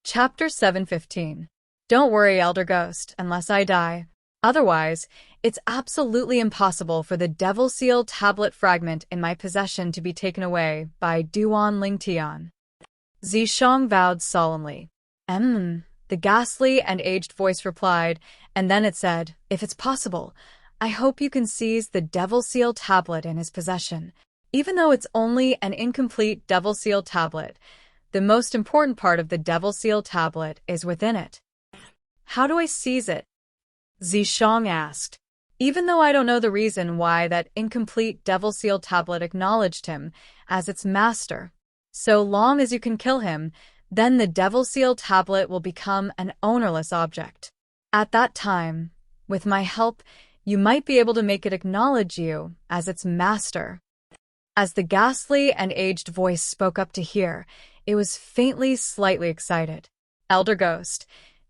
Chapter 715. Don't worry, Elder Ghost, unless I die. Otherwise, it's absolutely impossible for the Devil Seal tablet fragment in my possession to be taken away by Duan Lingtian. Zishang vowed solemnly. The ghastly and aged voice replied, and then it said, if it's possible, I hope you can seize the Devil Seal tablet in his possession. Even though it's only an incomplete Devil Seal tablet, the most important part of the Devil Seal tablet is within it. How do I seize it? Zishang asked. Even though I don't know the reason why that incomplete Devil Seal tablet acknowledged him as its master, so long as you can kill him, then the Devil Seal tablet will become an ownerless object. At that time, with my help, you might be able to make it acknowledge you as its master. As the ghastly and aged voice spoke up to hear, it was faintly, slightly excited. Elder Ghost,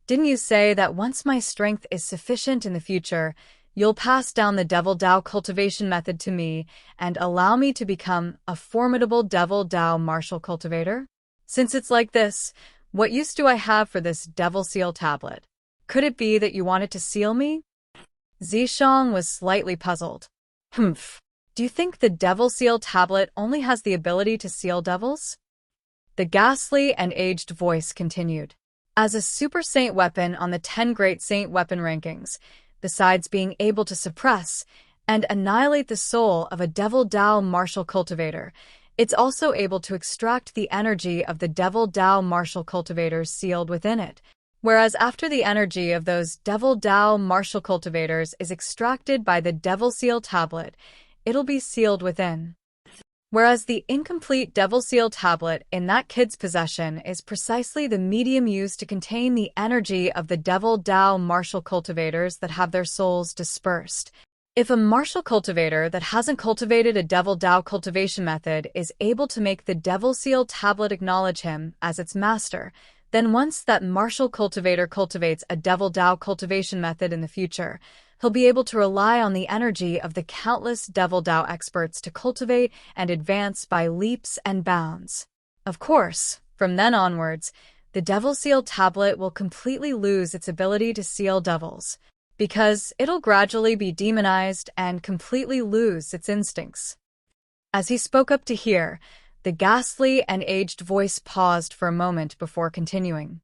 didn't you say that once my strength is sufficient in the future, you'll pass down the Devil Dao cultivation method to me and allow me to become a formidable Devil Dao martial cultivator? Since it's like this, what use do I have for this Devil Seal tablet? Could it be that you wanted to seal me? Zishang was slightly puzzled. Do you think the Devil Seal tablet only has the ability to seal devils? The ghastly and aged voice continued. As a super saint weapon on the 10 great saint weapon rankings, besides being able to suppress and annihilate the soul of a Devil Dao martial cultivator, it's also able to extract the energy of the Devil Dao martial cultivators sealed within it. Whereas after the energy of those Devil Dao martial cultivators is extracted by the Devil Seal tablet, it'll be sealed within. Whereas the incomplete Devil Seal tablet in that kid's possession is precisely the medium used to contain the energy of the Devil Dao martial cultivators that have their souls dispersed. If a martial cultivator that hasn't cultivated a Devil Dao cultivation method is able to make the Devil Seal tablet acknowledge him as its master, then once that martial cultivator cultivates a Devil Dao cultivation method in the future, he'll be able to rely on the energy of the countless Devil Dao experts to cultivate and advance by leaps and bounds. Of course, from then onwards, the Devil Seal tablet will completely lose its ability to seal devils, because it'll gradually be demonized and completely lose its instincts. As he spoke up to hear, the ghastly and aged voice paused for a moment before continuing.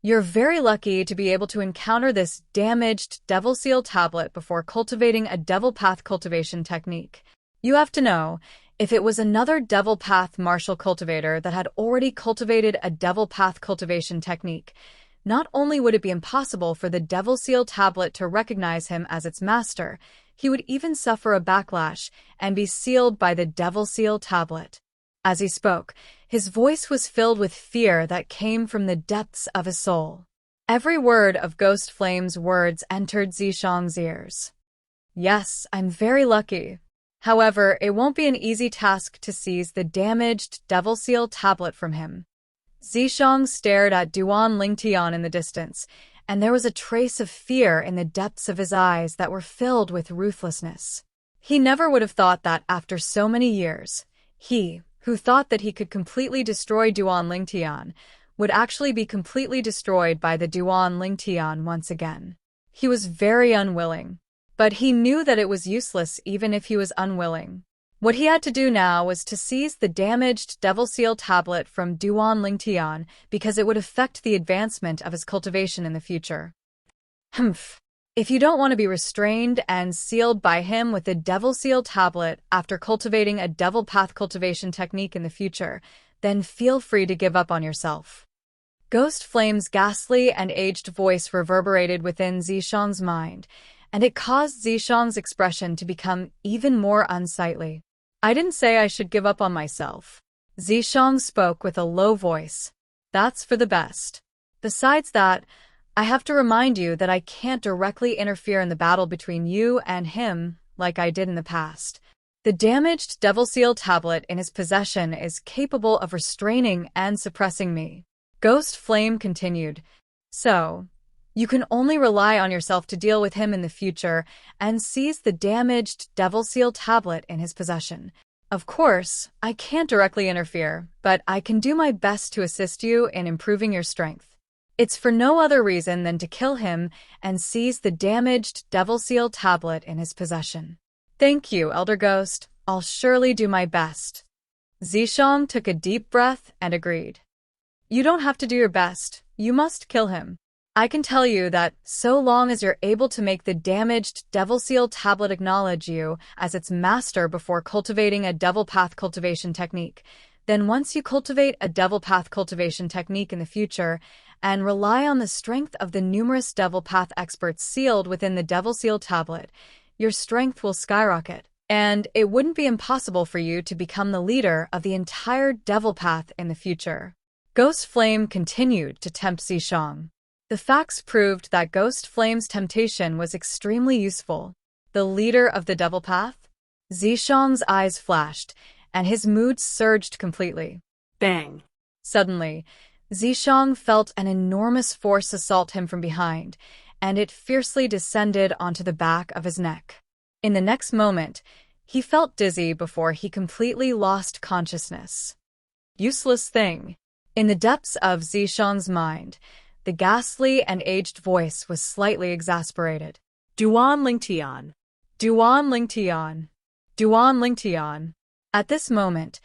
You're very lucky to be able to encounter this damaged Devil Seal tablet before cultivating a Devil Path cultivation technique. You have to know, if it was another Devil Path martial cultivator that had already cultivated a Devil Path cultivation technique, not only would it be impossible for the Devil Seal tablet to recognize him as its master, he would even suffer a backlash and be sealed by the Devil Seal tablet. As he spoke, his voice was filled with fear that came from the depths of his soul. Every word of Ghost Flame's words entered Zishang's ears. Yes, I'm very lucky. However, it won't be an easy task to seize the damaged Devil Seal tablet from him. Zishang stared at Duan Lingtian in the distance, and there was a trace of fear in the depths of his eyes that were filled with ruthlessness. He never would have thought that after so many years, he, who thought that he could completely destroy Duan Lingtian, would actually be completely destroyed by the Duan Lingtian once again. He was very unwilling, but he knew that it was useless even if he was unwilling. What he had to do now was to seize the damaged Devil Seal tablet from Duan Lingtian because it would affect the advancement of his cultivation in the future. If you don't want to be restrained and sealed by him with the Devil Seal tablet after cultivating a Devil Path cultivation technique in the future, then feel free to give up on yourself. Ghost Flame's ghastly and aged voice reverberated within Zishang's mind, and it caused Zishang's expression to become even more unsightly. I didn't say I should give up on myself. Zishang spoke with a low voice. That's for the best. Besides that, I have to remind you that I can't directly interfere in the battle between you and him like I did in the past. The damaged Devil Seal tablet in his possession is capable of restraining and suppressing me. Ghost Flame continued. So, you can only rely on yourself to deal with him in the future and seize the damaged Devil Seal tablet in his possession. Of course, I can't directly interfere, but I can do my best to assist you in improving your strength. It's for no other reason than to kill him and seize the damaged Devil Seal tablet in his possession. Thank you, Elder Ghost. I'll surely do my best. Zishang took a deep breath and agreed. You don't have to do your best. You must kill him. I can tell you that so long as you're able to make the damaged Devil Seal tablet acknowledge you as its master before cultivating a Devil Path cultivation technique, then once you cultivate a Devil Path cultivation technique in the future and rely on the strength of the numerous Devil Path experts sealed within the Devil Seal tablet, your strength will skyrocket, and it wouldn't be impossible for you to become the leader of the entire Devil Path in the future. Ghost Flame continued to tempt Zishang. The facts proved that Ghost Flame's temptation was extremely useful. The leader of the Devil Path? Zishang's eyes flashed, and his mood surged completely. Bang! Suddenly, Zishang felt an enormous force assault him from behind, and it fiercely descended onto the back of his neck. In the next moment, he felt dizzy before he completely lost consciousness. Useless thing. In the depths of Zishang's mind, the ghastly and aged voice was slightly exasperated. Duan Lingtian. Duan Lingtian. Duan Lingtian. At this moment,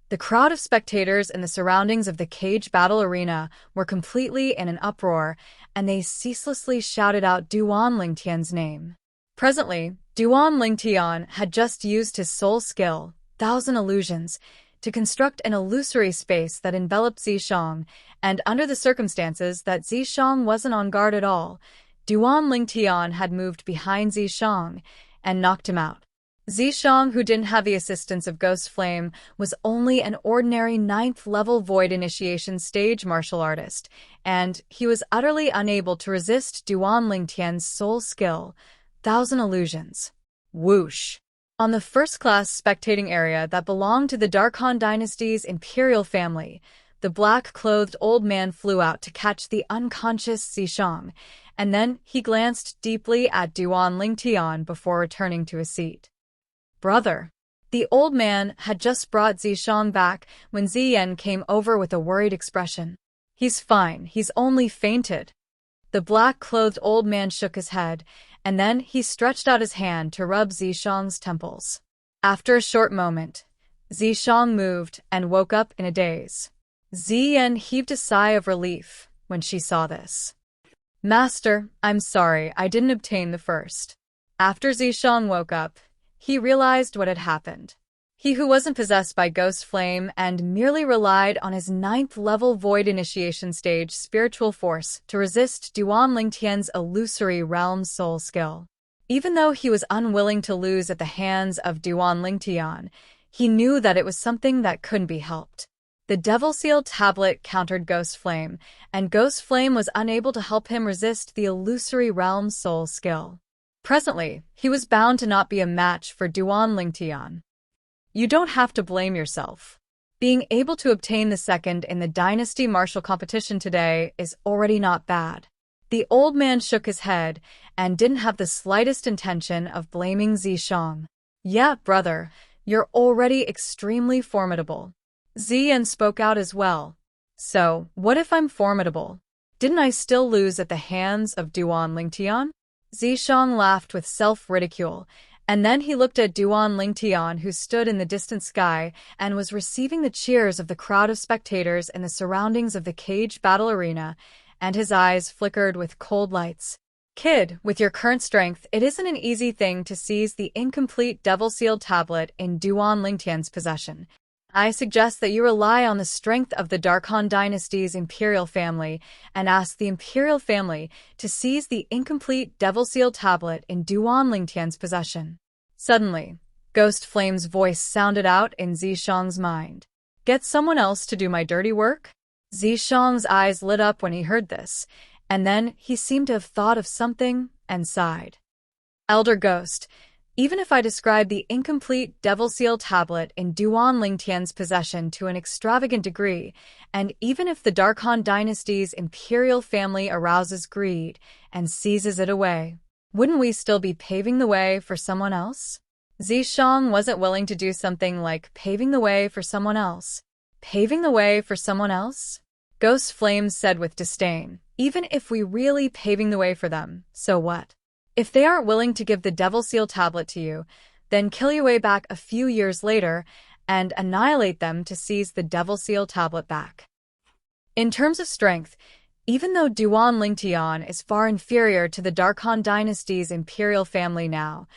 the crowd of spectators in the surroundings of the cage battle arena were completely in an uproar, and they ceaselessly shouted out Duan Lingtian's name. Presently, Duan Lingtian had just used his soul skill, Thousand Illusions, to construct an illusory space that enveloped Zishang, and under the circumstances that Zishang wasn't on guard at all, Duan Lingtian had moved behind Zishang and knocked him out. Zishang, who didn't have the assistance of Ghost Flame, was only an ordinary 9th-level Void Initiation stage martial artist, and he was utterly unable to resist Duan Lingtian's soul skill, Thousand Illusions. Whoosh! On the first-class spectating area that belonged to the Darkhan Dynasty's imperial family, the black-clothed old man flew out to catch the unconscious Zishang, and then he glanced deeply at Duan Lingtian before returning to his seat. Brother. The old man had just brought Zishang back when Ziyan came over with a worried expression. He's fine, he's only fainted. The black-clothed old man shook his head, and then he stretched out his hand to rub Zishang's temples. After a short moment, Zishang moved and woke up in a daze. Ziyan heaved a sigh of relief when she saw this. Master, I'm sorry, I didn't obtain the first. After Zishang woke up, he realized what had happened. He who wasn't possessed by Ghost Flame and merely relied on his 9th-level Void Initiation stage spiritual force to resist Duan Lingtian's illusory realm soul skill. Even though he was unwilling to lose at the hands of Duan Lingtian, he knew that it was something that couldn't be helped. The Devil Seal tablet countered Ghost Flame, and Ghost Flame was unable to help him resist the illusory realm soul skill. Presently, he was bound to not be a match for Duan Lingtian. You don't have to blame yourself. Being able to obtain the second in the Dynasty Martial Competition today is already not bad. The old man shook his head and didn't have the slightest intention of blaming Zishang. Yeah, brother, you're already extremely formidable. Ziyan spoke out as well. So, what if I'm formidable? Didn't I still lose at the hands of Duan Lingtian? Zishang laughed with self-ridicule, and then he looked at Duan Lingtian, who stood in the distant sky and was receiving the cheers of the crowd of spectators in the surroundings of the cage battle arena, and his eyes flickered with cold lights. Kid, with your current strength, it isn't an easy thing to seize the incomplete Devil Seal tablet in Duan Lingtian's possession. I suggest that you rely on the strength of the Darkhan Dynasty's imperial family and ask the imperial family to seize the incomplete Devil Seal tablet in Duan Lingtian's possession. Suddenly, Ghost Flame's voice sounded out in Zishang's mind. Get someone else to do my dirty work? Zishang's eyes lit up when he heard this, and then he seemed to have thought of something and sighed. Elder Ghost, even if I describe the incomplete Devil Seal tablet in Duan Lingtian's possession to an extravagant degree, and even if the Darkhan Dynasty's imperial family arouses greed and seizes it away, wouldn't we still be paving the way for someone else? Zishang wasn't willing to do something like paving the way for someone else. Paving the way for someone else? Ghost Flames said with disdain. Even if we really paving the way for them, so what? If they aren't willing to give the Devil Seal tablet to you, then kill your way back a few years later and annihilate them to seize the Devil Seal tablet back. In terms of strength, even though Duan Lingtian is far inferior to the Darkhan dynasty's imperial family now,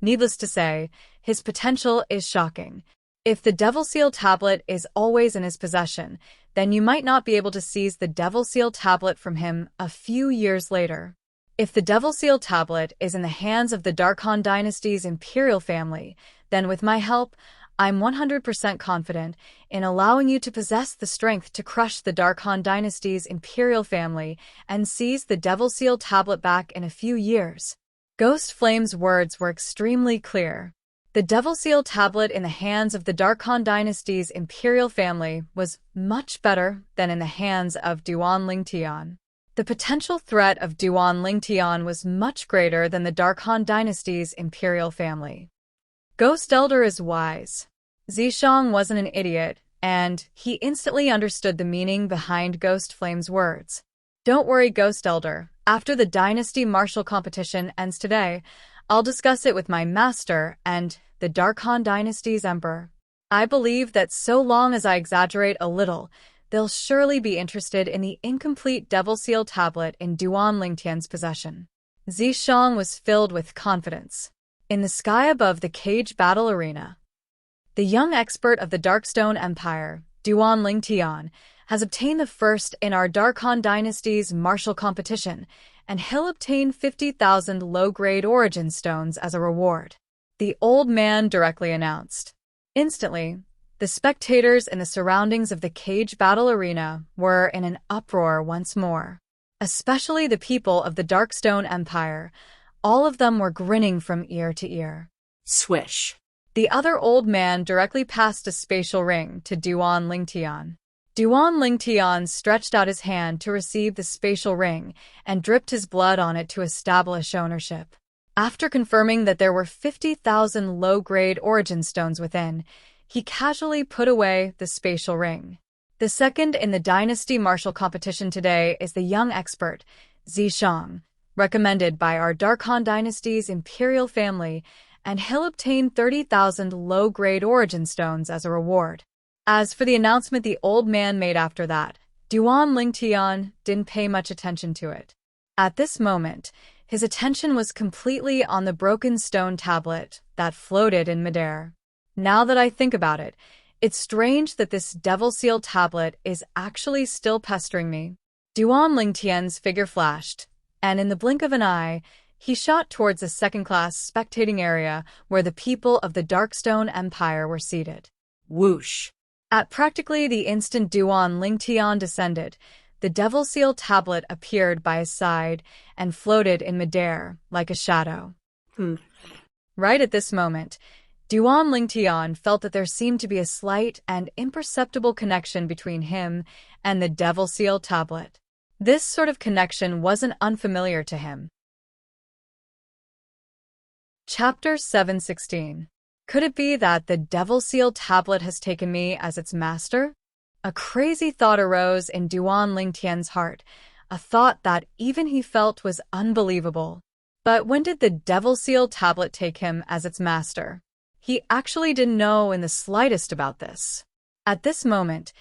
needless to say, his potential is shocking. If the Devil Seal tablet is always in his possession, then you might not be able to seize the Devil Seal tablet from him a few years later. If the Devil Seal tablet is in the hands of the Darkhan dynasty's imperial family, then with my help, I'm 100% confident in allowing you to possess the strength to crush the Darkhan dynasty's imperial family and seize the Devil Seal tablet back in a few years. Ghost Flame's words were extremely clear. The Devil Seal tablet in the hands of the Darkhan dynasty's imperial family was much better than in the hands of Duan Lingtian. The potential threat of Duan Lingtian was much greater than the Darkhan dynasty's imperial family. Ghost Elder is wise. Zishang wasn't an idiot, and he instantly understood the meaning behind Ghost Flame's words. Don't worry, Ghost Elder. After the Dynasty Martial competition ends today, I'll discuss it with my master and the Darkhan dynasty's emperor. I believe that so long as I exaggerate a little, they'll surely be interested in the incomplete Devil Seal tablet in Duan Lingtian's possession. Zishang was filled with confidence. In the sky above the cage battle arena, the young expert of the Darkstone Empire, Duan Lingtian, has obtained the first in our Darkhan dynasty's martial competition, and he'll obtain 50,000 low-grade origin stones as a reward. The old man directly announced. Instantly, the spectators in the surroundings of the cage battle arena were in an uproar once more. Especially the people of the Darkstone Empire. All of them were grinning from ear to ear. Swish. The other old man directly passed a spatial ring to Duan Lingtian. Duan Lingtian stretched out his hand to receive the spatial ring and dripped his blood on it to establish ownership. After confirming that there were 50,000 low-grade origin stones within, he casually put away the spatial ring. The second in the Dynasty Martial competition today is the young expert, Zishang, recommended by our Darkhan dynasty's imperial family, and he'll obtain 30,000 low-grade origin stones as a reward. As for the announcement the old man made after that, Duan Lingtian didn't pay much attention to it. At this moment, his attention was completely on the broken stone tablet that floated in midair. Now that I think about it, it's strange that this Devil Seal tablet is actually still pestering me. Duan Lingtian's figure flashed, and in the blink of an eye, he shot towards a second-class spectating area where the people of the Darkstone Empire were seated. Whoosh. At practically the instant Duan Lingtian descended, the Devil Seal tablet appeared by his side and floated in midair like a shadow. Right at this moment, Duan Lingtian felt that there seemed to be a slight and imperceptible connection between him and the Devil Seal tablet. This sort of connection wasn't unfamiliar to him. Chapter 716. Could it be that the Devil Seal tablet has taken me as its master? A crazy thought arose in Duan Lingtian's heart, a thought that even he felt was unbelievable. But when did the Devil Seal tablet take him as its master? He actually didn't know in the slightest about this. At this moment,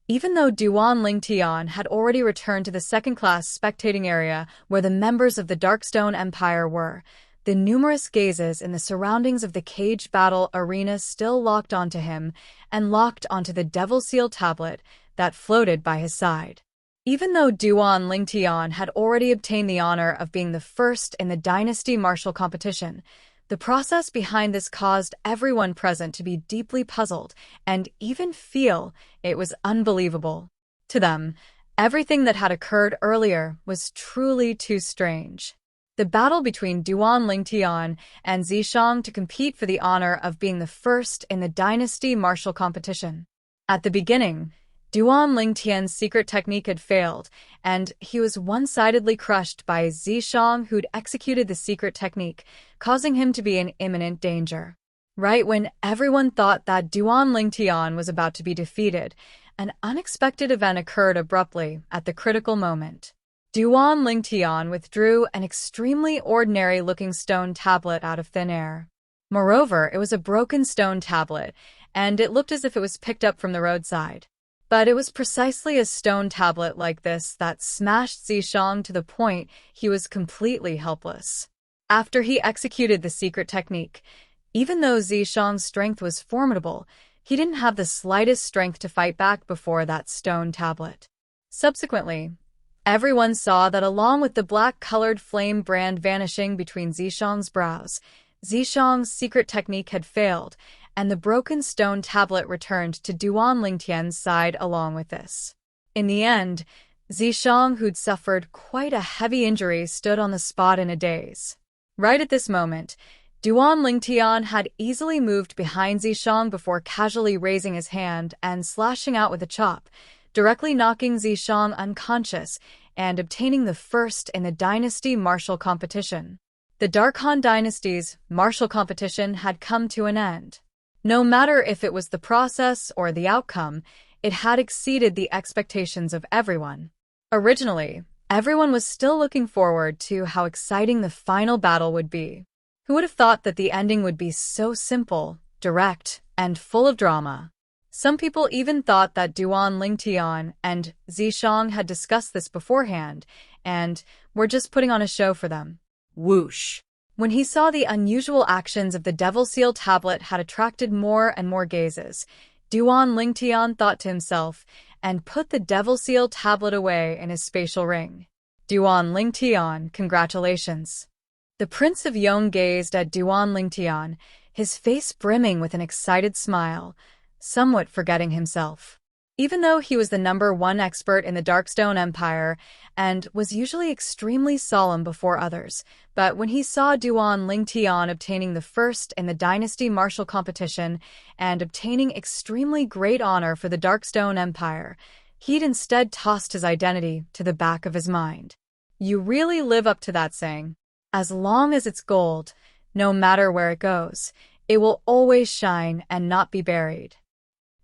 even though Duan Lingtian had already returned to the second-class spectating area where the members of the Darkstone Empire were, the numerous gazes in the surroundings of the cage battle arena still locked onto him and locked onto the Devil Seal tablet that floated by his side. Even though Duan Lingtian had already obtained the honor of being the first in the Dynasty Martial competition, the process behind this caused everyone present to be deeply puzzled and even feel it was unbelievable. To them, everything that had occurred earlier was truly too strange. The battle between Duan Lingtian and Zishang to compete for the honor of being the first in the Dynasty Martial competition. At the beginning, Duan Lingtian's secret technique had failed, and he was one-sidedly crushed by Zishang, who'd executed the secret technique, causing him to be in imminent danger. Right when everyone thought that Duan Lingtian was about to be defeated, an unexpected event occurred abruptly at the critical moment. Duan Lingtian withdrew an extremely ordinary-looking stone tablet out of thin air. Moreover, it was a broken stone tablet, and it looked as if it was picked up from the roadside. But it was precisely a stone tablet like this that smashed Zishang to the point he was completely helpless. After he executed the secret technique, even though Zishang's strength was formidable, he didn't have the slightest strength to fight back before that stone tablet. Subsequently, everyone saw that along with the black-colored flame brand vanishing between Zishang's brows, Zishang's secret technique had failed, and the broken stone tablet returned to Duan Lingtian's side along with this. In the end, Zishang, who'd suffered quite a heavy injury, stood on the spot in a daze. Right at this moment, Duan Lingtian had easily moved behind Zishang before casually raising his hand and slashing out with a chop, directly knocking Zishang unconscious and obtaining the first in the dynasty martial competition. The Dark Han dynasty's martial competition had come to an end. No matter if it was the process or the outcome, it had exceeded the expectations of everyone. Originally, everyone was still looking forward to how exciting the final battle would be. Who would have thought that the ending would be so simple, direct, and full of drama? Some people even thought that Duan Lingtian and Zishang had discussed this beforehand and were just putting on a show for them. Whoosh. When he saw the unusual actions of the Devil Seal tablet had attracted more and more gazes, Duan Lingtian thought to himself and put the Devil Seal tablet away in his spatial ring. Duan Lingtian, congratulations. The Prince of Yong gazed at Duan Lingtian, his face brimming with an excited smile, somewhat forgetting himself. Even though he was the #1 expert in the Darkstone Empire and was usually extremely solemn before others, but when he saw Duan Lingtian obtaining the first in the dynasty martial competition and obtaining extremely great honor for the Darkstone Empire, he'd instead tossed his identity to the back of his mind. You really live up to that saying. As long as it's gold, no matter where it goes, it will always shine and not be buried.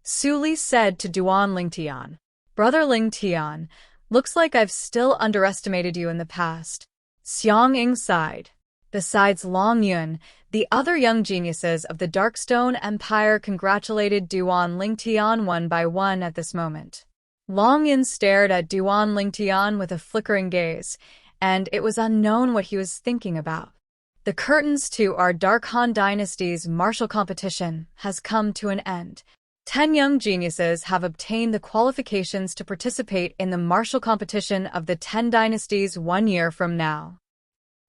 Xueqi said to Duan Lingtian, "Brother Lingtian, looks like I've still underestimated you in the past." Xiang Ying sighed. Besides Long Yun, the other young geniuses of the Darkstone Empire congratulated Duan Lingtian one by one at this moment. Long Yun stared at Duan Lingtian with a flickering gaze, and it was unknown what he was thinking about. The curtains to our Dark Han dynasty's martial competition has come to an end. 10 young geniuses have obtained the qualifications to participate in the martial competition of the 10 dynasties 1 year from now.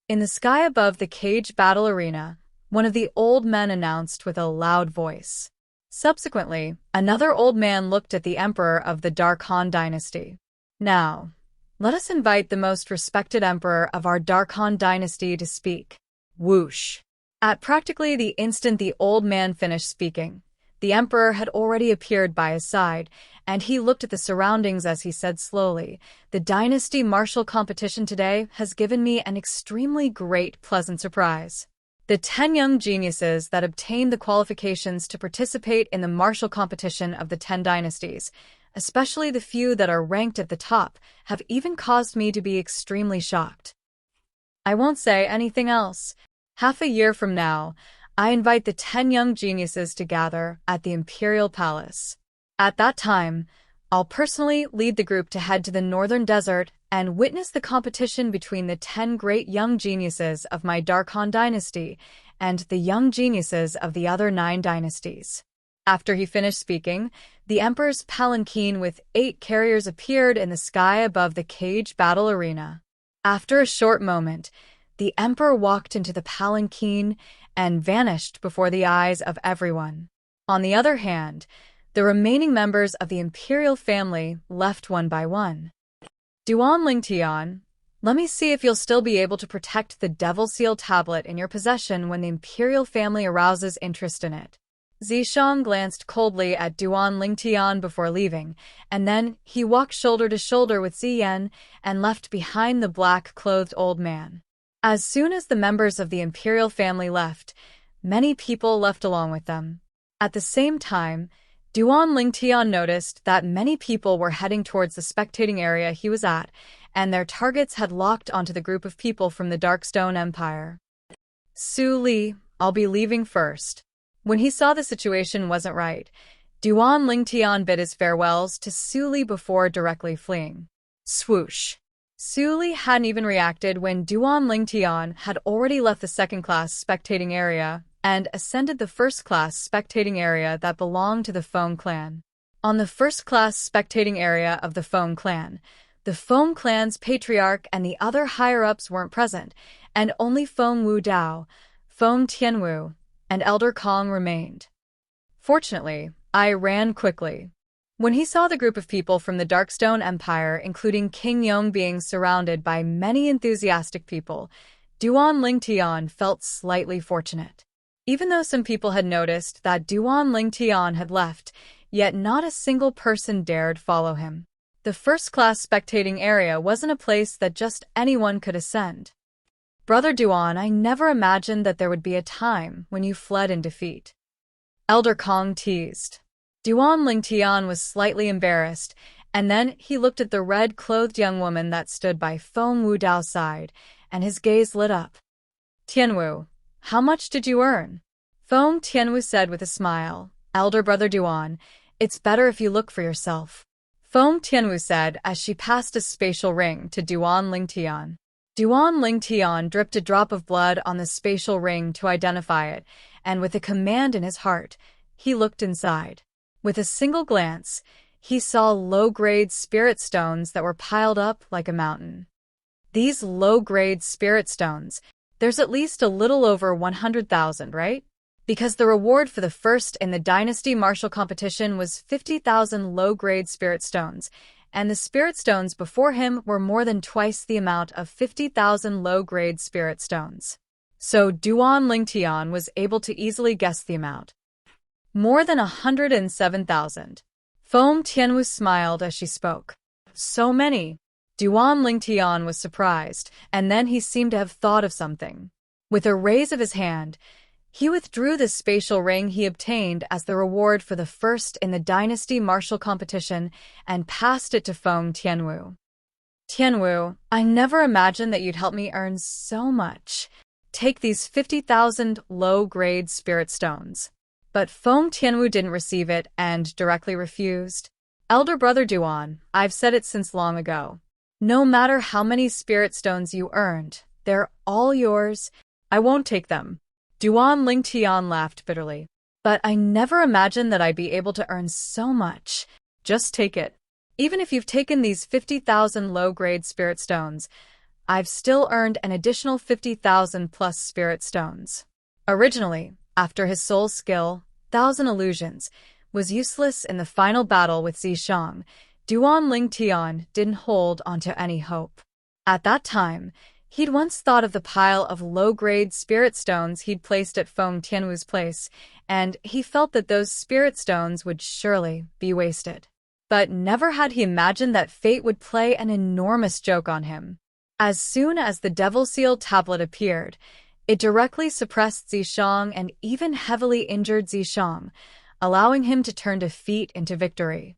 In the sky above the cage battle arena, one of the old men announced with a loud voice. Subsequently, another old man looked at the emperor of the Dark Han dynasty. "Now, let us invite the most respected emperor of our Dark Han dynasty to speak." Whoosh. At practically the instant the old man finished speaking, the emperor had already appeared by his side, and he looked at the surroundings as he said slowly, "The dynasty martial competition today has given me an extremely great pleasant surprise. The 10 young geniuses that obtained the qualifications to participate in the martial competition of the 10 dynasties, especially the few that are ranked at the top, have even caused me to be extremely shocked. I won't say anything else. Half a year from now, I invite the 10 young geniuses to gather at the Imperial Palace. At that time, I'll personally lead the group to head to the Northern Desert and witness the competition between the 10 great young geniuses of my Dark Han dynasty and the young geniuses of the other 9 dynasties." After he finished speaking, the emperor's palanquin with 8 carriers appeared in the sky above the cage battle arena. After a short moment, the emperor walked into the palanquin and vanished before the eyes of everyone. On the other hand, the remaining members of the imperial family left one by one. "Duan Lingtian, let me see if you'll still be able to protect the Devil Seal tablet in your possession when the imperial family arouses interest in it." Zishang glanced coldly at Duan Lingtian before leaving, and then he walked shoulder to shoulder with Ziyan and left behind the black-clothed old man. As soon as the members of the imperial family left, many people left along with them. At the same time, Duan Lingtian noticed that many people were heading towards the spectating area he was at, and their targets had locked onto the group of people from the Darkstone Empire. Su Li, I'll be leaving first. When he saw the situation wasn't right, Duan Lingtian bid his farewells to Su Li before directly fleeing. Swoosh. Su Li hadn't even reacted when Duan Lingtian had already left the second-class spectating area and ascended the first-class spectating area that belonged to the Feng clan. On the first-class spectating area of the Feng clan, the Feng clan's patriarch and the other higher-ups weren't present, and only Feng Wu Dao, Feng Tianwu, and Elder Kong remained. Fortunately, I ran quickly. When he saw the group of people from the Darkstone Empire, including King Yong, being surrounded by many enthusiastic people, Duan Lingtian felt slightly fortunate. Even though some people had noticed that Duan Lingtian had left, yet not a single person dared follow him. The first-class spectating area wasn't a place that just anyone could ascend. Brother Duan, I never imagined that there would be a time when you fled in defeat. Elder Kong teased. Duan Lingtian was slightly embarrassed, and then he looked at the red-clothed young woman that stood by Feng Wu Dao's side, and his gaze lit up. Tianwu, how much did you earn? Feng Tianwu said with a smile. Elder Brother Duan, it's better if you look for yourself. Feng Tianwu said as she passed a spatial ring to Duan Lingtian. Duan Lingtian dripped a drop of blood on the spatial ring to identify it, and with a command in his heart, he looked inside. With a single glance, he saw low-grade spirit stones that were piled up like a mountain. These low-grade spirit stones, there's at least a little over 100,000, right? Because the reward for the first in the Dynasty Martial Competition was 50,000 low-grade spirit stones, and the spirit stones before him were more than twice the amount of 50,000 low-grade spirit stones. So Duan Lingtian was able to easily guess the amount. More than 107,000. Feng Tianwu smiled as she spoke. So many. Duan Lingtian was surprised, and then he seemed to have thought of something. With a raise of his hand, he withdrew the spatial ring he obtained as the reward for the first in the Dynasty Martial Competition and passed it to Feng Tianwu. Tianwu, I never imagined that you'd help me earn so much. Take these 50,000 low-grade spirit stones. But Feng Tianwu didn't receive it and directly refused. Elder Brother Duan, I've said it since long ago. No matter how many spirit stones you earned, they're all yours. I won't take them. Duan Lingtian laughed bitterly. But I never imagined that I'd be able to earn so much. Just take it. Even if you've taken these 50,000 low-grade spirit stones, I've still earned an additional 50,000 plus spirit stones. Originally, after his soul skill, Thousand Illusions, was useless in the final battle with Zishang, Duan Lingtian didn't hold onto any hope. At that time, he'd once thought of the pile of low-grade spirit stones he'd placed at Feng Tianwu's place, and he felt that those spirit stones would surely be wasted. But never had he imagined that fate would play an enormous joke on him. As soon as the Devil Seal tablet appeared, it directly suppressed Zishang and even heavily injured Zishang, allowing him to turn defeat into victory.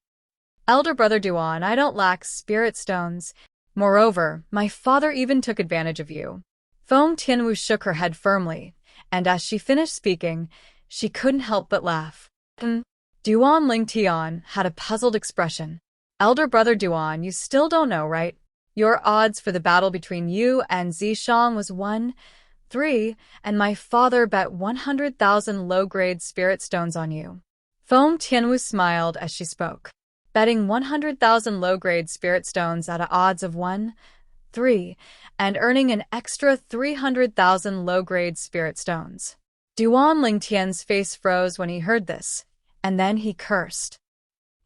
Elder Brother Duan, I don't lack spirit stones. Moreover, my father even took advantage of you. Feng Tianwu shook her head firmly, and as she finished speaking, she couldn't help but laugh. Duan Lingtian had a puzzled expression. Elder Brother Duan, you still don't know, right? Your odds for the battle between you and Zishang was 1-3, and my father bet 100,000 low-grade spirit stones on you. Feng Tianwu smiled as she spoke. Betting 100,000 low-grade spirit stones at odds of 1-3, and earning an extra 300,000 low-grade spirit stones. Duan Lingtian's face froze when he heard this, and then he cursed.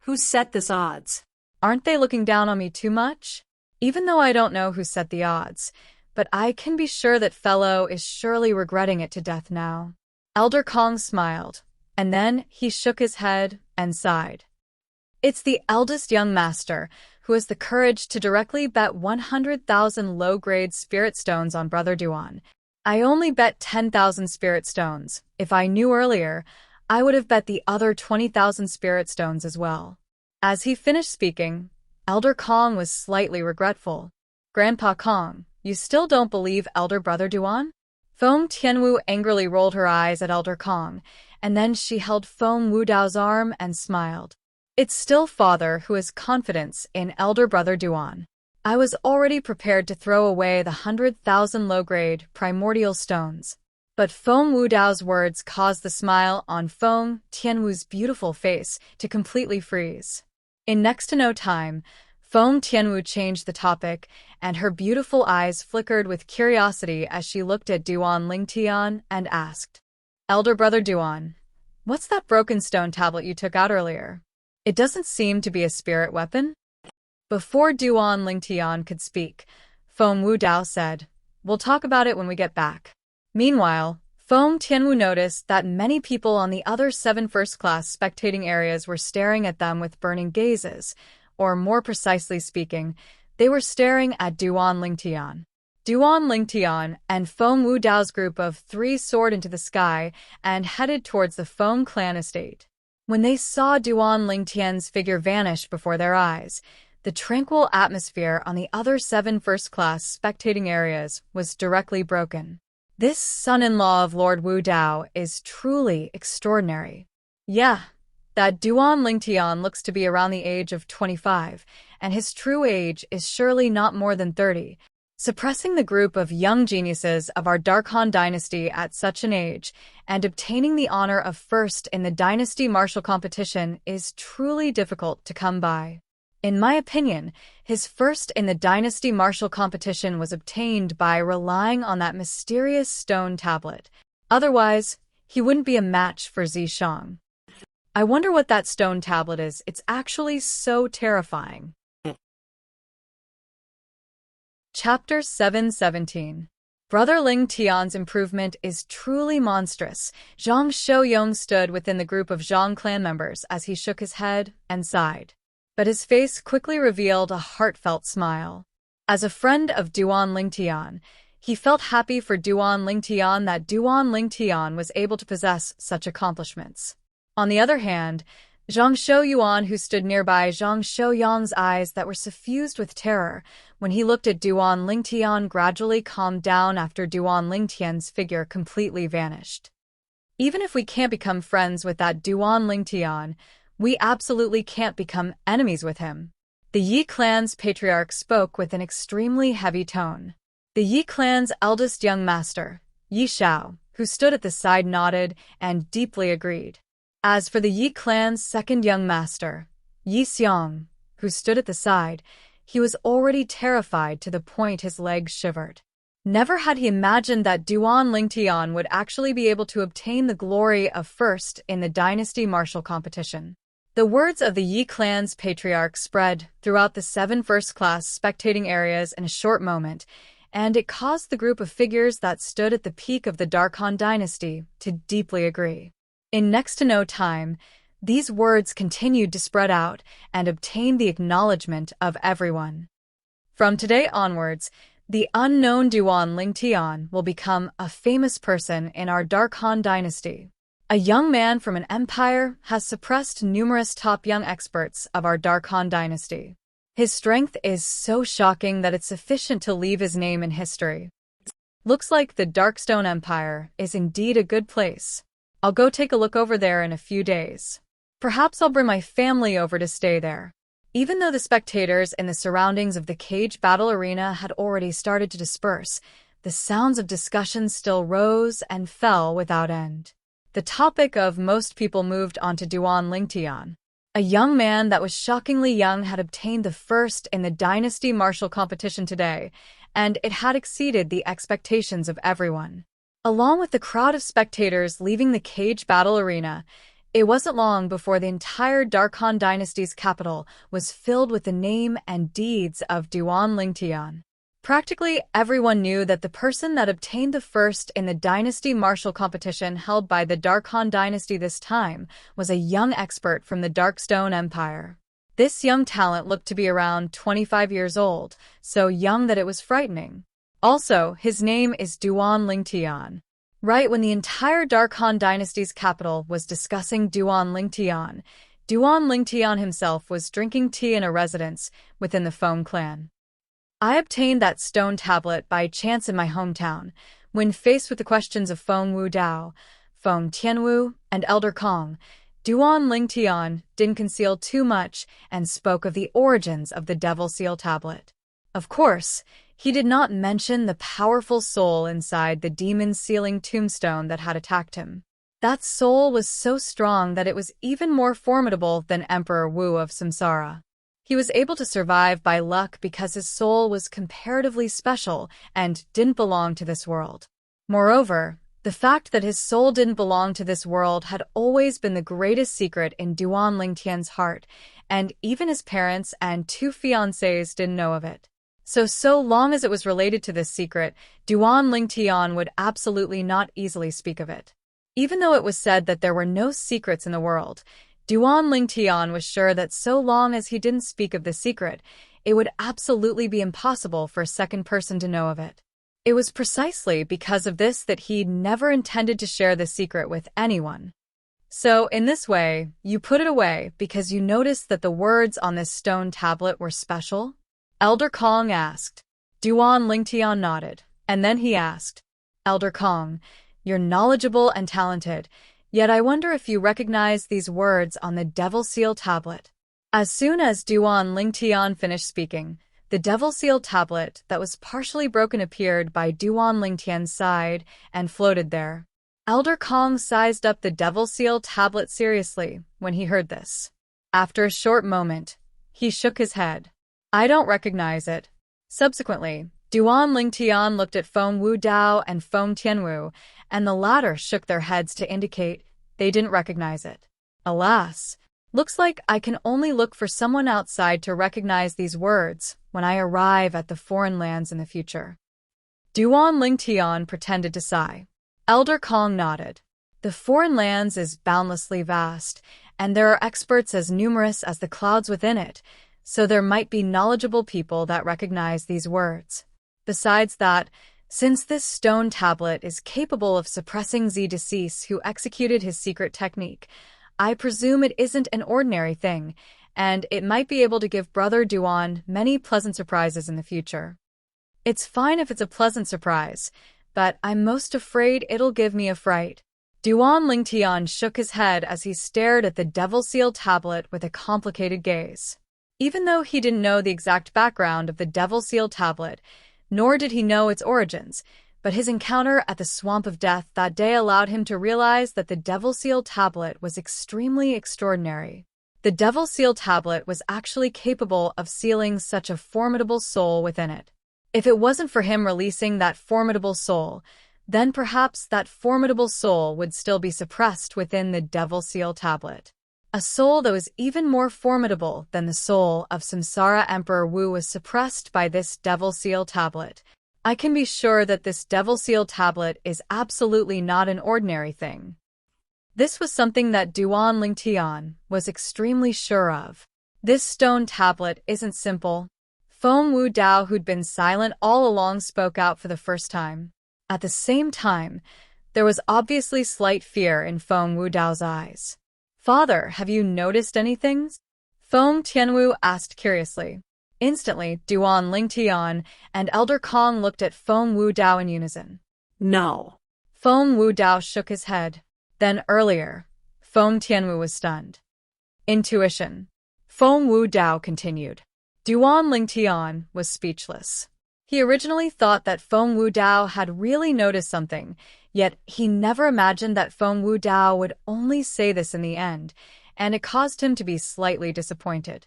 Who set this odds? Aren't they looking down on me too much? Even though I don't know who set the odds, but I can be sure that fellow is surely regretting it to death now. Elder Kong smiled, and then he shook his head and sighed. It's the eldest young master who has the courage to directly bet 100,000 low-grade spirit stones on Brother Duan. I only bet 10,000 spirit stones. If I knew earlier, I would have bet the other 20,000 spirit stones as well. As he finished speaking, Elder Kong was slightly regretful. Grandpa Kong, you still don't believe Elder Brother Duan? Feng Tianwu angrily rolled her eyes at Elder Kong, and then she held Feng Wudao's arm and smiled. It's still father who has confidence in Elder Brother Duan. I was already prepared to throw away the 100,000 low-grade primordial stones. But Feng Wudao's words caused the smile on Feng Tianwu's beautiful face to completely freeze. In next to no time, Feng Tianwu changed the topic, and her beautiful eyes flickered with curiosity as she looked at Duan Lingtian and asked, Elder Brother Duan, what's that broken stone tablet you took out earlier? It doesn't seem to be a spirit weapon? Before Duan Lingtian could speak, Feng Wudao said, we'll talk about it when we get back. Meanwhile, Feng Tianwu noticed that many people on the other 7 first-class spectating areas were staring at them with burning gazes, or more precisely speaking, they were staring at Duan Lingtian. Duan Lingtian and Feng Wudao's group of 3 soared into the sky and headed towards the Feng clan estate. When they saw Duan Lingtian's figure vanish before their eyes, the tranquil atmosphere on the other 7 first-class spectating areas was directly broken. This son-in-law of Lord Wu Dao is truly extraordinary. Yeah, that Duan Lingtian looks to be around the age of 25, and his true age is surely not more than 30. Suppressing the group of young geniuses of our Dark Han dynasty at such an age, and obtaining the honor of first in the dynasty martial competition is truly difficult to come by. In my opinion, his first in the dynasty martial competition was obtained by relying on that mysterious stone tablet. Otherwise, he wouldn't be a match for Zishang. I wonder what that stone tablet is. It's actually so terrifying. Chapter 717. Brother Ling Tian's improvement is truly monstrous. Zhang Shouyong stood within the group of Zhang clan members as he shook his head and sighed. But his face quickly revealed a heartfelt smile. As a friend of Duan Lingtian, he felt happy for Duan Lingtian that Duan Lingtian was able to possess such accomplishments. On the other hand, Zhang Shouyuan, who stood nearby, Zhang Shouyang's eyes that were suffused with terror when he looked at Duan Lingtian gradually calmed down after Duan Lingtian's figure completely vanished. Even if we can't become friends with that Duan Lingtian, we absolutely can't become enemies with him. The Yi clan's patriarch spoke with an extremely heavy tone. The Yi clan's eldest young master, Yi Shao, who stood at the side, nodded and deeply agreed. As for the Yi clan's second young master, Yi Xiang, who stood at the side, he was already terrified to the point his legs shivered. Never had he imagined that Duan Lingtian would actually be able to obtain the glory of first in the dynasty martial competition. The words of the Yi clan's patriarch spread throughout the 7 first-class spectating areas in a short moment, and it caused the group of figures that stood at the peak of the Dark Han dynasty to deeply agree. In next to no time, these words continued to spread out and obtained the acknowledgement of everyone. From today onwards, the unknown Duan Lingtian will become a famous person in our Dark Han dynasty. A young man from an empire has suppressed numerous top young experts of our Dark Han dynasty. His strength is so shocking that it's sufficient to leave his name in history. Looks like the Darkstone Empire is indeed a good place. I'll go take a look over there in a few days. Perhaps I'll bring my family over to stay there. Even though the spectators in the surroundings of the cage battle arena had already started to disperse, the sounds of discussion still rose and fell without end. The topic of most people moved on to Duan Lingtian. A young man that was shockingly young had obtained the first in the dynasty martial competition today, and it had exceeded the expectations of everyone. Along with the crowd of spectators leaving the cage battle arena, it wasn't long before the entire Dark Han dynasty's capital was filled with the name and deeds of Duan Lingtian. Practically everyone knew that the person that obtained the first in the dynasty martial competition held by the Dark Han dynasty this time was a young expert from the Darkstone Empire. This young talent looked to be around 25 years old, so young that it was frightening. Also, his name is Duan Lingtian. Right when the entire Dark Han dynasty's capital was discussing Duan Lingtian himself was drinking tea in a residence within the Feng clan. I obtained that stone tablet by chance in my hometown, when faced with the questions of Feng Wudao, Feng Tianwu, and Elder Kong. Duan Lingtian didn't conceal too much and spoke of the origins of the Devil Seal tablet. Of course, he did not mention the powerful soul inside the demon-sealing tombstone that had attacked him. That soul was so strong that it was even more formidable than Emperor Wu of Samsara. He was able to survive by luck because his soul was comparatively special and didn't belong to this world. Moreover, the fact that his soul didn't belong to this world had always been the greatest secret in Duan Lingtian's heart, and even his parents and 2 fiancés didn't know of it. So long as it was related to this secret, Duan Lingtian would absolutely not easily speak of it. Even though it was said that there were no secrets in the world, Duan Lingtian was sure that so long as he didn't speak of the secret, it would absolutely be impossible for a second person to know of it. It was precisely because of this that he never intended to share the secret with anyone. So, in this way, you put it away because you noticed that the words on this stone tablet were special? Elder Kong asked. Duan Lingtian nodded, and then he asked, Elder Kong, you're knowledgeable and talented, yet I wonder if you recognize these words on the Devil Seal tablet. As soon as Duan Lingtian finished speaking, the Devil Seal tablet that was partially broken appeared by Duan Lingtian's side and floated there. Elder Kong sized up the Devil Seal tablet seriously when he heard this. After a short moment, he shook his head. I don't recognize it. Subsequently, Duan Lingtian looked at Feng Wudao and Feng Tianwu, and the latter shook their heads to indicate they didn't recognize it. Alas, looks like I can only look for someone outside to recognize these words when I arrive at the foreign lands in the future. Duan Lingtian pretended to sigh. Elder Kong nodded. The foreign lands is boundlessly vast, and there are experts as numerous as the clouds within it, so there might be knowledgeable people that recognize these words. Besides that, since this stone tablet is capable of suppressing the deceased who executed his secret technique, I presume it isn't an ordinary thing, and it might be able to give Brother Duan many pleasant surprises in the future. It's fine if it's a pleasant surprise, but I'm most afraid it'll give me a fright. Duan Lingtian shook his head as he stared at the Devil Seal tablet with a complicated gaze. Even though he didn't know the exact background of the Devil Seal tablet, nor did he know its origins, but his encounter at the Swamp of Death that day allowed him to realize that the Devil Seal tablet was extremely extraordinary. The Devil Seal tablet was actually capable of sealing such a formidable soul within it. If it wasn't for him releasing that formidable soul, then perhaps that formidable soul would still be suppressed within the Devil Seal tablet. A soul that was even more formidable than the soul of Samsara Emperor Wu was suppressed by this Devil Seal tablet. I can be sure that this Devil Seal tablet is absolutely not an ordinary thing. This was something that Duan Lingtian was extremely sure of. This stone tablet isn't simple. Feng Wudao, who'd been silent all along, spoke out for the first time. At the same time, there was obviously slight fear in Feng Wudao's eyes. Father, have you noticed anything? Feng Tianwu asked curiously. Instantly, Duan Lingtian and Elder Kong looked at Feng Wudao in unison. No. Feng Wudao shook his head. Then earlier, Feng Tianwu was stunned. Intuition. Feng Wudao continued. Duan Lingtian was speechless. He originally thought that Feng Wudao had really noticed something, yet he never imagined that Feng Wudao would only say this in the end, and it caused him to be slightly disappointed.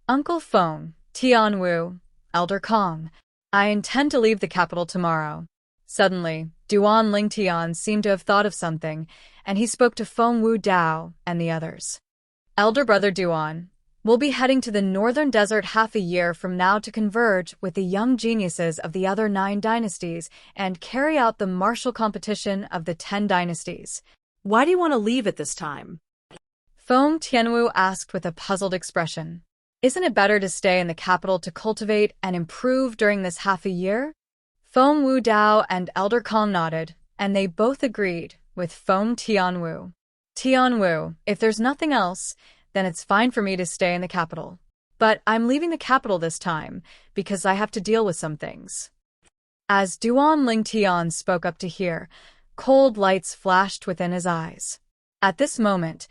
Uncle Feng, Tianwu, Elder Kong, I intend to leave the capital tomorrow. Suddenly, Duan Lingtian seemed to have thought of something, and he spoke to Feng Wudao and the others. Elder brother Duan, we'll be heading to the northern desert half a year from now to converge with the young geniuses of the other 9 dynasties and carry out the martial competition of the 10 dynasties. Why do you want to leave at this time? Feng Tianwu asked with a puzzled expression. Isn't it better to stay in the capital to cultivate and improve during this half a year? Feng Wu Dao and Elder Kong nodded, and they both agreed with Feng Tianwu. Tianwu, if there's nothing else, then it's fine for me to stay in the capital. But I'm leaving the capital this time, because I have to deal with some things. As Duan Lingtian spoke up to hear, cold lights flashed within his eyes. At this moment,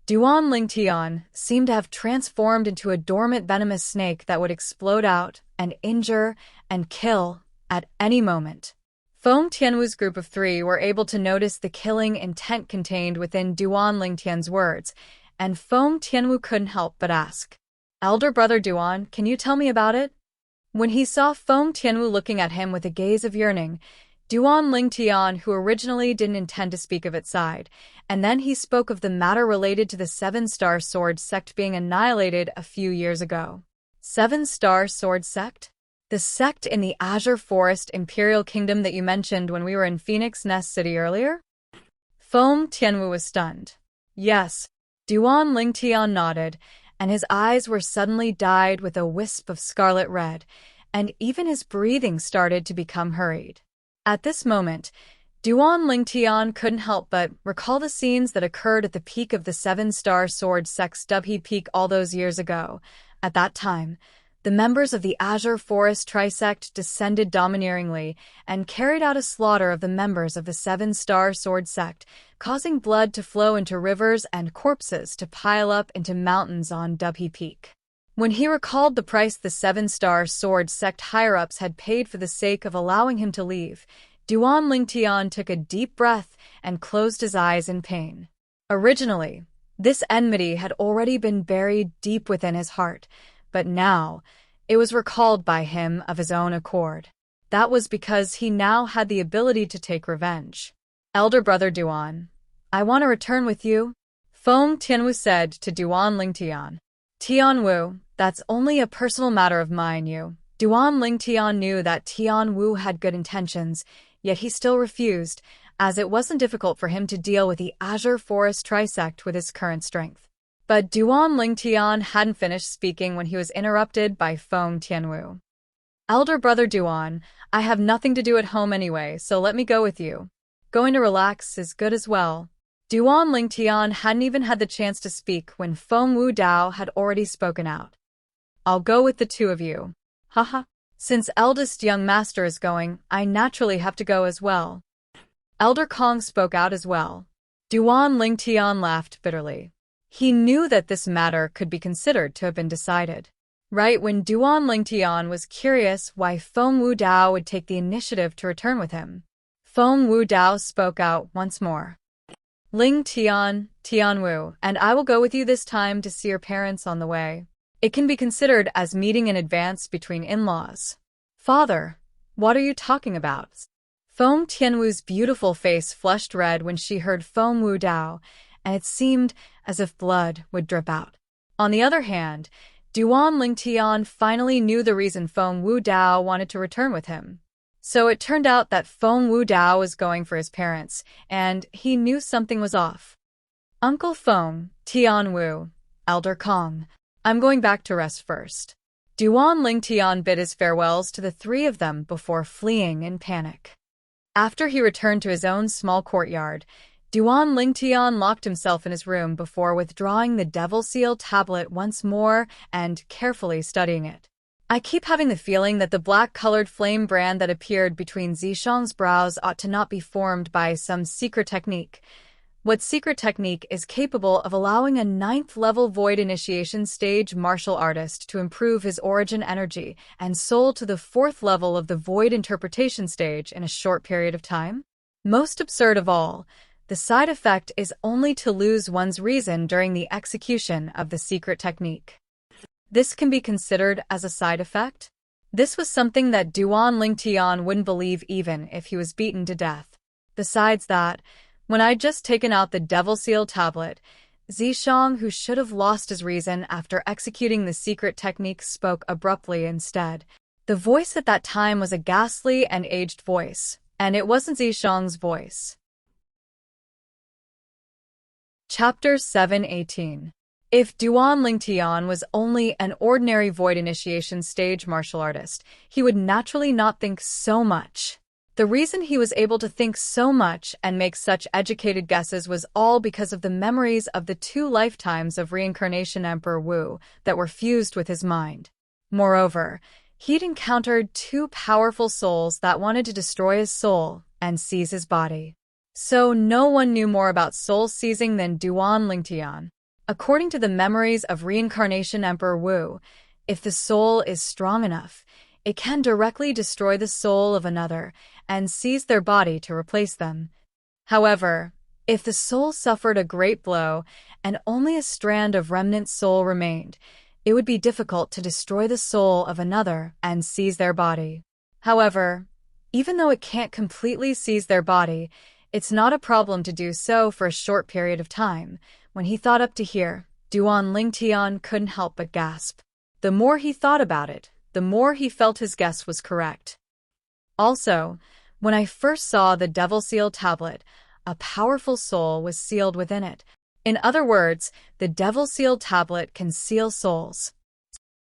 Duan Lingtian seemed to have transformed into a dormant venomous snake that would explode out and injure and kill at any moment. Feng Tianwu's group of three were able to notice the killing intent contained within Duan Lingtian's words, and Feng Tianwu couldn't help but ask, "Elder brother Duan, can you tell me about it?" When he saw Feng Tianwu looking at him with a gaze of yearning, Duan Lingtian, who originally didn't intend to speak of it, sighed, and then he spoke of the matter related to the Seven-Star Sword Sect being annihilated a few years ago. Seven-Star Sword Sect? The sect in the Azure Forest Imperial Kingdom that you mentioned when we were in Phoenix Nest City earlier? Feng Tianwu was stunned. Yes. Duan Lingtian nodded, and his eyes were suddenly dyed with a wisp of scarlet red, and even his breathing started to become hurried. At this moment, Duan Lingtian couldn't help but recall the scenes that occurred at the peak of the Seven-Star Sword Sect's Dubhe Peak all those years ago. At that time, the members of the Azure Forest Trisect descended domineeringly and carried out a slaughter of the members of the Seven-Star Sword Sect, causing blood to flow into rivers and corpses to pile up into mountains on Dubhe Peak. When he recalled the price the Seven-Star Sword Sect higher-ups had paid for the sake of allowing him to leave, Duan Lingtian took a deep breath and closed his eyes in pain. Originally, this enmity had already been buried deep within his heart, but now it was recalled by him of his own accord. That was because he now had the ability to take revenge. "Elder brother Duan, I want to return with you," Feng Tianwu said to Duan Lingtian. "Tianwu, that's only a personal matter of mine, you." Duan Lingtian knew that Tianwu had good intentions, yet he still refused, as it wasn't difficult for him to deal with the Azure Forest Trisect with his current strength. But Duan Lingtian hadn't finished speaking when he was interrupted by Feng Tianwu. "Elder brother Duan, I have nothing to do at home anyway, so let me go with you. Going to relax is good as well." Duan Lingtian hadn't even had the chance to speak when Feng Wu Dao had already spoken out. "I'll go with the two of you. Haha. Since eldest young master is going, I naturally have to go as well." Elder Kong spoke out as well. Duan Lingtian laughed bitterly. He knew that this matter could be considered to have been decided. Right when Duan Lingtian was curious why Feng Wu Dao would take the initiative to return with him, Feng Wu Dao spoke out once more. "Lingtian, Tianwu, and I will go with you this time to see your parents on the way. It can be considered as meeting in advance between in-laws." "Father, what are you talking about?" Feng Tianwu's beautiful face flushed red when she heard Feng Wu Dao, and it seemed as if blood would drip out. On the other hand, Duan Lingtian finally knew the reason Feng Wu Dao wanted to return with him. So it turned out that Feng Wu Dao was going for his parents, and he knew something was off. "Uncle Feng, Tianwu, Elder Kong, I'm going back to rest first." Duan Lingtian bid his farewells to the three of them before fleeing in panic. After he returned to his own small courtyard, Duan Lingtian locked himself in his room before withdrawing the Devil Seal tablet once more and carefully studying it. "I keep having the feeling that the black-colored flame brand that appeared between Zishang's brows ought to not be formed by some secret technique. What secret technique is capable of allowing a 9th-level Void Initiation stage martial artist to improve his origin energy and soul to the 4th level of the Void Interpretation stage in a short period of time? Most absurd of all, the side effect is only to lose one's reason during the execution of the secret technique. This can be considered as a side effect? This was something that Duan Lingtian wouldn't believe even if he was beaten to death. Besides that, when I'd just taken out the Devil Seal tablet, Zishang, who should have lost his reason after executing the secret technique, spoke abruptly instead. The voice at that time was a ghastly and aged voice, and it wasn't Zishang's voice. Chapter 718. If Duan Lingtian was only an ordinary void initiation stage martial artist, he would naturally not think so much. The reason he was able to think so much and make such educated guesses was all because of the memories of the 2 lifetimes of reincarnation Emperor Wu that were fused with his mind. Moreover, he'd encountered 2 powerful souls that wanted to destroy his soul and seize his body. So no one knew more about soul seizing than Duan Lingtian. According to the memories of reincarnation Emperor Wu, if the soul is strong enough, it can directly destroy the soul of another and seize their body to replace them. However, if the soul suffered a great blow and only a strand of remnant soul remained, it would be difficult to destroy the soul of another and seize their body. However, even though it can't completely seize their body, it's not a problem to do so for a short period of time. When he thought up to here, Duan Lingtian couldn't help but gasp. The more he thought about it, the more he felt his guess was correct. Also, when I first saw the Devil Seal tablet, a powerful soul was sealed within it. In other words, the Devil Seal tablet can seal souls.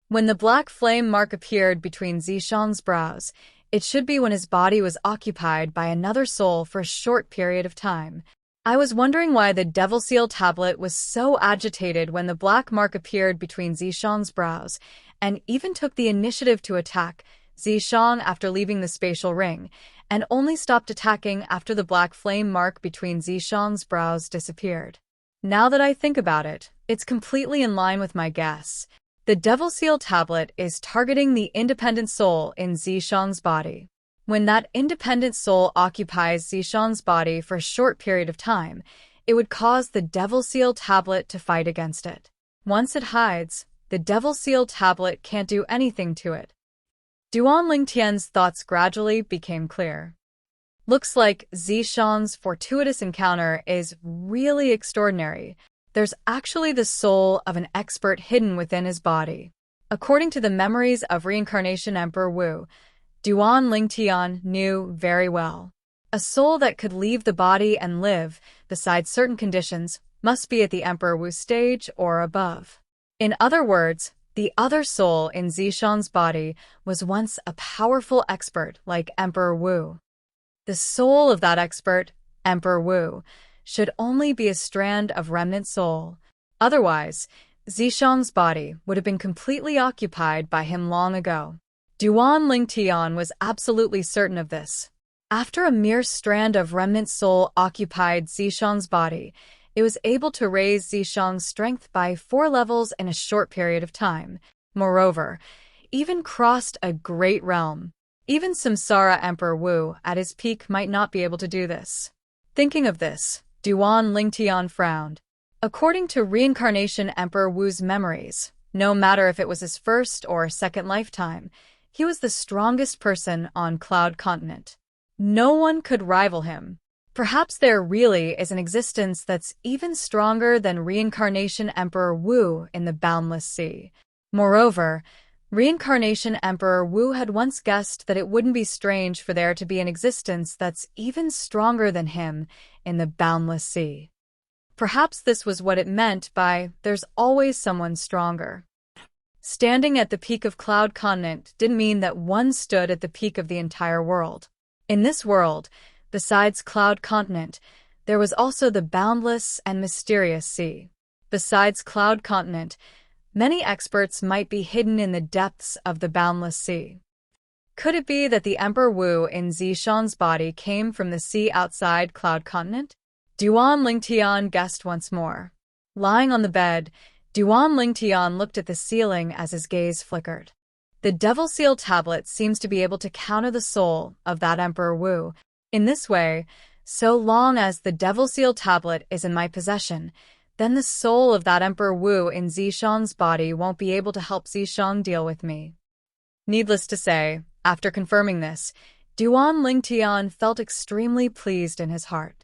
When the black flame mark appeared between Zishang's brows, it should be when his body was occupied by another soul for a short period of time. I was wondering why the Devil Seal tablet was so agitated when the black mark appeared between Zishang's brows, and even took the initiative to attack Zishang after leaving the spatial ring, and only stopped attacking after the black flame mark between Zishang's brows disappeared. Now that I think about it, it's completely in line with my guess. The Devil Seal tablet is targeting the independent soul in Zishang's body. When that independent soul occupies Zishang's body for a short period of time, it would cause the Devil Seal tablet to fight against it. Once it hides, the Devil Seal tablet can't do anything to it. Duan Lingtian's thoughts gradually became clear. Looks like Zishang's fortuitous encounter is really extraordinary. There's actually the soul of an expert hidden within his body. According to the memories of reincarnation Emperor Wu, Duan Lingtian knew very well. A soul that could leave the body and live, besides certain conditions, must be at the Emperor Wu stage or above. In other words, the other soul in Zishang's body was once a powerful expert like Emperor Wu. The soul of that expert, Emperor Wu, should only be a strand of remnant soul. Otherwise, Zishang's body would have been completely occupied by him long ago. Duan Lingtian was absolutely certain of this. After a mere strand of remnant soul occupied Zishang's body, it was able to raise Zishang's strength by 4 levels in a short period of time. Moreover, even crossed a great realm. Even Samsara Emperor Wu at his peak might not be able to do this. Thinking of this, Duan Lingtian frowned. According to reincarnation Emperor Wu's memories, no matter if it was his first or second lifetime, he was the strongest person on Cloud Continent. No one could rival him. Perhaps there really is an existence that's even stronger than reincarnation Emperor Wu in the boundless sea. Moreover, reincarnation Emperor Wu had once guessed that it wouldn't be strange for there to be an existence that's even stronger than him in the boundless sea. Perhaps this was what it meant by "there's always someone stronger." Standing at the peak of Cloud Continent didn't mean that one stood at the peak of the entire world. In this world, besides Cloud Continent, there was also the boundless and mysterious sea. Besides Cloud Continent, many experts might be hidden in the depths of the boundless sea. Could it be that the Emperor Wu in Zishang's body came from the sea outside Cloud Continent? Duan Lingtian guessed once more. Lying on the bed, Duan Lingtian looked at the ceiling as his gaze flickered. The Devil Seal tablet seems to be able to counter the soul of that Emperor Wu. In this way, so long as the Devil Seal tablet is in my possession, then the soul of that Emperor Wu in Zishang's body won't be able to help Zishang deal with me. Needless to say, after confirming this, Duan Lingtian felt extremely pleased in his heart.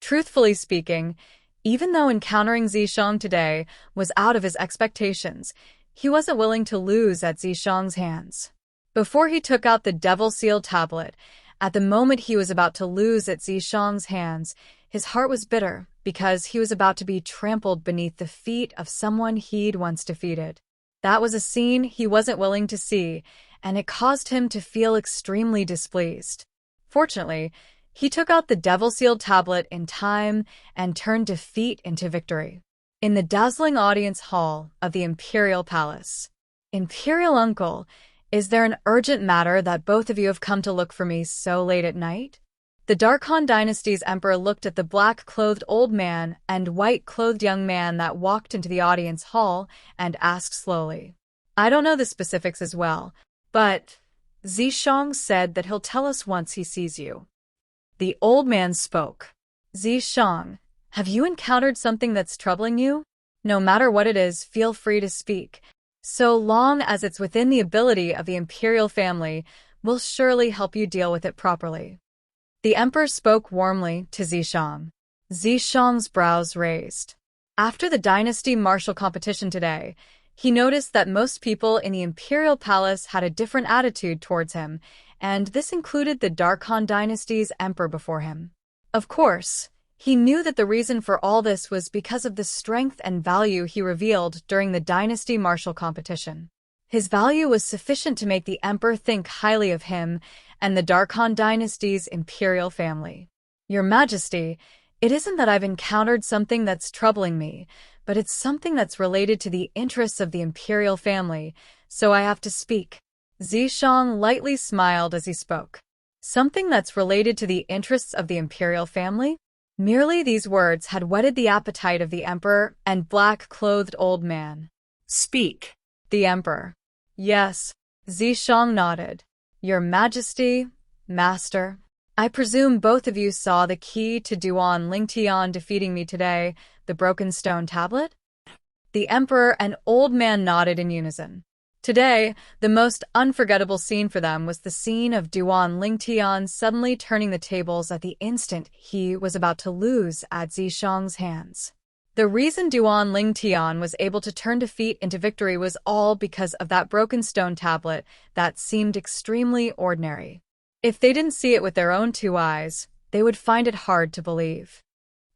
Truthfully speaking, even though encountering Zishang today was out of his expectations, he wasn't willing to lose at Zishang's hands. Before he took out the Devil Seal tablet, at the moment he was about to lose at Zishang's hands, His heart was bitter because he was about to be trampled beneath the feet of someone he'd once defeated. That was a scene he wasn't willing to see, and it caused him to feel extremely displeased. Fortunately, he took out the devil-sealed tablet in time and turned defeat into victory. In the dazzling audience hall of the Imperial Palace. Imperial Uncle, is there an urgent matter that both of you have come to look for me so late at night? The Darkhan Dynasty's emperor looked at the black-clothed old man and white-clothed young man that walked into the audience hall and asked slowly. I don't know the specifics as well, but Zishang said that he'll tell us once he sees you. The old man spoke. Zishang, have you encountered something that's troubling you? No matter what it is, feel free to speak. So long as it's within the ability of the imperial family, we'll surely help you deal with it properly. The emperor spoke warmly to Zishang. Zishang's brows raised. After the dynasty martial competition today, he noticed that most people in the imperial palace had a different attitude towards him, and this included the Darkhan dynasty's emperor before him. Of course, he knew that the reason for all this was because of the strength and value he revealed during the dynasty martial competition. His value was sufficient to make the emperor think highly of him and the Darkhan dynasty's imperial family. Your Majesty, it isn't that I've encountered something that's troubling me, but it's something that's related to the interests of the imperial family, so I have to speak. Zishang lightly smiled as he spoke. Something that's related to the interests of the imperial family? Merely these words had whetted the appetite of the emperor and black-clothed old man. Speak. The emperor. Yes. Zishang nodded. Your Majesty, Master, I presume both of you saw the key to Duan Lingtian defeating me today, the broken stone tablet? The emperor and old man nodded in unison. Today, the most unforgettable scene for them was the scene of Duan Lingtian suddenly turning the tables at the instant he was about to lose at Zishang's hands. The reason Duan Lingtian was able to turn defeat into victory was all because of that broken stone tablet that seemed extremely ordinary. If they didn't see it with their own two eyes, they would find it hard to believe.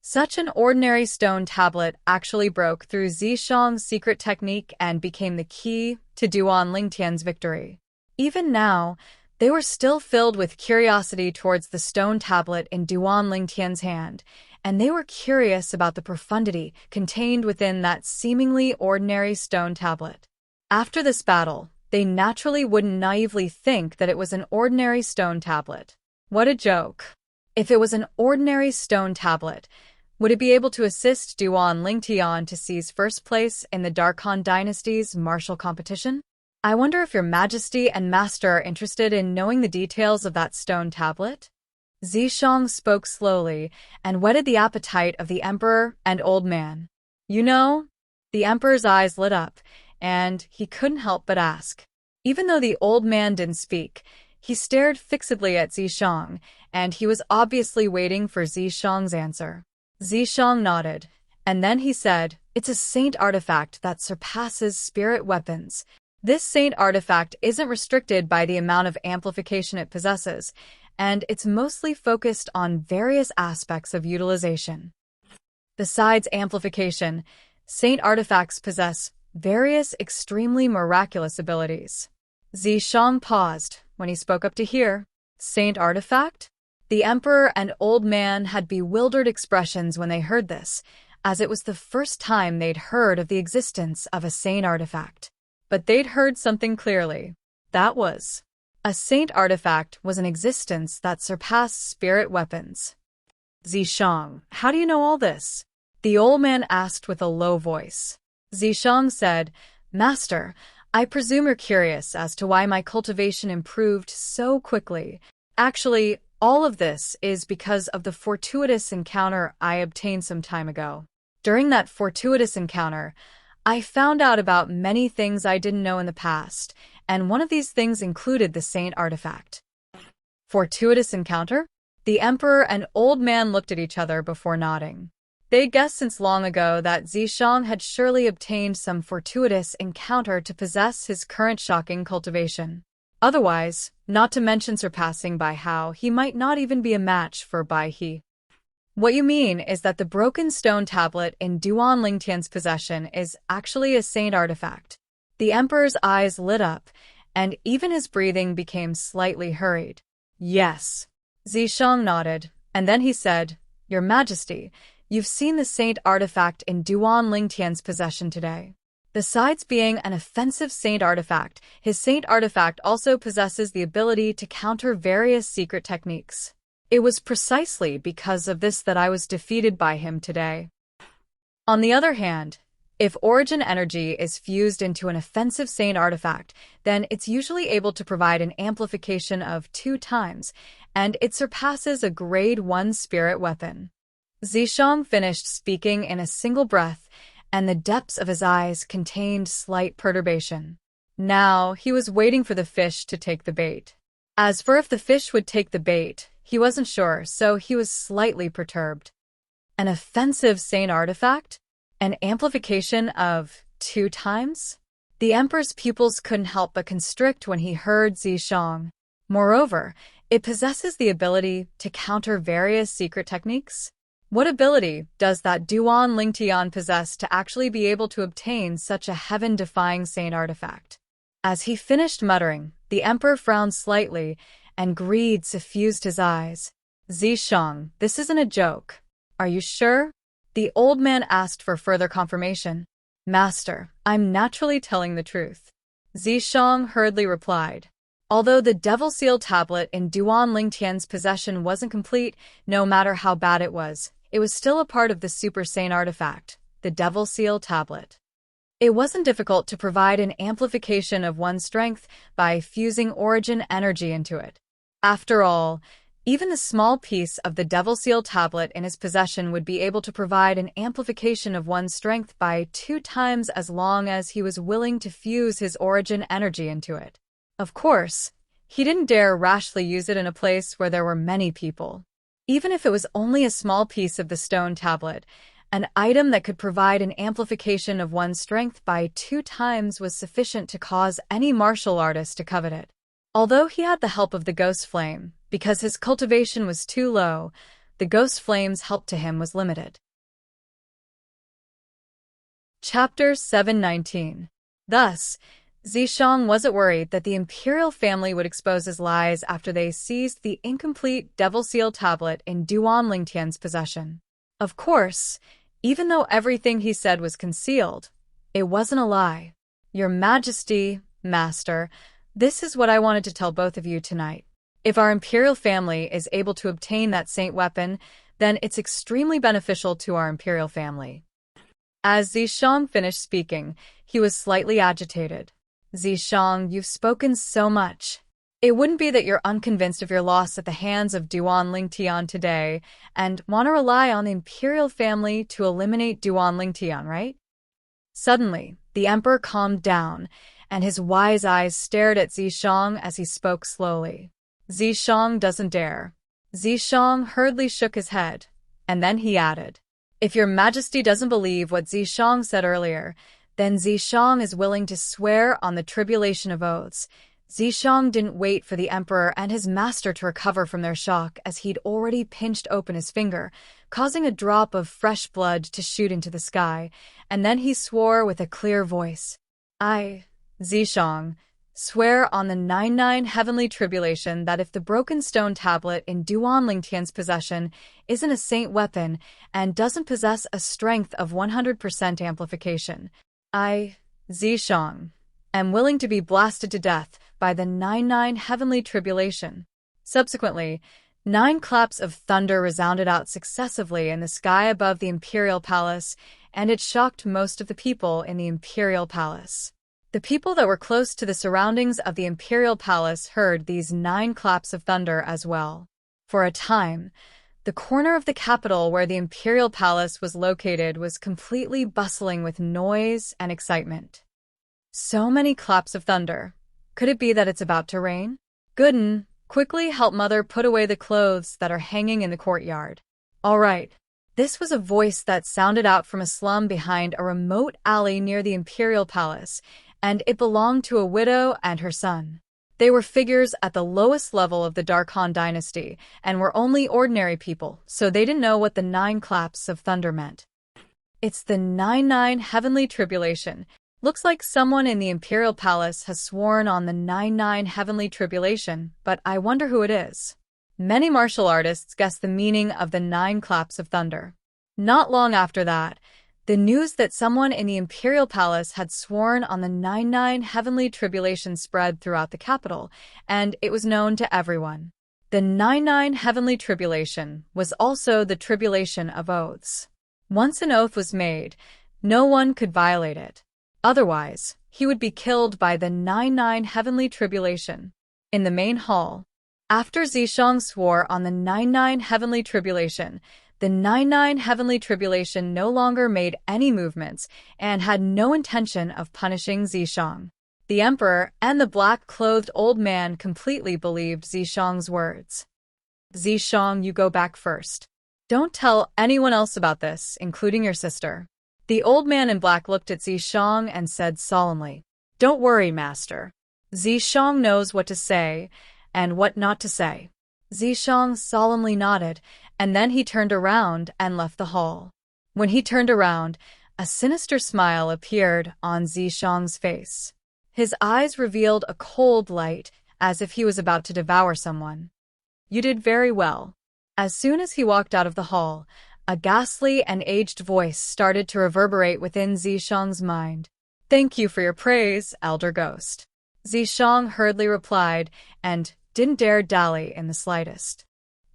Such an ordinary stone tablet actually broke through Zishang's secret technique and became the key to Duan Lingtian's victory. Even now, they were still filled with curiosity towards the stone tablet in Duan Lingtian's hand, and they were curious about the profundity contained within that seemingly ordinary stone tablet. After this battle, they naturally wouldn't naively think that it was an ordinary stone tablet. What a joke. If it was an ordinary stone tablet, would it be able to assist Duan Lingtian to seize first place in the Darkhan dynasty's martial competition? I wonder if your Majesty and Master are interested in knowing the details of that stone tablet? Zishang spoke slowly and whetted the appetite of the emperor and old man. You know? The emperor's eyes lit up, and he couldn't help but ask. Even though the old man didn't speak, he stared fixedly at Zishang, and he was obviously waiting for Zishang's answer. Zishang nodded, and then he said, It's a saint artifact that surpasses spirit weapons. This saint artifact isn't restricted by the amount of amplification it possesses, and it's mostly focused on various aspects of utilization. Besides amplification, saint artifacts possess various extremely miraculous abilities. Zishang paused when he spoke up to hear, Saint artifact? The emperor and old man had bewildered expressions when they heard this, as it was the first time they'd heard of the existence of a saint artifact. But they'd heard something clearly. That was, a saint artifact was an existence that surpassed spirit weapons. Zishang, how do you know all this? The old man asked with a low voice. Zishang said, Master, I presume you're curious as to why my cultivation improved so quickly. Actually, all of this is because of the fortuitous encounter I obtained some time ago. During that fortuitous encounter, I found out about many things I didn't know in the past, and one of these things included the saint artifact. Fortuitous encounter? The emperor and old man looked at each other before nodding. They guessed since long ago that Zishang had surely obtained some fortuitous encounter to possess his current shocking cultivation. Otherwise, not to mention surpassing Bai Hao, he might not even be a match for Bai He. What you mean is that the broken stone tablet in Duan Lingtian's possession is actually a saint artifact. The emperor's eyes lit up, and even his breathing became slightly hurried. Yes. Zishang nodded, and then he said, Your Majesty, you've seen the saint artifact in Duan Lingtian's possession today. Besides being an offensive saint artifact, his saint artifact also possesses the ability to counter various secret techniques. It was precisely because of this that I was defeated by him today. On the other hand, if origin energy is fused into an offensive saint artifact, then it's usually able to provide an amplification of 2 times, and it surpasses a grade 1 spirit weapon. Zishang finished speaking in a single breath, and the depths of his eyes contained slight perturbation. Now he was waiting for the fish to take the bait. As for if the fish would take the bait, he wasn't sure, so he was slightly perturbed. An offensive saint artifact? An amplification of 2 times? The emperor's pupils couldn't help but constrict when he heard Zishang. Moreover, it possesses the ability to counter various secret techniques. What ability does that Duan Lingtian possess to actually be able to obtain such a heaven-defying saint artifact? As he finished muttering, the emperor frowned slightly, and greed suffused his eyes. Zishang, this isn't a joke. Are you sure? The old man asked for further confirmation. Master, I'm naturally telling the truth. Zishang hurriedly replied. Although the Devil Seal tablet in Duan Lingtian's possession wasn't complete, no matter how bad it was still a part of the Super Saint artifact, the Devil Seal tablet. It wasn't difficult to provide an amplification of one's strength by fusing origin energy into it. After all, even the small piece of the Devil Seal tablet in his possession would be able to provide an amplification of one's strength by 2 times as long as he was willing to fuse his origin energy into it. Of course, he didn't dare rashly use it in a place where there were many people. Even if it was only a small piece of the stone tablet, an item that could provide an amplification of one's strength by 2 times was sufficient to cause any martial artist to covet it. Although he had the help of the ghost flame, because his cultivation was too low, the ghost flame's help to him was limited. Chapter 719. Thus, Zishang wasn't worried that the imperial family would expose his lies after they seized the incomplete Devil Seal tablet in Duan Lingtian's possession. Of course, even though everything he said was concealed, it wasn't a lie. Your Majesty, Master, this is what I wanted to tell both of you tonight. If our imperial family is able to obtain that saint weapon, then it's extremely beneficial to our imperial family. As Zishang finished speaking, he was slightly agitated. Zishang, you've spoken so much. It wouldn't be that you're unconvinced of your loss at the hands of Duan Lingtian today and want to rely on the imperial family to eliminate Duan Lingtian, right? Suddenly, the emperor calmed down, and his wise eyes stared at Zishang as he spoke slowly. Zishang doesn't dare. Zishang hurriedly shook his head, and then he added, If your Majesty doesn't believe what Zishang said earlier, then Zishang is willing to swear on the tribulation of oaths. Zishang didn't wait for the emperor and his master to recover from their shock, as he'd already pinched open his finger, causing a drop of fresh blood to shoot into the sky, and then he swore with a clear voice. I, Zishang, swear on the 99 heavenly tribulation that if the broken stone tablet in Duan Lingtian's possession isn't a saint weapon and doesn't possess a strength of 100% amplification, I, Zishang, am willing to be blasted to death by the 99 heavenly tribulation. Subsequently, 9 claps of thunder resounded out successively in the sky above the imperial palace, and it shocked most of the people in the imperial palace. The people that were close to the surroundings of the imperial palace heard these 9 claps of thunder as well. For a time, the corner of the capital where the imperial palace was located was completely bustling with noise and excitement. So many claps of thunder. Could it be that it's about to rain? Gooden, quickly help Mother put away the clothes that are hanging in the courtyard. All right. This was a voice that sounded out from a slum behind a remote alley near the imperial palace, and it belonged to a widow and her son. They were figures at the lowest level of the Darkhan dynasty and were only ordinary people, so they didn't know what the 9 claps of thunder meant. It's the 9-9 heavenly tribulation. Looks like someone in the imperial palace has sworn on the 9-9 heavenly tribulation, but I wonder who it is. Many martial artists guess the meaning of the 9 claps of thunder. Not long after that, the news that someone in the imperial palace had sworn on the 9-9 heavenly tribulation spread throughout the capital, and it was known to everyone. The 9-9 heavenly tribulation was also the tribulation of oaths. Once an oath was made, no one could violate it. Otherwise, he would be killed by the 9-9 heavenly tribulation. In the main hall, after Zishang swore on the 9-9 heavenly tribulation, the 9-9 heavenly tribulation no longer made any movements and had no intention of punishing Zishang. The emperor and the black-clothed old man completely believed Zishang's words. Zishang, you go back first. Don't tell anyone else about this, including your sister. The old man in black looked at Zishang and said solemnly, Don't worry, master. Zishang knows what to say and what not to say. Zishang solemnly nodded, and then he turned around and left the hall. When he turned around, a sinister smile appeared on Zishang's face. His eyes revealed a cold light, as if he was about to devour someone. You did very well. As soon as he walked out of the hall, a ghastly and aged voice started to reverberate within Zishang's mind. Thank you for your praise, Elder Ghost. Zishang hurriedly replied, and didn't dare dally in the slightest.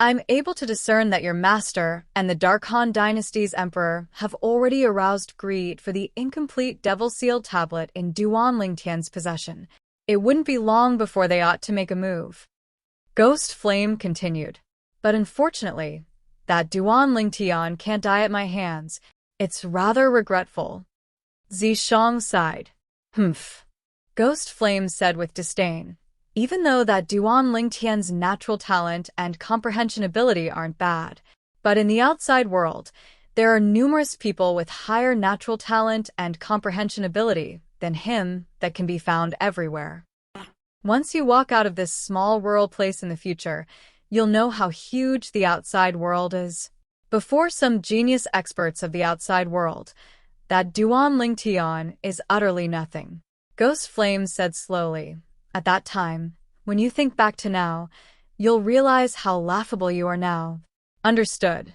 I'm able to discern that your master and the Darkhan dynasty's emperor have already aroused greed for the incomplete Devil Seal tablet in Duan Lingtian's possession. It wouldn't be long before they ought to make a move. Ghost Flame continued. But unfortunately, that Duan Lingtian can't die at my hands. It's rather regretful. Zishang sighed. Humph. Ghost Flame said with disdain. Even though that Duan Lingtian's natural talent and comprehension ability aren't bad, but in the outside world, there are numerous people with higher natural talent and comprehension ability than him that can be found everywhere. Once you walk out of this small rural place in the future, you'll know how huge the outside world is. Before some genius experts of the outside world, that Duan Lingtian is utterly nothing. Ghost Flame said slowly. At that time, when you think back to now, you'll realize how laughable you are now. Understood.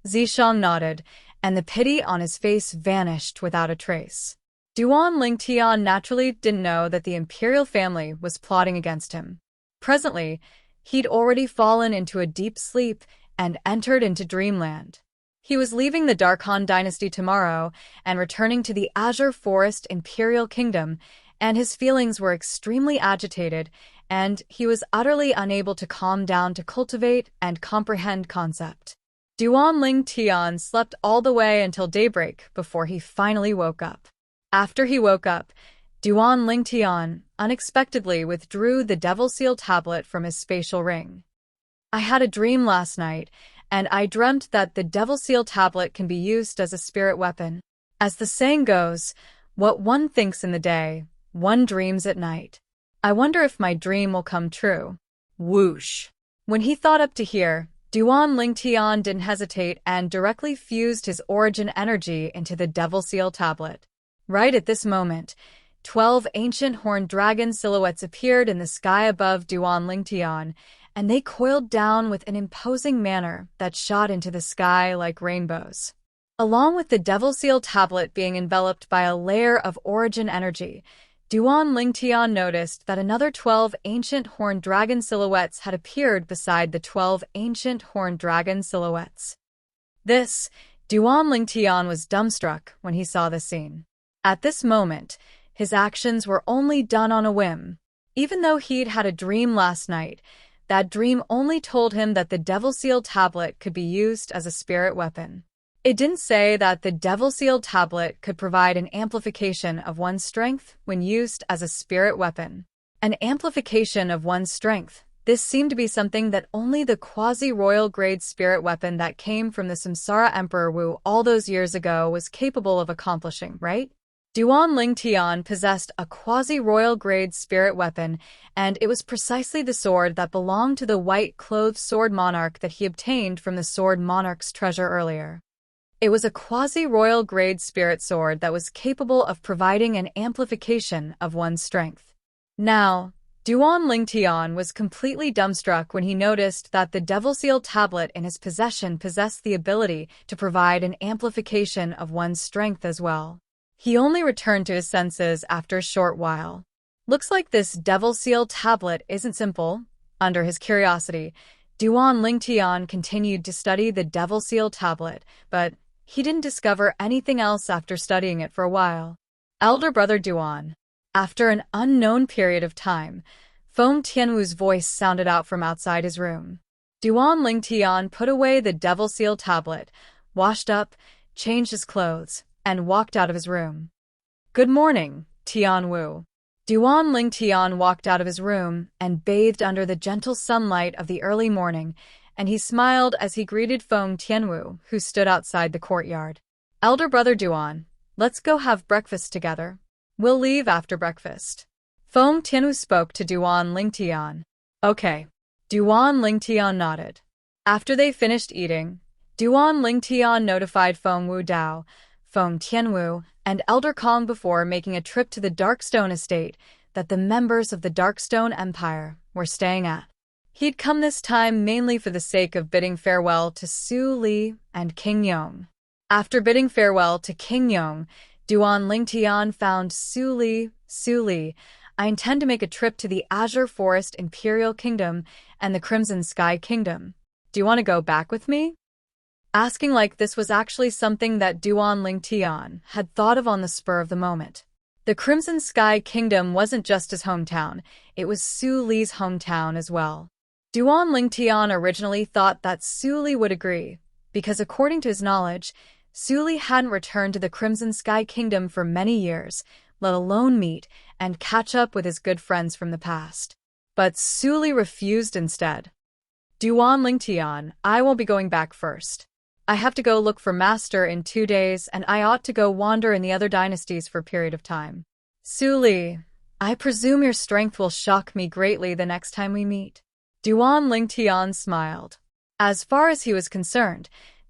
Zishang nodded, and the pity on his face vanished without a trace. Duan Lingtian naturally didn't know that the imperial family was plotting against him. Presently, he'd already fallen into a deep sleep and entered into dreamland. He was leaving the Darkhan dynasty tomorrow and returning to the Azure Forest Imperial Kingdom, and his feelings were extremely agitated, and he was utterly unable to calm down to cultivate and comprehend concept. Duan Lingtian slept all the way until daybreak before he finally woke up. After he woke up, Duan Lingtian unexpectedly withdrew the Devil Seal tablet from his spatial ring. I had a dream last night, and I dreamt that the Devil Seal tablet can be used as a spirit weapon. As the saying goes, what one thinks in the day, one dreams at night. I wonder if my dream will come true. Whoosh. When he thought up to here, Duan Lingtian didn't hesitate and directly fused his origin energy into the Devil Seal tablet. Right at this moment, 12 ancient horned dragon silhouettes appeared in the sky above Duan Lingtian, and they coiled down with an imposing manner that shot into the sky like rainbows. Along with the Devil Seal tablet being enveloped by a layer of origin energy, Duan Lingtian noticed that another 12 ancient horned dragon silhouettes had appeared beside the 12 ancient horned dragon silhouettes. Duan Lingtian was dumbstruck when he saw the scene. At this moment, his actions were only done on a whim. Even though he'd had a dream last night, that dream only told him that the Devil Seal tablet could be used as a spirit weapon. It didn't say that the Devil Seal tablet could provide an amplification of one's strength when used as a spirit weapon. An amplification of one's strength. This seemed to be something that only the quasi-royal grade spirit weapon that came from the Samsara Emperor Wu all those years ago was capable of accomplishing, right? Duan Ling Tian possessed a quasi-royal grade spirit weapon, and it was precisely the sword that belonged to the white-clothed sword monarch that he obtained from the sword monarch's treasure earlier. It was a quasi-royal grade spirit sword that was capable of providing an amplification of one's strength. Now, Duan Ling Tian was completely dumbstruck when he noticed that the Devil Seal tablet in his possession possessed the ability to provide an amplification of one's strength as well. He only returned to his senses after a short while. Looks like this Devil Seal tablet isn't simple. Under his curiosity, Duan Ling Tian continued to study the Devil Seal tablet, but he didn't discover anything else after studying it for a while. Elder brother Duan. After an unknown period of time, Feng Tianwu's voice sounded out from outside his room. Duan Ling Tian put away the Devil Seal tablet, washed up, changed his clothes, and walked out of his room. Good morning, Tianwu. Duan Ling Tian walked out of his room and bathed under the gentle sunlight of the early morning, and he smiled as he greeted Feng Tianwu, who stood outside the courtyard. Elder brother Duan, let's go have breakfast together. We'll leave after breakfast. Feng Tianwu spoke to Duan Ling Tian. Okay. Duan Ling Tian nodded. After they finished eating, Duan Ling Tian notified Feng Wu Dao, Feng Tianwu, and Elder Kong before making a trip to the Darkstone estate that the members of the Darkstone Empire were staying at. He'd come this time mainly for the sake of bidding farewell to Su Li and King Yong. After bidding farewell to King Yong, Duan Ling Tian found Su Li, I intend to make a trip to the Azure Forest Imperial Kingdom and the Crimson Sky Kingdom. Do you want to go back with me? Asking like this was actually something that Duan Ling Tian had thought of on the spur of the moment. The Crimson Sky Kingdom wasn't just his hometown, it was Su Li's hometown as well. Duan Ling Tian originally thought that Su Li would agree, because according to his knowledge, Su Li hadn't returned to the Crimson Sky Kingdom for many years, let alone meet and catch up with his good friends from the past. But Su Li refused instead. Duan Ling Tian, I won't be going back first. I have to go look for Master in 2 days, and I ought to go wander in the other dynasties for a period of time. Su Li, I presume your strength will shock me greatly the next time we meet. Duan Ling Tian smiled. As far as he was concerned,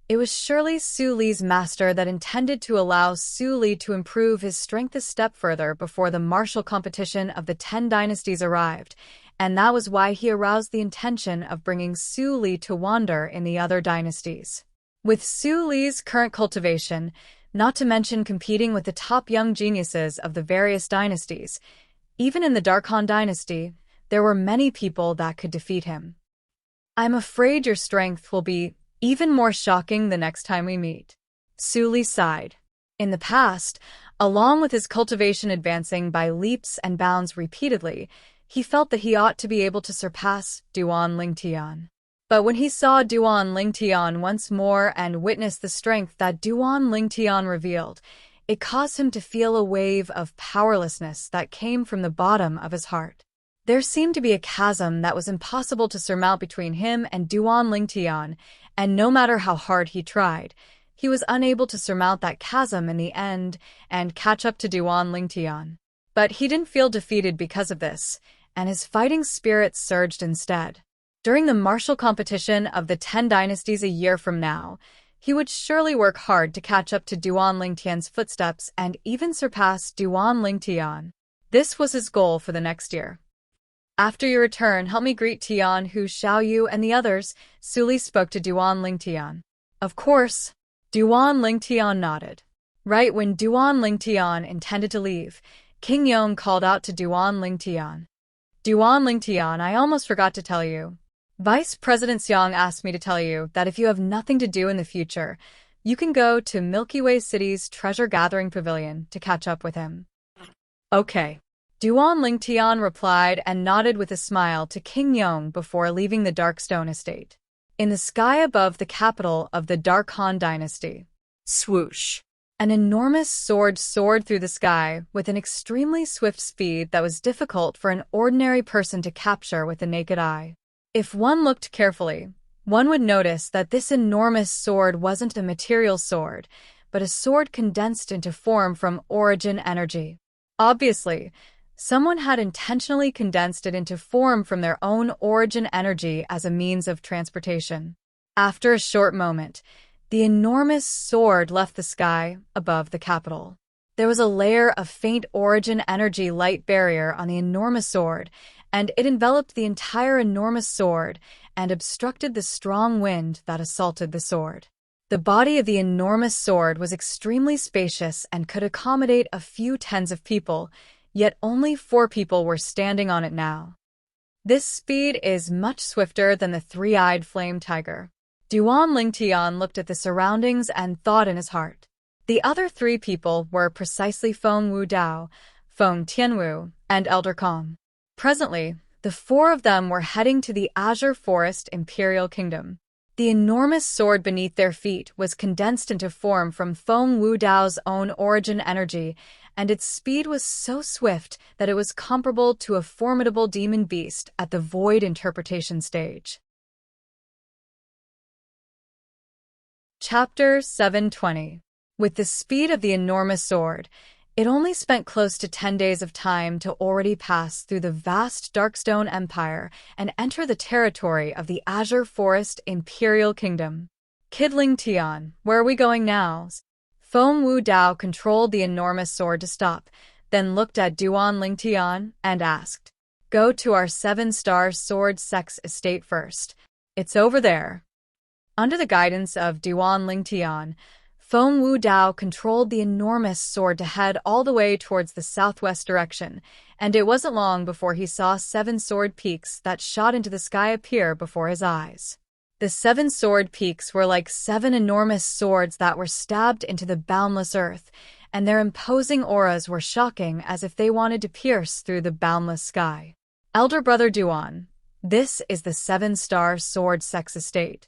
it was surely Su Li's master that intended to allow Su Li to improve his strength a step further before the martial competition of the 10 dynasties arrived, and that was why he aroused the intention of bringing Su Li to wander in the other dynasties. With Su Li's current cultivation, not to mention competing with the top young geniuses of the various dynasties, even in the Darkhan dynasty, there were many people that could defeat him. I'm afraid your strength will be even more shocking the next time we meet. Su Li sighed. In the past, along with his cultivation advancing by leaps and bounds repeatedly, he felt that he ought to be able to surpass Duan Ling Tian. But when he saw Duan Ling Tian once more and witnessed the strength that Duan Ling Tian revealed, it caused him to feel a wave of powerlessness that came from the bottom of his heart. There seemed to be a chasm that was impossible to surmount between him and Duan Ling Tian, and no matter how hard he tried, he was unable to surmount that chasm in the end and catch up to Duan Ling Tian. But he didn't feel defeated because of this, and his fighting spirit surged instead. During the martial competition of the 10 dynasties a year from now, he would surely work hard to catch up to Duan Ling Tian's footsteps and even surpass Duan Ling Tian. This was his goal for the next year. After your return, help me greet Tian Hu, Xiaoyu, and the others, Su Li spoke to Duan Ling Tian. Of course. Duan Ling Tian nodded. Right when Duan Ling Tian intended to leave, King Yong called out to Duan Ling Tian. Duan Ling Tian, I almost forgot to tell you. Vice President Xiang asked me to tell you that if you have nothing to do in the future, you can go to Milky Way City's treasure-gathering pavilion to catch up with him. Okay. Duan Ling Tian replied and nodded with a smile to King Yong before leaving the Darkstone estate. In the sky above the capital of the Darkhan dynasty, swoosh! An enormous sword soared through the sky with an extremely swift speed that was difficult for an ordinary person to capture with the naked eye. If one looked carefully, one would notice that this enormous sword wasn't a material sword, but a sword condensed into form from origin energy. Obviously, someone had intentionally condensed it into form from their own origin energy as a means of transportation. After a short moment, the enormous sword left the sky above the capital. There was a layer of faint origin energy light barrier on the enormous sword, and it enveloped the entire enormous sword and obstructed the strong wind that assaulted the sword. The body of the enormous sword was extremely spacious and could accommodate a few tens of people, yet only 4 people were standing on it now. This speed is much swifter than the three-eyed flame tiger. Duan Lingtian looked at the surroundings and thought in his heart. The other 3 people were precisely Feng Wu Dao, Feng Tianwu, and Elder Kong. Presently, the 4 of them were heading to the Azure Forest Imperial Kingdom. The enormous sword beneath their feet was condensed into form from Feng Wu Dao's own origin energy, and its speed was so swift that it was comparable to a formidable demon beast at the void interpretation stage. Chapter 720. With the speed of the enormous sword, it only spent close to 10 days of time to already pass through the vast Darkstone Empire and enter the territory of the Azure Forest Imperial Kingdom. Kidling Tian, where are we going now? Feng Wu Dao controlled the enormous sword to stop, then looked at Duan Lingtian and asked, "Go to our 7-star sword sex estate first. It's over there." Under the guidance of Duan Lingtian, Feng Wu Dao controlled the enormous sword to head all the way towards the southwest direction, and it wasn't long before he saw 7 sword peaks that shot into the sky appear before his eyes. The 7 sword peaks were like 7 enormous swords that were stabbed into the boundless earth, and their imposing auras were shocking as if they wanted to pierce through the boundless sky. Elder Brother Duan, this is the 7-star sword sex estate.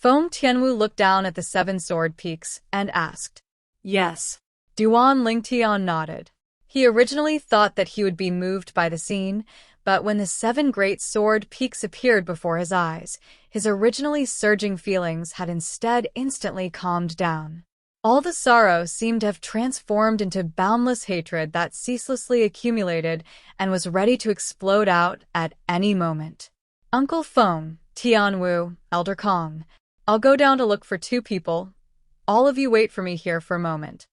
Feng Tianwu looked down at the 7 sword peaks and asked, Yes. Duan Lingtian nodded. He originally thought that he would be moved by the scene, but when the 7 great sword peaks appeared before his eyes, his originally surging feelings had instead instantly calmed down. All the sorrow seemed to have transformed into boundless hatred that ceaselessly accumulated and was ready to explode out at any moment. Uncle Feng, Tianwu, Elder Kong, I'll go down to look for 2 people. All of you wait for me here for a moment.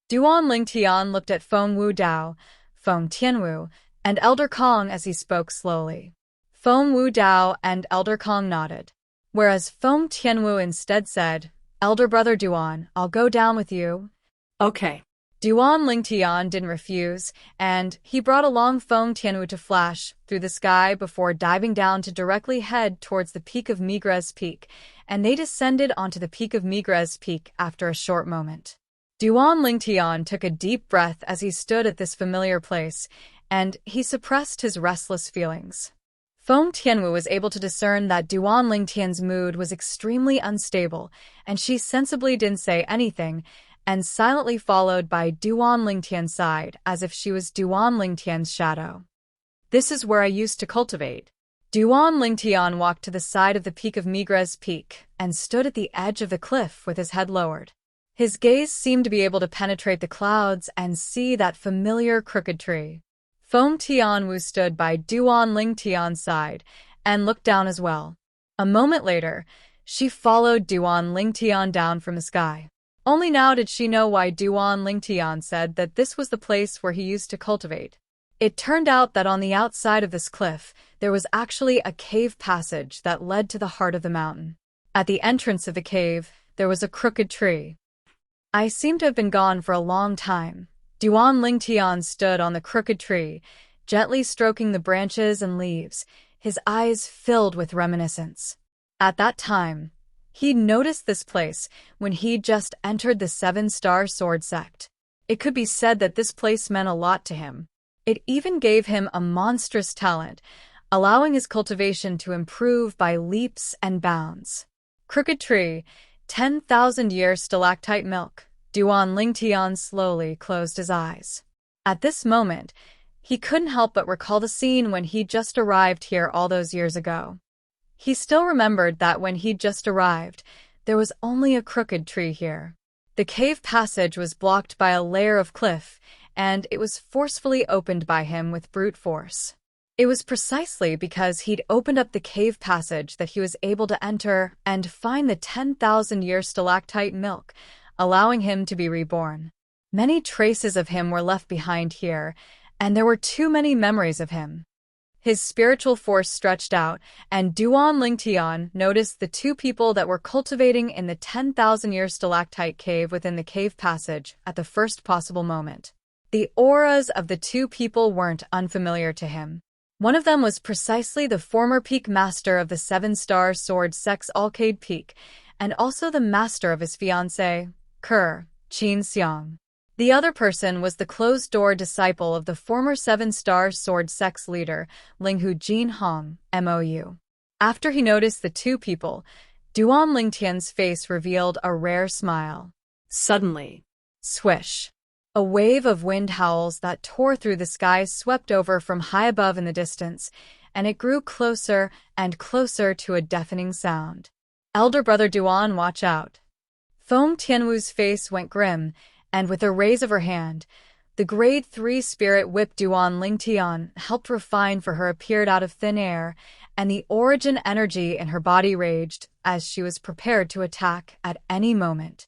Duan Lingtian looked at Feng Wu Dao, Feng Tianwu, and Elder Kong as he spoke slowly. Feng Wu Dao and Elder Kong nodded, whereas Feng Tianwu instead said, Elder Brother Duan, I'll go down with you. Okay. Duan Lingtian didn't refuse, and he brought along Feng Tianwu to flash through the sky before diving down to directly head towards the peak of Migrez Peak, and they descended onto the peak of Migrez Peak after a short moment. Duan Lingtian took a deep breath as he stood at this familiar place, and he suppressed his restless feelings. Feng Tianwu was able to discern that Duan Lingtian's mood was extremely unstable, and she sensibly didn't say anything, and silently followed by Duan Lingtian's side as if she was Duan Lingtian's shadow. This is where I used to cultivate. Duan Lingtian walked to the side of the peak of Migrez Peak and stood at the edge of the cliff with his head lowered. His gaze seemed to be able to penetrate the clouds and see that familiar crooked tree. Feng Tianwu stood by Duan Lingtian's side and looked down as well. A moment later, she followed Duan Lingtian down from the sky. Only now did she know why Duan Lingtian said that this was the place where he used to cultivate. It turned out that on the outside of this cliff, there was actually a cave passage that led to the heart of the mountain. At the entrance of the cave, there was a crooked tree. I seem to have been gone for a long time. Duan Lingtian stood on the crooked tree, gently stroking the branches and leaves, his eyes filled with reminiscence. At that time, he'd noticed this place when he'd just entered the 7-star sword sect. It could be said that this place meant a lot to him. It even gave him a monstrous talent, allowing his cultivation to improve by leaps and bounds. Crooked tree, 10,000-year stalactite milk. Duan Lingtian slowly closed his eyes. At this moment, he couldn't help but recall the scene when he'd just arrived here all those years ago. He still remembered that when he'd just arrived, there was only a crooked tree here. The cave passage was blocked by a layer of cliff, and it was forcefully opened by him with brute force. It was precisely because he'd opened up the cave passage that he was able to enter and find the 10,000-year stalactite milk, allowing him to be reborn. Many traces of him were left behind here, and there were too many memories of him. His spiritual force stretched out, and Duan Lingtian noticed the two people that were cultivating in the 10,000-year stalactite cave within the cave passage at the first possible moment. The auras of the two people weren't unfamiliar to him. One of them was precisely the former peak master of the seven-star sword Sex Alcade Peak, and also the master of his fiancée, Ker, Qin Xiang. The other person was the closed-door disciple of the former seven-star sword sex leader, Linghu Jin Hong, MOU. After he noticed the two people, Duan Lingtian's face revealed a rare smile. Suddenly, Swish! A wave of wind howls that tore through the sky swept over from high above in the distance, and it grew closer and closer to a deafening sound. Elder brother Duan, watch out! Feng Tianwu's face went grim, and with a raise of her hand, the grade 3 spirit whip Duan Lingtian helped refine for her appeared out of thin air, and the origin energy in her body raged as she was prepared to attack at any moment.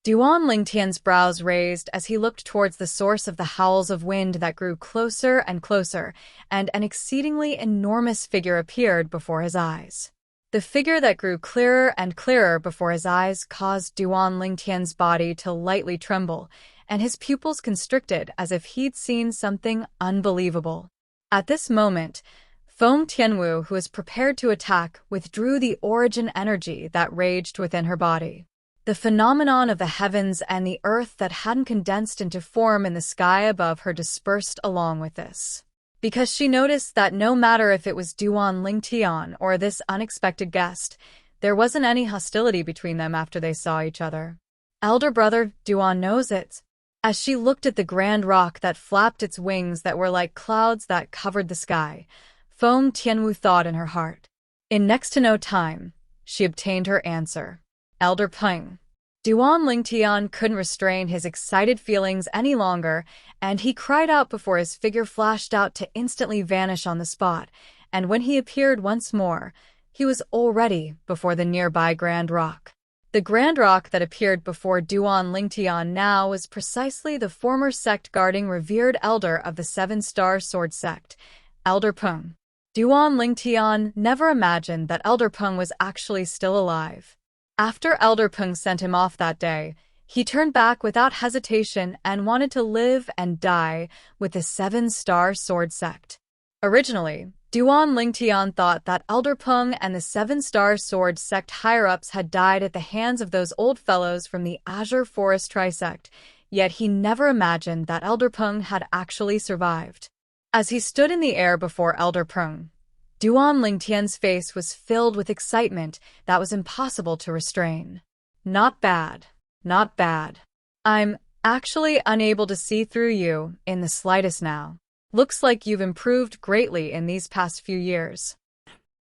Duan Lingtian's brows raised as he looked towards the source of the howls of wind that grew closer and closer, and an exceedingly enormous figure appeared before his eyes. The figure that grew clearer and clearer before his eyes caused Duan Lingtian's body to lightly tremble, and his pupils constricted as if he'd seen something unbelievable. At this moment, Feng Tianwu, who was prepared to attack, withdrew the origin energy that raged within her body. The phenomenon of the heavens and the earth that hadn't condensed into form in the sky above her dispersed along with this. Because she noticed that no matter if it was Duan Lingtian or this unexpected guest, there wasn't any hostility between them after they saw each other. Elder brother Duan knows it. As she looked at the grand rock that flapped its wings that were like clouds that covered the sky, Feng Tianwu thought in her heart. In next to no time, she obtained her answer. Elder Peng. Duan Lingtian couldn't restrain his excited feelings any longer, and he cried out before his figure flashed out to instantly vanish on the spot, and when he appeared once more, he was already before the nearby Grand Rock. The Grand Rock that appeared before Duan Lingtian now was precisely the former sect guarding revered elder of the seven-star sword sect, Elder Peng. Duan Lingtian never imagined that Elder Peng was actually still alive. After Elder Peng sent him off that day, he turned back without hesitation and wanted to live and die with the seven-star sword sect. Originally, Duan Lingtian thought that Elder Peng and the seven-star sword sect higher-ups had died at the hands of those old fellows from the Azure Forest Trisect, yet he never imagined that Elder Peng had actually survived. As he stood in the air before Elder Peng, Duan Lingtian's face was filled with excitement that was impossible to restrain. Not bad. Not bad. I'm actually unable to see through you in the slightest now. Looks like you've improved greatly in these past few years.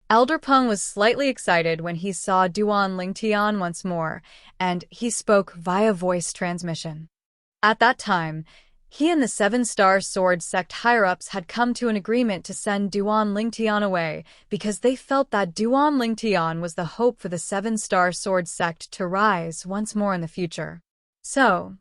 Elder Peng was slightly excited when he saw Duan Lingtian once more, and he spoke via voice transmission. At that time, he and the seven-star sword sect higher-ups had come to an agreement to send Duan Lingtian away because they felt that Duan Lingtian was the hope for the seven-star sword sect to rise once more in the future. So,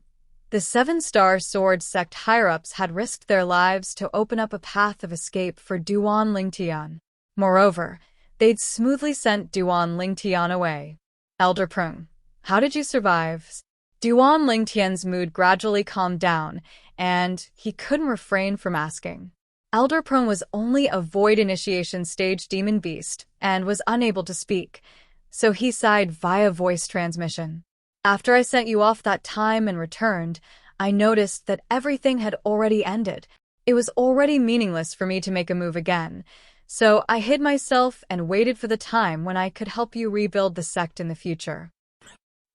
the seven-star sword sect higher-ups had risked their lives to open up a path of escape for Duan Lingtian. Moreover, they'd smoothly sent Duan Lingtian away. Elder Peng, how did you survive? Duan Lingtian's mood gradually calmed down, and he couldn't refrain from asking. Elder Peng was only a void initiation stage demon beast and was unable to speak, so he sighed via voice transmission. After I sent you off that time and returned, I noticed that everything had already ended. It was already meaningless for me to make a move again, so I hid myself and waited for the time when I could help you rebuild the sect in the future.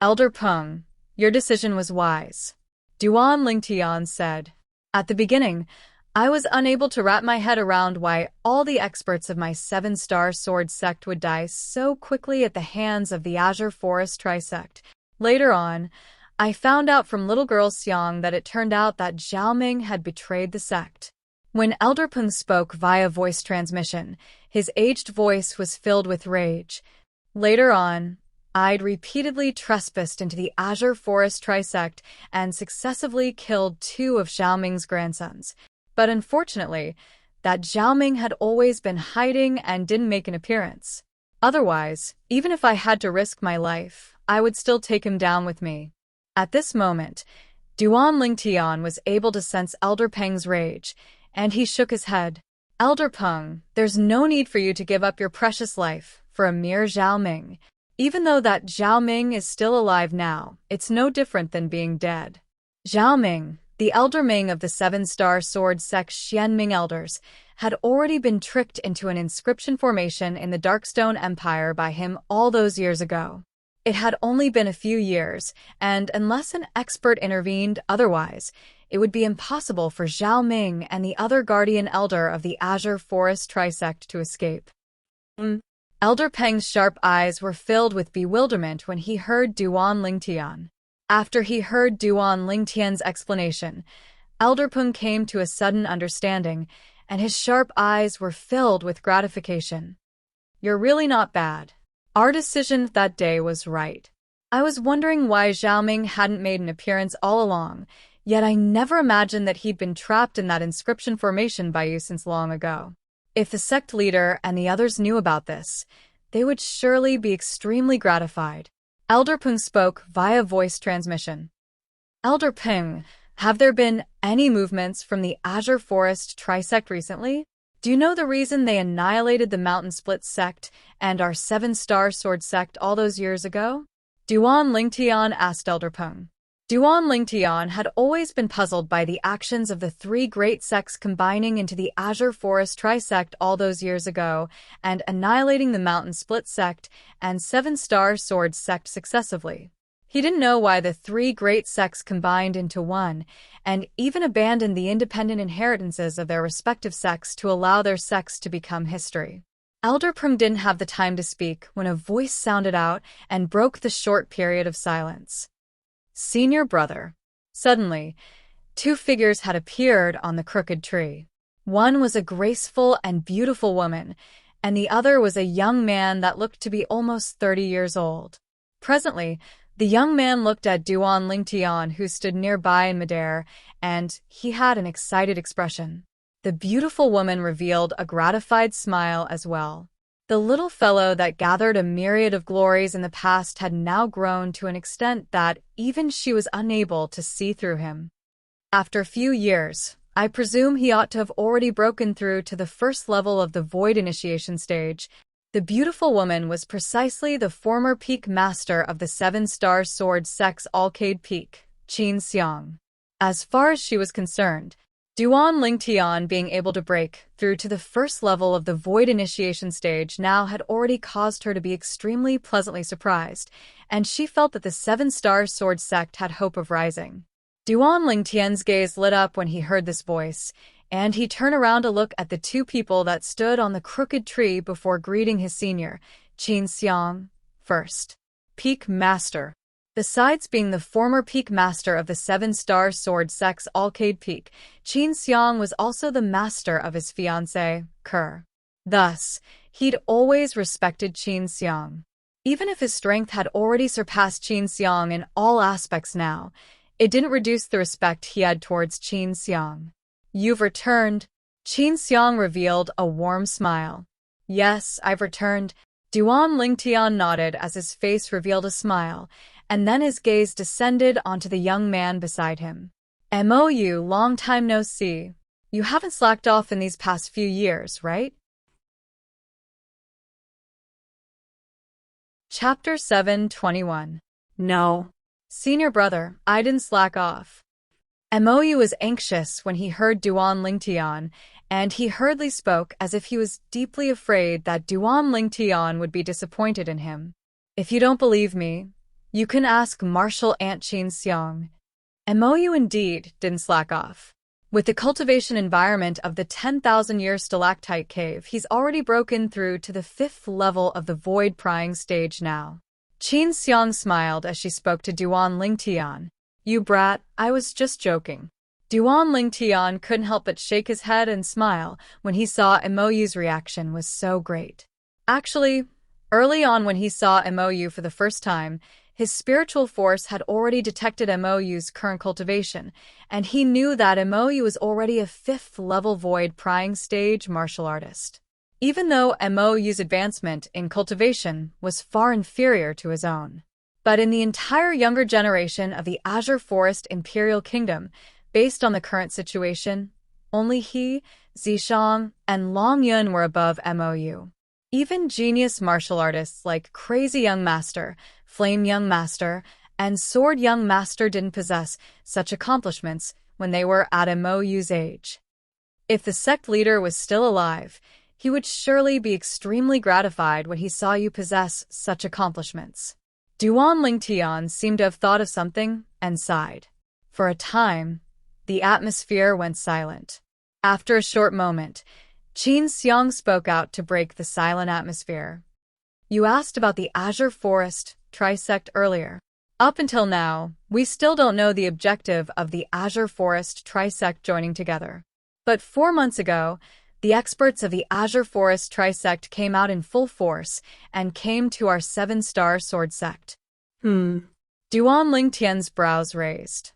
Elder Peng, your decision was wise, Duan Lingtian said. At the beginning, I was unable to wrap my head around why all the experts of my seven-star sword sect would die so quickly at the hands of the Azure Forest Trisect. Later on, I found out from little girl Xiang that it turned out that Zhao Ming had betrayed the sect. When Elder Peng spoke via voice transmission, his aged voice was filled with rage. Later on, I'd repeatedly trespassed into the Azure Forest Trisect and successively killed 2 of Zhao Ming's grandsons. But unfortunately, that Zhao Ming had always been hiding and didn't make an appearance. Otherwise, even if I had to risk my life, I would still take him down with me. At this moment, Duan Lingtian was able to sense Elder Peng's rage, and he shook his head. Elder Peng, there's no need for you to give up your precious life for a mere Zhao Ming. Even though that Zhao Ming is still alive now, it's no different than being dead. Zhao Ming, the Elder Ming of the 7-Star Sword Sect Xianming Elders, had already been tricked into an inscription formation in the Darkstone Empire by him all those years ago. It had only been a few years, and unless an expert intervened otherwise, it would be impossible for Zhao Ming and the other guardian elder of the Azure Forest Trisect to escape. Elder Peng's sharp eyes were filled with bewilderment when he heard Duan Lingtian. After he heard Duan Lingtian's explanation, Elder Peng came to a sudden understanding, and his sharp eyes were filled with gratification. You're really not bad. Our decision that day was right. I was wondering why Zhao Ming hadn't made an appearance all along, yet I never imagined that he'd been trapped in that inscription formation by you since long ago. If the sect leader and the others knew about this, they would surely be extremely gratified. Elder Peng spoke via voice transmission. Elder Peng, have there been any movements from the Azure Forest Trisect recently? Do you know the reason they annihilated the Mountain Split sect and our 7-Star Sword sect all those years ago? Duan Lingtian asked Elder Peng. Duan Lingtian had always been puzzled by the actions of the 3 great sects combining into the Azure Forest Trisect all those years ago and annihilating the Mountain Split sect and 7-Star Sword sect successively. He didn't know why the 3 great sects combined into one, and even abandoned the independent inheritances of their respective sects to allow their sects to become history. Elder Peng didn't have the time to speak when a voice sounded out and broke the short period of silence. Senior brother. Suddenly, 2 figures had appeared on the crooked tree. One was a graceful and beautiful woman, and the other was a young man that looked to be almost 30 years old. Presently, the young man looked at Duan Lingtian, who stood nearby in midair, and he had an excited expression. The beautiful woman revealed a gratified smile as well. The little fellow that gathered a myriad of glories in the past had now grown to an extent that even she was unable to see through him. After a few years, I presume he ought to have already broken through to the first level of the Void Initiation stage. The beautiful woman was precisely the former peak master of the 7-Star Sword Sect's Alcade Peak, Qin Xiang. As far as she was concerned, Duan Lingtian being able to break through to the first level of the Void Initiation stage now had already caused her to be extremely pleasantly surprised, and she felt that the 7-Star Sword sect had hope of rising. Duan Lingtian's gaze lit up when he heard this voice, and he turned around to look at the 2 people that stood on the crooked tree before greeting his senior, Qin Xiang, first. Peak Master. Besides being the former peak master of the 7-Star Sword Sect's Alcade Peak, Qin Xiang was also the master of his fiancée, Ke. Thus, he'd always respected Qin Xiang. Even if his strength had already surpassed Qin Xiang in all aspects now, it didn't reduce the respect he had towards Qin Xiang. You've returned. Qin Xiang revealed a warm smile. Yes, I've returned. Duan Lingtian nodded as his face revealed a smile, and then his gaze descended onto the young man beside him. MOU, long time no see. You haven't slacked off in these past few years, right? Chapter 7:21. No. Senior brother, I didn't slack off. MOU was anxious when he heard Duan Lingtian, and he hurriedly spoke as if he was deeply afraid that Duan Lingtian would be disappointed in him. If you don't believe me, you can ask Marshal Ant Qin Xiang. MOU indeed didn't slack off. With the cultivation environment of the 10,000-year stalactite cave, he's already broken through to the 5th level of the void prying stage now. Qin Xiang smiled as she spoke to Duan Lingtian. You brat, I was just joking. Duan Lingtian couldn't help but shake his head and smile when he saw Emoyu's reaction was so great. Actually, early on when he saw Emoyu for the first time, his spiritual force had already detected Emoyu's current cultivation, and he knew that Emoyu was already a 5th-level void prying stage martial artist. Even though Emoyu's advancement in cultivation was far inferior to his own. But in the entire younger generation of the Azure Forest Imperial Kingdom, based on the current situation, only he, Zishang, and Long Yun were above Mou. Even genius martial artists like Crazy Young Master, Flame Young Master, and Sword Young Master didn't possess such accomplishments when they were at Mou's age. If the sect leader was still alive, he would surely be extremely gratified when he saw you possess such accomplishments. Duan Lingtian seemed to have thought of something and sighed. For a time, the atmosphere went silent. After a short moment, Qin Xiang spoke out to break the silent atmosphere. You asked about the Azure Forest Trisect earlier. Up until now, we still don't know the objective of the Azure Forest Trisect joining together. But 4 months ago, the experts of the Azure Forest Trisect came out in full force and came to our 7-star sword sect. Duan Lingtian's brows raised.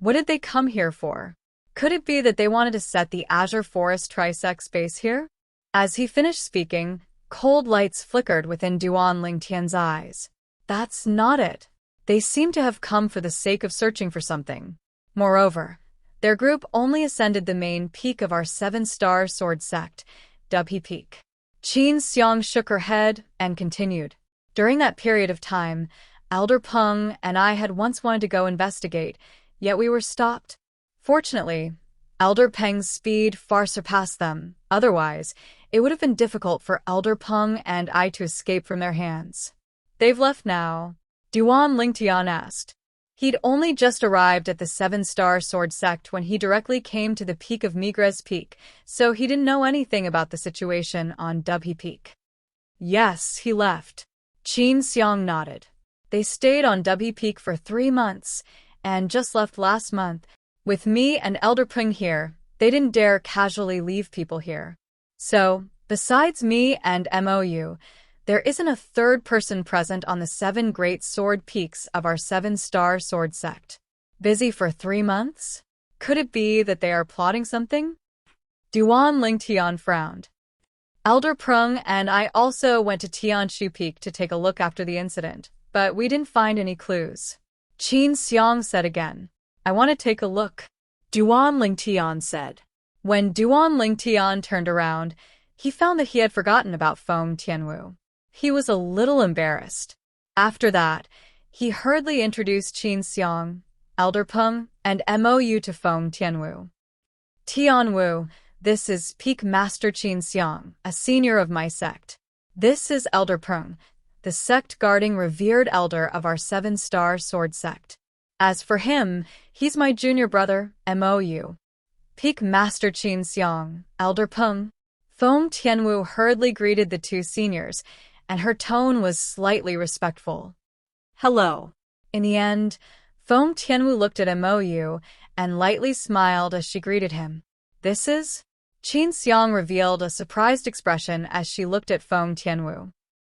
What did they come here for? Could it be that they wanted to set the Azure Forest Trisect's base here? As he finished speaking, cold lights flickered within Duan Lingtian's eyes. That's not it. They seem to have come for the sake of searching for something. Moreover, their group only ascended the main peak of our 7-star sword sect, Dubhe Peak. Qin Xiang shook her head and continued. During that period of time, Elder Peng and I had once wanted to go investigate, yet we were stopped. Fortunately, Elder Peng's speed far surpassed them. Otherwise, it would have been difficult for Elder Peng and I to escape from their hands. They've left now, Duan Lingtian asked. He'd only just arrived at the 7-star sword sect when he directly came to the peak of Migres Peak, so he didn't know anything about the situation on Dubhe Peak. Yes, he left. Qin Xiang nodded. They stayed on Dubhe Peak for 3 months, and just left last month. With me and Elder Peng here, they didn't dare casually leave people here. So, besides me and Mou, there isn't a third person present on the 7 great sword peaks of our 7-star sword sect. Busy for 3 months? Could it be that they are plotting something? Duan Lingtian frowned. Elder Peng and I also went to Tianshu Peak to take a look after the incident, but we didn't find any clues. Qin Xiang said again. I want to take a look, Duan Lingtian said. When Duan Lingtian turned around, he found that he had forgotten about Feng Tianwu. He was a little embarrassed. After that, he hurriedly introduced Qin Xiang, Elder Peng, and Mou to Feng Tianwu. Tianwu, this is Peak Master Qin Xiang, a senior of my sect. This is Elder Peng, the sect guarding revered elder of our 7-star sword sect. As for him, he's my junior brother, Mou. Peak Master Qin Xiang, Elder Peng. Feng Tianwu hurriedly greeted the 2 seniors, and her tone was slightly respectful. Hello. In the end, Feng Tianwu looked at Mou and lightly smiled as she greeted him. This is? Qin Xiang revealed a surprised expression as she looked at Feng Tianwu.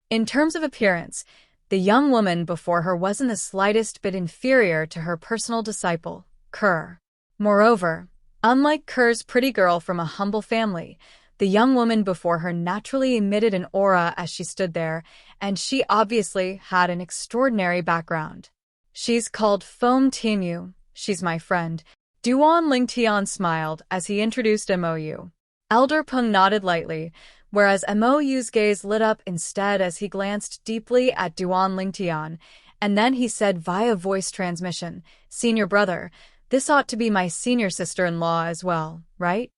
In terms of appearance, the young woman before her wasn't the slightest bit inferior to her personal disciple, Kerr. Moreover, unlike Kerr's pretty girl from a humble family, the young woman before her naturally emitted an aura as she stood there, and she obviously had an extraordinary background. She's called Feng Tianwu. She's my friend. Duan Lingtian smiled as he introduced Mou. Elder Peng nodded lightly, whereas Mou's gaze lit up instead as he glanced deeply at Duan Lingtian, and then he said via voice transmission, Senior brother, this ought to be my senior sister-in-law as well, right?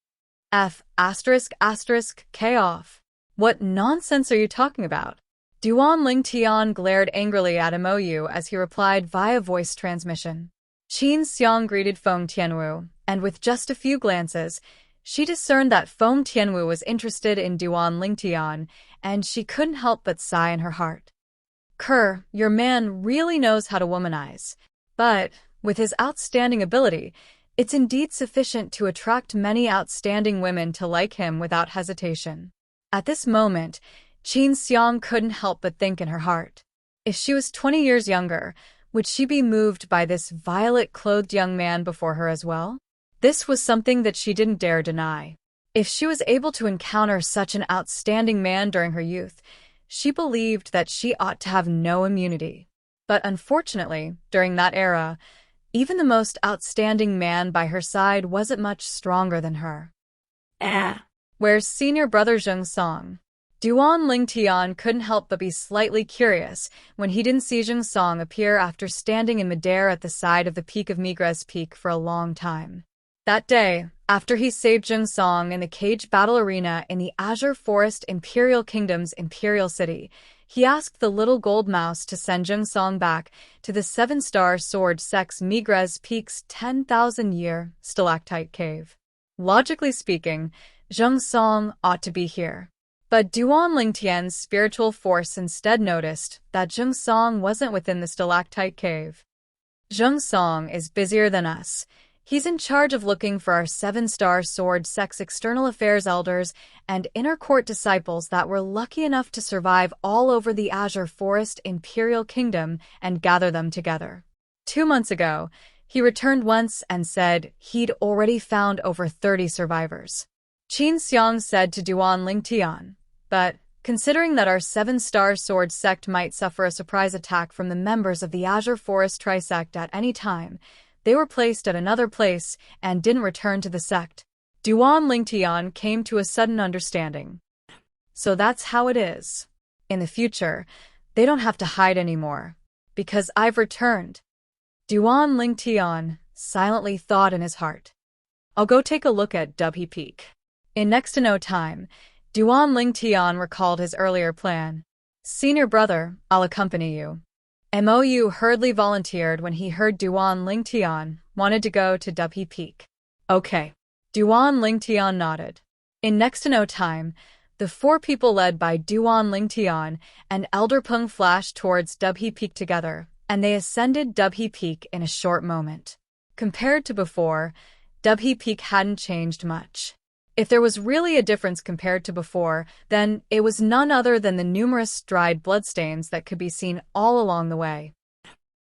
K off. What nonsense are you talking about? Duan Lingtian glared angrily at Mou as he replied via voice transmission. Qin Xiang greeted Feng Tianwu, and with just a few glances, she discerned that Feng Tianwu was interested in Duan Lingtian, and she couldn't help but sigh in her heart. Your man really knows how to womanize. But, with his outstanding ability, it's indeed sufficient to attract many outstanding women to like him without hesitation. At this moment, Qin Xiang couldn't help but think in her heart. If she was 20 years younger, would she be moved by this violet-clothed young man before her as well? This was something that she didn't dare deny. If she was able to encounter such an outstanding man during her youth, she believed that she ought to have no immunity. But unfortunately, during that era, even the most outstanding man by her side wasn't much stronger than her. Where's senior brother Zheng Song? Duan Lingtian couldn't help but be slightly curious when he didn't see Zheng Song appear after standing in midair at the side of the peak of Migra's Peak for a long time. That day, after he saved Zheng Song in the cage battle arena in the Azure Forest Imperial Kingdom's Imperial City, he asked the little gold mouse to send Zheng Song back to the 7-star sword sex Migra's Peak's 10,000-year stalactite cave. Logically speaking, Zheng Song ought to be here. But Duan Lingtian's spiritual force instead noticed that Zheng Song wasn't within the stalactite cave. Zheng Song is busier than us. He's in charge of looking for our 7-star sword sex external affairs elders and inner court disciples that were lucky enough to survive all over the Azure Forest Imperial Kingdom and gather them together. 2 months ago, he returned once and said he'd already found over 30 survivors. Qin Xiang said to Duan Lingtian, but considering that our 7-star sword sect might suffer a surprise attack from the members of the Azure Forest Trisect at any time, they were placed at another place and didn't return to the sect. Duan Lingtian came to a sudden understanding. So that's how it is. In the future, they don't have to hide anymore, because I've returned. Duan Lingtian silently thought in his heart. I'll go take a look at Dubhe Peak. In next to no time, Duan Lingtian recalled his earlier plan. Senior brother, I'll accompany you. Mou hurriedly volunteered when he heard Duan Lingtian wanted to go to Dubhe Peak. Okay. Duan Lingtian nodded. In next to no time, the 4 people led by Duan Lingtian and Elder Peng flashed towards Dubhe Peak together, and they ascended Dubhe Peak in a short moment. Compared to before, Dubhe Peak hadn't changed much. If there was really a difference compared to before, then it was none other than the numerous dried bloodstains that could be seen all along the way.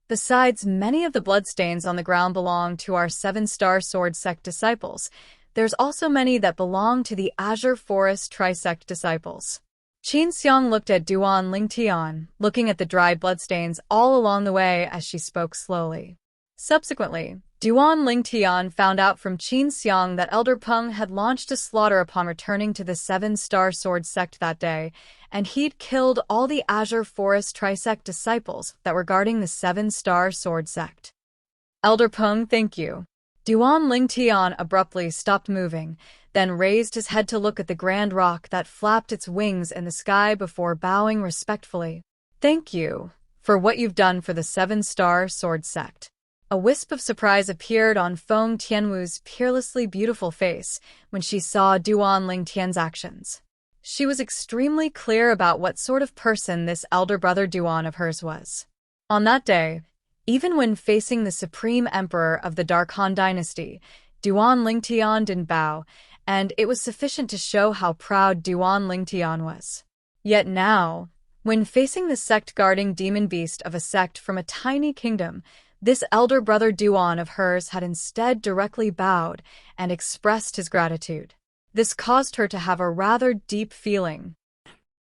Besides many of the bloodstains on the ground belong to our 7-star sword sect disciples, there's also many that belong to the Azure Forest Trisect disciples. Qin Xiang looked at Duan Lingtian, looking at the dried bloodstains all along the way as she spoke slowly. Subsequently, Duan Lingtian found out from Qin Xiang that Elder Peng had launched a slaughter upon returning to the 7-star sword sect that day, and he'd killed all the Azure Forest Trisect disciples that were guarding the 7-star sword sect. Elder Peng, thank you. Duan Lingtian abruptly stopped moving, then raised his head to look at the grand rock that flapped its wings in the sky before bowing respectfully. Thank you for what you've done for the 7-star sword sect. A wisp of surprise appeared on Feng Tianwu's peerlessly beautiful face when she saw Duan Lingtian's actions. She was extremely clear about what sort of person this elder brother Duan of hers was. On that day, even when facing the supreme emperor of the Dark Han dynasty, Duan Lingtian didn't bow, and it was sufficient to show how proud Duan Lingtian was. Yet now, when facing the sect-guarding demon beast of a sect from a tiny kingdom, this elder brother Duan of hers had instead directly bowed and expressed his gratitude. This caused her to have a rather deep feeling.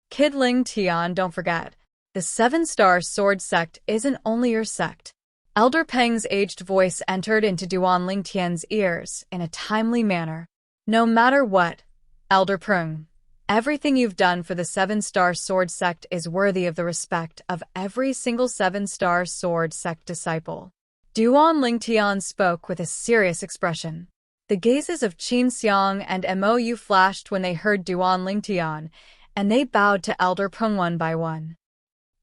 Kid Lingtian, don't forget, the 7-star sword sect isn't only your sect. Elder Peng's aged voice entered into Duan Lingtian's ears in a timely manner. No matter what, Elder Peng, everything you've done for the 7-star sword sect is worthy of the respect of every single 7-star sword sect disciple. Duan Lingtian spoke with a serious expression. The gazes of Qin Xiang and Mou flashed when they heard Duan Lingtian, and they bowed to Elder Peng one by one.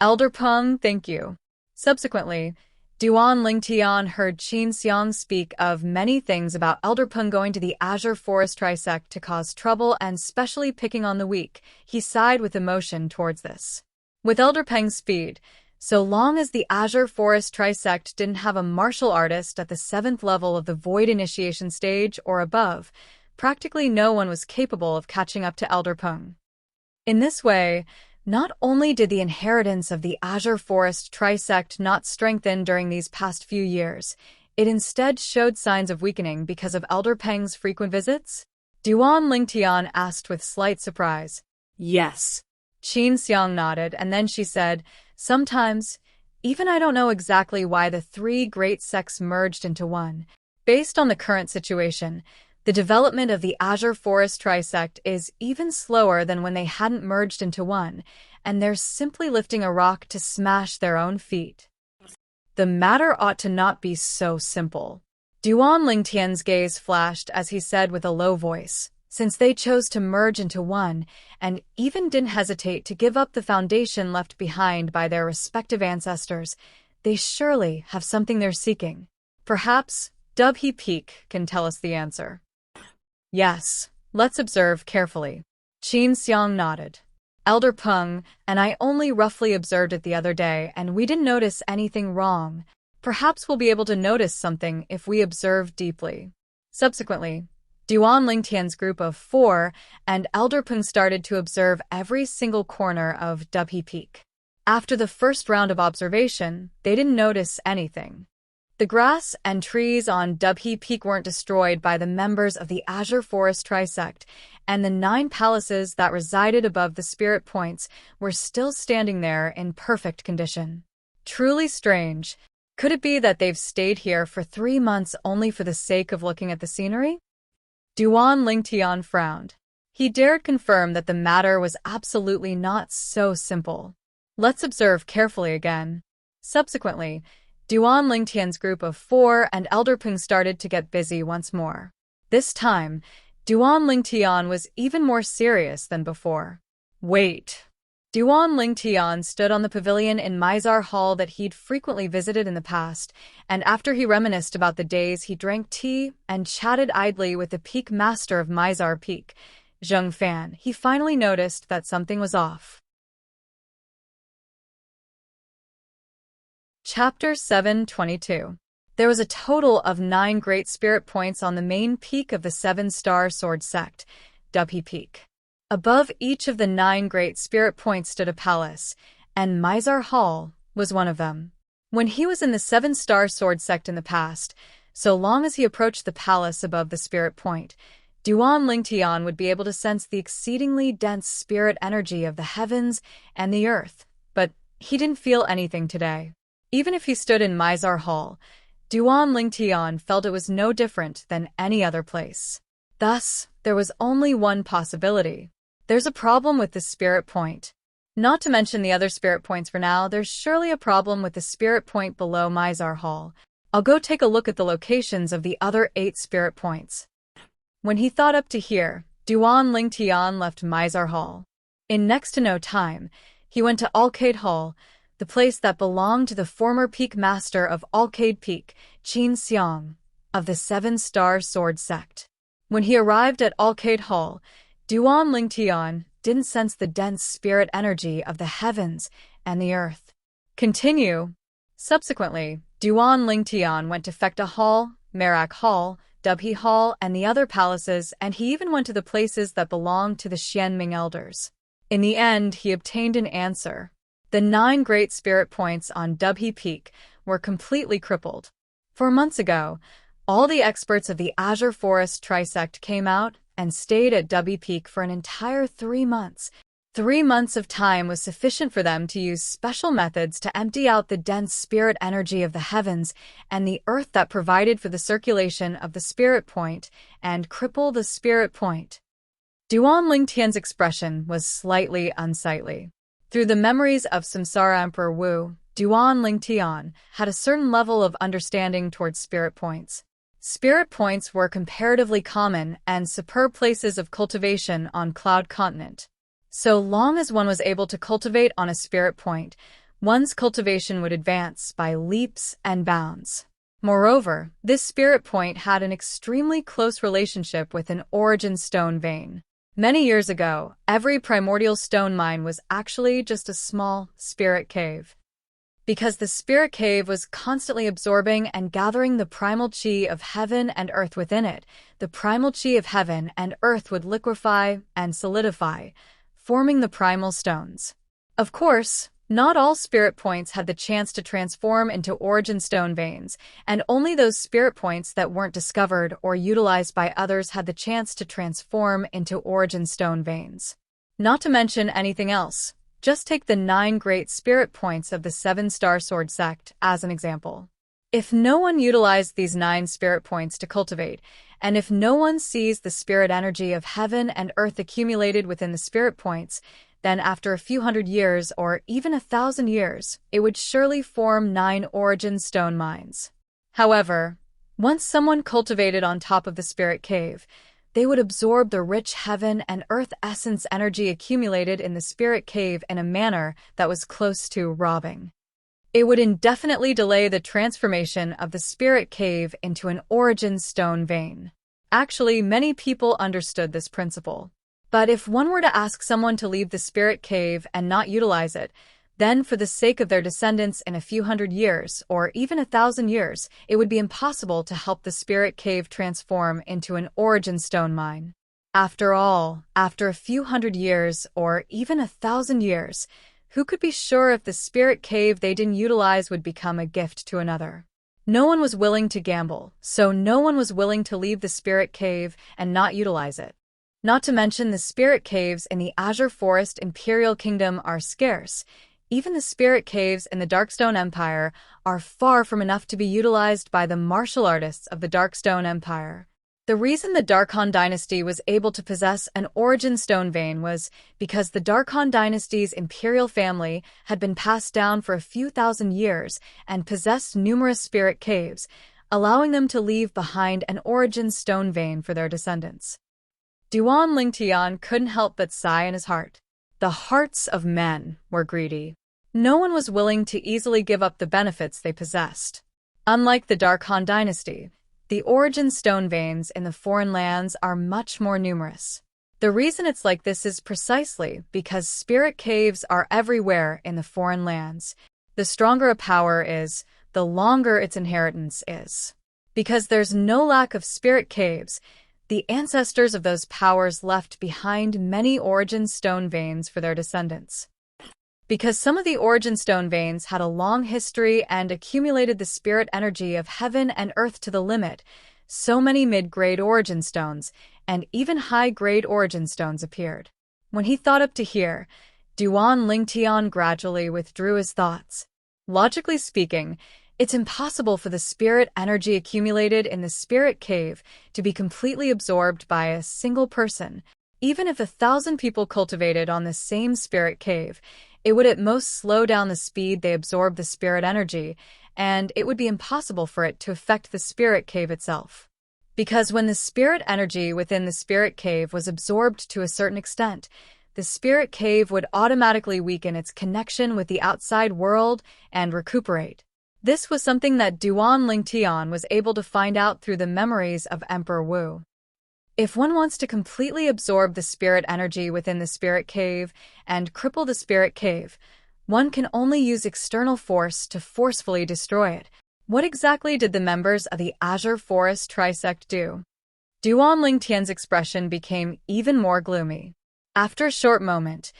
Elder Peng, thank you. Subsequently, Duan Lingtian heard Qin Xiang speak of many things about Elder Peng going to the Azure Forest Trisect to cause trouble and specially picking on the weak. He sighed with emotion towards this. With Elder Peng's speed, So long as the Azure Forest Trisect didn't have a martial artist at the 7th level of the Void Initiation stage or above, practically no one was capable of catching up to Elder Peng. In this way, not only did the inheritance of the Azure Forest Trisect not strengthen during these past few years, it instead showed signs of weakening because of Elder Peng's frequent visits? Duan Lingtian asked with slight surprise. Yes. Qin Xiang nodded, and then she said, "Sometimes, even I don't know exactly why the three great sects merged into one. Based on the current situation, the development of the Azure Forest Trisect is even slower than when they hadn't merged into one, and they're simply lifting a rock to smash their own feet. The matter ought to not be so simple." Duan Lingtian's gaze flashed as he said with a low voice, "Since they chose to merge into one, and even didn't hesitate to give up the foundation left behind by their respective ancestors, they surely have something they're seeking. Perhaps Dubhe Peak can tell us the answer." "Yes, let's observe carefully." Qin Xiang nodded. "Elder Peng and I only roughly observed it the other day, and we didn't notice anything wrong. Perhaps we'll be able to notice something if we observe deeply." Subsequently, Duan Lingtian's group of 4 and Elder Peng started to observe every single corner of Dubhe Peak. After the first round of observation, they didn't notice anything. The grass and trees on Dubhe Peak weren't destroyed by the members of the Azure Forest Trisect, and the 9 palaces that resided above the spirit points were still standing there in perfect condition. Truly strange. Could it be that they've stayed here for 3 months only for the sake of looking at the scenery? Duan Lingtian frowned. He dared confirm that the matter was absolutely not so simple. Let's observe carefully again. Subsequently, Duan Lingtian's group of 4 and Elder Peng started to get busy once more. This time, Duan Lingtian was even more serious than before. "Wait." Duan Lingtian stood on the pavilion in Mizar Hall that he'd frequently visited in the past, and after he reminisced about the days he drank tea and chatted idly with the peak master of Mizar Peak, Zheng Fan, he finally noticed that something was off. Chapter 722. There was a total of 9 great spirit points on the main peak of the 7-star sword sect, Dubhe Peak. Above each of the 9 great spirit points stood a palace, and Mizar Hall was one of them. When he was in the 7-star sword sect in the past, so long as he approached the palace above the spirit point, Duan Lingtian would be able to sense the exceedingly dense spirit energy of the heavens and the earth, but he didn't feel anything today. Even if he stood in Mizar Hall, Duan Lingtian felt it was no different than any other place. Thus, there was only one possibility. There's a problem with the spirit point. Not to mention the other spirit points for now, there's surely a problem with the spirit point below Mizar Hall. I'll go take a look at the locations of the other 8 spirit points. When he thought up to here, Duan Lingtian left Mizar Hall. In next to no time, he went to Alcade Hall, the place that belonged to the former peak master of Alcade Peak, Qin Xiang, of the 7-star sword sect. When he arrived at Alcade Hall, Duan Lingtian didn't sense the dense spirit energy of the heavens and the earth. Continue. Subsequently, Duan Lingtian went to Fekta Hall, Merak Hall, Dubhe Hall, and the other palaces, and he even went to the places that belonged to the Xianming elders. In the end, he obtained an answer. The 9 great spirit points on Dubhe Peak were completely crippled. 4 months ago, all the experts of the Azure Forest Trisect came out and stayed at Dubhe Peak for an entire 3 months. 3 months of time was sufficient for them to use special methods to empty out the dense spirit energy of the heavens and the earth that provided for the circulation of the spirit point and cripple the spirit point. Duan Lingtian's expression was slightly unsightly. Through the memories of Samsara Emperor Wu, Duan Lingtian had a certain level of understanding towards spirit points. Spirit points were comparatively common and superb places of cultivation on Cloud Continent. So long as one was able to cultivate on a spirit point, one's cultivation would advance by leaps and bounds. Moreover, this spirit point had an extremely close relationship with an origin stone vein. Many years ago, every primordial stone mine was actually just a small spirit cave. Because the spirit cave was constantly absorbing and gathering the primal chi of heaven and earth within it, the primal chi of heaven and earth would liquefy and solidify, forming the primal stones. Of course, not all spirit points had the chance to transform into origin stone veins, and only those spirit points that weren't discovered or utilized by others had the chance to transform into origin stone veins. Not to mention anything else. Just take the 9 great spirit points of the 7-star sword sect as an example. If no one utilized these 9 spirit points to cultivate, and if no one sees the spirit energy of heaven and earth accumulated within the spirit points, then after a few hundred years or even 1,000 years, it would surely form 9 origin stone mines. However, once someone cultivated on top of the spirit cave, they would absorb the rich heaven and earth essence energy accumulated in the spirit cave in a manner that was close to robbing. It would indefinitely delay the transformation of the spirit cave into an origin stone vein. Actually, many people understood this principle. But if one were to ask someone to leave the spirit cave and not utilize it, then for the sake of their descendants in a few hundred years, or even 1,000 years, it would be impossible to help the spirit cave transform into an origin stone mine. After all, after a few hundred years, or even 1,000 years, who could be sure if the spirit cave they didn't utilize would become a gift to another? No one was willing to gamble, so no one was willing to leave the spirit cave and not utilize it. Not to mention the spirit caves in the Azure Forest Imperial Kingdom are scarce. Even the spirit caves in the Darkstone Empire are far from enough to be utilized by the martial artists of the Darkstone Empire. The reason the Darkhan dynasty was able to possess an origin stone vein was because the Darkhan dynasty's imperial family had been passed down for a few thousand years and possessed numerous spirit caves, allowing them to leave behind an origin stone vein for their descendants. Duan Lingtian couldn't help but sigh in his heart. The hearts of men were greedy. No one was willing to easily give up the benefits they possessed. Unlike the Darkhan dynasty, the origin stone veins in the foreign lands are much more numerous. The reason it's like this is precisely because spirit caves are everywhere in the foreign lands. The stronger a power is, the longer its inheritance is. Because there's no lack of spirit caves, the ancestors of those powers left behind many origin stone veins for their descendants. Because some of the origin stone veins had a long history and accumulated the spirit energy of heaven and earth to the limit, so many mid-grade origin stones and even high-grade origin stones appeared. When he thought up to here, Duan Lingtian gradually withdrew his thoughts. Logically speaking, it's impossible for the spirit energy accumulated in the spirit cave to be completely absorbed by a single person. Even if 1,000 people cultivated on the same spirit cave, it would at most slow down the speed they absorb the spirit energy, and it would be impossible for it to affect the spirit cave itself. Because when the spirit energy within the spirit cave was absorbed to a certain extent, the spirit cave would automatically weaken its connection with the outside world and recuperate. This was something that Duan Lingtian was able to find out through the memories of Emperor Wu. If one wants to completely absorb the spirit energy within the spirit cave and cripple the spirit cave, one can only use external force to forcefully destroy it. What exactly did the members of the Azure Forest Trisect do? Duan Lingtian's expression became even more gloomy. After a short moment,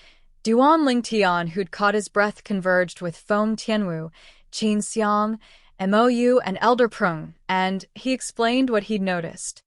Duan Lingtian, who'd caught his breath, converged with Feng Tianwu, Qin Xiang, Mou, and Elder Prung, and he explained what he'd noticed.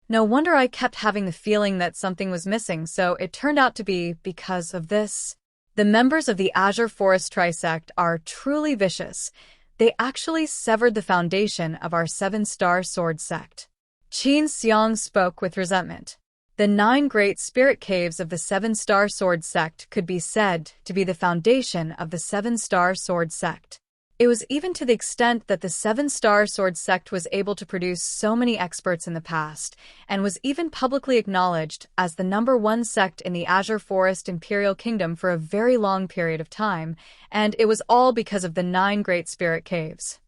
No wonder I kept having the feeling that something was missing, so it turned out to be because of this. The members of the Azure Forest Trisect are truly vicious. They actually severed the foundation of our 7-star sword sect. Qin Xiang spoke with resentment. The 9 great spirit caves of the 7-star sword sect could be said to be the foundation of the 7-star sword sect. It was even to the extent that the 7-star sword sect was able to produce so many experts in the past, and was even publicly acknowledged as the #1 sect in the Azure Forest Imperial Kingdom for a very long period of time, and it was all because of the 9 great spirit caves.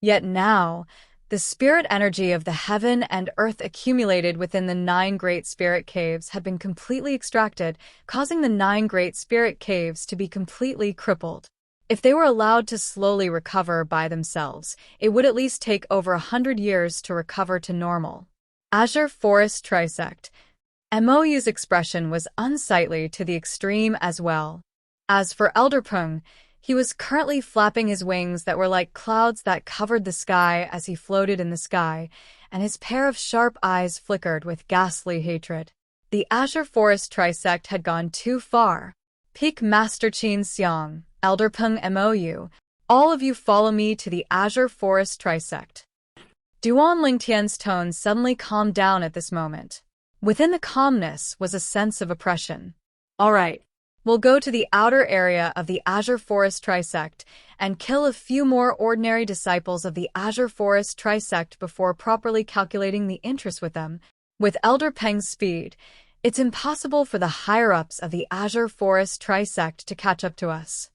Yet now, the spirit energy of the heaven and earth accumulated within the 9 great spirit caves had been completely extracted, causing the 9 great spirit caves to be completely crippled. If they were allowed to slowly recover by themselves, it would at least take over 100 years to recover to normal. Azure Forest Trisect. Mo's expression was unsightly to the extreme as well. As for Elderpung, he was currently flapping his wings that were like clouds that covered the sky as he floated in the sky, and his pair of sharp eyes flickered with ghastly hatred. The Azure Forest Trisect had gone too far. Peak Master Qin Xiang, Elderpung Mou, all of you follow me to the Azure Forest Trisect. Duan Lingtian's tone suddenly calmed down at this moment. Within the calmness was a sense of oppression. All right. We'll go to the outer area of the Azure Forest Trisect and kill a few more ordinary disciples of the Azure Forest Trisect before properly calculating the interest with them. With Elder Peng's speed, it's impossible for the higher-ups of the Azure Forest Trisect to catch up to us.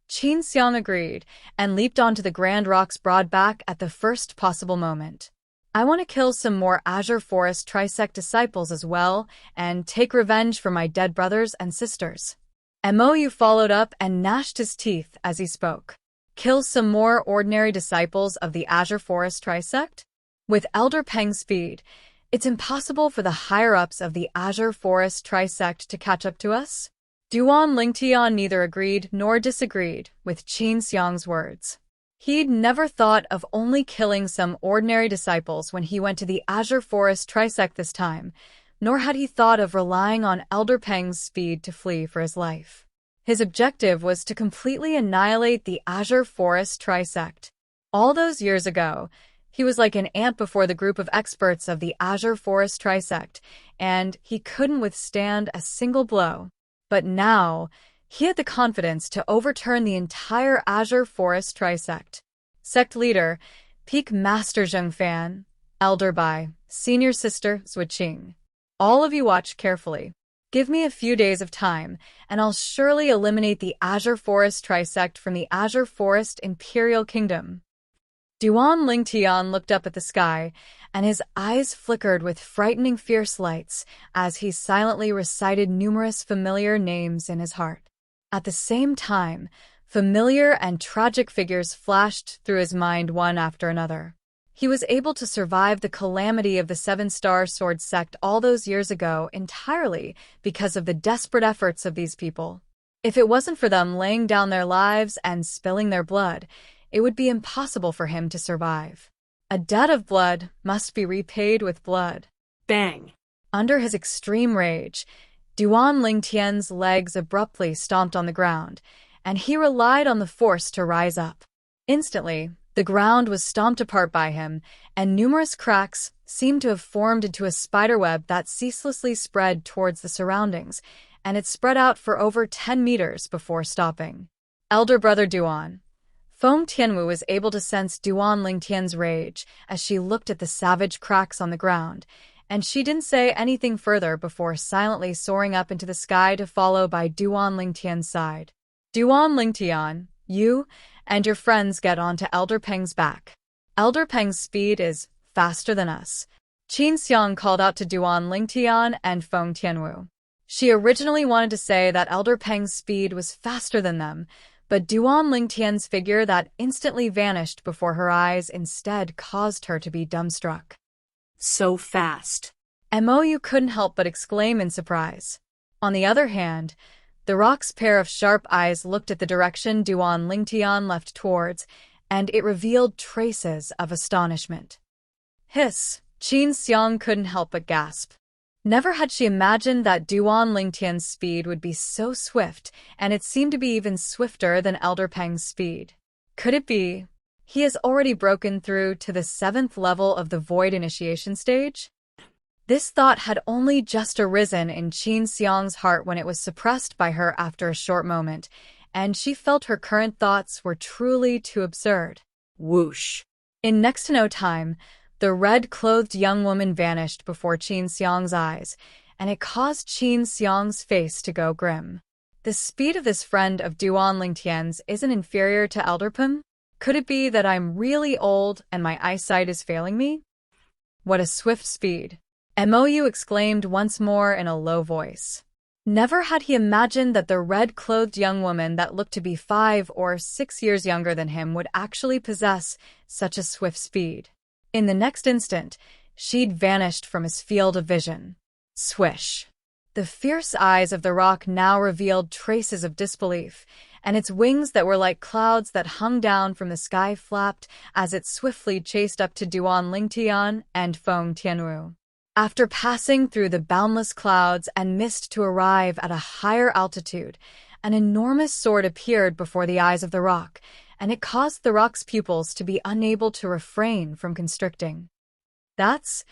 Qin Xiang agreed and leaped onto the Grand Rock's broad back at the first possible moment. I want to kill some more Azure Forest Trisect disciples as well and take revenge for my dead brothers and sisters. Mou followed up and gnashed his teeth as he spoke. Kill some more ordinary disciples of the Azure Forest Trisect? With Elder Peng's speed, it's impossible for the higher-ups of the Azure Forest Trisect to catch up to us? Duan Lingtian neither agreed nor disagreed with Qin Xiang's words. He'd never thought of only killing some ordinary disciples when he went to the Azure Forest Trisect this time, nor had he thought of relying on Elder Peng's speed to flee for his life. His objective was to completely annihilate the Azure Forest Trisect. All those years ago, he was like an ant before the group of experts of the Azure Forest Trisect, and he couldn't withstand a single blow. But now, he had the confidence to overturn the entire Azure Forest Trisect. Sect Leader, Peak Master Zhengfan, Elder Bai, Senior Sister Xueqi. All of you watch carefully. Give me a few days of time, and I'll surely eliminate the Azure Forest Trisect from the Azure Forest Imperial Kingdom. Duan Lingtian looked up at the sky, and his eyes flickered with frightening fierce lights as he silently recited numerous familiar names in his heart. At the same time, familiar and tragic figures flashed through his mind one after another. He was able to survive the calamity of the Seven-Star Sword Sect all those years ago entirely because of the desperate efforts of these people. If it wasn't for them laying down their lives and spilling their blood, it would be impossible for him to survive. A debt of blood must be repaid with blood. Bang! Under his extreme rage, Duan Lingtian's legs abruptly stomped on the ground, and he relied on the force to rise up. Instantly, the ground was stomped apart by him, and numerous cracks seemed to have formed into a spiderweb that ceaselessly spread towards the surroundings, and it spread out for over 10 meters before stopping. Elder Brother Duan. Feng Tianwu was able to sense Duan Lingtian's rage as she looked at the savage cracks on the ground, and she didn't say anything further before silently soaring up into the sky to follow by Duan Lingtian's side. Duan Lingtian, you and your friends get onto Elder Peng's back. Elder Peng's speed is faster than us. Qin Xiang called out to Duan Lingtian and Feng Tianwu. She originally wanted to say that Elder Peng's speed was faster than them, but Duan Lingtian's figure that instantly vanished before her eyes instead caused her to be dumbstruck. So fast. Mou couldn't help but exclaim in surprise. On the other hand, the rock's pair of sharp eyes looked at the direction Duan Lingtian left towards, and it revealed traces of astonishment. Hiss! Qin Xiang couldn't help but gasp. Never had she imagined that Duan Lingtian's speed would be so swift, and it seemed to be even swifter than Elder Peng's speed. Could it be he has already broken through to the 7th level of the Void Initiation stage? This thought had only just arisen in Qin Xiang's heart when it was suppressed by her after a short moment, and she felt her current thoughts were truly too absurd. Whoosh! In next to no time, the red-clothed young woman vanished before Qin Xiang's eyes, and it caused Qin Xiang's face to go grim. The speed of this friend of Duan Lingtian's isn't inferior to Elderpun? Could it be that I'm really old and my eyesight is failing me? What a swift speed! Mou exclaimed once more in a low voice. Never had he imagined that the red-clothed young woman that looked to be 5 or 6 years younger than him would actually possess such a swift speed. In the next instant, she'd vanished from his field of vision. Swish! The fierce eyes of the roc now revealed traces of disbelief, and its wings that were like clouds that hung down from the sky flapped as it swiftly chased up to Duan Lingtian and Feng Tianwu. After passing through the boundless clouds and mist to arrive at a higher altitude, an enormous sword appeared before the eyes of the roc, and it caused the roc's pupils to be unable to refrain from constricting. That's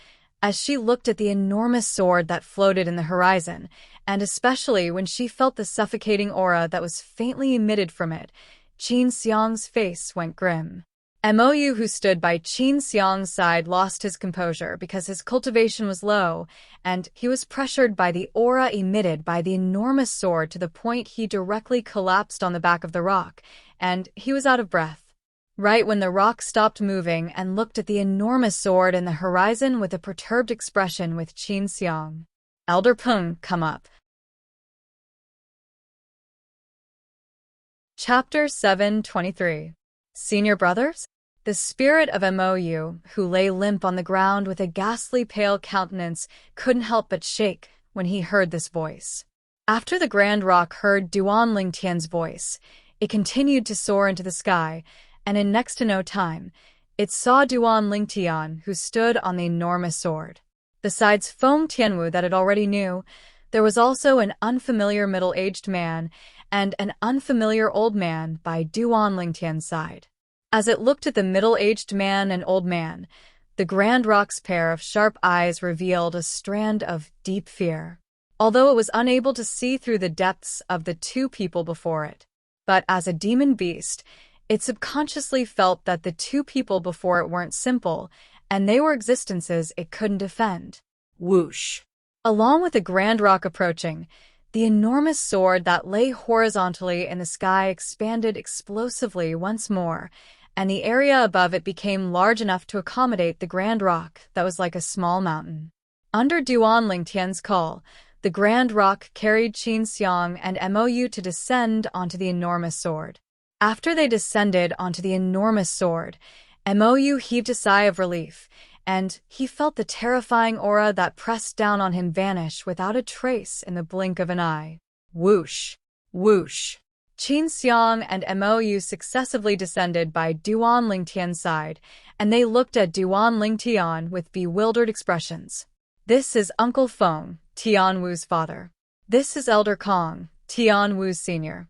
as she looked at the enormous sword that floated in the horizon, and especially when she felt the suffocating aura that was faintly emitted from it, Qin Xiang's face went grim. Mou, who stood by Qin Xiang's side, lost his composure because his cultivation was low, and he was pressured by the aura emitted by the enormous sword to the point he directly collapsed on the back of the roc, and he was out of breath. Right when the roc stopped moving and looked at the enormous sword in the horizon with a perturbed expression with Qin Xiang. Elder Peng, come up. Chapter 723. Senior Brothers? The spirit of Mou, who lay limp on the ground with a ghastly pale countenance, couldn't help but shake when he heard this voice. After the Grand Roc heard Duan Lingtian's voice, it continued to soar into the sky, and in next to no time, it saw Duan Lingtian, who stood on the enormous sword. Besides Feng Tianwu that it already knew, there was also an unfamiliar middle-aged man and an unfamiliar old man by Duan Lingtian's side. As it looked at the middle-aged man and old man, the Grand Roc's pair of sharp eyes revealed a strand of deep fear, although it was unable to see through the depths of the two people before it. But as a demon beast, it subconsciously felt that the two people before it weren't simple, and they were existences it couldn't defend. Whoosh! Along with the Grand Roc approaching, the enormous sword that lay horizontally in the sky expanded explosively once more, and the area above it became large enough to accommodate the Grand Roc that was like a small mountain. Under Duan Lingtian's call, the Grand Roc carried Qin Xiang and Mou to descend onto the enormous sword. After they descended onto the enormous sword, Mou heaved a sigh of relief, and he felt the terrifying aura that pressed down on him vanish without a trace in the blink of an eye. Whoosh! Whoosh! Qin Xiang and Mou successively descended by Duan Lingtian's side, and they looked at Duan Lingtian with bewildered expressions. This is Uncle Feng, Tianwu's father. This is Elder Kong, Tianwu's senior.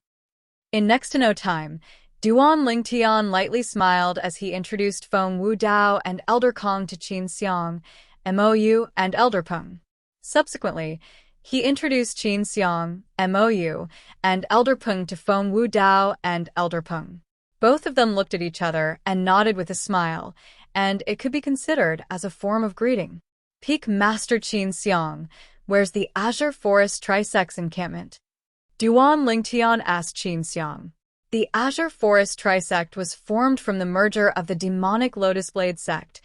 In next to no time, Duan Lingtian lightly smiled as he introduced Feng Wudao and Elder Kong to Qin Xiang, Mou, and Elder Peng. Subsequently, he introduced Qin Xiang, Mou, and Elder Peng to Feng Wudao and Elder Peng. Both of them looked at each other and nodded with a smile, and it could be considered as a form of greeting. Peak Master Qin Xiang, where's the Azure Forest Trisect's encampment? Duan Lingtian asked Qin Xiang. The Azure Forest Trisect was formed from the merger of the Demonic Lotus Blade Sect,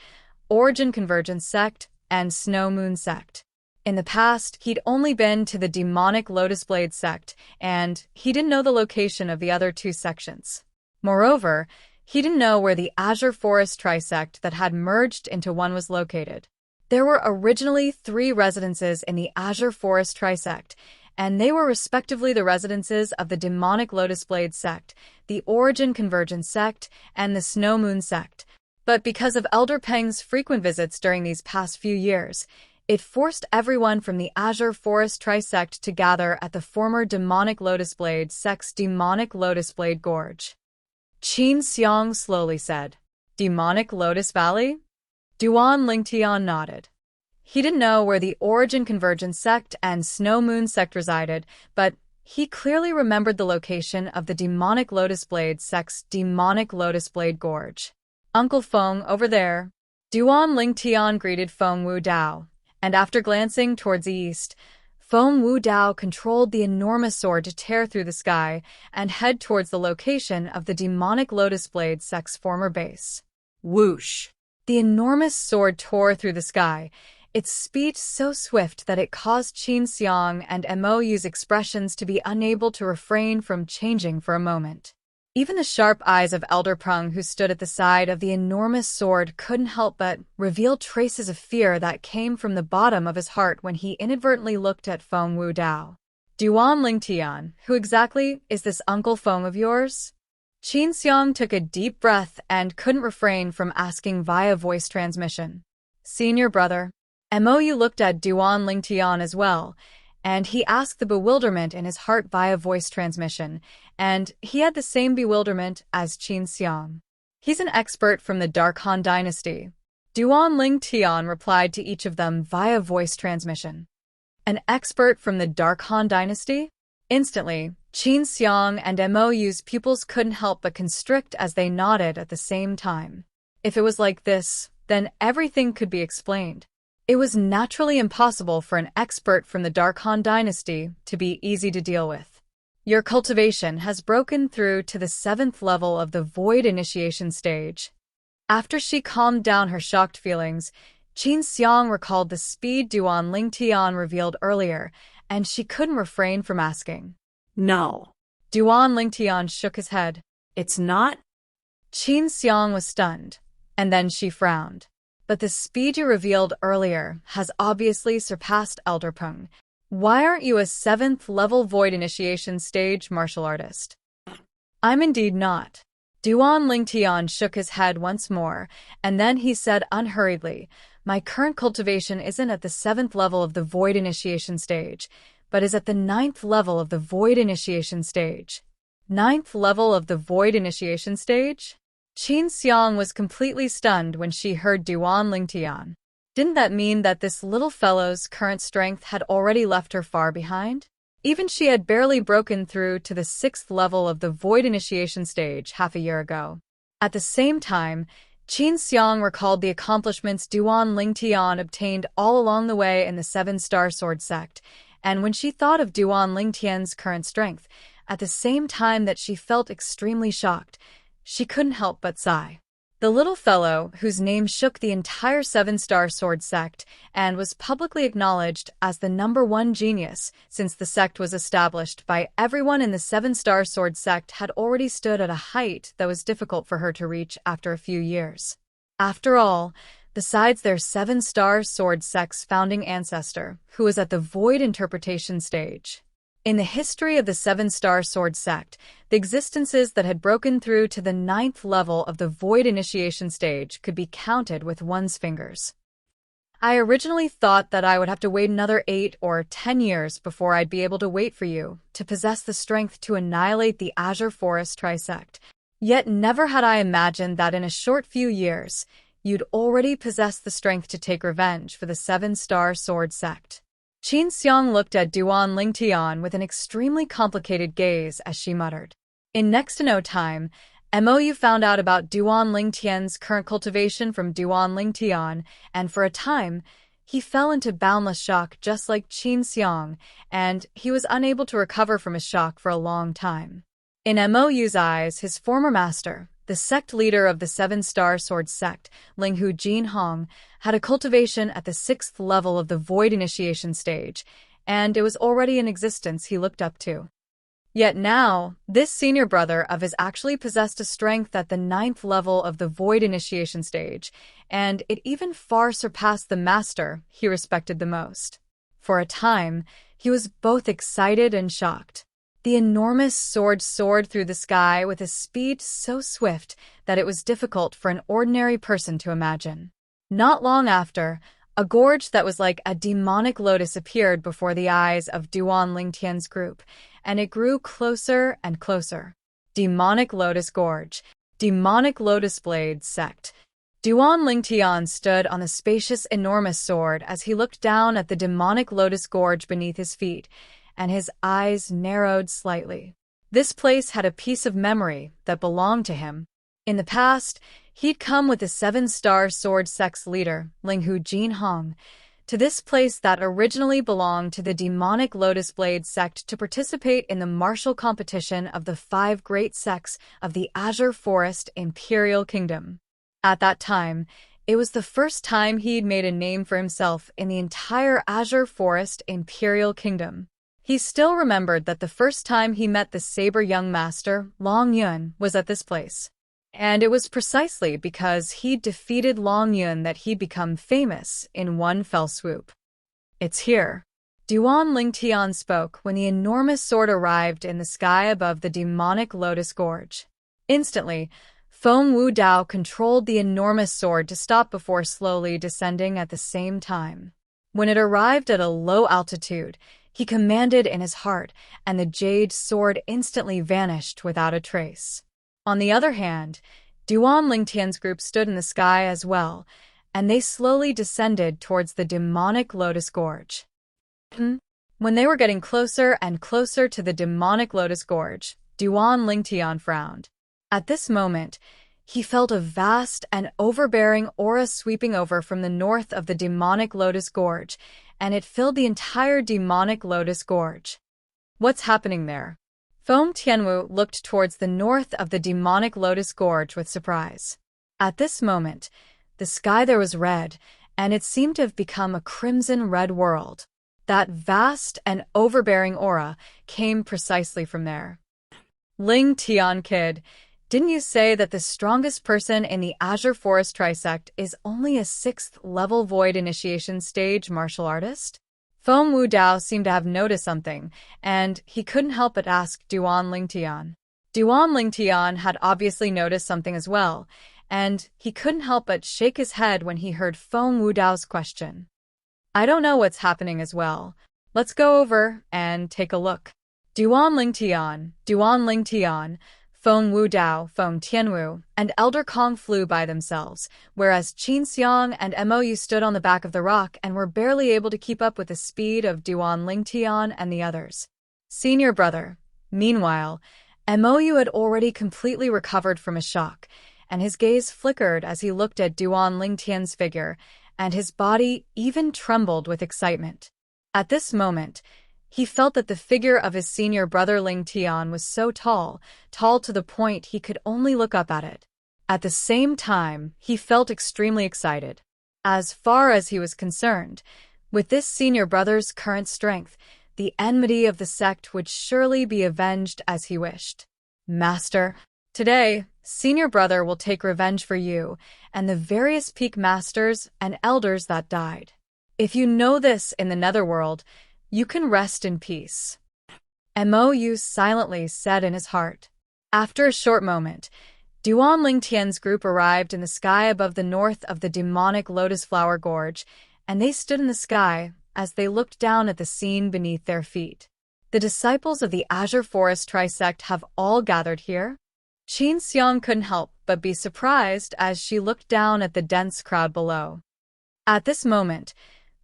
Origin Convergence Sect, and Snow Moon Sect. In the past, he'd only been to the Demonic Lotus Blade Sect, and he didn't know the location of the other two sections. Moreover, he didn't know where the Azure Forest Trisect that had merged into one was located. There were originally 3 residences in the Azure Forest Trisect, and they were respectively the residences of the Demonic Lotus Blade Sect, the Origin Convergence Sect, and the Snow Moon Sect. But because of Elder Peng's frequent visits during these past few years, it forced everyone from the Azure Forest Trisect to gather at the former Demonic Lotus Blade Sect's Demonic Lotus Blade Gorge. Qin Xiang slowly said, Demonic Lotus Valley? Duan Lingtian nodded. He didn't know where the Origin Convergence Sect and Snow Moon Sect resided, but he clearly remembered the location of the Demonic Lotus Blade Sect's Demonic Lotus Blade Gorge. Uncle Feng, over there. Duan Lingtian greeted Feng Wudao, and after glancing towards the east, Feng Wudao controlled the enormous sword to tear through the sky and head towards the location of the Demonic Lotus Blade Sect's former base. Whoosh! The enormous sword tore through the sky, its speed so swift that it caused Qin Xiang and Mo's expressions to be unable to refrain from changing for a moment. Even the sharp eyes of Elder Prung, who stood at the side of the enormous sword, couldn't help but reveal traces of fear that came from the bottom of his heart when he inadvertently looked at Feng Wu Dao. Duan Lingtian, who exactly is this Uncle Feng of yours? Qin Xiang took a deep breath and couldn't refrain from asking via voice transmission. Senior brother. Mou looked at Duan Lingtian as well, and he asked the bewilderment in his heart via voice transmission, and he had the same bewilderment as Qin Xiang. He's an expert from the Dark Han dynasty. Duan Lingtian replied to each of them via voice transmission. An expert from the Dark Han dynasty? Instantly, Qin Xiang and Mou's pupils couldn't help but constrict as they nodded at the same time. If it was like this, then everything could be explained. It was naturally impossible for an expert from the Dark Han dynasty to be easy to deal with. Your cultivation has broken through to the 7th level of the Void Initiation stage. After she calmed down her shocked feelings, Qin Xiang recalled the speed Duan Lingtian revealed earlier, and she couldn't refrain from asking. No. Duan Lingtian shook his head. It's not? Qin Xiang was stunned, and then she frowned. But the speed you revealed earlier has obviously surpassed Elder Peng. Why aren't you a 7th level Void Initiation stage martial artist? I'm indeed not. Duan Lingtian shook his head once more, and then he said unhurriedly, my current cultivation isn't at the 7th level of the Void Initiation stage, but is at the 9th level of the Void Initiation stage. 9th level of the Void Initiation stage? Qin Xiang was completely stunned when she heard Duan Lingtian. Didn't that mean that this little fellow's current strength had already left her far behind? Even she had barely broken through to the 6th level of the Void Initiation stage half a year ago. At the same time, Qin Xiang recalled the accomplishments Duan Lingtian obtained all along the way in the 7-star sword sect, and when she thought of Duan Lingtian's current strength, at the same time that she felt extremely shocked, she couldn't help but sigh. The little fellow, whose name shook the entire 7-star sword sect and was publicly acknowledged as the #1 genius since the sect was established by everyone in the 7-star sword sect, had already stood at a height that was difficult for her to reach after a few years. After all, besides their 7-star sword sect's founding ancestor, who was at the Void Interpretation stage. In the history of the 7-star sword sect, the existences that had broken through to the 9th level of the Void Initiation stage could be counted with one's fingers. I originally thought that I would have to wait another 8 or 10 years before I'd be able to wait for you to possess the strength to annihilate the Azure Forest Trisect. Yet never had I imagined that in a short few years, you'd already possess the strength to take revenge for the 7-star sword sect. Qin Xiang looked at Duan Lingtian with an extremely complicated gaze as she muttered. In next to no time, Mou found out about Duan Lingtian's current cultivation from Duan Lingtian, and for a time, he fell into boundless shock just like Qin Xiang, and he was unable to recover from his shock for a long time. In Mou's eyes, his former master, the sect leader of the 7-star sword sect, Linghu Jinhong, had a cultivation at the 6th level of the Void Initiation stage, and it was already in existence he looked up to. Yet now, this senior brother of his actually possessed a strength at the 9th level of the Void Initiation stage, and it even far surpassed the master he respected the most. For a time, he was both excited and shocked. The enormous sword soared through the sky with a speed so swift that it was difficult for an ordinary person to imagine. Not long after, a gorge that was like a demonic lotus appeared before the eyes of Duan Lingtian's group, and it grew closer and closer. Demonic Lotus Gorge. Demonic Lotus Blade Sect. Duan Lingtian stood on the spacious, enormous sword as he looked down at the demonic lotus gorge beneath his feet, and his eyes narrowed slightly. This place had a piece of memory that belonged to him. In the past, he'd come with the 7-star sword sect's leader, Linghu Jinhong, to this place that originally belonged to the demonic Lotus Blade sect to participate in the martial competition of the 5 great sects of the Azure Forest Imperial Kingdom. At that time, It was the first time he'd made a name for himself in the entire Azure Forest Imperial Kingdom. He still remembered that the first time he met the saber young master, Long Yun, was at this place. And it was precisely because he'd defeated Long Yun that he'd become famous in one fell swoop. It's here. Duan Lingtian spoke when the enormous sword arrived in the sky above the demonic Lotus Gorge. Instantly, Feng Wu Dao controlled the enormous sword to stop before slowly descending at the same time. When it arrived at a low altitude, he commanded in his heart, and the jade sword instantly vanished without a trace. On the other hand, Duan Lingtian's group stood in the sky as well, and they slowly descended towards the demonic Lotus Gorge. When they were getting closer and closer to the demonic Lotus Gorge, Duan Lingtian frowned. At this moment, he felt a vast and overbearing aura sweeping over from the north of the demonic Lotus Gorge, and it filled the entire demonic Lotus Gorge. What's happening there? Feng Tianwu looked towards the north of the demonic Lotus Gorge with surprise. At this moment, the sky there was red, and it seemed to have become a crimson-red world. That vast and overbearing aura came precisely from there. Ling Tian kid, didn't you say that the strongest person in the Azure Forest Trisect is only a 6th-level Void Initiation stage martial artist? Feng Wu Dao seemed to have noticed something, and he couldn't help but ask Duan Lingtian. Duan Lingtian had obviously noticed something as well, and he couldn't help but shake his head when he heard Feng Wu Dao's question. I don't know what's happening as well. Let's go over and take a look. Duan Lingtian, Feng Wu Dao, Feng Tianwu, and Elder Kong flew by themselves, whereas Qin Xiang and Mou stood on the back of the rock and were barely able to keep up with the speed of Duan Lingtian and the others. Senior brother. Meanwhile, Mou had already completely recovered from his shock, and his gaze flickered as he looked at Duan Lingtian's figure, and his body even trembled with excitement. At this moment, he felt that the figure of his senior brother Ling Tian was so tall to the point he could only look up at it. At the same time, he felt extremely excited. As far as he was concerned, with this senior brother's current strength, the enmity of the sect would surely be avenged as he wished. Master, today, senior brother will take revenge for you and the various peak masters and elders that died. If you know this in the netherworld, you can rest in peace. Mou silently said in his heart. After a short moment, Duan Lingtian's group arrived in the sky above the north of the demonic Lotus Flower Gorge, and they stood in the sky as they looked down at the scene beneath their feet. The disciples of the Azure Forest Trisect have all gathered here? Qin Xiang couldn't help but be surprised as she looked down at the dense crowd below. At this moment,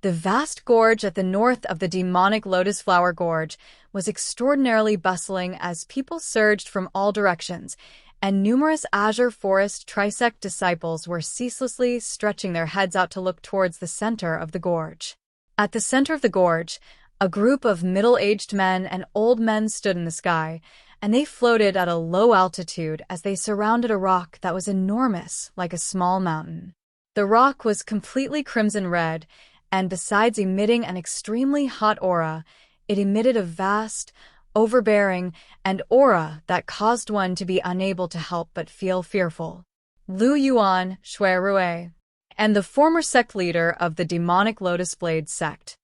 the vast gorge at the north of the demonic Lotus Flower Gorge was extraordinarily bustling as people surged from all directions, and numerous Azure Forest Trisect disciples were ceaselessly stretching their heads out to look towards the center of the gorge. At the center of the gorge, a group of middle-aged men and old men stood in the sky, and they floated at a low altitude as they surrounded a rock that was enormous, like a small mountain. The rock was completely crimson red, and besides emitting an extremely hot aura, it emitted a vast, overbearing, and aura that caused one to be unable to help but feel fearful. Lu Yuan, Xueqi, and the former sect leader of the demonic Lotus Blade sect.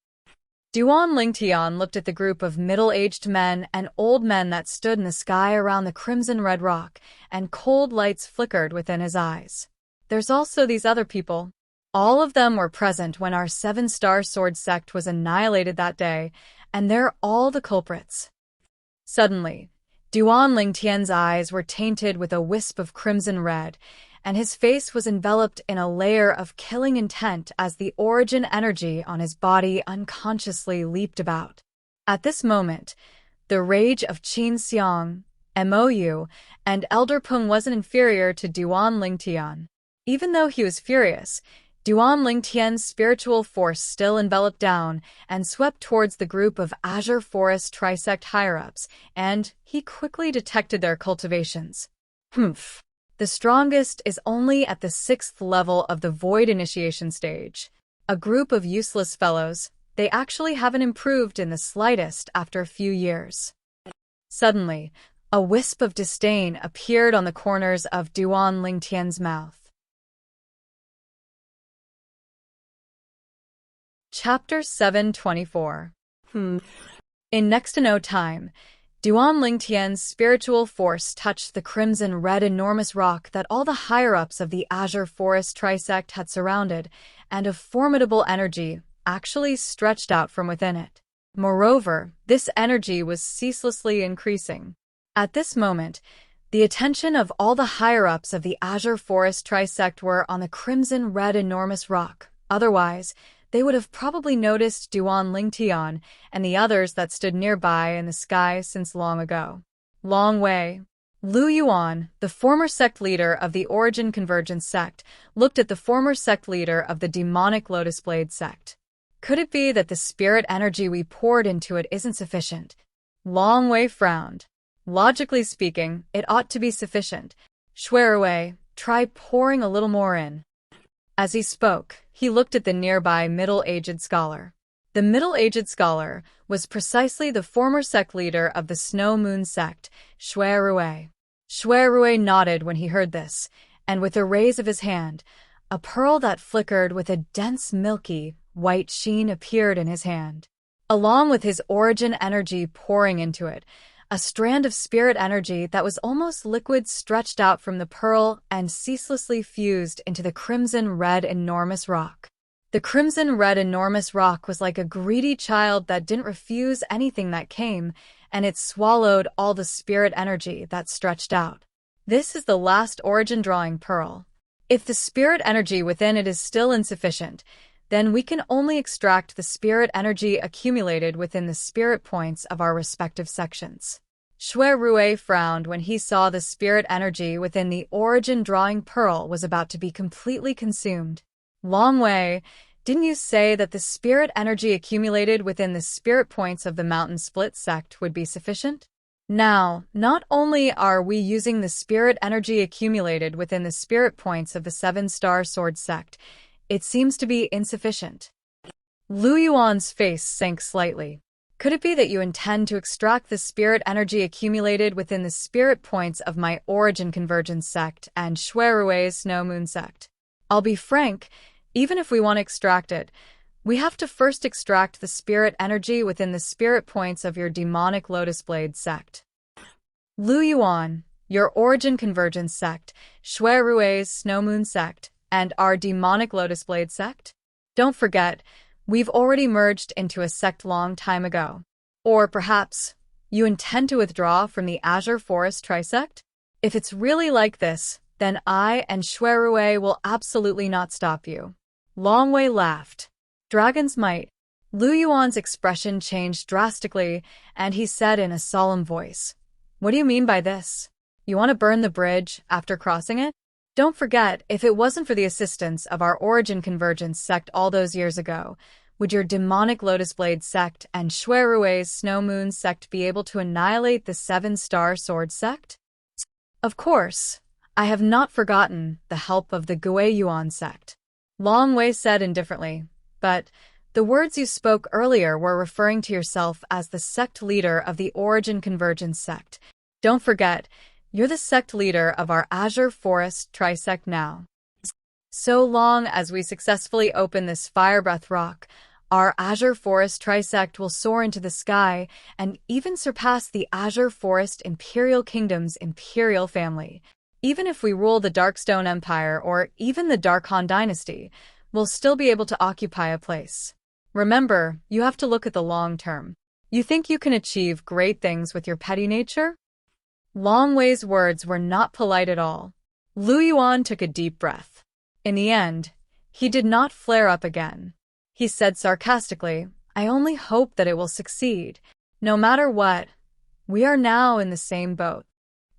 Duan Lingtian looked at the group of middle-aged men and old men that stood in the sky around the crimson red rock, and cold lights flickered within his eyes. There's also these other people. All of them were present when our 7-star sword sect was annihilated that day, and they're all the culprits. Suddenly, Duan Lingtian's eyes were tainted with a wisp of crimson red, and his face was enveloped in a layer of killing intent as the origin energy on his body unconsciously leaped about. At this moment, the rage of Qin Xiang, Mou, and Elder Peng wasn't inferior to Duan Lingtian. Even though he was furious, Duan Lingtian's spiritual force still enveloped down and swept towards the group of Azure Forest Trisect higher-ups, and he quickly detected their cultivations. Humph! The strongest is only at the 6th level of the Void initiation stage. A group of useless fellows, they actually haven't improved in the slightest after a few years. Suddenly, a wisp of disdain appeared on the corners of Duan Lingtian's mouth. Chapter 724. In next to no time, Duan Lingtian's spiritual force touched the crimson-red enormous rock that all the higher-ups of the Azure Forest Trisect had surrounded, and a formidable energy actually stretched out from within it. Moreover, this energy was ceaselessly increasing. At this moment, the attention of all the higher-ups of the Azure Forest Trisect were on the crimson-red enormous rock. Otherwise, they would have probably noticed Duan Lingtian and the others that stood nearby in the sky since long ago. Long Wei. Lu Yuan, the former sect leader of the Origin Convergence sect, looked at the former sect leader of the Demonic Lotus Blade sect. Could it be that the spirit energy we poured into it isn't sufficient? Long Wei frowned. Logically speaking, it ought to be sufficient. Xueqi, try pouring a little more in. As he spoke, he looked at the nearby middle-aged scholar. The middle-aged scholar was precisely the former sect leader of the Snow Moon sect, Xueqi. Xueqi nodded when he heard this, and with a raise of his hand, a pearl that flickered with a dense milky, white sheen appeared in his hand. Along with his origin energy pouring into it, a strand of spirit energy that was almost liquid stretched out from the pearl and ceaselessly fused into the crimson-red enormous rock. The crimson-red enormous rock was like a greedy child that didn't refuse anything that came, and it swallowed all the spirit energy that stretched out. This is the last origin drawing pearl. If the spirit energy within it is still insufficient, then we can only extract the spirit energy accumulated within the spirit points of our respective sections. Xueqi frowned when he saw the spirit energy within the origin drawing pearl was about to be completely consumed. Long Wei, didn't you say that the spirit energy accumulated within the spirit points of the Mountain Split sect would be sufficient? Now, not only are we using the spirit energy accumulated within the spirit points of the 7-star sword sect, it seems to be insufficient. Lu Yuan's face sank slightly. Could it be that you intend to extract the spirit energy accumulated within the spirit points of my Origin Convergence sect and Xueqi's Snow Moon sect? I'll be frank, even if we want to extract it, we have to first extract the spirit energy within the spirit points of your Demonic Lotus Blade sect. Lu Yuan, your Origin Convergence sect, Xueqi's Snow Moon sect, and our Demonic Lotus Blade sect? Don't forget, we've already merged into a sect long time ago. Or perhaps, you intend to withdraw from the Azure Forest Trisect? If it's really like this, then I and Xueqi will absolutely not stop you. Long Wei laughed. Dragon's might. Lu Yuan's expression changed drastically, and he said in a solemn voice, "What do you mean by this? You want to burn the bridge after crossing it? Don't forget, if it wasn't for the assistance of our Origin Convergence sect all those years ago, would your Demonic Lotus Blade sect and Xueqi's Snow Moon sect be able to annihilate the 7-star sword sect? Of course, I have not forgotten the help of the Gui Yuan sect." Long Wei said indifferently, "But the words you spoke earlier were referring to yourself as the sect leader of the Origin Convergence sect. Don't forget, you're the sect leader of our Azure Forest Trisect now. So long as we successfully open this Firebreath rock, our Azure Forest Trisect will soar into the sky and even surpass the Azure Forest Imperial Kingdom's imperial family. Even if we rule the Darkstone Empire or even the Darkhan Dynasty, we'll still be able to occupy a place. Remember, you have to look at the long term. You think you can achieve great things with your petty nature?" Long Wei's words were not polite at all. Lu Yuan took a deep breath. In the end, he did not flare up again. He said sarcastically, "I only hope that it will succeed. No matter what, we are now in the same boat.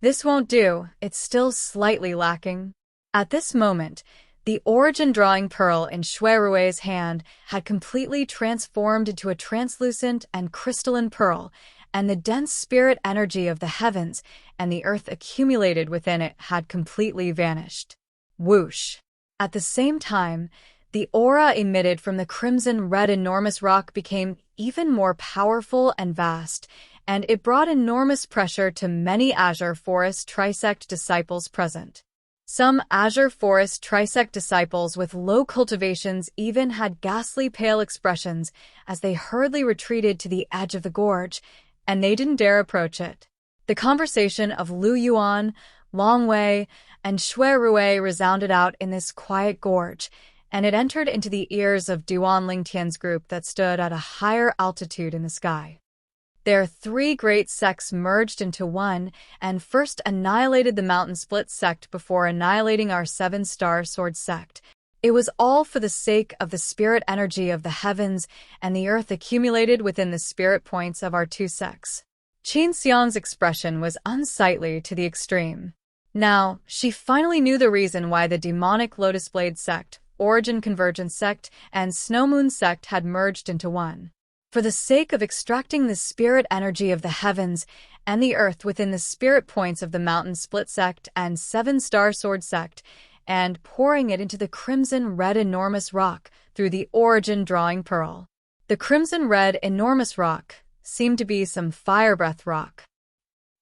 This won't do, it's still slightly lacking." At this moment, the origin drawing pearl in Xueqi's hand had completely transformed into a translucent and crystalline pearl, and the dense spirit energy of the heavens and the earth accumulated within it had completely vanished. Whoosh! At the same time, the aura emitted from the crimson red enormous rock became even more powerful and vast, and it brought enormous pressure to many Azure Forest Trisect disciples present. Some Azure Forest Trisect disciples with low cultivations even had ghastly pale expressions as they hurriedly retreated to the edge of the gorge, and they didn't dare approach it. The conversation of Lu Yuan, Long Wei, and Xueqi resounded out in this quiet gorge, and it entered into the ears of Duan Lingtian's group that stood at a higher altitude in the sky. Their three great sects merged into one and first annihilated the Mountain Split sect before annihilating our Seven-Star Sword sect. It was all for the sake of the spirit energy of the heavens and the earth accumulated within the spirit points of our two sects. Qin Xiang's expression was unsightly to the extreme. Now, she finally knew the reason why the demonic Lotus Blade sect, Origin Convergence sect, and Snow Moon sect had merged into one. For the sake of extracting the spirit energy of the heavens and the earth within the spirit points of the Mountain Split sect and Seven-Star Sword sect, and pouring it into the crimson red enormous rock through the Origin Drawing Pearl. The crimson red enormous rock seemed to be some fire breath rock.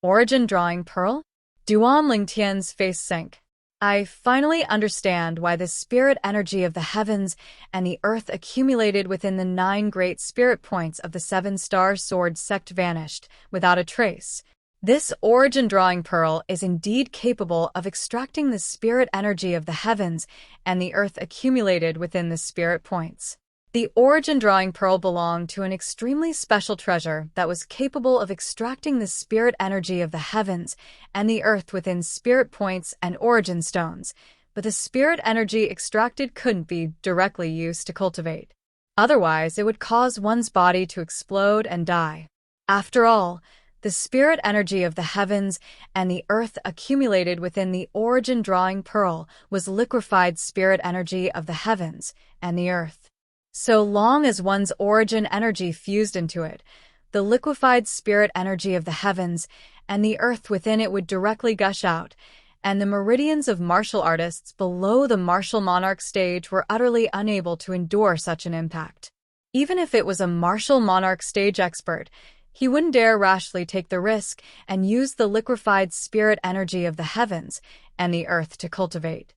Origin Drawing Pearl? Duan Lingtian's face sank. I finally understand why the spirit energy of the heavens and the earth accumulated within the 9 great spirit points of the Seven-Star Sword sect vanished without a trace. This Origin Drawing Pearl is indeed capable of extracting the spirit energy of the heavens and the earth accumulated within the spirit points. The Origin Drawing Pearl belonged to an extremely special treasure that was capable of extracting the spirit energy of the heavens and the earth within spirit points and origin stones, but the spirit energy extracted couldn't be directly used to cultivate. Otherwise, it would cause one's body to explode and die. After all, the spirit energy of the heavens and the earth accumulated within the Origin Drawing Pearl was liquefied spirit energy of the heavens and the earth. So long as one's origin energy fused into it, the liquefied spirit energy of the heavens and the earth within it would directly gush out, and the meridians of martial artists below the martial monarch stage were utterly unable to endure such an impact. Even if it was a martial monarch stage expert, he wouldn't dare rashly take the risk and use the liquefied spirit energy of the heavens and the earth to cultivate.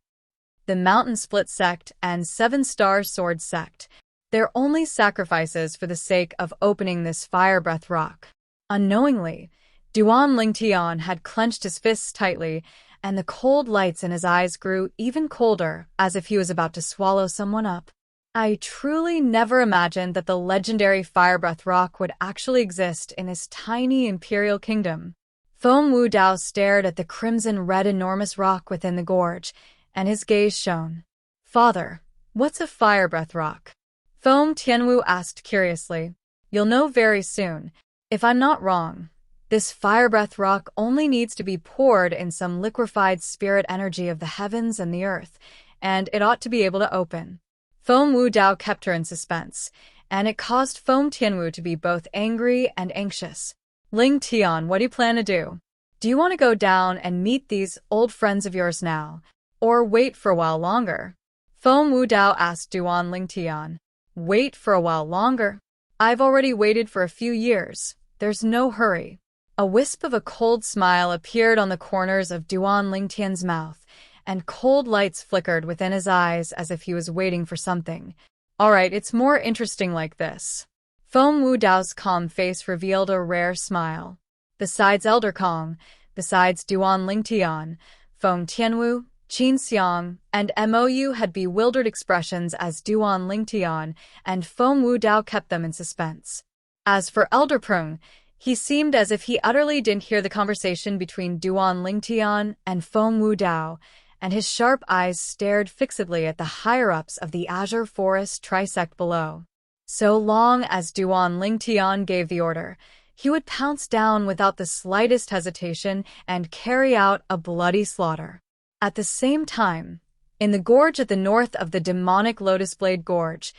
The Mountain Split sect and Seven-Star Sword sect, their only sacrifices for the sake of opening this fire breath rock. Unknowingly, Duan Lingtian had clenched his fists tightly, and the cold lights in his eyes grew even colder, as if he was about to swallow someone up. I truly never imagined that the legendary fire breath rock would actually exist in this tiny imperial kingdom. Feng Wu Dao stared at the crimson red enormous rock within the gorge, and his gaze shone. "Father, what's a fire breath rock?" Feng Tianwu asked curiously. "You'll know very soon. If I'm not wrong, this fire breath rock only needs to be poured in some liquefied spirit energy of the heavens and the earth, and it ought to be able to open." Feng Wu Dao kept her in suspense, and it caused Feng Tianwu to be both angry and anxious. "Ling Tian, what do you plan to do? Do you want to go down and meet these old friends of yours now, or wait for a while longer?" Feng Wu Dao asked Duan Lingtian. "Wait for a while longer? I've already waited for a few years. There's no hurry." A wisp of a cold smile appeared on the corners of Duan Lingtian's mouth, and cold lights flickered within his eyes as if he was waiting for something. "All right, it's more interesting like this." Feng Wu Dao's calm face revealed a rare smile. Besides Elder Kong, besides Duan Lingtian, Feng Tianwu, Qin Xiang, and Mou had bewildered expressions as Duan Lingtian and Feng Wu Dao kept them in suspense. As for Elder Prung, he seemed as if he utterly didn't hear the conversation between Duan Lingtian and Feng Wu Dao, and his sharp eyes stared fixedly at the higher-ups of the Azure Forest Trisect below. So long as Duan Lingtian gave the order, he would pounce down without the slightest hesitation and carry out a bloody slaughter. At the same time, in the gorge at the north of the demonic Lotus Blade Gorge,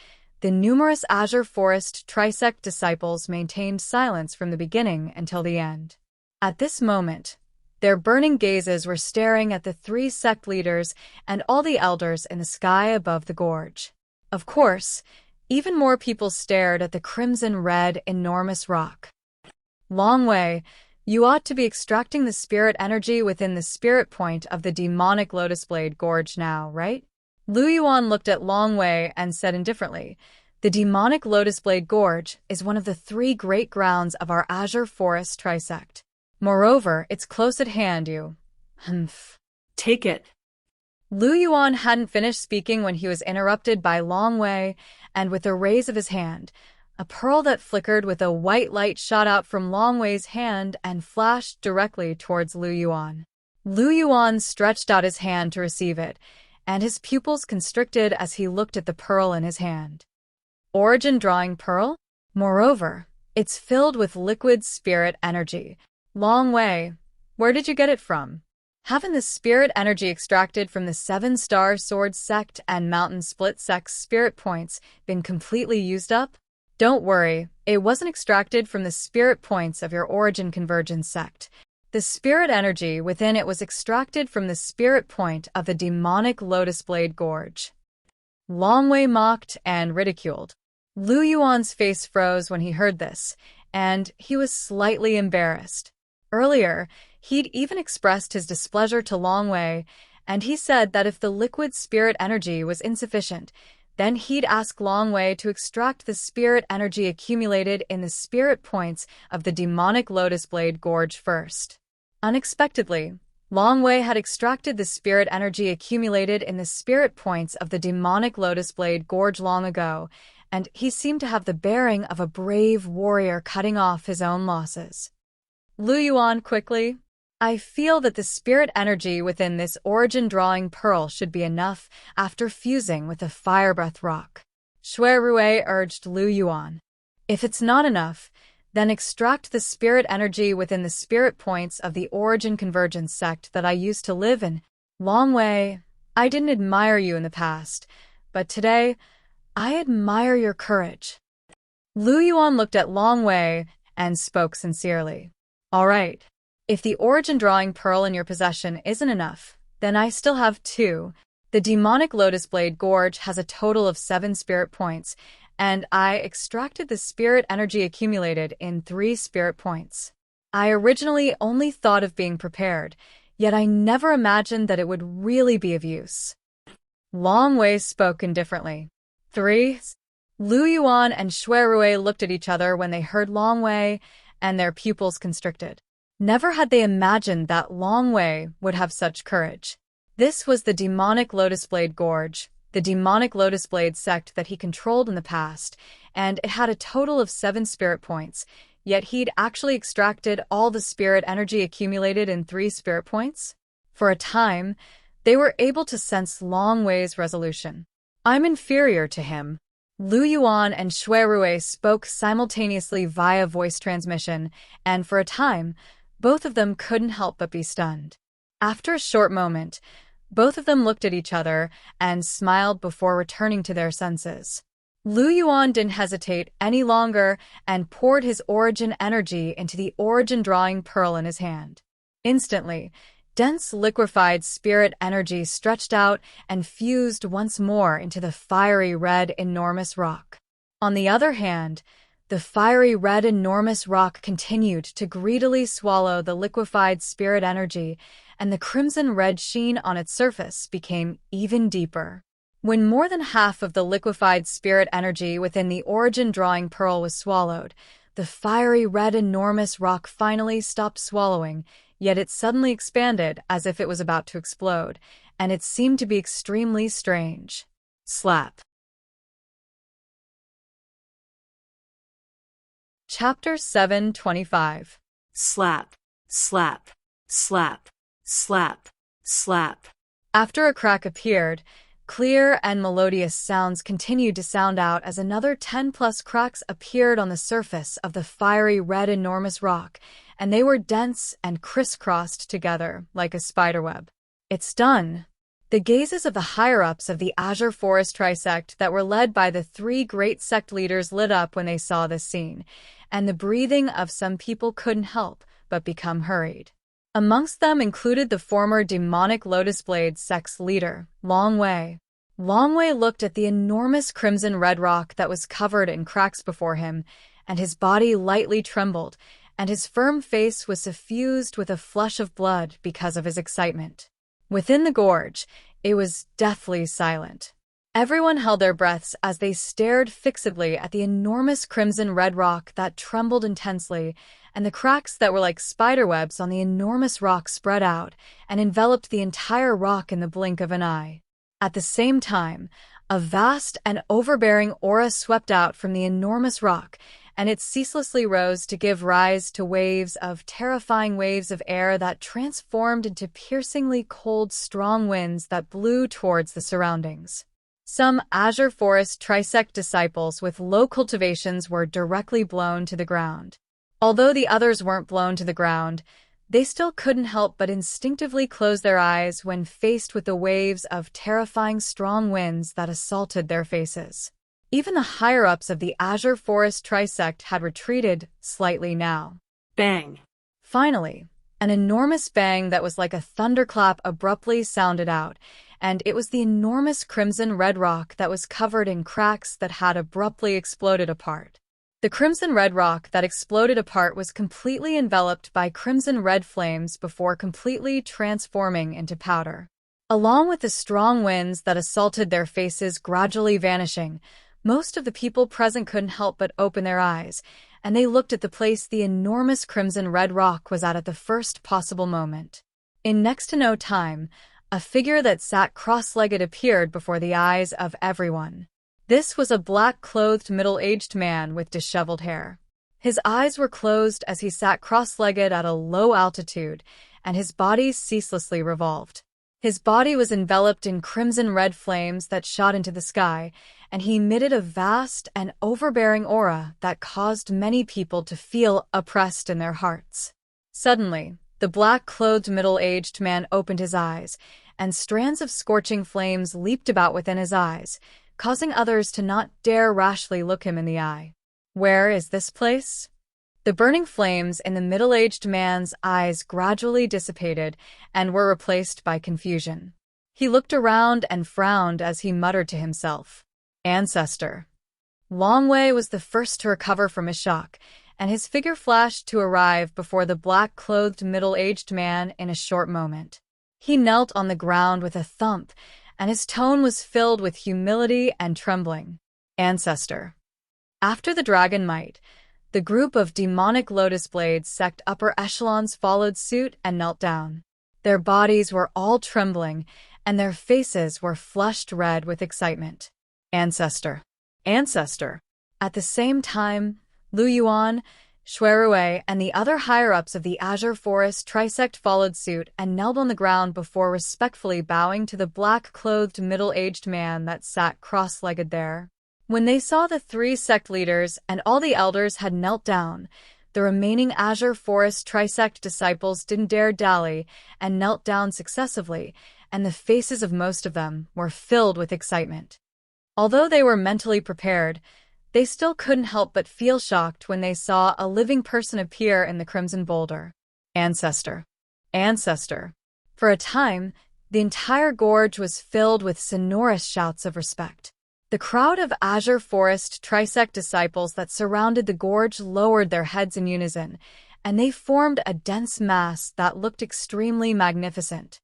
The numerous Azure Forest Trisect disciples maintained silence from the beginning until the end. At this moment, their burning gazes were staring at the 3 sect leaders and all the elders in the sky above the gorge. Of course, even more people stared at the crimson-red enormous rock. Long Way, you ought to be extracting the spirit energy within the spirit point of the demonic Lotus Blade Gorge now, right? Lu Yuan looked at Long Way and said indifferently, the demonic Lotus Blade Gorge is one of the 3 great grounds of our Azure Forest Trisect. Moreover, it's close at hand, you. Humph. Take it. Lu Yuan hadn't finished speaking when he was interrupted by Long Way, and with a raise of his hand, a pearl that flickered with a white light shot out from Long Wei's hand and flashed directly towards Lu Yuan. Lu Yuan stretched out his hand to receive it, and his pupils constricted as he looked at the pearl in his hand. Origin Drawing Pearl? Moreover, it's filled with liquid spirit energy. Long Way, where did you get it from? Haven't the spirit energy extracted from the 7-star Sword Sect and Mountain Split Sect's spirit points been completely used up? Don't worry, it wasn't extracted from the spirit points of your Origin Convergence sect. The spirit energy within it was extracted from the spirit point of the demonic Lotus Blade Gorge. Long Way mocked and ridiculed. Lu Yuan's face froze when he heard this, and he was slightly embarrassed. Earlier, he'd even expressed his displeasure to Long Way, and he said that if the liquid spirit energy was insufficient, then he'd ask Long Way to extract the spirit energy accumulated in the spirit points of the demonic Lotus Blade Gorge first. Unexpectedly, Long Way had extracted the spirit energy accumulated in the spirit points of the demonic Lotus Blade Gorge long ago, and he seemed to have the bearing of a brave warrior cutting off his own losses. Lu Yuan quickly, I feel that the spirit energy within this origin drawing pearl should be enough after fusing with the firebreath rock. Xueqi urged Lu Yuan. If it's not enough, then extract the spirit energy within the spirit points of the Origin Convergence sect that I used to live in. Long Way, I didn't admire you in the past, but today, I admire your courage. Lu Yuan looked at Long Way and spoke sincerely. All right, if the origin drawing pearl in your possession isn't enough, then I still have 2. The demonic Lotus Blade Gorge has a total of 7 spirit points, and I extracted the spirit energy accumulated in 3 spirit points. I originally only thought of being prepared, yet I never imagined that it would really be of use. Long Way spoke indifferently. 3. Lu Yuan and Xueqi looked at each other when they heard Long Way, and their pupils constricted. Never had they imagined that Long Way would have such courage. This was the demonic Lotus Blade Gorge, the demonic Lotus Blade sect that he controlled in the past, and it had a total of 7 spirit points, yet he'd actually extracted all the spirit energy accumulated in 3 spirit points? For a time, they were able to sense Long Way's resolution. I'm inferior to him. Lu Yuan and Xueqi spoke simultaneously via voice transmission, and for a time, both of them couldn't help but be stunned. After a short moment, both of them looked at each other and smiled before returning to their senses. Lu Yuan didn't hesitate any longer and poured his origin energy into the origin drawing pearl in his hand. Instantly, dense liquefied spirit energy stretched out and fused once more into the fiery red enormous rock. On the other hand, the fiery red enormous rock continued to greedily swallow the liquefied spirit energy, and the crimson red sheen on its surface became even deeper. When more than half of the liquefied spirit energy within the origin drawing pearl was swallowed, the fiery red enormous rock finally stopped swallowing, yet it suddenly expanded as if it was about to explode, and it seemed to be extremely strange. Slap. Chapter 725. Slap, slap, slap, slap, slap. After a crack appeared, clear and melodious sounds continued to sound out as another 10+ cracks appeared on the surface of the fiery red enormous rock, and they were dense and crisscrossed together like a spiderweb. It's done. The gazes of the higher-ups of the Azure Forest Trisect that were led by the three great sect leaders lit up when they saw this scene, and the breathing of some people couldn't help but become hurried. Amongst them included the former demonic Lotus Blade sect's leader, Long Wei. Long Wei looked at the enormous crimson red rock that was covered in cracks before him, and his body lightly trembled, and his firm face was suffused with a flush of blood because of his excitement. Within the gorge, it was deathly silent. Everyone held their breaths as they stared fixedly at the enormous crimson red rock that trembled intensely, and the cracks that were like spiderwebs on the enormous rock spread out and enveloped the entire rock in the blink of an eye. At the same time, a vast and overbearing aura swept out from the enormous rock, and it ceaselessly rose to give rise to terrifying waves of air that transformed into piercingly cold, strong winds that blew towards the surroundings. Some Azure Forest Trisect disciples with low cultivations were directly blown to the ground. Although the others weren't blown to the ground, they still couldn't help but instinctively close their eyes when faced with the waves of terrifying strong winds that assaulted their faces. Even the higher-ups of the Azure Forest Trisect had retreated slightly now. Bang! Finally, an enormous bang that was like a thunderclap abruptly sounded out, and it was the enormous crimson red rock that was covered in cracks that had abruptly exploded apart. The crimson red rock that exploded apart was completely enveloped by crimson red flames before completely transforming into powder. Along with the strong winds that assaulted their faces gradually vanishing, most of the people present couldn't help but open their eyes, and they looked at the place the enormous crimson red rock was at the first possible moment. In next to no time, a figure that sat cross-legged appeared before the eyes of everyone. This was a black-clothed middle-aged man with disheveled hair. His eyes were closed as he sat cross-legged at a low altitude, and his body ceaselessly revolved. His body was enveloped in crimson red flames that shot into the sky, and he emitted a vast and overbearing aura that caused many people to feel oppressed in their hearts. Suddenly, the black-clothed middle-aged man opened his eyes, and strands of scorching flames leaped about within his eyes, causing others to not dare rashly look him in the eye. Where is this place? The burning flames in the middle-aged man's eyes gradually dissipated and were replaced by confusion. He looked around and frowned as he muttered to himself, "Ancestor." Long Wei was the first to recover from his shock, and his figure flashed to arrive before the black-clothed middle-aged man in a short moment. He knelt on the ground with a thump, and his tone was filled with humility and trembling. "Ancestor." After the dragon might, the group of demonic Lotus Blades sect upper echelons followed suit and knelt down. Their bodies were all trembling, and their faces were flushed red with excitement. "Ancestor. Ancestor." At the same time, Lu Yuan, Xueqi, and the other higher-ups of the Azure Forest Trisect followed suit and knelt on the ground before respectfully bowing to the black-clothed middle-aged man that sat cross-legged there. When they saw the three sect leaders and all the elders had knelt down, the remaining Azure Forest Trisect disciples didn't dare dally and knelt down successively, and the faces of most of them were filled with excitement. Although they were mentally prepared, they still couldn't help but feel shocked when they saw a living person appear in the crimson boulder. "Ancestor. Ancestor." For a time, the entire gorge was filled with sonorous shouts of respect. The crowd of Azure Forest Trisect disciples that surrounded the gorge lowered their heads in unison, and they formed a dense mass that looked extremely magnificent.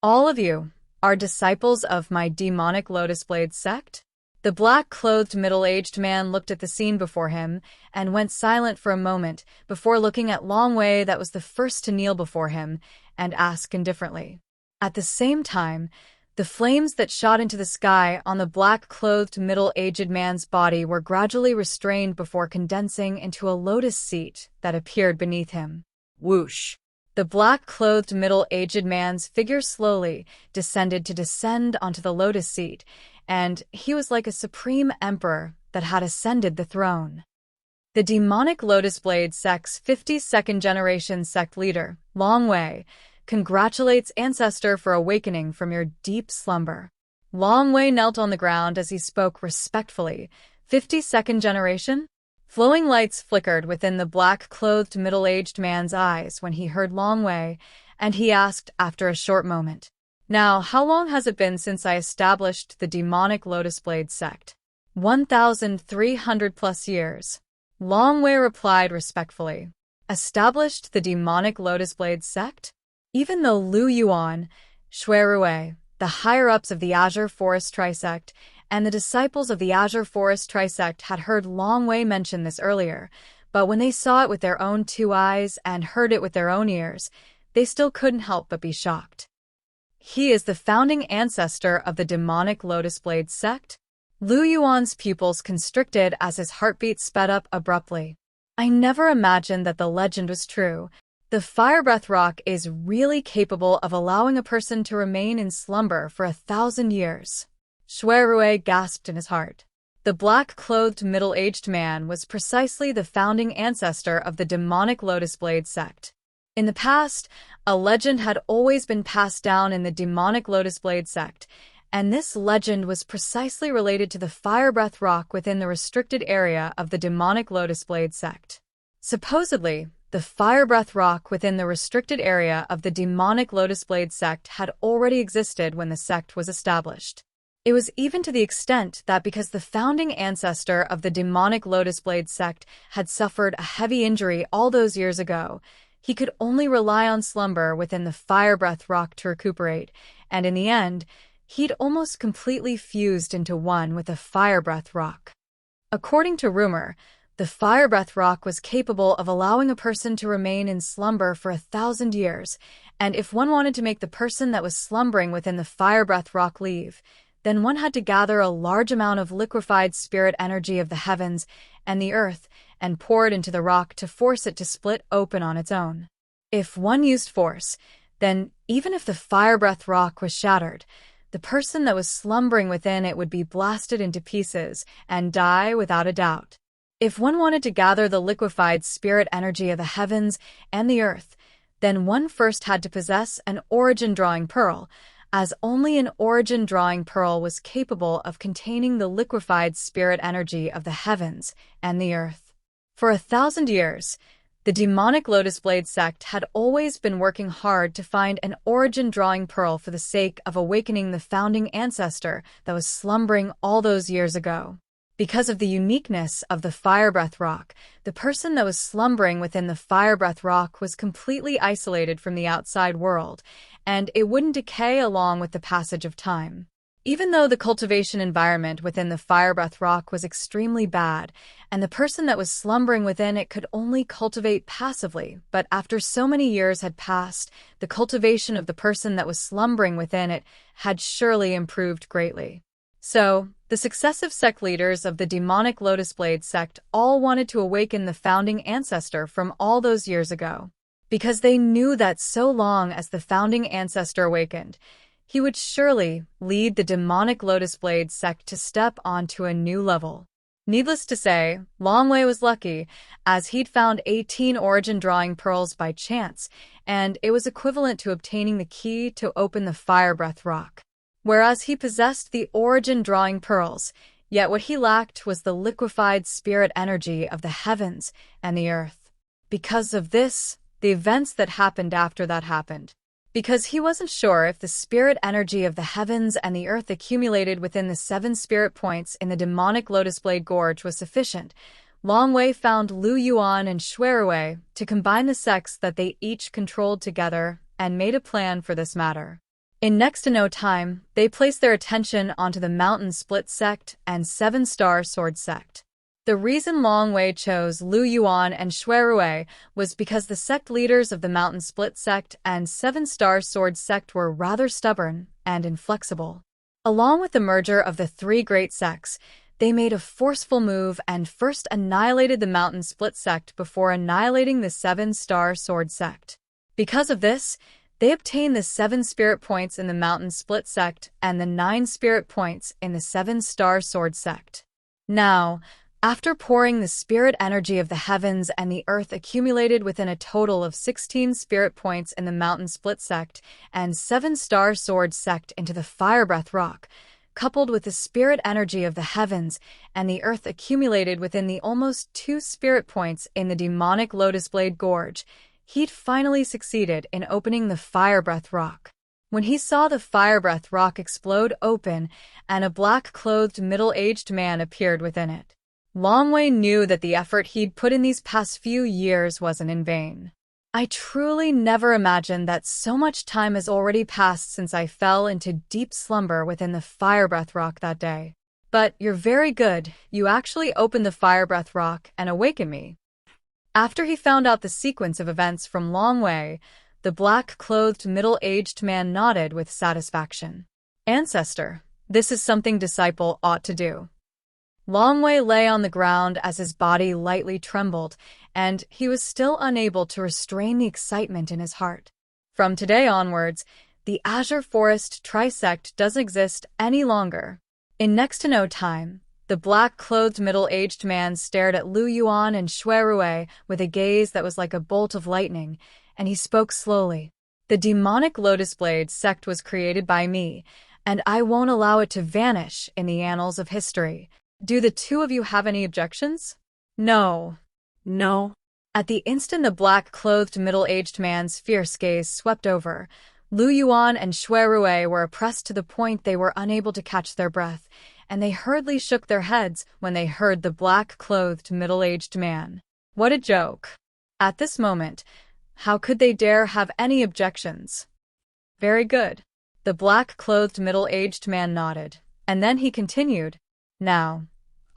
"All of you are disciples of my demonic Lotus Blade sect?" The black-clothed middle-aged man looked at the scene before him and went silent for a moment before looking at Long Wei that was the first to kneel before him and ask indifferently. At the same time, the flames that shot into the sky on the black-clothed middle-aged man's body were gradually restrained before condensing into a lotus seat that appeared beneath him. Whoosh! The black-clothed middle-aged man's figure slowly descended onto the lotus seat, and he was like a supreme emperor that had ascended the throne. The demonic Lotus Blade sect's 52nd generation sect leader, Long Wei, congratulates ancestor for awakening from your deep slumber. Long Wei knelt on the ground as he spoke respectfully. 52nd generation? Flowing lights flickered within the black-clothed middle-aged man's eyes when he heard Long Wei, and he asked after a short moment, "Now, how long has it been since I established the demonic Lotus Blade sect?" 1,300 plus years. Long Wei replied respectfully. Established the demonic Lotus Blade sect? Even though Lu Yuan, Xueqi, the higher-ups of the Azure Forest Trisect, and the disciples of the Azure Forest Trisect had heard Long Wei mention this earlier, but when they saw it with their own two eyes and heard it with their own ears, they still couldn't help but be shocked. He is the founding ancestor of the demonic Lotus Blade sect? Lu Yuan's pupils constricted as his heartbeat sped up abruptly. I never imagined that the legend was true. The Firebreath Rock is really capable of allowing a person to remain in slumber for 1,000 years. Xueqi gasped in his heart. The black-clothed middle-aged man was precisely the founding ancestor of the demonic Lotus Blade sect. In the past, a legend had always been passed down in the demonic Lotus Blade sect, and this legend was precisely related to the Firebreath Rock within the restricted area of the demonic Lotus Blade sect. Supposedly, the Firebreath Rock within the restricted area of the demonic Lotus Blade sect had already existed when the sect was established. It was even to the extent that because the founding ancestor of the demonic Lotus Blade sect had suffered a heavy injury all those years ago, he could only rely on slumber within the Firebreath Rock to recuperate, and in the end, he'd almost completely fused into one with the Firebreath Rock. According to rumor, the Firebreath Rock was capable of allowing a person to remain in slumber for 1,000 years, and if one wanted to make the person that was slumbering within the Firebreath Rock leave, then one had to gather a large amount of liquefied spirit energy of the heavens and the earth and pour it into the rock to force it to split open on its own. If one used force, then even if the Firebreath Rock was shattered, the person that was slumbering within it would be blasted into pieces and die without a doubt. If one wanted to gather the liquefied spirit energy of the heavens and the earth, then one first had to possess an origin drawing pearl, as only an origin drawing pearl was capable of containing the liquefied spirit energy of the heavens and the earth. For 1,000 years, the demonic Lotus Blade sect had always been working hard to find an origin drawing pearl for the sake of awakening the founding ancestor that was slumbering all those years ago. Because of the uniqueness of the Firebreath Rock, the person that was slumbering within the Firebreath Rock was completely isolated from the outside world, and it wouldn't decay along with the passage of time. Even though the cultivation environment within the Firebreath Rock was extremely bad, and the person that was slumbering within it could only cultivate passively, but after so many years had passed, the cultivation of the person that was slumbering within it had surely improved greatly. So, the successive sect leaders of the demonic Lotus Blade sect all wanted to awaken the founding ancestor from all those years ago, because they knew that so long as the founding ancestor awakened, he would surely lead the demonic Lotus Blade sect to step onto a new level. Needless to say, Long Wei was lucky, as he'd found 18 origin drawing pearls by chance, and it was equivalent to obtaining the key to open the Firebreath Rock. Whereas he possessed the origin drawing pearls, yet what he lacked was the liquefied spirit energy of the heavens and the earth. Because of this, the events that happened after that happened. Because he wasn't sure if the spirit energy of the heavens and the earth accumulated within the 7 spirit points in the demonic Lotus Blade Gorge was sufficient, Long Wei found Lu Yuan and Xueqi to combine the sects that they each controlled together and made a plan for this matter. In next to no time, they placed their attention onto the Mountain Split sect and 7-Star Sword sect. The reason Long Wei chose Lu Yuan and Xueqi was because the sect leaders of the Mountain Split sect and 7-Star Sword sect were rather stubborn and inflexible. Along with the merger of the 3 great sects, they made a forceful move and first annihilated the Mountain Split sect before annihilating the 7-Star Sword sect. Because of this, they obtained the 7 spirit points in the Mountain Split sect and the 9 spirit points in the 7-Star Sword sect. Now, After pouring the spirit energy of the heavens and the earth accumulated within a total of 16 spirit points in the Mountain Split Sect and 7 Star Sword Sect into the Firebreath Rock, coupled with the spirit energy of the heavens and the earth accumulated within the almost 2 spirit points in the demonic Lotus Blade Gorge, he'd finally succeeded in opening the Firebreath Rock. When he saw the Firebreath Rock explode open and a black-clothed middle-aged man appeared within it, Longwei knew that the effort he'd put in these past few years wasn't in vain. I truly never imagined that so much time has already passed since I fell into deep slumber within the Firebreath Rock that day. But you're very good, you actually opened the Firebreath Rock and awakened me. After he found out the sequence of events from Longwei, the black-clothed middle-aged man nodded with satisfaction. Ancestor, this is something disciple ought to do. Longwei lay on the ground as his body lightly trembled, and he was still unable to restrain the excitement in his heart. From today onwards, the Azure Forest Trisect doesn't exist any longer. In next to no time, the black-clothed middle-aged man stared at Lu Yuan and Xueqi with a gaze that was like a bolt of lightning, and he spoke slowly. The demonic Lotus Blade sect was created by me, and I won't allow it to vanish in the annals of history. Do the two of you have any objections? No. No. At the instant the black-clothed middle-aged man's fierce gaze swept over, Lu Yuan and Xueqi were oppressed to the point they were unable to catch their breath, and they hurriedly shook their heads when they heard the black-clothed middle-aged man. What a joke. At this moment, how could they dare have any objections? Very good. The black-clothed middle-aged man nodded, and then he continued, Now,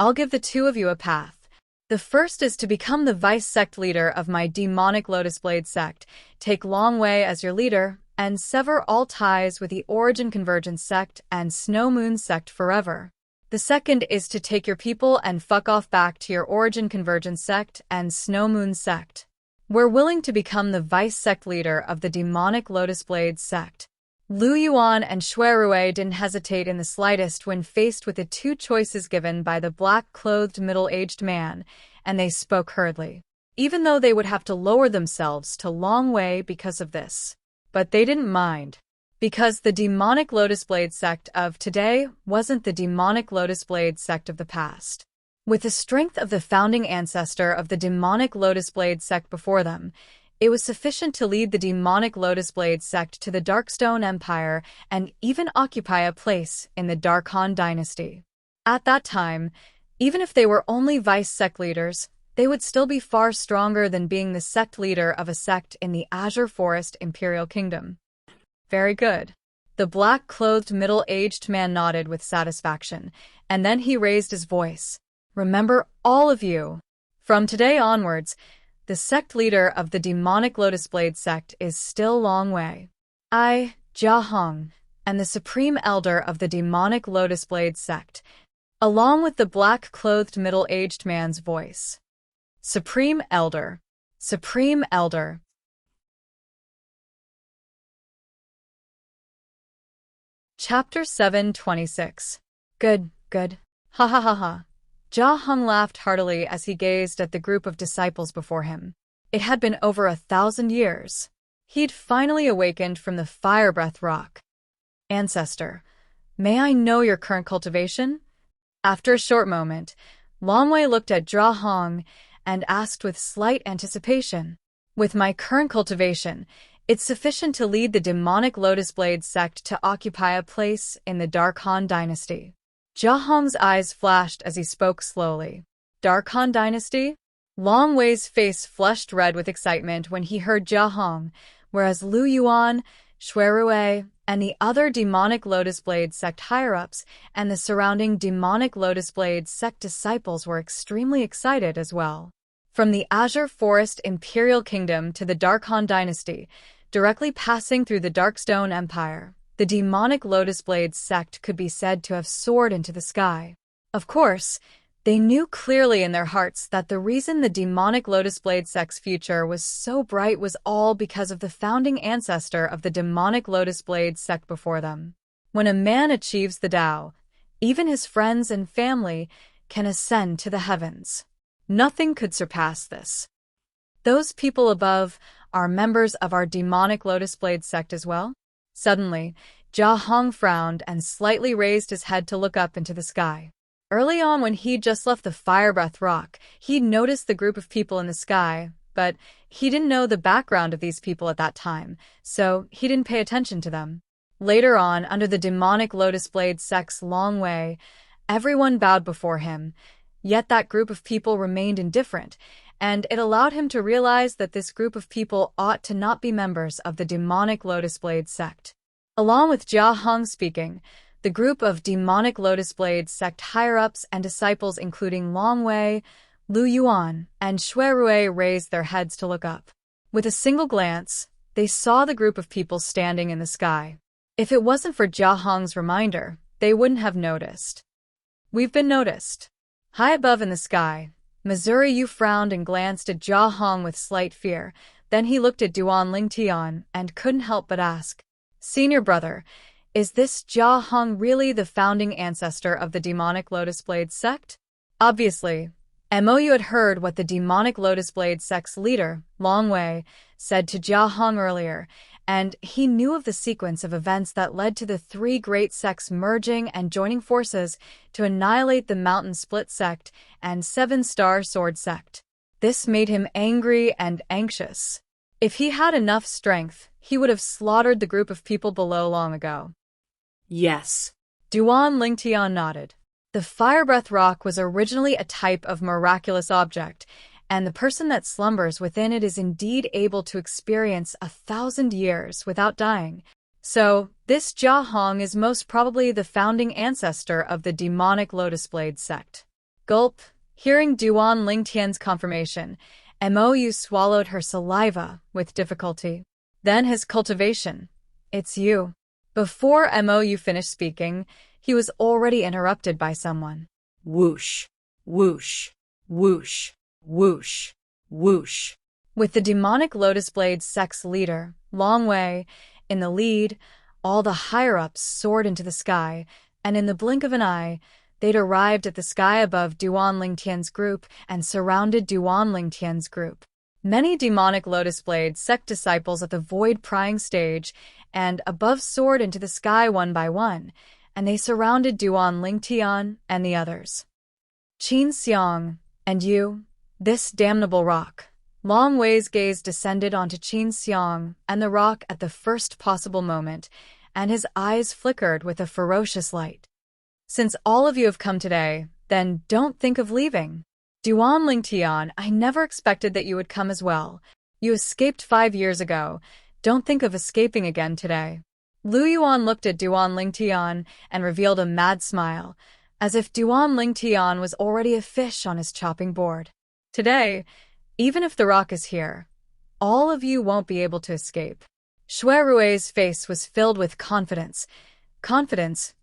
I'll give the two of you a path. The first is to become the vice sect leader of my demonic Lotus Blade sect, take Longwei as your leader, and sever all ties with the Origin Convergence sect and Snow Moon sect forever. The second is to take your people and fuck off back to your Origin Convergence sect and Snow Moon sect. We're willing to become the vice sect leader of the demonic Lotus Blade sect. Lu Yuan and Xueqi didn't hesitate in the slightest when faced with the two choices given by the black-clothed middle-aged man, and they spoke hurriedly, even though they would have to lower themselves to Longwei because of this. But they didn't mind, because the demonic Lotus Blade sect of today wasn't the demonic Lotus Blade sect of the past. With the strength of the founding ancestor of the demonic Lotus Blade sect before them, it was sufficient to lead the demonic Lotus Blade sect to the Darkstone Empire and even occupy a place in the Dark Han dynasty. At that time, even if they were only vice sect leaders, they would still be far stronger than being the sect leader of a sect in the Azure Forest Imperial Kingdom. Very good. The black-clothed middle-aged man nodded with satisfaction, and then he raised his voice. Remember, all of you, from today onwards, the sect leader of the demonic Lotus Blade sect is still Longwei. I, Jia Hong, am the supreme elder of the demonic Lotus Blade sect, along with the black-clothed middle-aged man's voice. Supreme Elder. Supreme Elder. Chapter 726. Good, good. Ha ha ha ha. Jia Hong laughed heartily as he gazed at the group of disciples before him. It had been over 1,000 years. He'd finally awakened from the Firebreath Rock. Ancestor, may I know your current cultivation? After a short moment, Longwei looked at Jia Hong and asked with slight anticipation. With my current cultivation, it's sufficient to lead the demonic Lotus Blade sect to occupy a place in the Dark Han dynasty. Jia Hong's eyes flashed as he spoke slowly. Dark Han dynasty? Longwei's face flushed red with excitement when he heard Jia Hong, whereas Lu Yuan, Xueqi, and the other demonic Lotus Blade sect higher-ups and the surrounding demonic Lotus Blade sect disciples were extremely excited as well. From the Azure Forest Imperial Kingdom to the Dark Han dynasty, directly passing through the Darkstone Empire, the demonic Lotus Blade sect could be said to have soared into the sky. Of course, they knew clearly in their hearts that the reason the demonic Lotus Blade sect's future was so bright was all because of the founding ancestor of the demonic Lotus Blade sect before them. When a man achieves the Tao, even his friends and family can ascend to the heavens. Nothing could surpass this. Those people above are members of our demonic Lotus Blade sect as well? Suddenly, Jia Hong frowned and slightly raised his head to look up into the sky. Early on, when he'd just left the Fire Breath Rock, he'd noticed the group of people in the sky, but he didn't know the background of these people at that time, so he didn't pay attention to them. Later on, under the demonic Lotus Blade sect's long way, everyone bowed before him, yet that group of people remained indifferent, and it allowed him to realize that this group of people ought to not be members of the demonic Lotus Blade sect. Along with Jia Hong speaking, the group of demonic Lotus Blade sect higher-ups and disciples including Long Wei, Lu Yuan, and Xueqi raised their heads to look up. With a single glance, they saw the group of people standing in the sky. If it wasn't for Jia Hong's reminder, they wouldn't have noticed. We've been noticed. High above in the sky, Missouri Yu frowned and glanced at Jia Hong with slight fear. Then he looked at Duan Lingtian and couldn't help but ask, "Senior brother, is this Jia Hong really the founding ancestor of the demonic Lotus Blade sect?" Obviously, Mou had heard what the demonic Lotus Blade sect's leader, Long Wei, said to Jia Hong earlier, and he knew of the sequence of events that led to the three great sects merging and joining forces to annihilate the Mountain Split sect and Seven-Star Sword sect. This made him angry and anxious. If he had enough strength, he would have slaughtered the group of people below long ago. Yes. Duan Lingtian nodded. The Fire Breath Rock was originally a type of miraculous object, and the person that slumbers within it is indeed able to experience 1,000 years without dying. So, this Jia Hong is most probably the founding ancestor of the demonic Lotus Blade sect. Gulp. Hearing Duan Lingtian's confirmation, Mou swallowed her saliva with difficulty. Then his cultivation. "It's you." Before Mou finished speaking, he was already interrupted by someone. Whoosh, whoosh, whoosh, whoosh, whoosh. With the demonic Lotus Blade sect's leader, Long Wei, in the lead, all the higher-ups soared into the sky, and in the blink of an eye, they'd arrived at the sky above Duan Lingtian's group and surrounded Duan Lingtian's group. Many demonic Lotus Blade sect disciples at the void prying stage and above soared into the sky one by one, and they surrounded Duan Lingtian and the others. "Qin Xiang, and you, this damnable rock." Long Wei's gaze descended onto Qin Xiang and the rock at the first possible moment, and his eyes flickered with a ferocious light. "Since all of you have come today, then don't think of leaving. Duan Lingtian, I never expected that you would come as well. You escaped 5 years ago. Don't think of escaping again today." Lu Yuan looked at Duan Lingtian and revealed a mad smile, as if Duan Lingtian was already a fish on his chopping board. "Today, even if the rock is here, all of you won't be able to escape." Xueqi's face was filled with confidence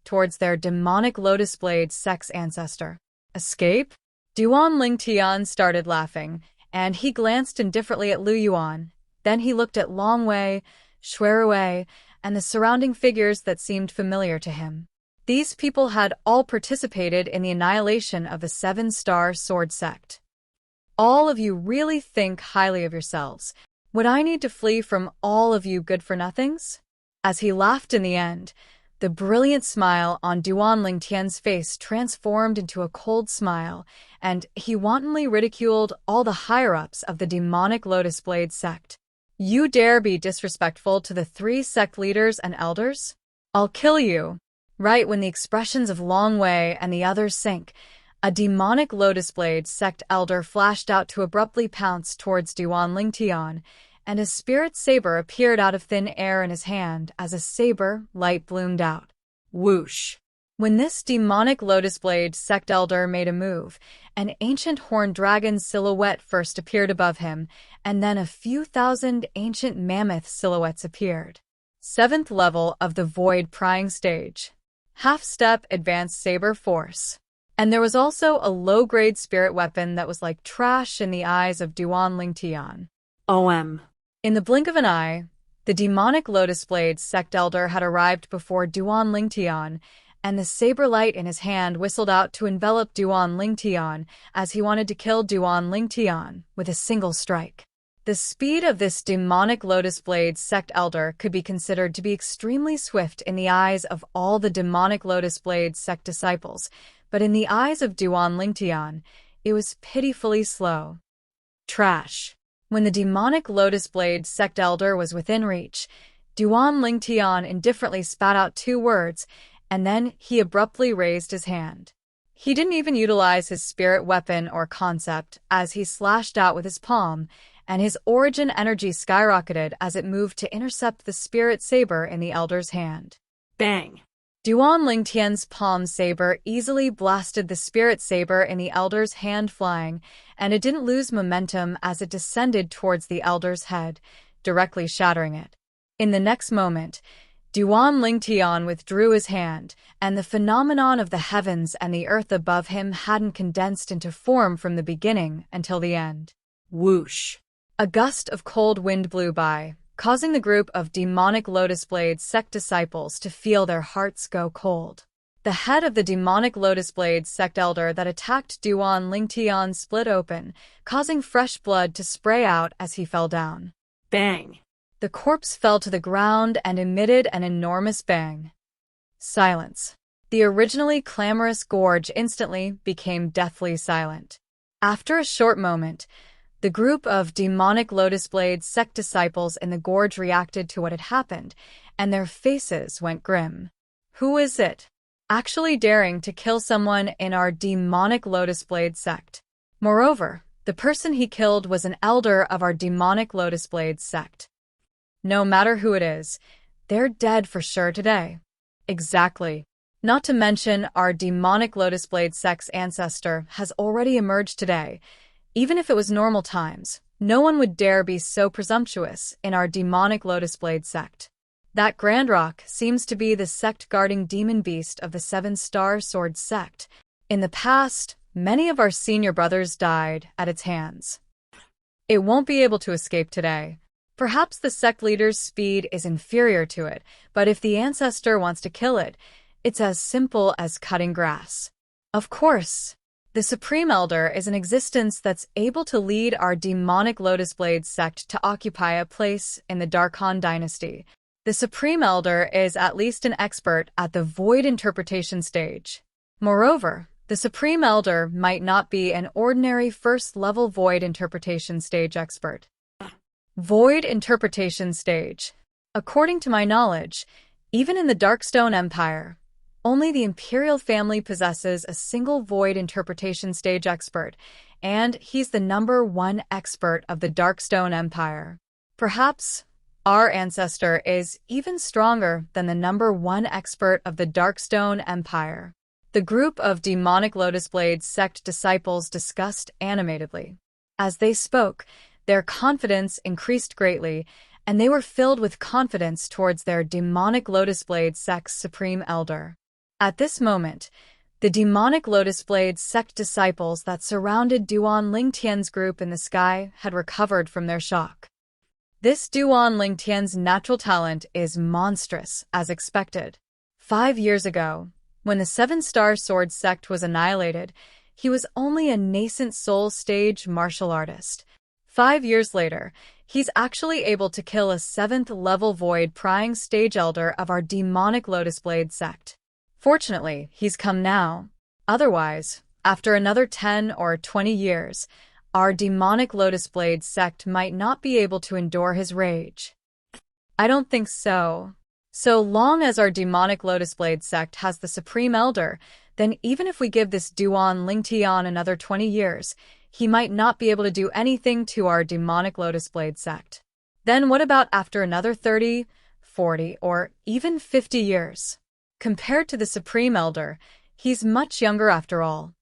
towards their demonic Lotus Blade sect's ancestor. "Escape?" Duan Lingtian started laughing, and he glanced indifferently at Lu Yuan. Then he looked at Long Wei, Xueqi, and the surrounding figures that seemed familiar to him. These people had all participated in the annihilation of the Seven-Star Sword sect. "All of you really think highly of yourselves. Would I need to flee from all of you good-for-nothings?" As he laughed in the end, the brilliant smile on Duan Lingtian's face transformed into a cold smile, and he wantonly ridiculed all the higher-ups of the demonic Lotus Blade sect. "You dare be disrespectful to the 3 sect leaders and elders? I'll kill you." Right when the expressions of Long Wei and the others sank, a demonic Lotus Blade sect elder flashed out to abruptly pounce towards Duan Lingtian, and a spirit saber appeared out of thin air in his hand as a saber light bloomed out. Whoosh! When this demonic Lotus Blade sect elder made a move, an ancient horned dragon silhouette first appeared above him, and then a few thousand ancient mammoth silhouettes appeared. 7th level of the void prying stage. Half-step advanced saber force. And there was also a low-grade spirit weapon that was like trash in the eyes of Duan Lingtian. OM. In the blink of an eye, the demonic Lotus Blade sect elder had arrived before Duan Lingtian, and the saber light in his hand whistled out to envelop Duan Lingtian as he wanted to kill Duan Lingtian with a single strike. The speed of this demonic Lotus Blade sect elder could be considered to be extremely swift in the eyes of all the demonic Lotus Blade sect disciples, but in the eyes of Duan Lingtian, it was pitifully slow. Trash. When the demonic Lotus Blade sect elder was within reach, Duan Lingtian indifferently spat out 2 words, and then he abruptly raised his hand. He didn't even utilize his spirit weapon or concept as he slashed out with his palm, and his origin energy skyrocketed as it moved to intercept the spirit saber in the elder's hand. Bang! Duan Lingtian's palm saber easily blasted the spirit saber in the elder's hand flying, and it didn't lose momentum as it descended towards the elder's head, directly shattering it. In the next moment, Duan Lingtian withdrew his hand, and the phenomenon of the heavens and the earth above him hadn't condensed into form from the beginning until the end. Whoosh! A gust of cold wind blew by, causing the group of demonic Lotus Blade sect disciples to feel their hearts go cold. The head of the demonic Lotus Blade sect elder that attacked Duan Lingtian split open, causing fresh blood to spray out as he fell down. Bang! The corpse fell to the ground and emitted an enormous bang. Silence. The originally clamorous gorge instantly became deathly silent. After a short moment, the group of demonic Lotus Blade sect disciples in the gorge reacted to what had happened, and their faces went grim. Who is it? Actually daring to kill someone in our demonic Lotus Blade sect. Moreover, the person he killed was an elder of our demonic Lotus Blade sect. No matter who it is, they're dead for sure today. Exactly. Not to mention our demonic Lotus Blade sect's ancestor has already emerged today. Even if it was normal times, no one would dare be so presumptuous in our demonic Lotus Blade sect. That Grand Rock seems to be the sect guarding demon beast of the 7-star sword sect. In the past, many of our senior brothers died at its hands. It won't be able to escape today. Perhaps the sect leader's speed is inferior to it, but if the ancestor wants to kill it, it's as simple as cutting grass. Of course, the Supreme Elder is an existence that's able to lead our demonic Lotus Blade sect to occupy a place in the Darkhan dynasty. The Supreme Elder is at least an expert at the Void Interpretation stage. Moreover, the Supreme Elder might not be an ordinary first-level Void Interpretation stage expert. Void Interpretation stage. According to my knowledge, even in the Darkstone Empire, only the Imperial family possesses a single Void Interpretation stage expert, and he's the #1 expert of the Darkstone Empire. Perhaps our ancestor is even stronger than the #1 expert of the Darkstone Empire. The group of demonic Lotus Blade sect disciples discussed animatedly. As they spoke, their confidence increased greatly, and they were filled with confidence towards their demonic Lotus Blade sect's Supreme Elder. At this moment, the demonic Lotus Blade sect disciples that surrounded Duan Lingtian's group in the sky had recovered from their shock. This Duan Lingtian's natural talent is monstrous, as expected. 5 years ago, when the 7-star sword sect was annihilated, he was only a nascent soul stage martial artist. 5 years later, he's actually able to kill a 7th-level Void Prying stage elder of our demonic Lotus Blade sect. Fortunately, he's come now. Otherwise, after another 10 or 20 years, our demonic Lotus Blade sect might not be able to endure his rage. I don't think so. So long as our demonic Lotus Blade sect has the Supreme Elder, then even if we give this Duan Lingtian another 20 years, he might not be able to do anything to our demonic Lotus Blade sect. Then what about after another 30, 40, or even 50 years? Compared to the Supreme Elder, he's much younger after all.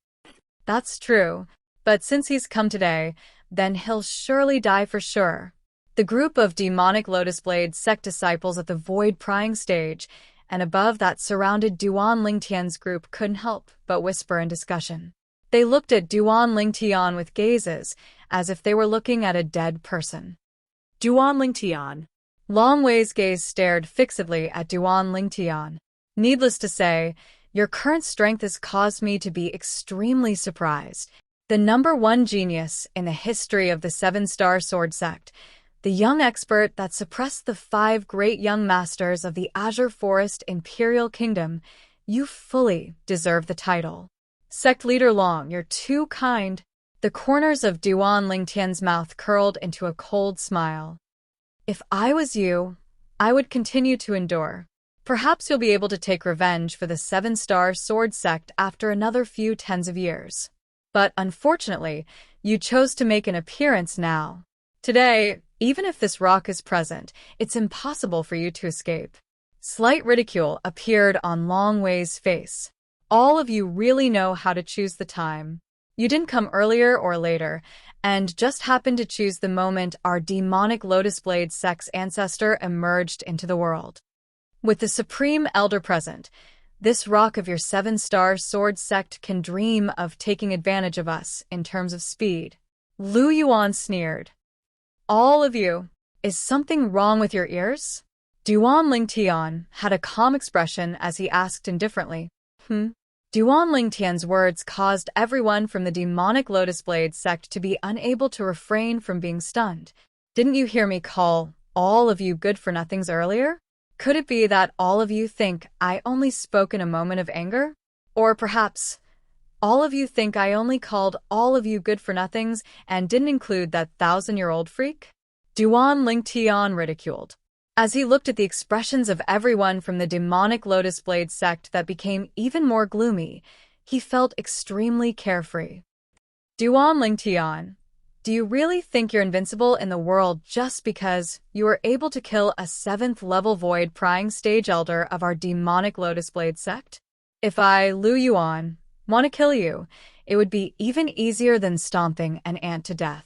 That's true, but since he's come today, then he'll surely die for sure. The group of demonic Lotus Blade sect disciples at the Void Prying stage and above that surrounded Duan Lingtian's group couldn't help but whisper in discussion. They looked at Duan Lingtian with gazes, as if they were looking at a dead person. Duan Lingtian. Long Wei's gaze stared fixedly at Duan Lingtian. Needless to say, Your current strength has caused me to be extremely surprised. The #1 genius in the history of the Seven-Star Sword Sect, the young expert that suppressed the 5 great young masters of the Azure Forest Imperial Kingdom, you fully deserve the title. Sect Leader Long, you're too kind. The corners of Duan Lingtian's mouth curled into a cold smile. If I was you, I would continue to endure. Perhaps you'll be able to take revenge for the Seven-Star Sword Sect after another few tens of years. But unfortunately, you chose to make an appearance now. Today, even if this rock is present, it's impossible for you to escape. Slight ridicule appeared on Long Wei's face. All of you really know how to choose the time. You didn't come earlier or later, and just happened to choose the moment our demonic Lotus Blade Sect's ancestor emerged into the world. With the Supreme Elder present, this rock of your Seven-Star Sword Sect can dream of taking advantage of us in terms of speed. Lu Yuan sneered. All of you, is something wrong with your ears? Duan Lingtian had a calm expression as he asked indifferently. Duan Lingtian's words caused everyone from the demonic Lotus Blade Sect to be unable to refrain from being stunned. Didn't you hear me call all of you good-for-nothings earlier? Could it be that all of you think I only spoke in a moment of anger? Or perhaps all of you think I only called all of you good-for-nothings and didn't include that 1,000-year-old freak? Duan Lingtian ridiculed. As he looked at the expressions of everyone from the demonic Lotus Blade Sect that became even more gloomy, he felt extremely carefree. Duan Lingtian, do you really think you're invincible in the world just because you were able to kill a 7th-level Void Prying Stage Elder of our demonic Lotus Blade Sect? If I, Lu Yuan, want to kill you, it would be even easier than stomping an ant to death.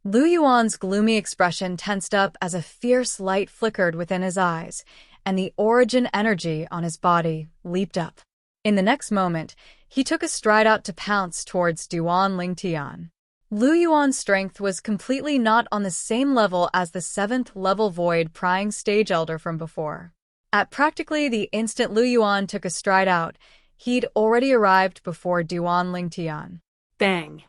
Lu Yuan's gloomy expression tensed up as a fierce light flickered within his eyes, and the origin energy on his body leaped up. In the next moment, he took a stride out to pounce towards Duan Lingtian. Lu Yuan's strength was completely not on the same level as the 7th-level Void Prying Stage Elder from before. At practically the instant Lu Yuan took a stride out, he'd already arrived before Duan Lingtian. Bang.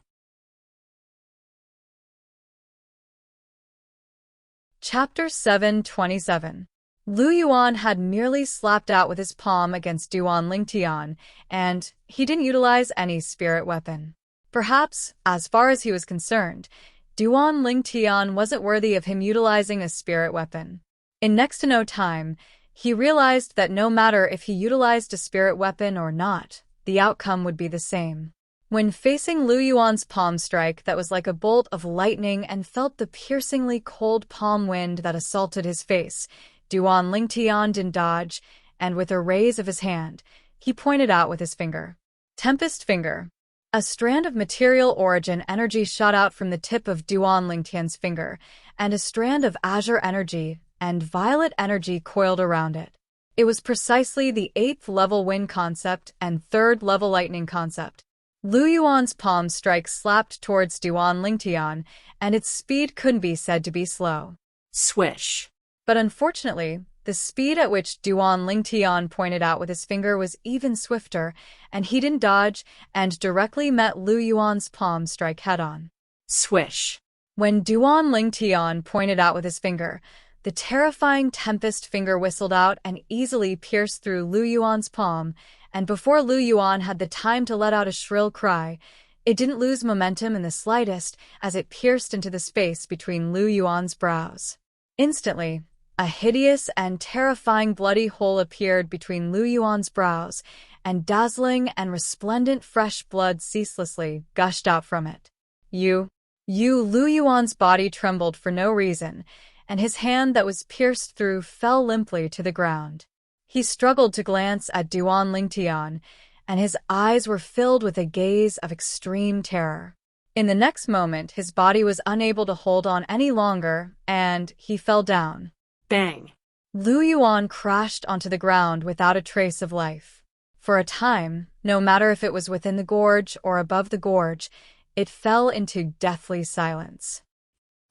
Chapter 727. Lu Yuan had merely slapped out with his palm against Duan Lingtian, and he didn't utilize any spirit weapon. Perhaps, as far as he was concerned, Duan Lingtian wasn't worthy of him utilizing a spirit weapon. In next to no time, he realized that no matter if he utilized a spirit weapon or not, the outcome would be the same. When facing Lu Yuan's palm strike that was like a bolt of lightning and felt the piercingly cold palm wind that assaulted his face, Duan Lingtian didn't dodge, and with a raise of his hand, he pointed out with his finger. Tempest Finger. A strand of material origin energy shot out from the tip of Duan Lingtian's finger, and a strand of azure energy and violet energy coiled around it. It was precisely the 8th-level wind concept and 3rd-level lightning concept. Lu Yuan's palm strike slapped towards Duan Lingtian, and its speed couldn't be said to be slow. Swish. But unfortunately, the speed at which Duan Lingtian pointed out with his finger was even swifter, and he didn't dodge and directly met Lu Yuan's palm strike head-on. Swish. When Duan Lingtian pointed out with his finger, the terrifying Tempest Finger whistled out and easily pierced through Lu Yuan's palm, and before Lu Yuan had the time to let out a shrill cry, it didn't lose momentum in the slightest as it pierced into the space between Lu Yuan's brows. Instantly, a hideous and terrifying bloody hole appeared between Lu Yuan's brows, and dazzling and resplendent fresh blood ceaselessly gushed out from it. Lu Yuan's body trembled for no reason, and his hand that was pierced through fell limply to the ground. He struggled to glance at Duan Lingtian, and his eyes were filled with a gaze of extreme terror. In the next moment, his body was unable to hold on any longer, and he fell down. Bang. Lu Yuan crashed onto the ground without a trace of life. For a time, no matter if it was within the gorge or above the gorge, it fell into deathly silence.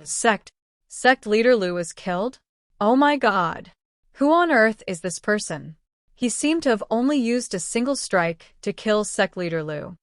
Sect Leader Lu was killed? Oh my God! Who on earth is this person? He seemed to have only used a single strike to kill sect leader Lu.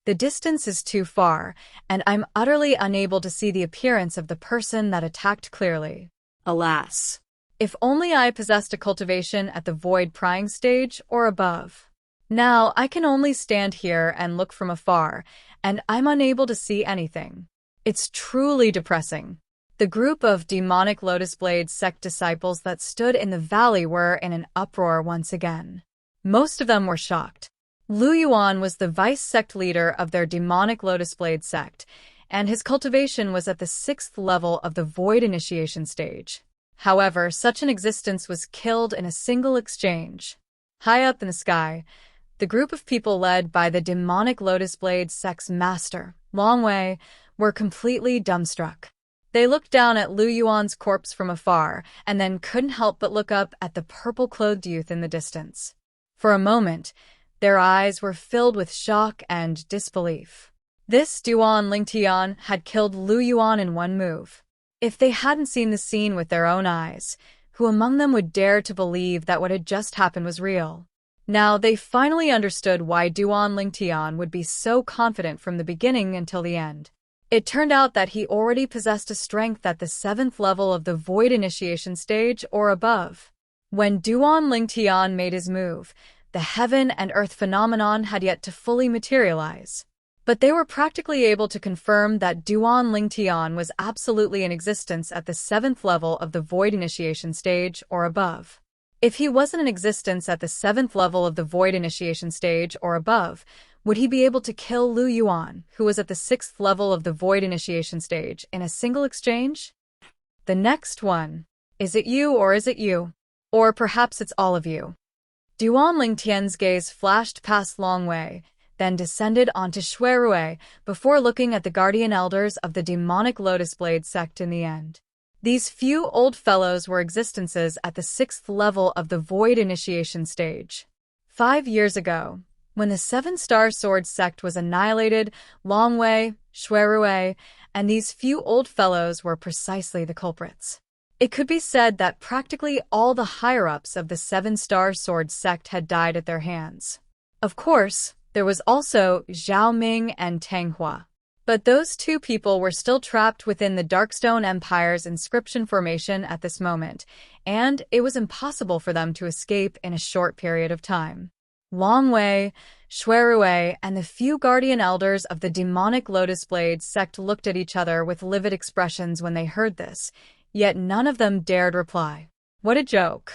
The distance is too far, and I'm utterly unable to see the appearance of the person that attacked clearly. Alas. If only I possessed a cultivation at the void prying stage or above. Now I can only stand here and look from afar, and I'm unable to see anything. It's truly depressing. The group of demonic Lotus Blade sect disciples that stood in the valley were in an uproar once again. Most of them were shocked. Lu Yuan was the vice sect leader of their demonic Lotus Blade sect, and his cultivation was at the 6th level of the void initiation stage. However, such an existence was killed in a single exchange. High up in the sky, the group of people led by the demonic Lotus Blade sect's master, Long Wei, were completely dumbstruck. They looked down at Lu Yuan's corpse from afar, and then couldn't help but look up at the purple-clothed youth in the distance. For a moment, their eyes were filled with shock and disbelief. This Duan Lingtian had killed Lu Yuan in one move. If they hadn't seen the scene with their own eyes, who among them would dare to believe that what had just happened was real? Now they finally understood why Duan Lingtian would be so confident from the beginning until the end. It turned out that he already possessed a strength at the 7th level of the void initiation stage or above. When Duan Lingtian made his move, the heaven and earth phenomenon had yet to fully materialize. But they were practically able to confirm that Duan Lingtian was absolutely in existence at the 7th level of the void initiation stage or above. If he wasn't in existence at the 7th level of the void initiation stage or above, would he be able to kill Lu Yuan, who was at the 6th level of the void initiation stage, in a single exchange? The next one. Is it you or is it you? Or perhaps it's all of you. Duan Lingtian's gaze flashed past Long Wei, then descended onto Xueqi before looking at the guardian elders of the demonic Lotus Blade sect in the end. These few old fellows were existences at the 6th level of the void initiation stage. 5 years ago, when the 7-star sword sect was annihilated, Long Wei, Xueqi, and these few old fellows were precisely the culprits. It could be said that practically all the higher-ups of the 7-star sword sect had died at their hands. Of course, there was also Zhao Ming and Tang Hua. But those two people were still trapped within the Darkstone Empire's inscription formation at this moment, and it was impossible for them to escape in a short period of time. Long Wei, Xueqi, and the few guardian elders of the demonic Lotus Blade sect looked at each other with livid expressions when they heard this, yet none of them dared reply. What a joke.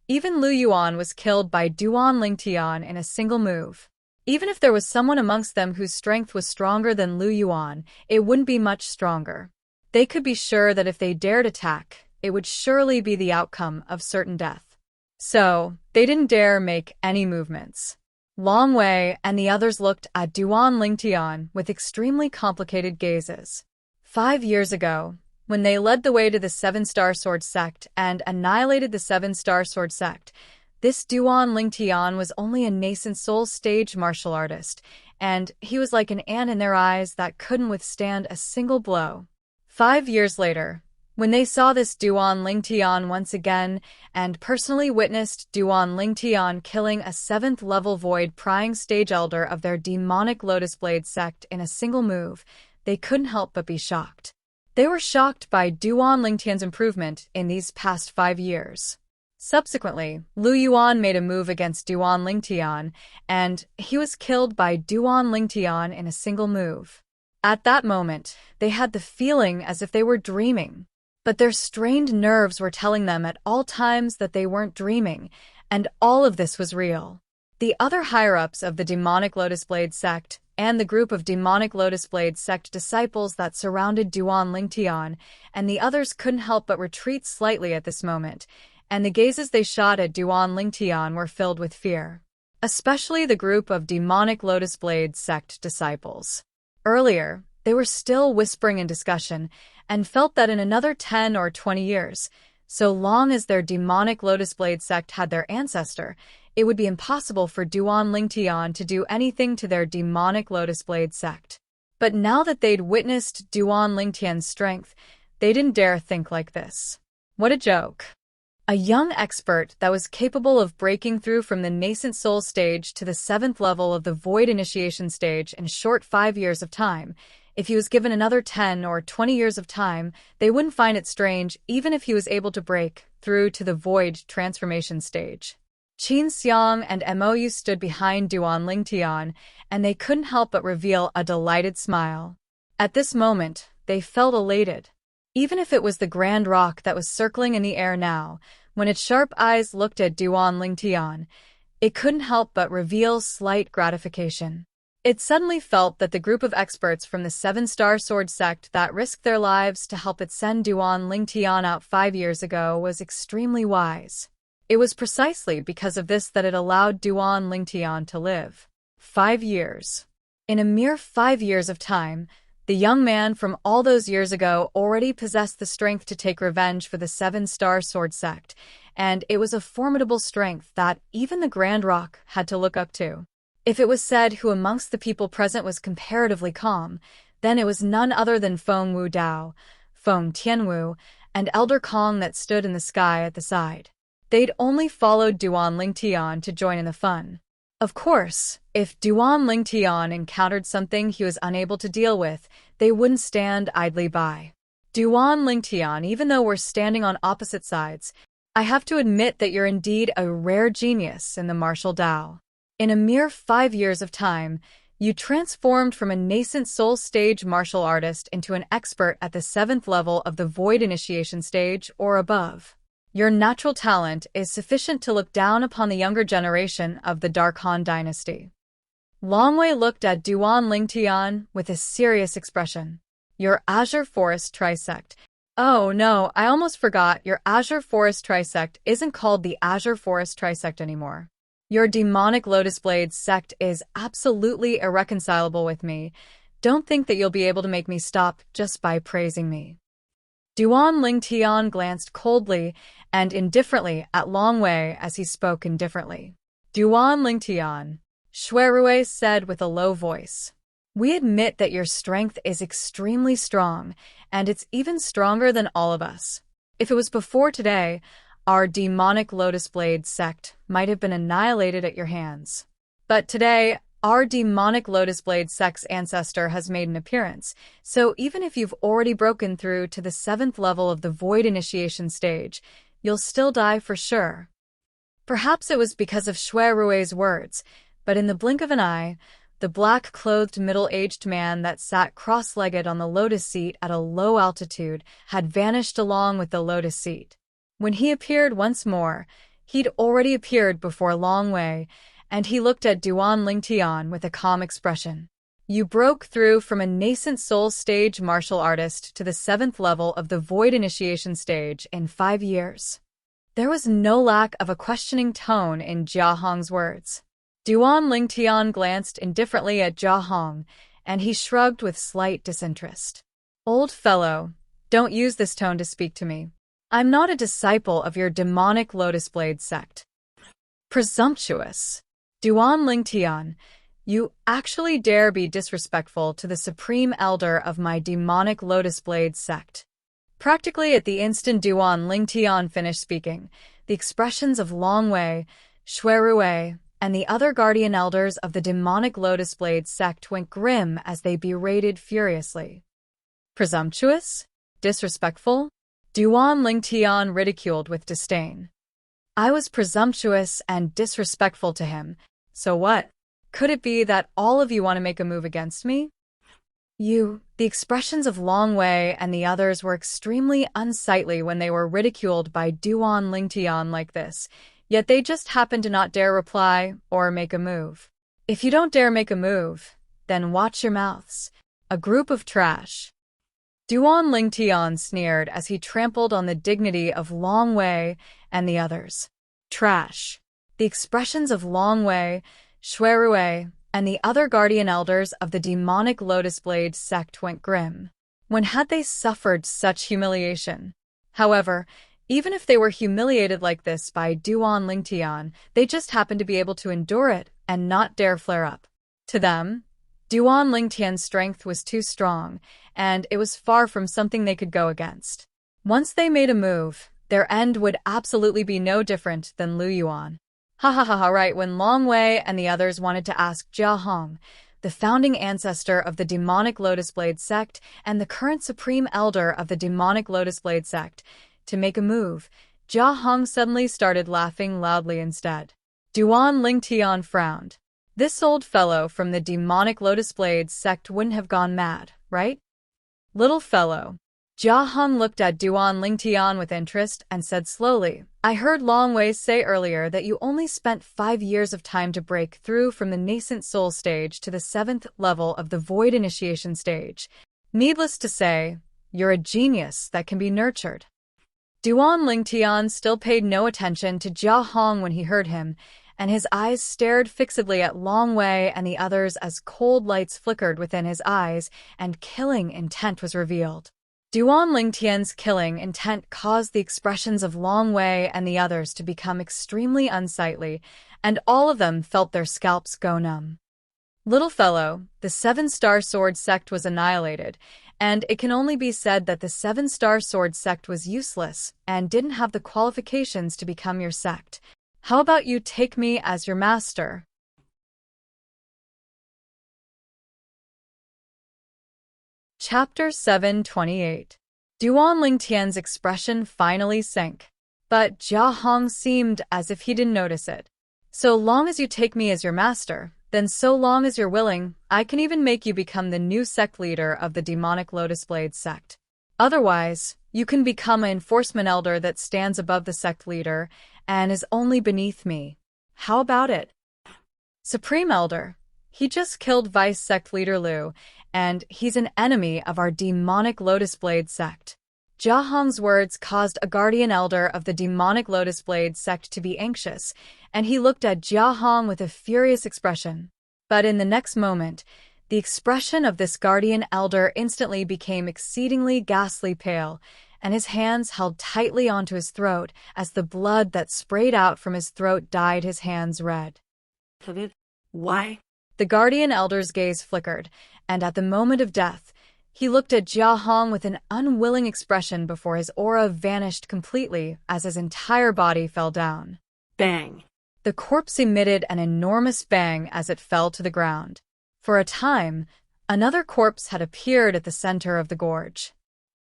Even Lu Yuan was killed by Duan Lingtian in a single move. Even if there was someone amongst them whose strength was stronger than Lu Yuan, it wouldn't be much stronger. They could be sure that if they dared attack, it would surely be the outcome of certain death. So, they didn't dare make any movements. Long Wei and the others looked at Duan Lingtian with extremely complicated gazes. 5 years ago, when they led the way to the 7-star sword sect and annihilated the 7-star sword sect, this Duan Lingtian was only a nascent soul stage martial artist, and he was like an ant in their eyes that couldn't withstand a single blow. 5 years later, when they saw this Duan Lingtian once again and personally witnessed Duan Lingtian killing a 7th level void prying stage elder of their demonic Lotus Blade sect in a single move, they couldn't help but be shocked. They were shocked by Duan Lingtian's improvement in these past 5 years. Subsequently, Lu Yuan made a move against Duan Lingtian, and he was killed by Duan Lingtian in a single move. At that moment, they had the feeling as if they were dreaming. But their strained nerves were telling them at all times that they weren't dreaming, and all of this was real. The other higher-ups of the demonic Lotus Blade sect and the group of demonic Lotus Blade sect disciples that surrounded Duan Lingtian and the others couldn't help but retreat slightly at this moment, and the gazes they shot at Duan Lingtian were filled with fear. Especially the group of demonic Lotus Blade sect disciples. Earlier, they were still whispering in discussion and felt that in another 10 or 20 years, so long as their demonic Lotus Blade sect had their ancestor, it would be impossible for Duan Lingtian to do anything to their demonic Lotus Blade sect. But now that they'd witnessed Duan Lingtian's strength, they didn't dare think like this. What a joke. A young expert that was capable of breaking through from the nascent soul stage to the 7th level of the void initiation stage in a short 5 years of time. If he was given another 10 or 20 years of time, they wouldn't find it strange even if he was able to break through to the void transformation stage. Qin Xiang and Mou stood behind Duan Lingtian, and they couldn't help but reveal a delighted smile. At this moment, they felt elated. Even if it was the grand rock that was circling in the air now, when its sharp eyes looked at Duan Lingtian, it couldn't help but reveal slight gratification. It suddenly felt that the group of experts from the 7-star sword sect that risked their lives to help it send Duan Lingtian out 5 years ago was extremely wise. It was precisely because of this that it allowed Duan Lingtian to live. 5 years. In a mere 5 years of time, the young man from all those years ago already possessed the strength to take revenge for the 7-star sword sect, and it was a formidable strength that even the Grand Rock had to look up to. If it was said who amongst the people present was comparatively calm, then it was none other than Feng Wu Dao, Feng Tianwu, and Elder Kong that stood in the sky at the side. They'd only followed Duan Lingtian to join in the fun. Of course, if Duan Lingtian encountered something he was unable to deal with, they wouldn't stand idly by. Duan Lingtian, even though we're standing on opposite sides, I have to admit that you're indeed a rare genius in the martial Dao. In a mere 5 years of time, you transformed from a nascent soul stage martial artist into an expert at the 7th level of the void initiation stage or above. Your natural talent is sufficient to look down upon the younger generation of the Dark Han dynasty. Longwei looked at Duan Lingtian with a serious expression. Your Azure Forest Trisect. Oh no, I almost forgot, your Azure Forest Trisect isn't called the Azure Forest Trisect anymore. Your demonic Lotus Blade sect is absolutely irreconcilable with me. Don't think that you'll be able to make me stop just by praising me. Duan Lingtian glanced coldly and indifferently at Longwei as he spoke indifferently. Duan Lingtian, Xueqi said with a low voice. We admit that your strength is extremely strong, and it's even stronger than all of us. If it was before today, our demonic Lotus Blade sect might have been annihilated at your hands. But today, our demonic Lotus Blade sect's ancestor has made an appearance, so even if you've already broken through to the 7th level of the void initiation stage, you'll still die for sure. Perhaps it was because of Xueqi's words, but in the blink of an eye, the black-clothed middle-aged man that sat cross-legged on the lotus seat at a low altitude had vanished along with the lotus seat. When he appeared once more, he'd already appeared before Longwei, and he looked at Duan Lingtian with a calm expression. You broke through from a nascent soul stage martial artist to the 7th level of the void initiation stage in 5 years. There was no lack of a questioning tone in Jia Hong's words. Duan Lingtian glanced indifferently at Jia Hong, and he shrugged with slight disinterest. Old fellow, don't use this tone to speak to me. I'm not a disciple of your demonic Lotus Blade sect. Presumptuous. Duan Lingtian, you actually dare be disrespectful to the supreme elder of my demonic Lotus Blade sect. Practically at the instant Duan Lingtian finished speaking, the expressions of Longwei, Xueqi, and the other guardian elders of the demonic Lotus Blade sect went grim as they berated furiously. Presumptuous? Disrespectful? Duan Lingtian ridiculed with disdain. I was presumptuous and disrespectful to him, so what? Could it be that all of you want to make a move against me? The expressions of Longwei and the others were extremely unsightly when they were ridiculed by Duan Lingtian like this, yet they just happened to not dare reply or make a move. If you don't dare make a move, then watch your mouths. A group of trash. Duan Lingtian sneered as he trampled on the dignity of Longwei and the others. Trash. The expressions of Longwei, Xueqi, and the other guardian elders of the demonic Lotus Blade sect went grim. When had they suffered such humiliation? However, even if they were humiliated like this by Duan Lingtian, they just happened to be able to endure it and not dare flare up. To them, Duan Lingtian's strength was too strong, and it was far from something they could go against. Once they made a move, Their end would absolutely be no different than Lu Yuan. Ha ha ha ha, right when Long Wei and the others wanted to ask Jia Hong, the founding ancestor of the demonic Lotus Blade sect and the current supreme elder of the demonic Lotus Blade sect, to make a move, Jia Hong suddenly started laughing loudly instead. Duan Lingtian frowned. This old fellow from the demonic Lotus Blade sect wouldn't have gone mad, right? Little fellow. Jia Hong looked at Duan Lingtian with interest and said slowly, I heard Long Wei say earlier that you only spent 5 years of time to break through from the nascent soul stage to the 7th level of the void initiation stage. Needless to say, you're a genius that can be nurtured. Duan Lingtian still paid no attention to Jia Hong when he heard him, and his eyes stared fixedly at Long Wei and the others as cold lights flickered within his eyes and killing intent was revealed. Duan Lingtian's killing intent caused the expressions of Long Wei and the others to become extremely unsightly, and all of them felt their scalps go numb. Little fellow, the 7-star sword sect was annihilated, and it can only be said that the 7-star sword sect was useless and didn't have the qualifications to become your sect. How about you take me as your master? Chapter 728. Duan Lingtian's expression finally sank, but Jia Hong seemed as if he didn't notice it. So long as you take me as your master, then so long as you're willing, I can even make you become the new sect leader of the demonic Lotus Blade sect. Otherwise, you can become an enforcement elder that stands above the sect leader and is only beneath me. How about it? Supreme Elder. He just killed Vice Sect Leader Liu, and he's an enemy of our demonic Lotus Blade sect. Jia Hong's words caused a guardian elder of the demonic Lotus Blade sect to be anxious, and he looked at Jia Hong with a furious expression. But in the next moment, the expression of this guardian elder instantly became exceedingly ghastly pale, and his hands held tightly onto his throat as the blood that sprayed out from his throat dyed his hands red. Why? The guardian elder's gaze flickered, and at the moment of death, he looked at Jia Hong with an unwilling expression before his aura vanished completely as his entire body fell down. Bang! The corpse emitted an enormous bang as it fell to the ground. For a time, another corpse had appeared at the center of the gorge.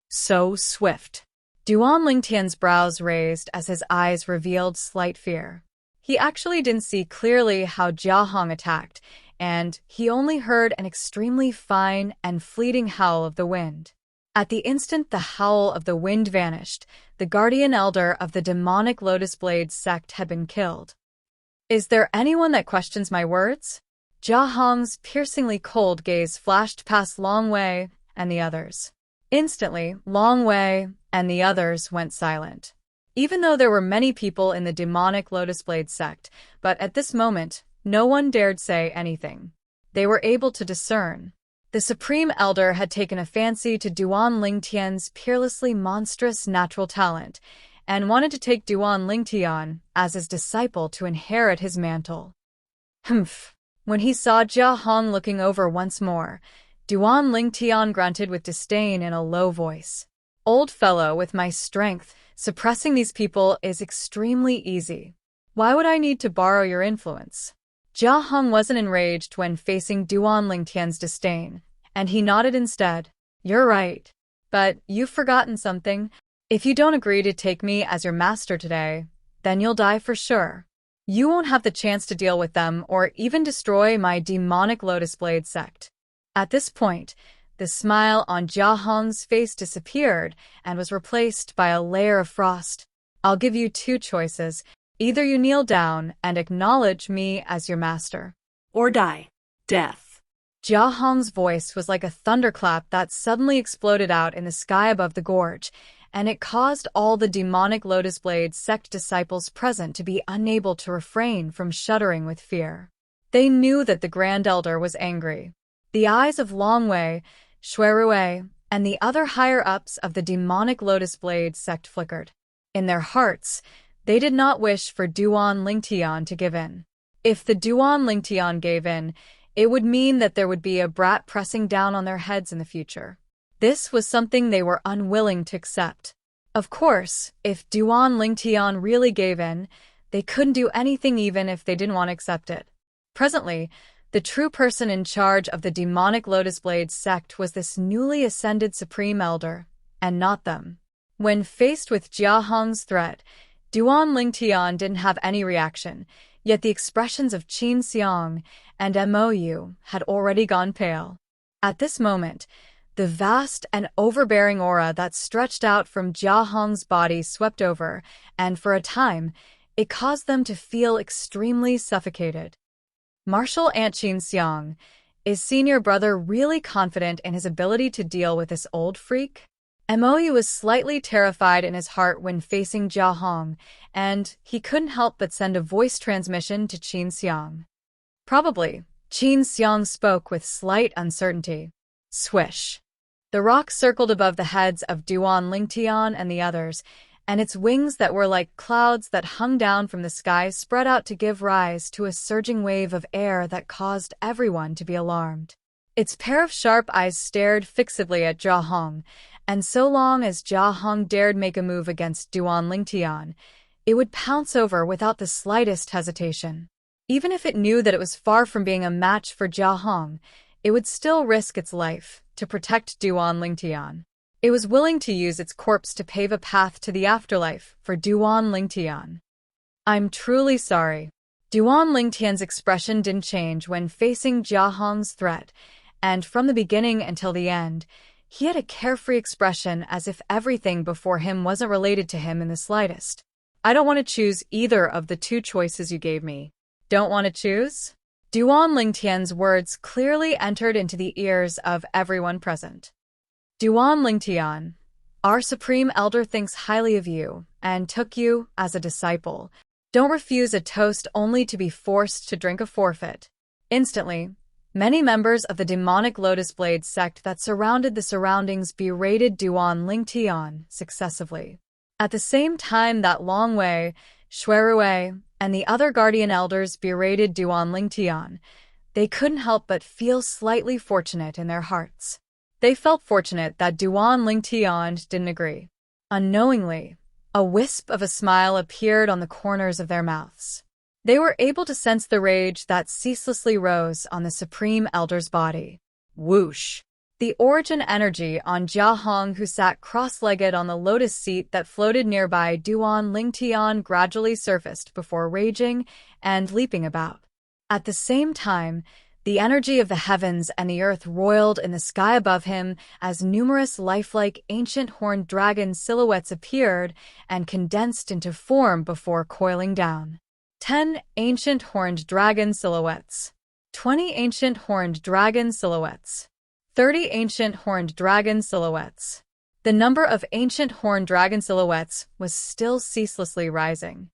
So swift. Duan Lingtian's brows raised as his eyes revealed slight fear. He actually didn't see clearly how Jia Hong attacked, and he only heard an extremely fine and fleeting howl of the wind. At the instant the howl of the wind vanished, the guardian elder of the demonic Lotus Blade sect had been killed. Is there anyone that questions my words? Jia Hong's piercingly cold gaze flashed past Long Wei and the others. Instantly, Long Wei and the others went silent. Even though there were many people in the demonic Lotus Blade sect, but at this moment, no one dared say anything. They were able to discern. The Supreme Elder had taken a fancy to Duan Lingtian's peerlessly monstrous natural talent, and wanted to take Duan Lingtian as his disciple to inherit his mantle. Humph! When he saw Jia Hong looking over once more, Duan Lingtian grunted with disdain in a low voice. Old fellow, with my strength, suppressing these people is extremely easy. Why would I need to borrow your influence? Jia Hong wasn't enraged when facing Duan Lingtian's disdain, and he nodded instead. You're right. But you've forgotten something. If you don't agree to take me as your master today, then you'll die for sure. You won't have the chance to deal with them or even destroy my demonic Lotus Blade sect. At this point, the smile on Jia Hong's face disappeared and was replaced by a layer of frost. I'll give you 2 choices. Either you kneel down and acknowledge me as your master, Or die. Death. Jia Hong's voice was like a thunderclap that suddenly exploded out in the sky above the gorge, and it caused all the demonic Lotus Blade sect disciples present to be unable to refrain from shuddering with fear. They knew that the Grand Elder was angry. The eyes of Long Wei, Xueqi, and the other higher-ups of the demonic Lotus Blade sect flickered. In their hearts, they did not wish for Duan Lingtian to give in. If the Duan Lingtian gave in, it would mean that there would be a brat pressing down on their heads in the future. This was something they were unwilling to accept. Of course, if Duan Lingtian really gave in, they couldn't do anything even if they didn't want to accept it. Presently, the true person in charge of the demonic Lotus Blade sect was this newly ascended Supreme Elder, and not them. When faced with Jia Hong's threat, Duan Lingtian didn't have any reaction, yet the expressions of Qin Xiang and Mou had already gone pale. At this moment, the vast and overbearing aura that stretched out from Jia Hong's body swept over, and for a time, it caused them to feel extremely suffocated. Martial Ant Qin Xiang, is senior brother really confident in his ability to deal with this old freak? Mou was slightly terrified in his heart when facing Jia Hong, and he couldn't help but send a voice transmission to Qin Xiang. Probably, Qin Xiang spoke with slight uncertainty. Swish. The rock circled above the heads of Duan Lingtian and the others, and its wings that were like clouds that hung down from the sky spread out to give rise to a surging wave of air that caused everyone to be alarmed. Its pair of sharp eyes stared fixedly at Jia Hong, and so long as Jia Hong dared make a move against Duan Lingtian, it would pounce over without the slightest hesitation. Even if it knew that it was far from being a match for Jia Hong, it would still risk its life to protect Duan Lingtian. It was willing to use its corpse to pave a path to the afterlife for Duan Lingtian. I'm truly sorry. Duan Lingtian's expression didn't change when facing Jia Hong's threat, and from the beginning until the end, he had a carefree expression as if everything before him wasn't related to him in the slightest. I don't want to choose either of the two choices you gave me. Don't want to choose? Duan Lingtian's words clearly entered into the ears of everyone present. Duan Lingtian, our Supreme Elder thinks highly of you and took you as a disciple. Don't refuse a toast only to be forced to drink a forfeit. Instantly, many members of the demonic Lotus Blade sect that surrounded the surroundings berated Duan Lingtian successively. At the same time that Long Wei, Xueqi, and the other guardian elders berated Duan Lingtian, they couldn't help but feel slightly fortunate in their hearts. They felt fortunate that Duan Lingtian didn't agree. Unknowingly, a wisp of a smile appeared on the corners of their mouths. They were able to sense the rage that ceaselessly rose on the Supreme Elder's body. Whoosh! The origin energy on Jia Hong, who sat cross-legged on the lotus seat that floated nearby Duan Lingtian, gradually surfaced before raging and leaping about. At the same time, the energy of the heavens and the earth roiled in the sky above him as numerous lifelike ancient horned dragon silhouettes appeared and condensed into form before coiling down. 10 ancient horned dragon silhouettes. 20 ancient horned dragon silhouettes. 30 ancient horned dragon silhouettes. The number of ancient horned dragon silhouettes was still ceaselessly rising.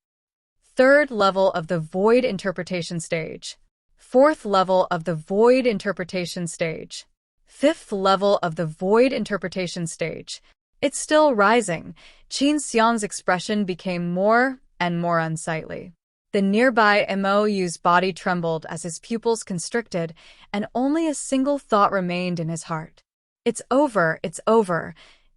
Third level of the void interpretation stage. Fourth level of the void interpretation stage. Fifth level of the void interpretation stage. It's still rising. Qin Xiang's expression became more and more unsightly. The nearby Mou's body trembled as his pupils constricted, and only a single thought remained in his heart. It's over,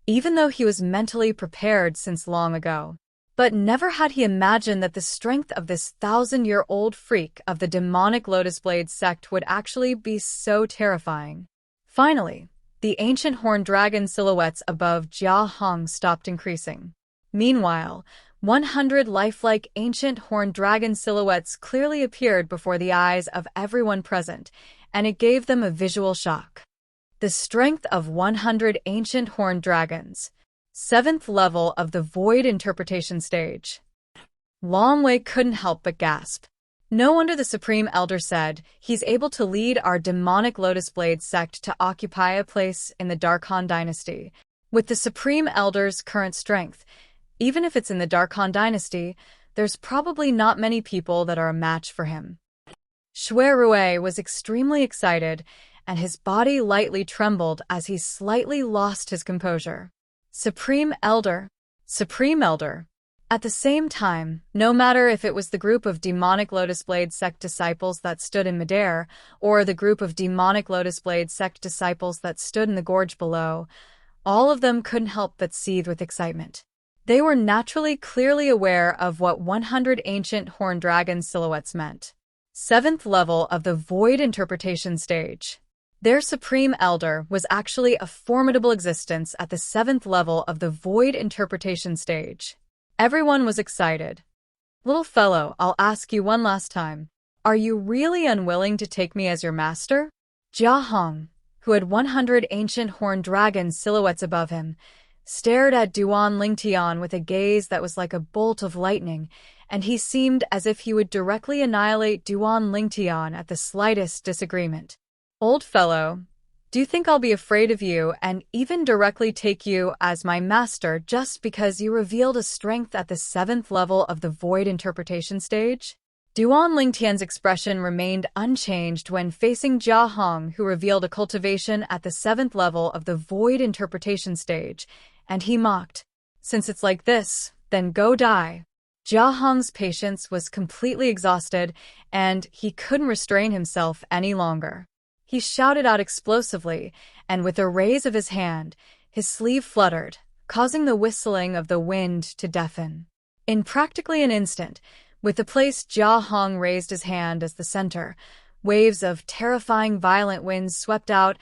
even though he was mentally prepared since long ago. But never had he imagined that the strength of this 1,000-year-old freak of the demonic Lotus Blade sect would actually be so terrifying. Finally, the ancient horned dragon silhouettes above Jia Hong stopped increasing. Meanwhile, 100 lifelike ancient horned dragon silhouettes clearly appeared before the eyes of everyone present, and it gave them a visual shock. The strength of 100 ancient horned dragons. 7th level of the void interpretation stage. Long Wei couldn't help but gasp. No wonder the Supreme Elder said, he's able to lead our demonic Lotus Blade sect to occupy a place in the Darkhan dynasty. With the Supreme Elder's current strength, even if it's in the Darkhan dynasty, there's probably not many people that are a match for him. Xueqi was extremely excited, and his body lightly trembled as he slightly lost his composure. Supreme Elder. Supreme Elder. At the same time, no matter if it was the group of demonic Lotus Blade sect disciples that stood in midair, or the group of demonic Lotus Blade sect disciples that stood in the gorge below, all of them couldn't help but seethe with excitement. They were naturally clearly aware of what 100 ancient horned dragon silhouettes meant. 7th level of the Void Interpretation Stage. Their Supreme Elder was actually a formidable existence at the 7th level of the Void Interpretation Stage. Everyone was excited. Little fellow, I'll ask you one last time. Are you really unwilling to take me as your master? Jia Hong, who had 100 ancient horned dragon silhouettes above him, stared at Duan Lingtian with a gaze that was like a bolt of lightning, and he seemed as if he would directly annihilate Duan Lingtian at the slightest disagreement. Old fellow, do you think I'll be afraid of you and even directly take you as my master just because you revealed a strength at the 7th level of the Void Interpretation Stage? Duan Lingtian's expression remained unchanged when facing Jia Hong, who revealed a cultivation at the 7th level of the Void Interpretation Stage, and he mocked, "Since it's like this, then go die." Jia Hong's patience was completely exhausted, and he couldn't restrain himself any longer. He shouted out explosively, and with a raise of his hand, his sleeve fluttered, causing the whistling of the wind to deafen. In practically an instant, with the place Jia Hong raised his hand as the center, waves of terrifying violent winds swept out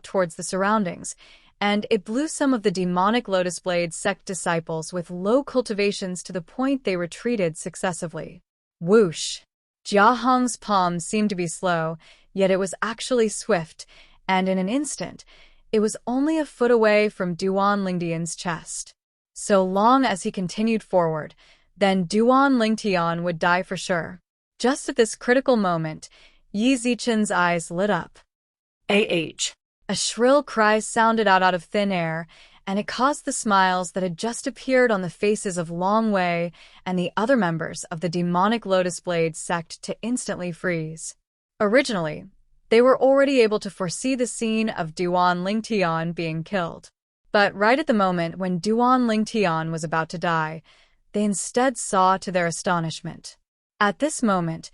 towards the surroundings, and it blew some of the demonic Lotus Blade sect disciples with low cultivations to the point they retreated successively. Whoosh! Jia Hong's palm seemed to be slow, yet it was actually swift, and in an instant, it was only a foot away from Duan Lingtian's chest. So long as he continued forward, then Duan Lingtian would die for sure. Just at this critical moment, Yi Zichen's eyes lit up. AH. A shrill cry sounded out of thin air, and it caused the smiles that had just appeared on the faces of Long Wei and the other members of the demonic Lotus Blade sect to instantly freeze. Originally, they were already able to foresee the scene of Duan Lingtian being killed. But right at the moment when Duan Lingtian was about to die, they instead saw to their astonishment. At this moment,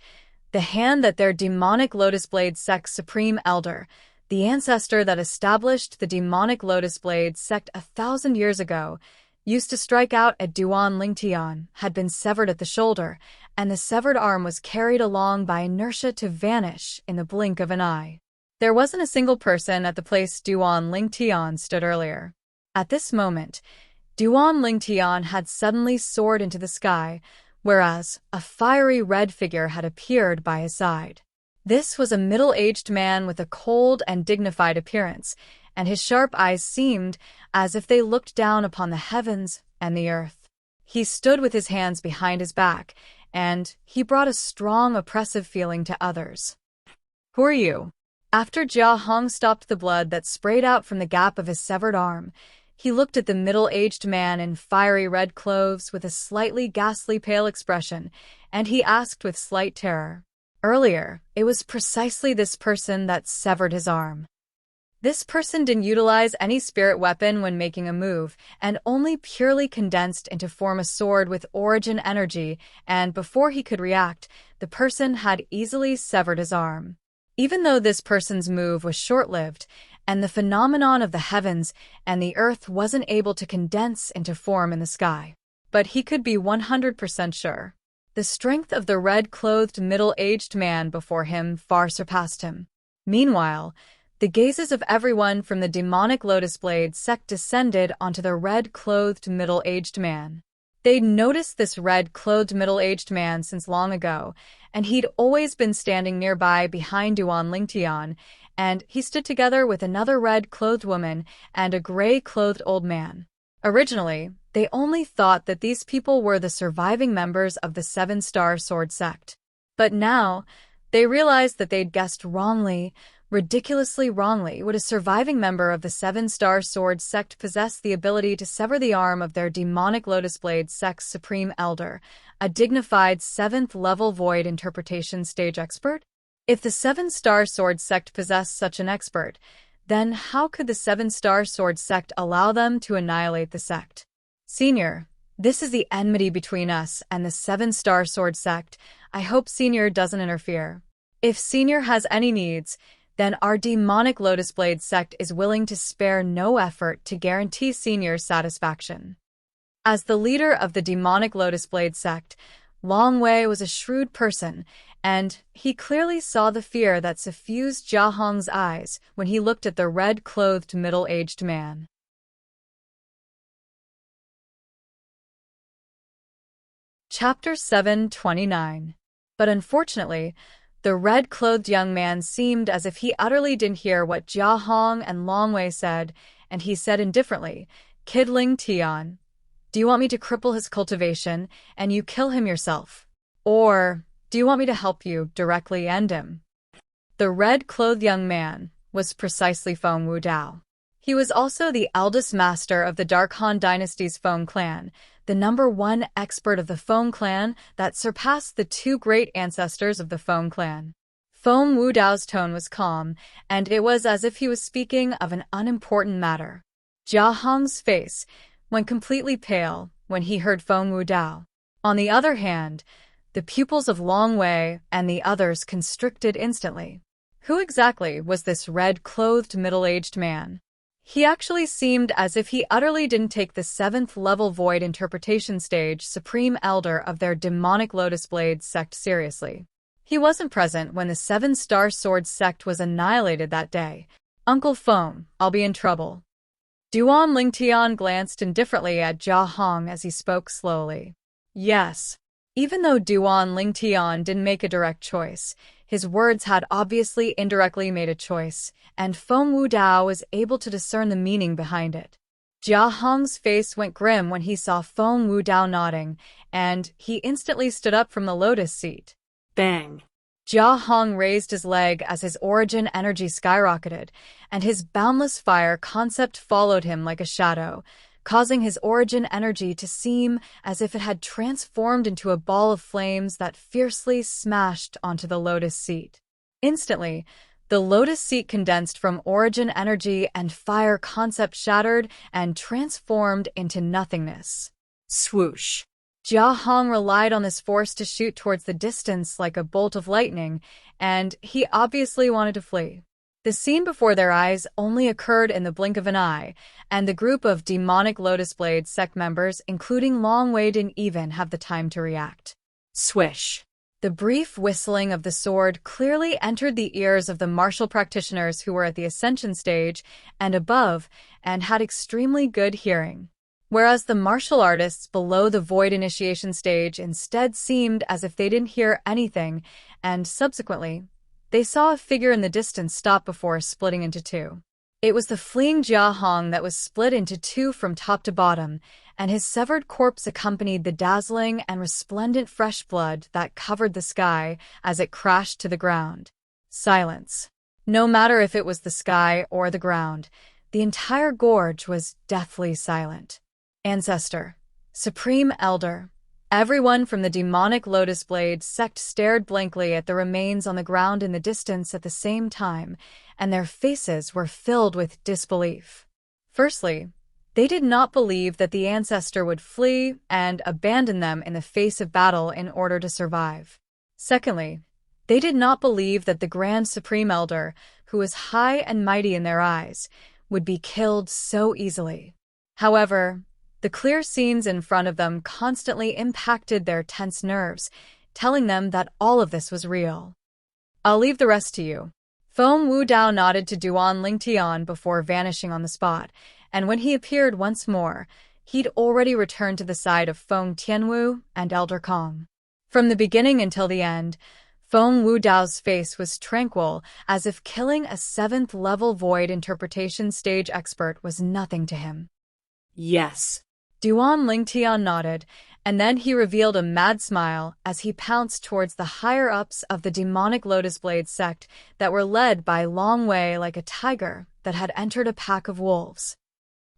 the hand that their demonic Lotus Blade sect's Supreme Elder, the ancestor that established the demonic Lotus Blade sect 1,000 years ago, used to strike out at Duan Lingtian, had been severed at the shoulder, and the severed arm was carried along by inertia to vanish in the blink of an eye. There wasn't a single person at the place Duan Lingtian stood earlier. At this moment, Duan Lingtian had suddenly soared into the sky, whereas a fiery red figure had appeared by his side. This was a middle-aged man with a cold and dignified appearance, and his sharp eyes seemed as if they looked down upon the heavens and the earth. He stood with his hands behind his back, and he brought a strong, oppressive feeling to others. "Who are you?" After Jia Hong stopped the blood that sprayed out from the gap of his severed arm, he looked at the middle-aged man in fiery red clothes with a slightly ghastly pale expression, and he asked with slight terror. Earlier, it was precisely this person that severed his arm. This person didn't utilize any spirit weapon when making a move, and only purely condensed into form a sword with origin energy, and before he could react, the person had easily severed his arm. Even though this person's move was short-lived, and the phenomenon of the heavens and the earth wasn't able to condense into form in the sky, but he could be 100% sure. The strength of the red-clothed middle-aged man before him far surpassed him. Meanwhile, the gazes of everyone from the demonic Lotus Blade sect descended onto the red-clothed middle-aged man. They'd noticed this red-clothed middle-aged man since long ago, and he'd always been standing nearby behind Duan Lingtian, and he stood together with another red-clothed woman and a gray-clothed old man. Originally, they only thought that these people were the surviving members of the Seven-Star Sword sect. But now, they realized that they'd guessed wrongly, ridiculously wrongly. Would a surviving member of the Seven-Star Sword sect possess the ability to sever the arm of their demonic Lotus Blade sect's Supreme Elder, a dignified 7th-level Void Interpretation Stage expert? If the Seven-Star Sword sect possessed such an expert, then how could the Seven-Star Sword sect allow them to annihilate the sect? Senior, this is the enmity between us and the Seven-Star Sword sect. I hope Senior doesn't interfere. If Senior has any needs, then our demonic Lotus Blade sect is willing to spare no effort to guarantee Senior's satisfaction. As the leader of the demonic Lotus Blade sect, Long Wei was a shrewd person, and he clearly saw the fear that suffused Jia Hong's eyes when he looked at the red-clothed middle-aged man. Chapter 729. But unfortunately, the red-clothed young man seemed as if he utterly didn't hear what Jia Hong and Long Wei said, and he said indifferently, "Kid Ling Tian, do you want me to cripple his cultivation and you kill him yourself? Or do you want me to help you directly end him?" The red-clothed young man was precisely Feng Wudao. He was also the eldest master of the Dark Han Dynasty's Feng clan, the #1 expert of the Feng clan that surpassed the two great ancestors of the Feng clan. Feng Wudao's tone was calm, and it was as if he was speaking of an unimportant matter. Jia Hong's face went completely pale when he heard Feng Wudao. On the other hand, the pupils of Long Wei and the others constricted instantly. Who exactly was this red-clothed middle-aged man? He actually seemed as if he utterly didn't take the 7th-level Void Interpretation Stage Supreme Elder of their demonic Lotus Blade sect seriously. He wasn't present when the 7-Star Sword sect was annihilated that day. "Uncle Feng, I'll be in trouble." Duan Lingtian glanced indifferently at Jia Hong as he spoke slowly. Yes. Even though Duan Lingtian didn't make a direct choice, his words had obviously indirectly made a choice, and Feng Wudao was able to discern the meaning behind it. Jia Hong's face went grim when he saw Feng Wudao nodding, and he instantly stood up from the lotus seat. Bang. Jia Hong raised his leg as his origin energy skyrocketed, and his boundless fire concept followed him like a shadow, causing his origin energy to seem as if it had transformed into a ball of flames that fiercely smashed onto the lotus seat. Instantly, the lotus seat condensed from origin energy and fire concept shattered and transformed into nothingness. Swoosh. Jia Hong relied on this force to shoot towards the distance like a bolt of lightning, and he obviously wanted to flee. The scene before their eyes only occurred in the blink of an eye, and the group of demonic Lotus Blade sect members, including Long Wei, didn't even have the time to react. Swish. The brief whistling of the sword clearly entered the ears of the martial practitioners who were at the Ascension stage and above and had extremely good hearing. Whereas the martial artists below the Void Initiation stage instead seemed as if they didn't hear anything, and subsequently, they saw a figure in the distance stop before splitting into two. It was the fleeing Jia Hong that was split into two from top to bottom, and his severed corpse accompanied the dazzling and resplendent fresh blood that covered the sky as it crashed to the ground. Silence. No matter if it was the sky or the ground, the entire gorge was deathly silent. Ancestor, Supreme Elder, everyone from the demonic Lotus Blade sect stared blankly at the remains on the ground in the distance at the same time, and their faces were filled with disbelief. Firstly, they did not believe that the ancestor would flee and abandon them in the face of battle in order to survive. Secondly, they did not believe that the Grand Supreme Elder, who was high and mighty in their eyes, would be killed so easily. However, the clear scenes in front of them constantly impacted their tense nerves, telling them that all of this was real. "I'll leave the rest to you." Feng Wudao nodded to Duan Lingtian before vanishing on the spot, and when he appeared once more, he'd already returned to the side of Feng Tianwu and Elder Kong. From the beginning until the end, Feng Wudao's face was tranquil, as if killing a 7th-level Void Interpretation stage expert was nothing to him. Yes. Duan Lingtian nodded, and then he revealed a mad smile as he pounced towards the higher-ups of the demonic Lotus Blade sect that were led by Long Wei like a tiger that had entered a pack of wolves.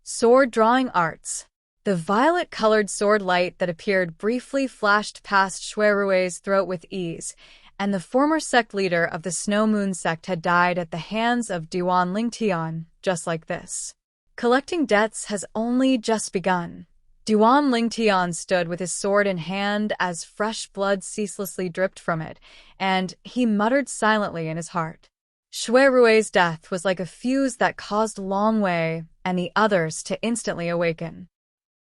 Sword-drawing arts. The violet-colored sword light that appeared briefly flashed past Xueqi's throat with ease, and the former sect leader of the Snow Moon sect had died at the hands of Duan Lingtian, just like this. Collecting debts has only just begun. Duan Lingtian stood with his sword in hand as fresh blood ceaselessly dripped from it, and he muttered silently in his heart. Xueqi's death was like a fuse that caused Long Wei and the others to instantly awaken.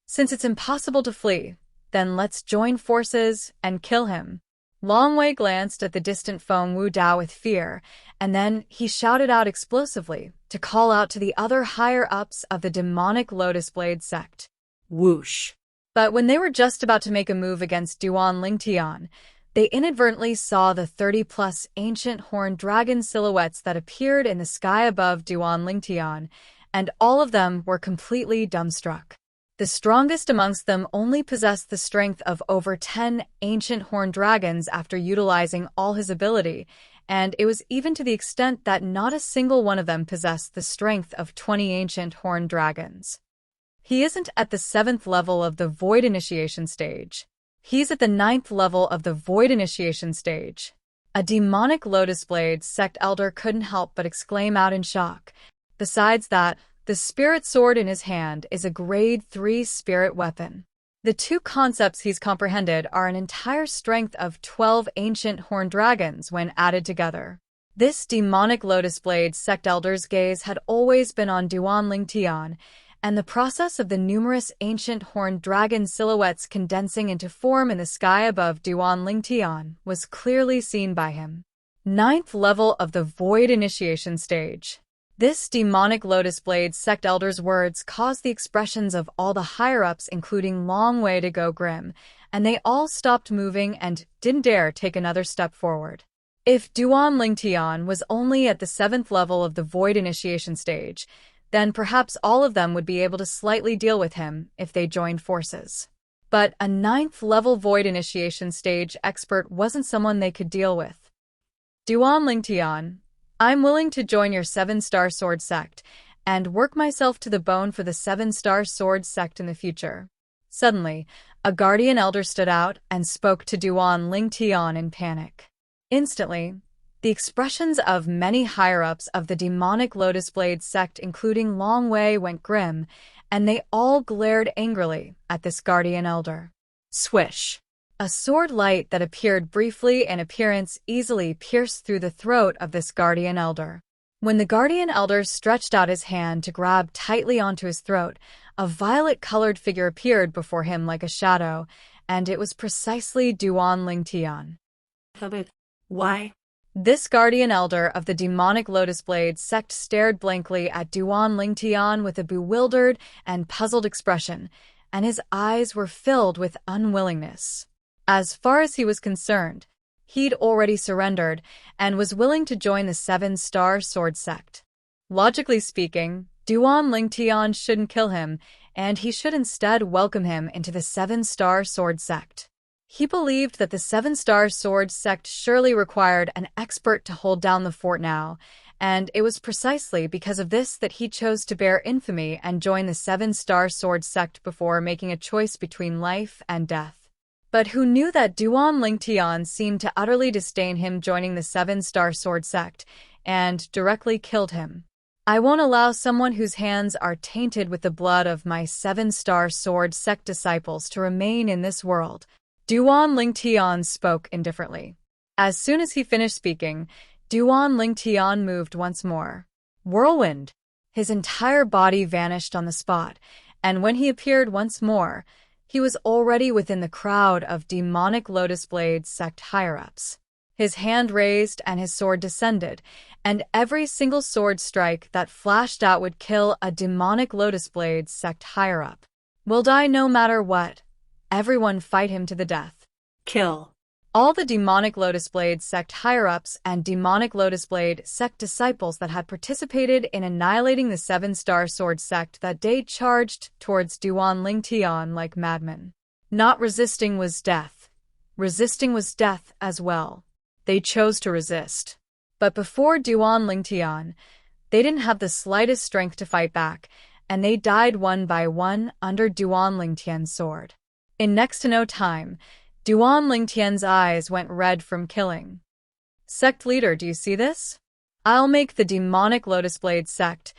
Since it's impossible to flee, then let's join forces and kill him. Long Wei glanced at the distant Feng Wu Dao with fear, and then he shouted out explosively to call out to the other higher-ups of the demonic Lotus Blade sect. Whoosh. But when they were just about to make a move against Duan Lingtian, they inadvertently saw the 30-plus ancient horned dragon silhouettes that appeared in the sky above Duan Lingtian, and all of them were completely dumbstruck. The strongest amongst them only possessed the strength of over 10 ancient horned dragons after utilizing all his ability, and it was even to the extent that not a single one of them possessed the strength of 20 ancient horned dragons. He isn't at the 7th level of the Void Initiation stage. He's at the 9th level of the Void Initiation stage. A demonic Lotus Blade sect elder couldn't help but exclaim out in shock. Besides that, the spirit sword in his hand is a grade 3 spirit weapon. The two concepts he's comprehended are an entire strength of 12 ancient horned dragons when added together. This demonic Lotus Blade sect elder's gaze had always been on Duan Lingtian, and the process of the numerous ancient horned dragon silhouettes condensing into form in the sky above Duan Lingtian was clearly seen by him. 9th level of the Void Initiation stage. This demonic Lotus Blade sect elder's words caused the expressions of all the higher-ups, including Long Wei, to go grim, and they all stopped moving and didn't dare take another step forward. If Duan Lingtian was only at the 7th level of the Void Initiation stage, then perhaps all of them would be able to slightly deal with him if they joined forces. But a 9th level Void Initiation stage expert wasn't someone they could deal with. Duan Lingtian, I'm willing to join your 7-star sword sect and work myself to the bone for the 7-star sword sect in the future. Suddenly, a guardian elder stood out and spoke to Duan Lingtian in panic. Instantly, the expressions of many higher-ups of the demonic Lotus Blade sect, including Long Wei, went grim, and they all glared angrily at this guardian elder. Swish. A sword light that appeared briefly in appearance easily pierced through the throat of this guardian elder. When the guardian elder stretched out his hand to grab tightly onto his throat, a violet-colored figure appeared before him like a shadow, and it was precisely Duan Lingtian. Why? This guardian elder of the demonic Lotus Blade sect stared blankly at Duan Lingtian with a bewildered and puzzled expression, and his eyes were filled with unwillingness. As far as he was concerned, he'd already surrendered and was willing to join the 7-star sword sect. Logically speaking, Duan Lingtian shouldn't kill him, and he should instead welcome him into the 7-star sword sect. He believed that the 7-star sword sect surely required an expert to hold down the fort now, and it was precisely because of this that he chose to bear infamy and join the 7-star sword sect before making a choice between life and death. But who knew that Duan Lingtian seemed to utterly disdain him joining the 7-star sword sect, and directly killed him. I won't allow someone whose hands are tainted with the blood of my 7-star sword sect disciples to remain in this world. Duan Lingtian spoke indifferently. As soon as he finished speaking, Duan Lingtian moved once more. Whirlwind! His entire body vanished on the spot, and when he appeared once more, he was already within the crowd of demonic Lotus Blade sect higher-ups. His hand raised and his sword descended, and every single sword strike that flashed out would kill a demonic Lotus Blade sect higher-up. Will die no matter what. Everyone fight him to the death. Kill. All the demonic Lotus Blade sect higher-ups and demonic Lotus Blade sect disciples that had participated in annihilating the 7-star sword sect that day charged towards Duan Lingtian like madmen. Not resisting was death. Resisting was death as well. They chose to resist. But before Duan Lingtian, they didn't have the slightest strength to fight back, and they died one by one under Duan Lingtian's sword. In next to no time, Duan Lingtian's eyes went red from killing. Sect leader, do you see this? I'll make the demonic Lotus Blade sect,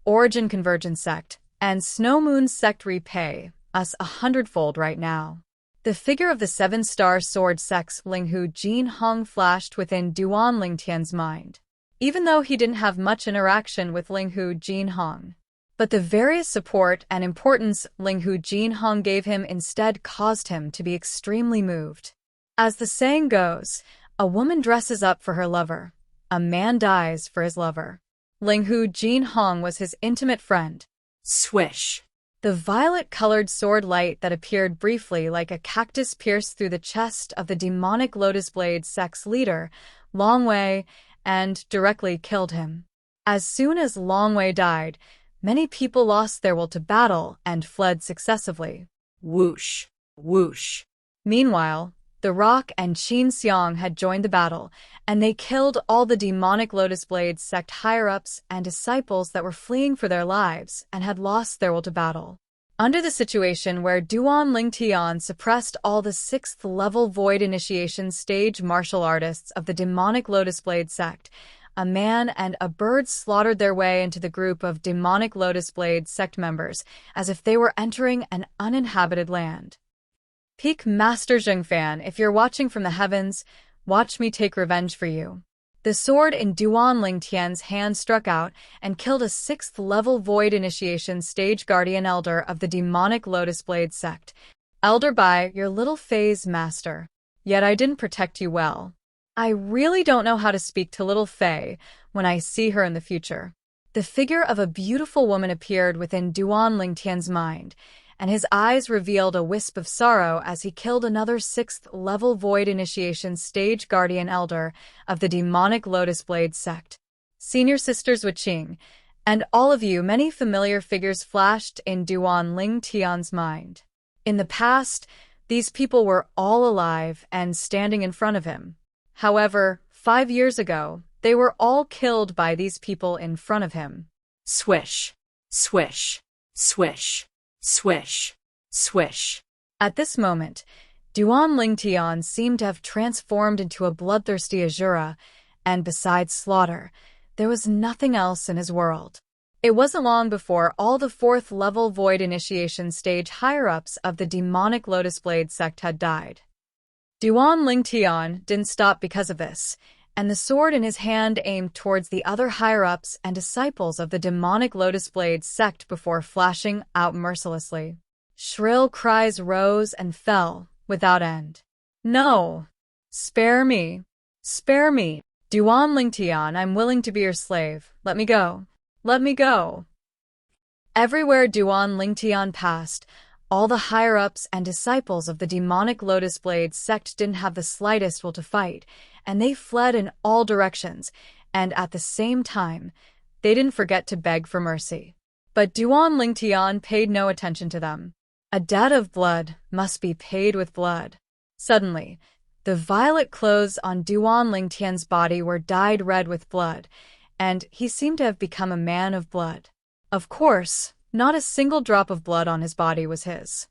Origin Convergence sect, and Snow Moon sect repay us 100-fold right now. The figure of the 7-star sword sect's Linghu Jin Hong flashed within Duan Lingtian's mind. Even though he didn't have much interaction with Linghu Jin Hong, But the various support and importance Linghu Jinhong gave him instead caused him to be extremely moved. As the saying goes, a woman dresses up for her lover, a man dies for his lover. Linghu Jinhong was his intimate friend. Swish. The violet-colored sword light that appeared briefly like a cactus pierced through the chest of the demonic Lotus Blade sect's leader, Long Wei, and directly killed him. As soon as Long Wei died, many people lost their will to battle and fled successively. Whoosh. Whoosh. Meanwhile, the Rock and Qin Xiang had joined the battle, and they killed all the demonic Lotus Blade sect higher-ups and disciples that were fleeing for their lives and had lost their will to battle. Under the situation where Duan Lingtian suppressed all the 6th-level Void Initiation stage martial artists of the demonic Lotus Blade sect, a man and a bird slaughtered their way into the group of demonic Lotus Blade sect members as if they were entering an uninhabited land. Peak Master Zhengfan, if you're watching from the heavens, watch me take revenge for you. The sword in Duan Lingtian's hand struck out and killed a 6th-level Void Initiation stage guardian elder of the demonic Lotus Blade sect. Elder Bai, your little phase master. Yet I didn't protect you well. I really don't know how to speak to little Fei when I see her in the future. The figure of a beautiful woman appeared within Duan Lingtian's mind, and his eyes revealed a wisp of sorrow as he killed another 6th-level Void Initiation stage guardian elder of the demonic Lotus Blade sect. Senior Sisters Wuqing, and all of you, many familiar figures flashed in Duan Lingtian's mind. In the past, these people were all alive and standing in front of him. However, 5 years ago, they were all killed by these people in front of him. Swish. Swish. Swish. Swish. Swish. At this moment, Duan Lingtian seemed to have transformed into a bloodthirsty Azura, and besides slaughter, there was nothing else in his world. It wasn't long before all the 4th-level Void Initiation stage higher-ups of the demonic Lotus Blade sect had died. Duan Lingtian didn't stop because of this, and the sword in his hand aimed towards the other higher-ups and disciples of the demonic Lotus Blade sect before flashing out mercilessly. Shrill cries rose and fell without end. No! Spare me! Spare me! Duan Lingtian, I'm willing to be your slave. Let me go. Let me go. Everywhere Duan Lingtian passed, all the higher-ups and disciples of the demonic Lotus Blade sect didn't have the slightest will to fight, and they fled in all directions, and at the same time, they didn't forget to beg for mercy. But Duan Lingtian paid no attention to them. A debt of blood must be paid with blood. Suddenly, the violet clothes on Duan Lingtian's body were dyed red with blood, and he seemed to have become a man of blood. Of course, not a single drop of blood on his body was his.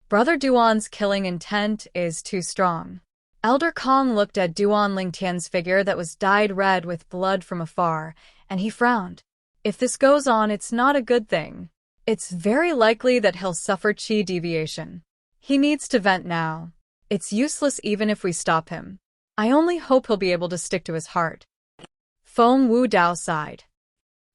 Brother Duan's killing intent is too strong. Elder Kong looked at Duan Lingtian's figure that was dyed red with blood from afar, and he frowned. If this goes on, it's not a good thing. It's very likely that he'll suffer qi deviation. He needs to vent now. It's useless even if we stop him. I only hope he'll be able to stick to his heart. Feng Wu Dao sighed.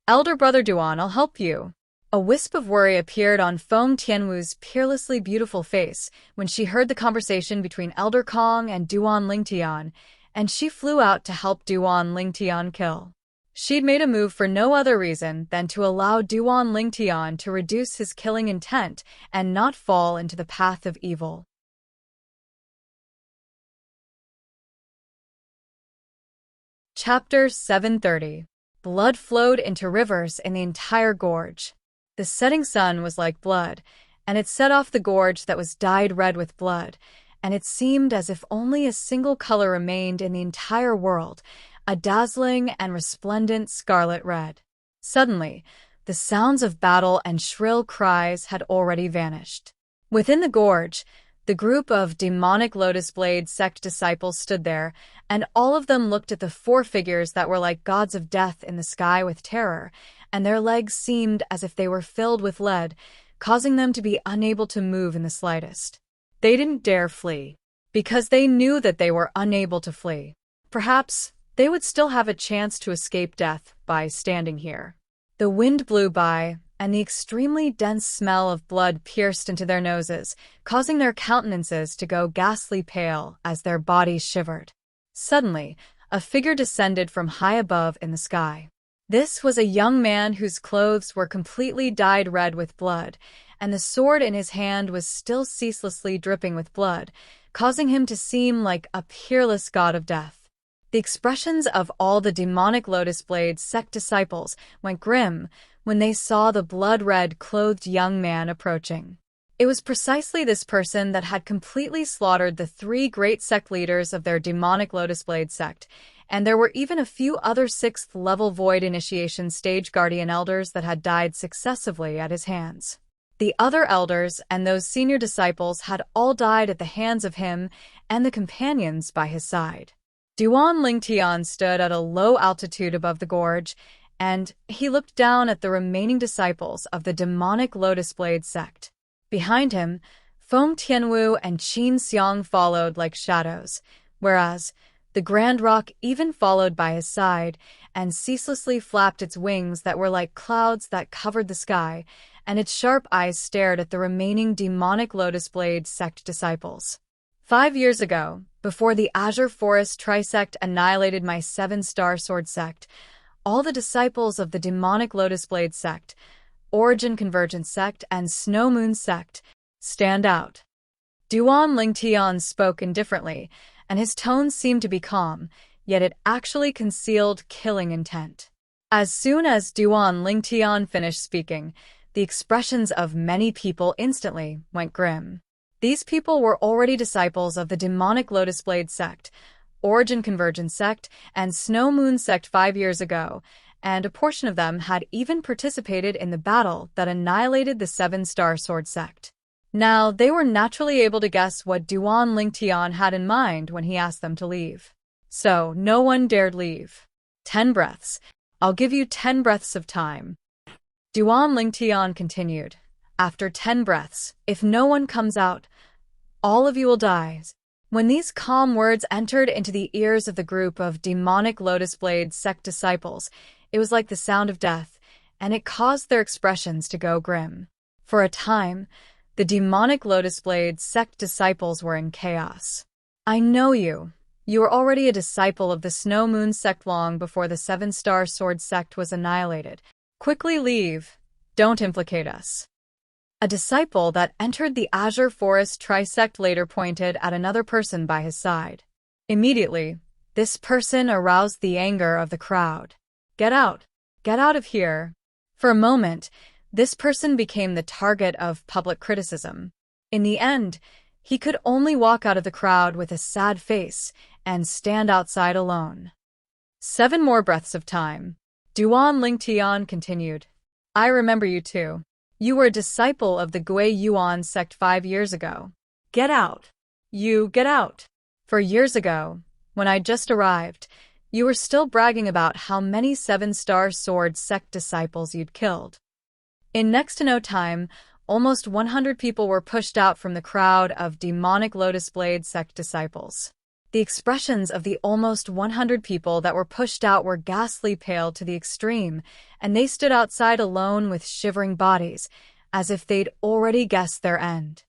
Elder Brother Duan, I'll help you. A wisp of worry appeared on Feng Tianwu's peerlessly beautiful face when she heard the conversation between Elder Kong and Duan Lingtian, and she flew out to help Duan Lingtian kill. She'd made a move for no other reason than to allow Duan Lingtian to reduce his killing intent and not fall into the path of evil. Chapter 730. Blood flowed into rivers in the entire gorge. The setting sun was like blood, and it set off the gorge that was dyed red with blood, and it seemed as if only a single color remained in the entire world, a dazzling and resplendent scarlet red. Suddenly, the sounds of battle and shrill cries had already vanished. Within the gorge, the group of demonic Lotus Blade sect disciples stood there, and all of them looked at the 4 figures that were like gods of death in the sky with terror, and their legs seemed as if they were filled with lead, causing them to be unable to move in the slightest. They didn't dare flee, because they knew that they were unable to flee. Perhaps they would still have a chance to escape death by standing here. The wind blew by, and the extremely dense smell of blood pierced into their noses, causing their countenances to go ghastly pale as their bodies shivered. Suddenly, a figure descended from high above in the sky. This was a young man whose clothes were completely dyed red with blood, and the sword in his hand was still ceaselessly dripping with blood, causing him to seem like a peerless god of death. The expressions of all the demonic Lotus Blade sect disciples went grim when they saw the blood-red clothed young man approaching. It was precisely this person that had completely slaughtered the 3 great sect leaders of their demonic Lotus Blade sect, and there were even a few other 6th-level Void Initiation Stage Guardian Elders that had died successively at his hands. The other elders and those senior disciples had all died at the hands of him and the companions by his side. Duan Lingtian stood at a low altitude above the gorge, and he looked down at the remaining disciples of the demonic Lotus Blade sect. Behind him, Feng Tianwu and Qin Xiang followed like shadows, whereas the Grand Roc even followed by his side and ceaselessly flapped its wings that were like clouds that covered the sky, and its sharp eyes stared at the remaining demonic Lotus Blade sect disciples. 5 years ago, before the Azure Forest Trisect annihilated my 7-star sword sect, all the disciples of the demonic Lotus Blade sect, Origin Convergence sect, and Snow Moon sect stand out. Duan Lingtian spoke indifferently, and his tone seemed to be calm, yet it actually concealed killing intent. As soon as Duan Lingtian finished speaking, the expressions of many people instantly went grim. These people were already disciples of the demonic Lotus Blade sect, Origin Convergence sect, and Snow Moon sect 5 years ago, and a portion of them had even participated in the battle that annihilated the 7-star sword sect. Now, they were naturally able to guess what Duan Lingtian had in mind when he asked them to leave. So, no one dared leave. 10 breaths. I'll give you 10 breaths of time. Duan Lingtian continued. After 10 breaths, if no one comes out, all of you will die. When these calm words entered into the ears of the group of demonic Lotus Blade sect disciples, it was like the sound of death, and it caused their expressions to go grim. For a time, the demonic Lotus Blade sect disciples were in chaos. I know you. You were already a disciple of the Snow Moon sect long before the 7-star sword sect was annihilated. Quickly leave. Don't implicate us. A disciple that entered the Azure Forest Trisect later pointed at another person by his side. Immediately, this person aroused the anger of the crowd. Get out. Get out of here. For a moment, this person became the target of public criticism. In the end, he could only walk out of the crowd with a sad face and stand outside alone. 7 more breaths of time. Duan Lingtian continued. I remember you too. You were a disciple of the Gui Yuan sect 5 years ago. Get out. You get out. For years ago, when I just arrived, you were still bragging about how many 7-star sword sect disciples you'd killed. In next to no time, almost 100 people were pushed out from the crowd of demonic Lotus Blade sect disciples. The expressions of the almost 100 people that were pushed out were ghastly pale to the extreme, and they stood outside alone with shivering bodies, as if they'd already guessed their end.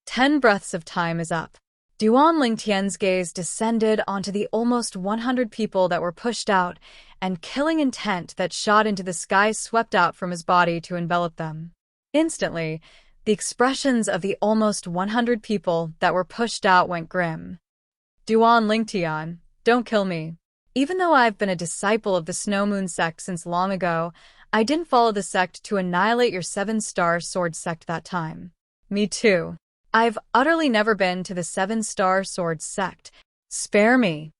10 breaths of time is up. Duan Lingtian's gaze descended onto the almost 100 people that were pushed out, and killing intent that shot into the sky swept out from his body to envelop them. Instantly, the expressions of the almost 100 people that were pushed out went grim. Duan Lingtian, don't kill me. Even though I've been a disciple of the Snow Moon sect since long ago, I didn't follow the sect to annihilate your 7-star sword sect that time. Me too. I've utterly never been to the 7-star sword sect. Spare me.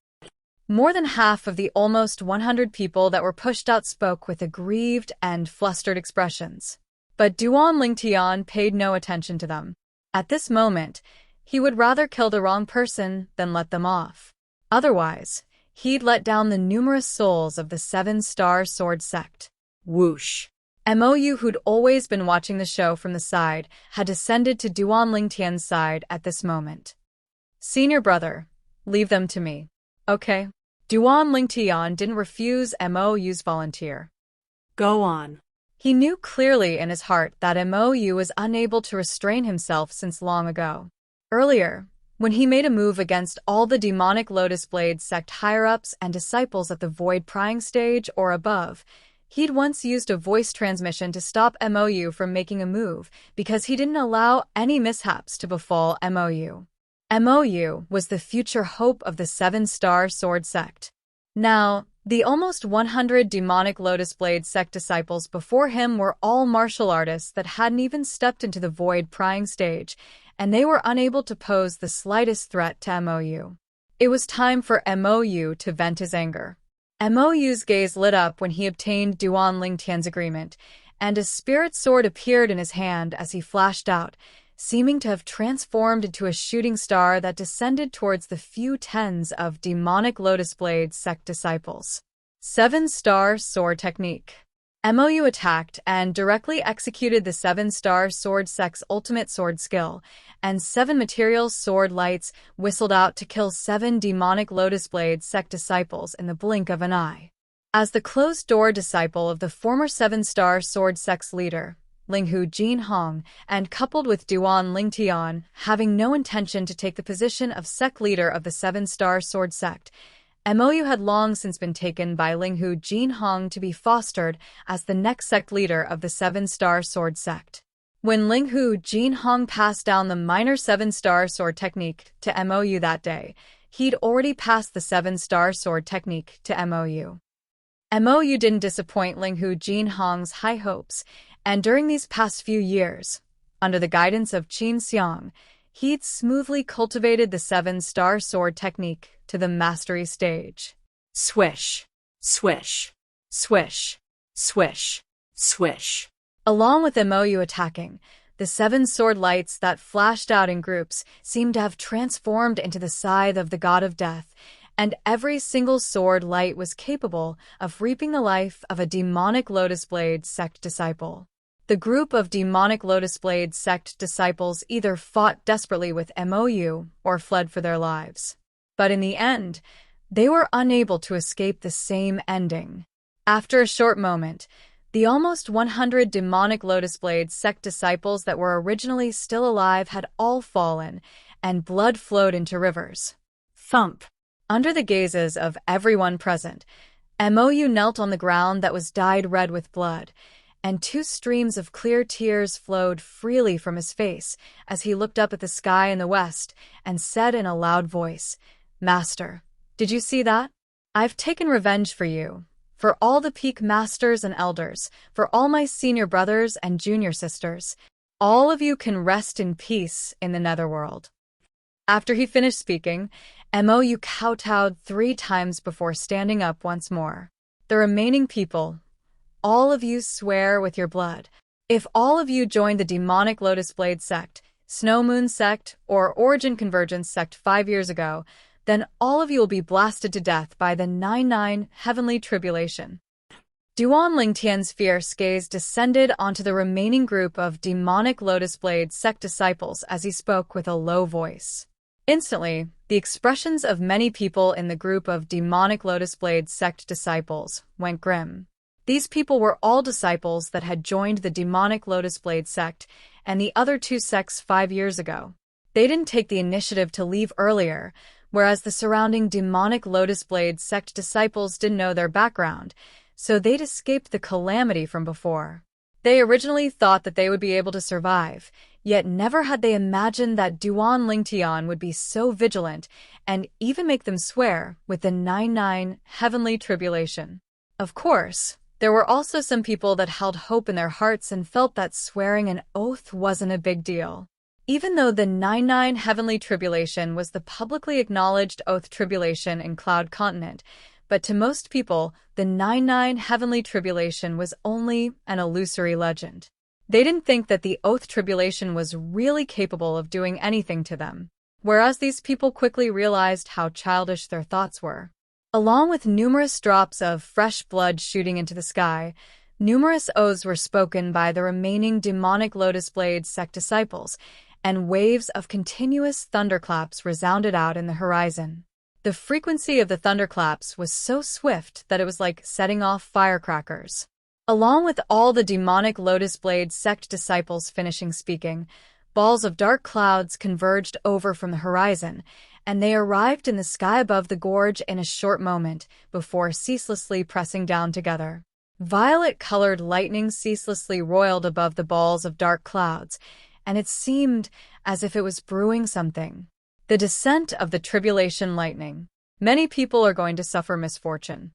More than half of the almost 100 people that were pushed out spoke with aggrieved and flustered expressions. But Duan Lingtian paid no attention to them. At this moment, he would rather kill the wrong person than let them off. Otherwise, he'd let down the numerous souls of the 7-star sword sect. Whoosh. Mou, who'd always been watching the show from the side, had descended to Duan Lingtian's side at this moment. Senior brother, leave them to me. Okay. Duan Lingtian didn't refuse Mou's volunteer. Go on. He knew clearly in his heart that Mou was unable to restrain himself since long ago. Earlier, when he made a move against all the demonic Lotus Blade sect higher-ups and disciples at the Void Prying stage or above, he'd once used a voice transmission to stop Mou from making a move because he didn't allow any mishaps to befall Mou. Mou was the future hope of the Seven-Star Sword sect. Now, the almost 100 demonic Lotus Blade sect disciples before him were all martial artists that hadn't even stepped into the Void Prying stage, and they were unable to pose the slightest threat to Mou. It was time for Mou to vent his anger. Mou's gaze lit up when he obtained Duan Lingtian's agreement, and a spirit sword appeared in his hand as he flashed out, seeming to have transformed into a shooting star that descended towards the few tens of demonic Lotus Blade sect disciples. 7-Star Sword Technique. Mou attacked and directly executed the 7-Star Sword sect's ultimate sword skill, and 7 material sword lights whistled out to kill 7 demonic Lotus Blade sect disciples in the blink of an eye. As the closed-door disciple of the former 7-Star Sword sect's leader, Linghu Jinhong, and coupled with Duan Lingtian, having no intention to take the position of sect leader of the 7-Star Sword sect, Mou had long since been taken by Linghu Jinhong to be fostered as the next sect leader of the 7-Star Sword sect. When Linghu Jinhong passed down the minor 7-Star Sword technique to Mou that day, he'd already passed the 7-Star Sword technique to Mou. Mou didn't disappoint Linghu Jinhong's high hopes, and during these past few years, under the guidance of Qin Xiang, he'd smoothly cultivated the 7-Star Sword technique to the mastery stage. Swish, swish, swish, swish, swish. Along with Mou attacking, the 7 sword lights that flashed out in groups seemed to have transformed into the scythe of the god of death, and every single sword light was capable of reaping the life of a demonic Lotus Blade sect disciple. The group of demonic Lotus Blade sect disciples either fought desperately with Mou or fled for their lives. But in the end, they were unable to escape the same ending. After a short moment, the almost 100 demonic Lotus Blade sect disciples that were originally still alive had all fallen, and blood flowed into rivers. Thump! Under the gazes of everyone present, Mou knelt on the ground that was dyed red with blood, and 2 streams of clear tears flowed freely from his face as he looked up at the sky in the west and said in a loud voice, "Master, did you see that? I've taken revenge for you, for all the peak masters and elders, for all my senior brothers and junior sisters. All of you can rest in peace in the netherworld." After he finished speaking, Mou kowtowed 3 times before standing up once more. "The remaining people, all of you swear with your blood. If all of you joined the demonic Lotus Blade sect, Snow Moon sect, or Origin Convergence sect 5 years ago, then all of you will be blasted to death by the 99 heavenly tribulation." Duan Lingtian's fierce gaze descended onto the remaining group of demonic Lotus Blade sect disciples as he spoke with a low voice. Instantly, the expressions of many people in the group of demonic Lotus Blade sect disciples went grim. These people were all disciples that had joined the demonic Lotus Blade sect and the other 2 sects 5 years ago. They didn't take the initiative to leave earlier, whereas the surrounding demonic Lotus Blade sect disciples didn't know their background, so they'd escaped the calamity from before. They originally thought that they would be able to survive, yet never had they imagined that Duan Lingtian would be so vigilant and even make them swear with the 99 heavenly tribulation. Of course, there were also some people that held hope in their hearts and felt that swearing an oath wasn't a big deal. Even though the 99 heavenly tribulation was the publicly acknowledged oath tribulation in Cloud Continent, but to most people, the 99 heavenly tribulation was only an illusory legend. They didn't think that the oath tribulation was really capable of doing anything to them, whereas these people quickly realized how childish their thoughts were. Along with numerous drops of fresh blood shooting into the sky, numerous oaths were spoken by the remaining demonic Lotus Blade sect disciples, and waves of continuous thunderclaps resounded out in the horizon. The frequency of the thunderclaps was so swift that it was like setting off firecrackers. Along with all the demonic Lotus Blade sect disciples finishing speaking, balls of dark clouds converged over from the horizon, and they arrived in the sky above the gorge in a short moment before ceaselessly pressing down together. Violet-colored lightning ceaselessly roiled above the balls of dark clouds, and it seemed as if it was brewing something. The descent of the tribulation lightning. Many people are going to suffer misfortune.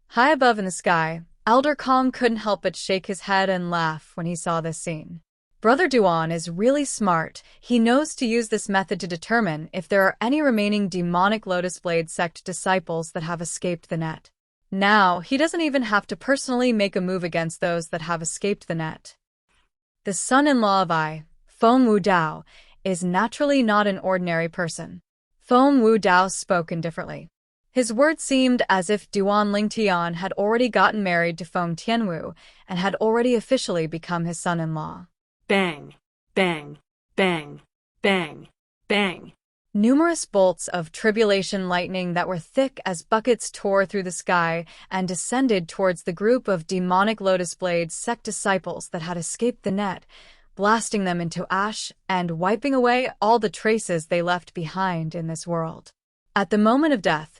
High above in the sky, Elder Kong couldn't help but shake his head and laugh when he saw this scene. Brother Duan is really smart. He knows to use this method to determine if there are any remaining demonic Lotus Blade sect disciples that have escaped the net. Now, he doesn't even have to personally make a move against those that have escaped the net. The son-in-law of I, Feng Wu Dao, is naturally not an ordinary person. Feng Wu Dao spoke indifferently. His words seemed as if Duan Lingtian had already gotten married to Feng Tianwu and had already officially become his son-in-law. Bang, bang, bang, bang, bang. Numerous bolts of tribulation lightning that were thick as buckets tore through the sky and descended towards the group of demonic Lotus Blade sect disciples that had escaped the net, blasting them into ash and wiping away all the traces they left behind in this world. At the moment of death,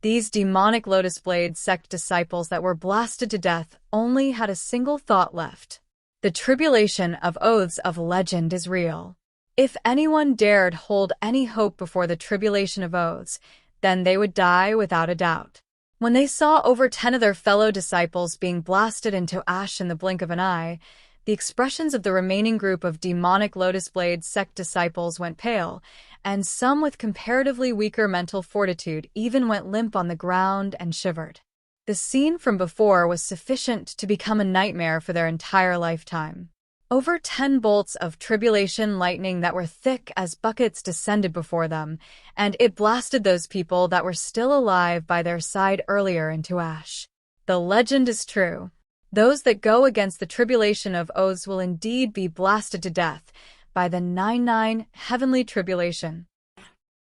these demonic Lotus Blade sect disciples that were blasted to death only had a single thought left. The tribulation of oaths of legend is real. If anyone dared hold any hope before the tribulation of oaths, then they would die without a doubt. When they saw over 10 of their fellow disciples being blasted into ash in the blink of an eye, the expressions of the remaining group of demonic Lotus Blade sect disciples went pale, and some with comparatively weaker mental fortitude even went limp on the ground and shivered. The scene from before was sufficient to become a nightmare for their entire lifetime. Over 10 bolts of tribulation lightning that were thick as buckets descended before them, and it blasted those people that were still alive by their side earlier into ash. The legend is true. Those that go against the tribulation of oaths will indeed be blasted to death by the 99 heavenly tribulation.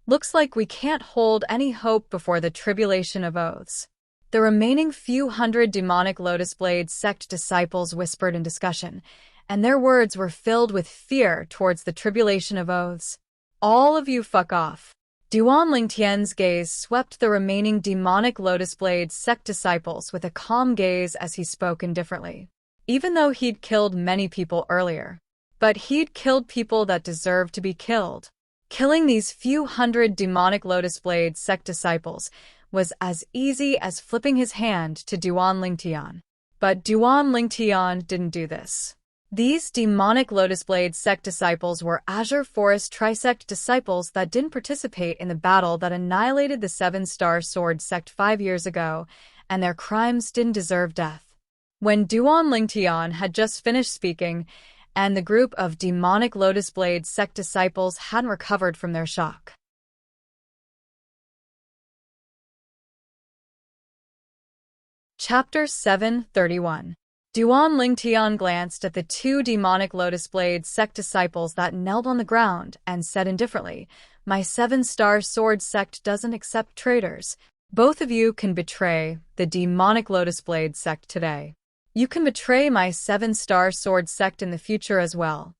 Looks like we can't hold any hope before the tribulation of oaths. The remaining few hundred demonic Lotus Blade sect disciples whispered in discussion, and their words were filled with fear towards the tribulation of oaths. All of you fuck off. Duan Lingtian's gaze swept the remaining demonic Lotus Blade sect disciples with a calm gaze as he spoke indifferently. Even though he'd killed many people earlier. But he'd killed people that deserved to be killed. Killing these few hundred demonic Lotus Blade sect disciples was as easy as flipping his hand to Duan Lingtian. But Duan Lingtian didn't do this. These demonic Lotus Blade sect disciples were Azure Forest Trisect disciples that didn't participate in the battle that annihilated the 7-Star Sword sect 5 years ago, and their crimes didn't deserve death. When Duan Lingtian had just finished speaking, and the group of demonic Lotus Blade sect disciples hadn't recovered from their shock. Chapter 731. Duan Lingtian glanced at the 2 demonic Lotus Blade sect disciples that knelt on the ground and said indifferently, "My 7-Star Sword sect doesn't accept traitors. Both of you can betray the demonic Lotus Blade sect today. You can betray my 7-Star Sword sect in the future as well."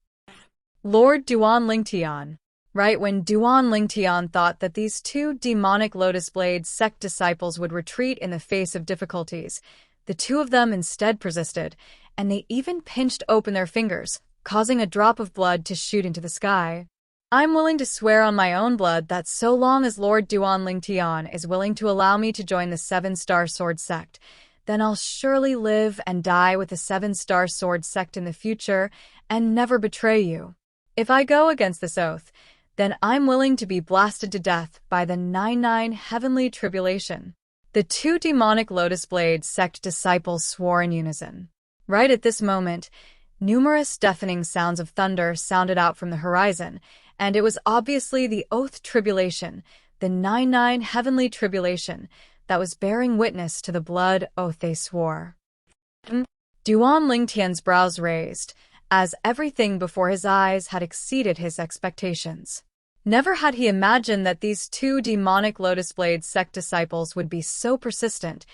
Lord Duan Lingtian. Right when Duan Lingtian thought that these 2 demonic Lotus Blade sect disciples would retreat in the face of difficulties, the 2 of them instead persisted, and they even pinched open their fingers, causing a drop of blood to shoot into the sky. I'm willing to swear on my own blood that so long as Lord Duan Lingtian is willing to allow me to join the 7-Star Sword sect, then I'll surely live and die with the 7-Star Sword sect in the future and never betray you. If I go against this oath, then I'm willing to be blasted to death by the 99 heavenly tribulation. The 2 demonic Lotus Blade sect disciples swore in unison. Right at this moment, numerous deafening sounds of thunder sounded out from the horizon, and it was obviously the oath tribulation, the 99 heavenly tribulation, that was bearing witness to the blood oath they swore. Duan Lingtian's brows raised, as everything before his eyes had exceeded his expectations. Never had he imagined that these 2 demonic Lotus Blade sect disciples would be so persistent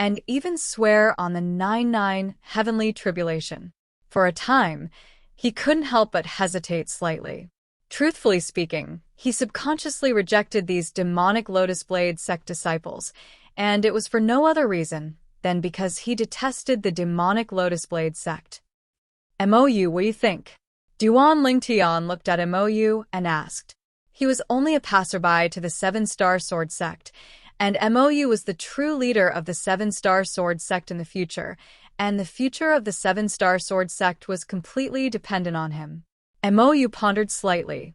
and even swear on the 99 heavenly tribulation. For a time, he couldn't help but hesitate slightly. Truthfully speaking, he subconsciously rejected these demonic Lotus Blade sect disciples, and it was for no other reason than because he detested the demonic Lotus Blade sect. MOU, what do you think? Duan Lingtian looked at MOU and asked. He was only a passerby to the Seven-Star Sword sect, and MOU was the true leader of the Seven-Star Sword sect in the future, and the future of the Seven-Star Sword sect was completely dependent on him. MOU pondered slightly.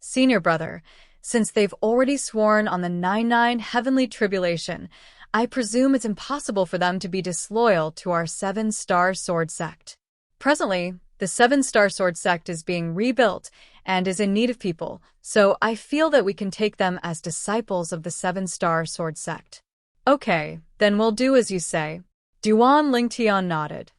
Senior brother, since they've already sworn on the 99 heavenly tribulation, I presume it's impossible for them to be disloyal to our Seven-Star Sword sect. Presently, the Seven-Star Sword sect is being rebuilt and is in need of people, so I feel that we can take them as disciples of the Seven-Star Sword sect. Okay, then we'll do as you say. Duan Lingtian nodded.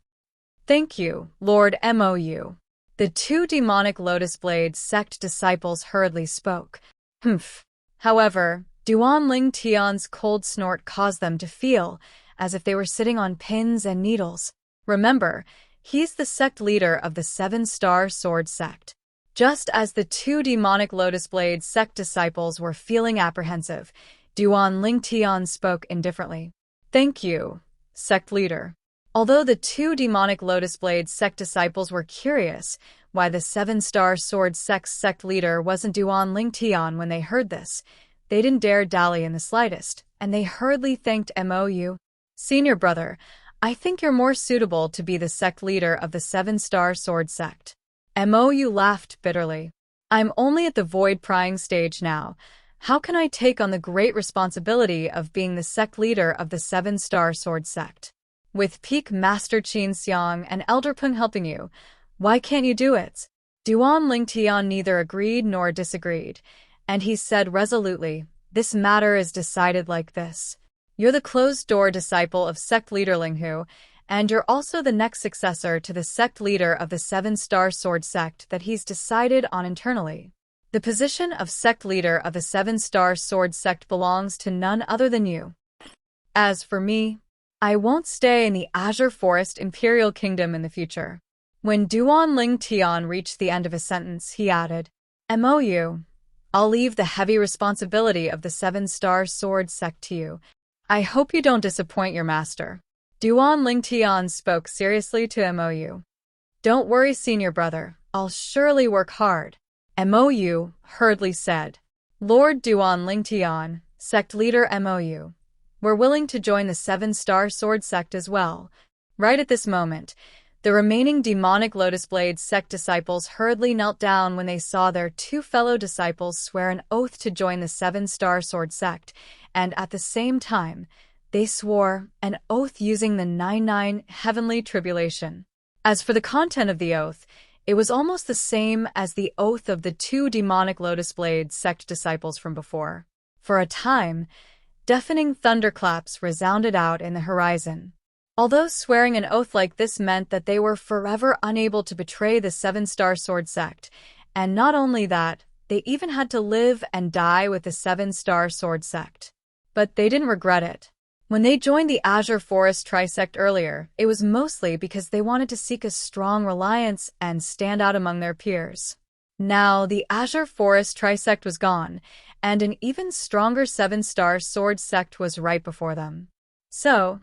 Thank you, Lord MOU. The two demonic Lotus Blade sect disciples hurriedly spoke. Humph. However, Duan Lingtian's cold snort caused them to feel as if they were sitting on pins and needles. Remember, he's the sect leader of the Seven-Star Sword sect. Just as the two demonic Lotus Blade sect disciples were feeling apprehensive, Duan Lingtian spoke indifferently. Thank you, sect leader. Although the two demonic Lotus Blade sect disciples were curious why the Seven-Star Sword sect's sect leader wasn't Duan Lingtian when they heard this, they didn't dare dally in the slightest, and they hurriedly thanked MOU. Senior brother, I think you're more suitable to be the sect leader of the Seven-Star Sword sect. MOU laughed bitterly. I'm only at the void-prying stage now. How can I take on the great responsibility of being the sect leader of the Seven-Star Sword sect? With Peak Master Qin Xiang and Elder Peng helping you, why can't you do it? Duan Lingtian neither agreed nor disagreed, and he said resolutely, this matter is decided like this. You're the closed-door disciple of sect leader Linghu, and you're also the next successor to the sect leader of the Seven-Star Sword sect that he's decided on internally. The position of sect leader of the Seven-Star Sword sect belongs to none other than you. As for me, I won't stay in the Azure Forest Imperial Kingdom in the future. When Duan Lingtian reached the end of his sentence, he added, MOU, I'll leave the heavy responsibility of the Seven-Star Sword sect to you. I hope you don't disappoint your master. Duan Lingtian spoke seriously to MOU. Don't worry, senior brother, I'll surely work hard. MOU hurriedly said. Lord Duan Lingtian, sect leader MOU. We're willing to join the Seven-Star Sword sect as well. Right at this moment, the remaining demonic Lotus Blade sect disciples hurriedly knelt down when they saw their two fellow disciples swear an oath to join the Seven-Star Sword sect, and at the same time, they swore an oath using the 99 heavenly tribulation. As for the content of the oath, it was almost the same as the oath of the two demonic Lotus Blade sect disciples from before. For a time, deafening thunderclaps resounded out in the horizon. Although swearing an oath like this meant that they were forever unable to betray the Seven-Star Sword sect, and not only that, they even had to live and die with the Seven-Star Sword sect. But they didn't regret it. When they joined the Azure Forest Trisect earlier, it was mostly because they wanted to seek a strong reliance and stand out among their peers. Now, the Azure Forest Trisect was gone, and an even stronger Seven-Star Sword sect was right before them. So,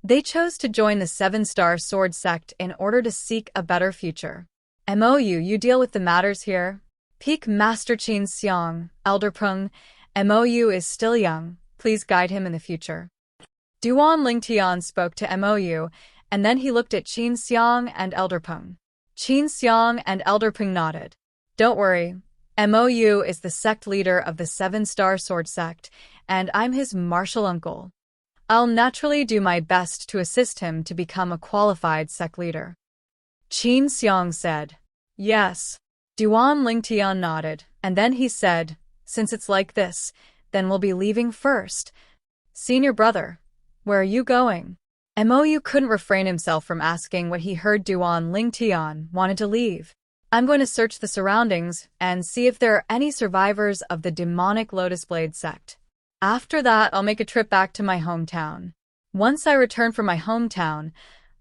they chose to join the Seven-Star Sword sect in order to seek a better future. MOU, you deal with the matters here. Peak Master Qin Xiang, Elder Peng, MOU is still young. Please guide him in the future. Duan Lingtian spoke to MOU, and then he looked at Qin Xiang and Elder Peng. Qin Xiang and Elder Peng nodded. Don't worry. MOU is the sect leader of the Seven-Star Sword sect, and I'm his martial uncle. I'll naturally do my best to assist him to become a qualified sect leader. Qin Xiang said. Yes. Duan Lingtian nodded, and then he said, since it's like this, then we'll be leaving first. Senior brother, where are you going? MOU couldn't refrain himself from asking what he heard Duan Lingtian wanted to leave. I'm going to search the surroundings and see if there are any survivors of the demonic Lotus Blade sect. After that, I'll make a trip back to my hometown. Once I return from my hometown,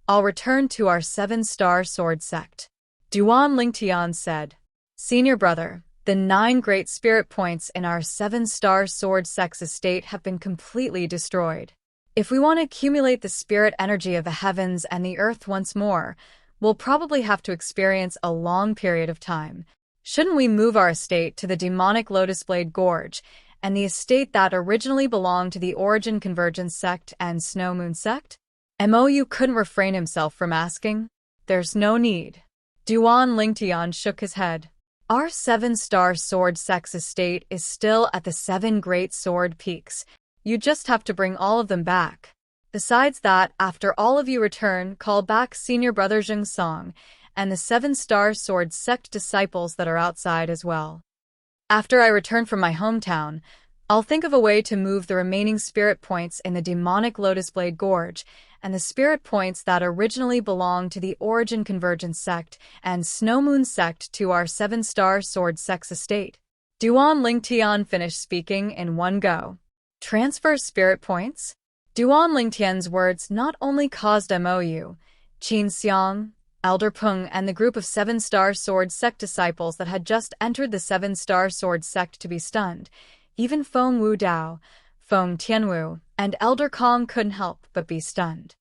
I'll return to our 7-star sword sect. Duan Lingtian said. Senior brother, the 9 great spirit points in our 7-star sword sect's estate have been completely destroyed. If we want to accumulate the spirit energy of the heavens and the earth once more, we'll probably have to experience a long period of time. Shouldn't we move our estate to the demonic Lotus Blade Gorge, and the estate that originally belonged to the Origin Convergence sect and Snow Moon sect? Mou couldn't refrain himself from asking. There's no need. Duan Lingtian shook his head. Our 7-star sword sect's estate is still at the 7 great sword peaks. You just have to bring all of them back. Besides that, after all of you return, call back Senior Brother Zheng Song and the 7-star sword sect disciples that are outside as well. After I return from my hometown, I'll think of a way to move the remaining spirit points in the demonic Lotus Blade Gorge and the spirit points that originally belonged to the Origin Convergence sect and Snow Moon sect to our 7-star sword sect's estate. Duan Lingtian finished speaking in one go. Transfer spirit points? Duan Lingtian's words not only caused Mou, Qin Xiang, Elder Peng, and the group of 7-star sword sect disciples that had just entered the 7-star sword sect to be stunned. Even Feng Wu Dao, Feng Tianwu, and Elder Kong couldn't help but be stunned.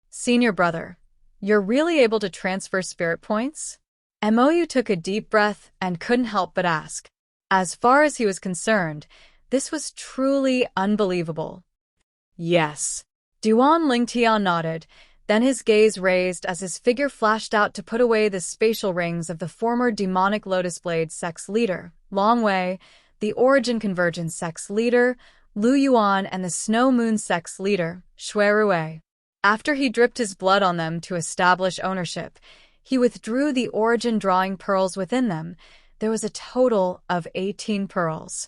Senior brother, you're really able to transfer spirit points? Mou took a deep breath and couldn't help but ask. As far as he was concerned, this was truly unbelievable. Yes. Duan Lingtian nodded, then his gaze raised as his figure flashed out to put away the spatial rings of the former demonic Lotus Blade sect's leader, Long Wei, the Origin Convergence sect's leader, Lu Yuan, and the Snow Moon sect's leader, Xueqi. After he dripped his blood on them to establish ownership, he withdrew the origin drawing pearls within them. There was a total of 18 pearls.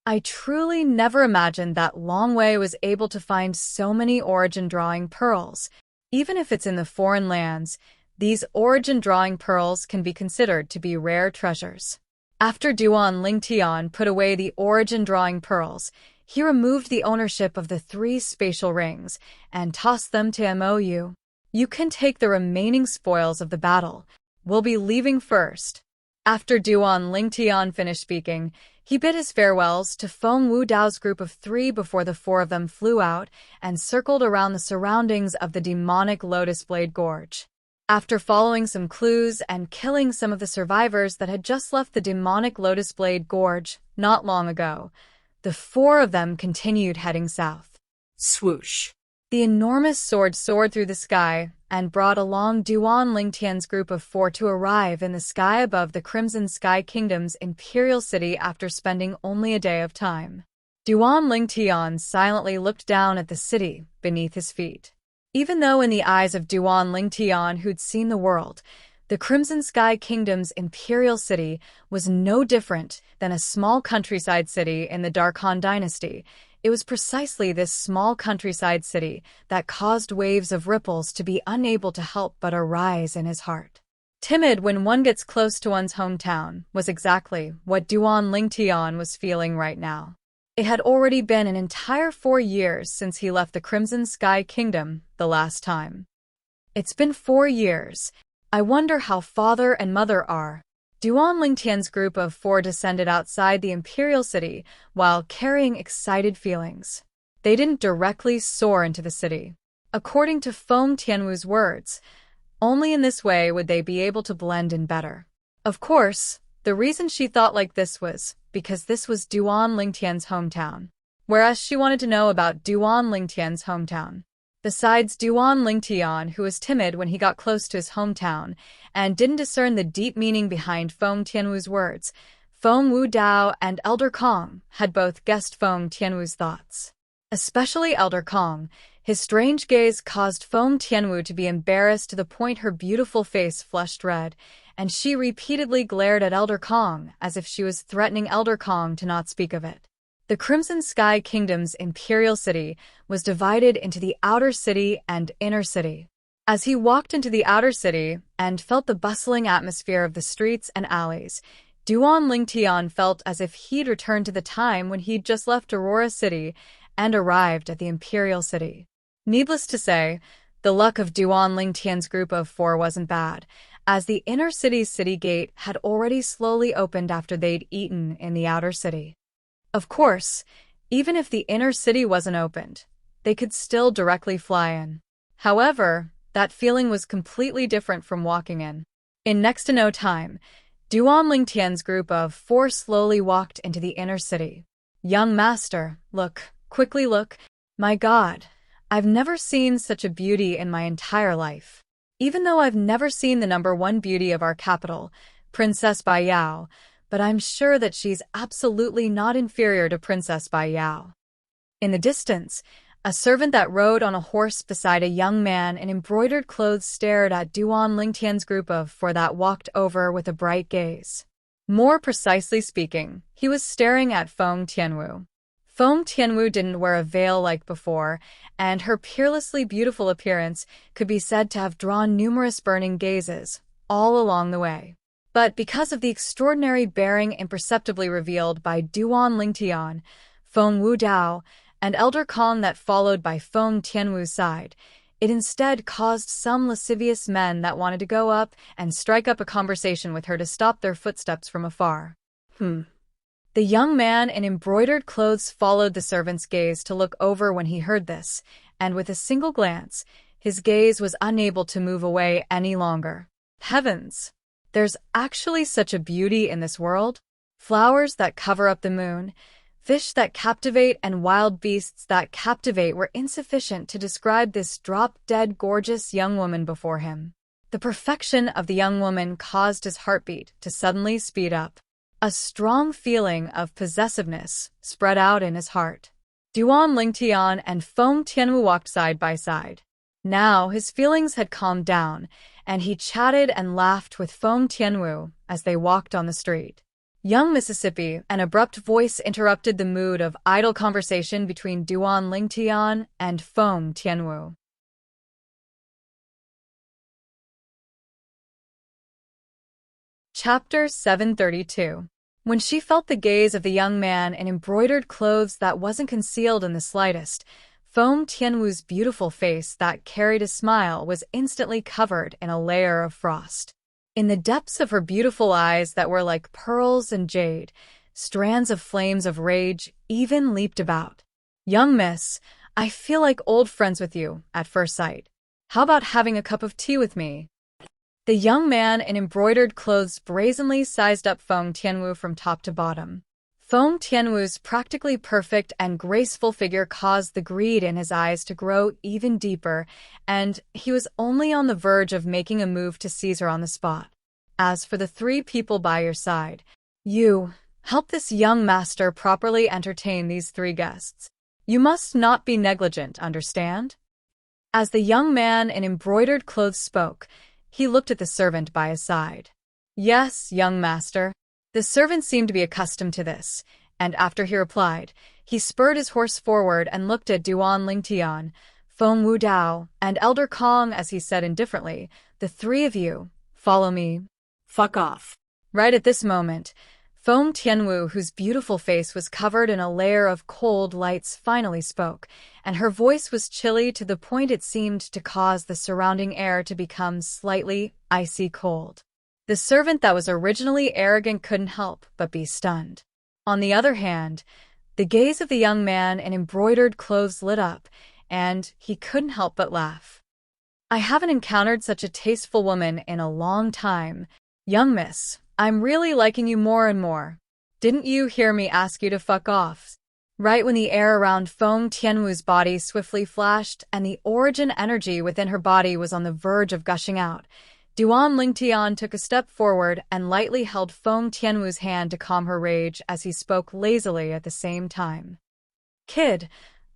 I truly never imagined that Long Wei was able to find so many origin drawing pearls. Even if it's in the foreign lands, these origin drawing pearls can be considered to be rare treasures. After Duan Lingtian put away the origin drawing pearls, he removed the ownership of the 3 spatial rings and tossed them to Mou. You can take the remaining spoils of the battle. We'll be leaving first. After Duan Lingtian finished speaking, he bid his farewells to Feng Wu Dao's group of 3 before the 4 of them flew out and circled around the surroundings of the demonic Lotus Blade Gorge. After following some clues and killing some of the survivors that had just left the demonic Lotus Blade Gorge not long ago, the 4 of them continued heading south. Swoosh. The enormous sword soared through the sky and brought along Duan Lingtian's group of 4 to arrive in the sky above the Crimson Sky Kingdom's imperial city after spending only a day of time. Duan Lingtian silently looked down at the city beneath his feet. Even though in the eyes of Duan Lingtian, who'd seen the world, the Crimson Sky Kingdom's imperial city was no different than a small countryside city in the Dark Han dynasty. It was precisely this small countryside city that caused waves of ripples to be unable to help but arise in his heart. Timid when one gets close to one's hometown was exactly what Duan Lingtian was feeling right now. It had already been an entire 4 years since he left the Crimson Sky Kingdom the last time. It's been 4 years. I wonder how father and mother are. Duan Lingtian's group of 4 descended outside the imperial city while carrying excited feelings. They didn't directly soar into the city. According to Feng Tianwu's words, only in this way would they be able to blend in better. Of course, the reason she thought like this was because this was Duan Lingtian's hometown, whereas she wanted to know about Duan Lingtian's hometown. Besides Duan Lingtian, who was timid when he got close to his hometown and didn't discern the deep meaning behind Feng Tianwu's words, Feng Wu Dao and Elder Kong had both guessed Feng Tianwu's thoughts. Especially Elder Kong, his strange gaze caused Feng Tianwu to be embarrassed to the point her beautiful face flushed red, and she repeatedly glared at Elder Kong as if she was threatening Elder Kong to not speak of it. The Crimson Sky Kingdom's imperial city was divided into the outer city and inner city. As he walked into the outer city and felt the bustling atmosphere of the streets and alleys, Duan Lingtian felt as if he'd returned to the time when he'd just left Aurora City and arrived at the imperial city. Needless to say, the luck of Duan Lingtian's group of four wasn't bad, as the inner city's city gate had already slowly opened after they'd eaten in the outer city. Of course, even if the inner city wasn't opened, they could still directly fly in. However, that feeling was completely different from walking in. In next to no time, Duan Lingtian's group of four slowly walked into the inner city. Young master, look, quickly look. My God, I've never seen such a beauty in my entire life. Even though I've never seen the #1 beauty of our capital, Princess Bai Yao, but I'm sure that she's absolutely not inferior to Princess Bai Yao. In the distance, a servant that rode on a horse beside a young man in embroidered clothes stared at Duan Lingtian's group of four that walked over with a bright gaze. More precisely speaking, he was staring at Feng Tianwu. Feng Tianwu didn't wear a veil like before, and her peerlessly beautiful appearance could be said to have drawn numerous burning gazes all along the way. But because of the extraordinary bearing imperceptibly revealed by Duan Lingtian, Feng Wudao, and Elder Kong that followed by Feng Tianwu's side, it instead caused some lascivious men that wanted to go up and strike up a conversation with her to stop their footsteps from afar. The young man in embroidered clothes followed the servant's gaze to look over when he heard this, and with a single glance, his gaze was unable to move away any longer. Heavens! There's actually such a beauty in this world? Flowers that cover up the moon, fish that captivate, and wild beasts that captivate were insufficient to describe this drop-dead gorgeous young woman before him. The perfection of the young woman caused his heartbeat to suddenly speed up. A strong feeling of possessiveness spread out in his heart. Duan Lingtian and Feng Tianwu walked side by side. Now his feelings had calmed down, and he chatted and laughed with Feng Tianwu as they walked on the street. Young Mississippi, an abrupt voice interrupted the mood of idle conversation between Duan Lingtian and Feng Tianwu. Chapter 732. When she felt the gaze of the young man in embroidered clothes that wasn't concealed in the slightest, Feng Tianwu's beautiful face that carried a smile was instantly covered in a layer of frost. In the depths of her beautiful eyes that were like pearls and jade, strands of flames of rage even leaped about. Young miss, I feel like old friends with you at first sight. How about having a cup of tea with me? The young man in embroidered clothes brazenly sized up Feng Tianwu from top to bottom. Feng Tianwu's practically perfect and graceful figure caused the greed in his eyes to grow even deeper, and he was only on the verge of making a move to seize her on the spot. As for the three people by your side, you help this young master properly entertain these three guests. You must not be negligent, understand? As the young man in embroidered clothes spoke, he looked at the servant by his side. Yes, young master. The servant seemed to be accustomed to this, and after he replied, he spurred his horse forward and looked at Duan Lingtian, Feng Wudao, and Elder Kong as he said indifferently, the three of you, follow me. Fuck off. Right at this moment, Feng Tianwu, whose beautiful face was covered in a layer of cold lights, finally spoke, and her voice was chilly to the point it seemed to cause the surrounding air to become slightly icy cold. The servant that was originally arrogant couldn't help but be stunned. On the other hand, the gaze of the young man in embroidered clothes lit up, and he couldn't help but laugh. I haven't encountered such a tasteful woman in a long time. Young miss, I'm really liking you more and more. Didn't you hear me ask you to fuck off? Right when the air around Feng Tianwu's body swiftly flashed and the origin energy within her body was on the verge of gushing out, Duan Lingtian took a step forward and lightly held Feng Tianwu's hand to calm her rage as he spoke lazily at the same time. Kid,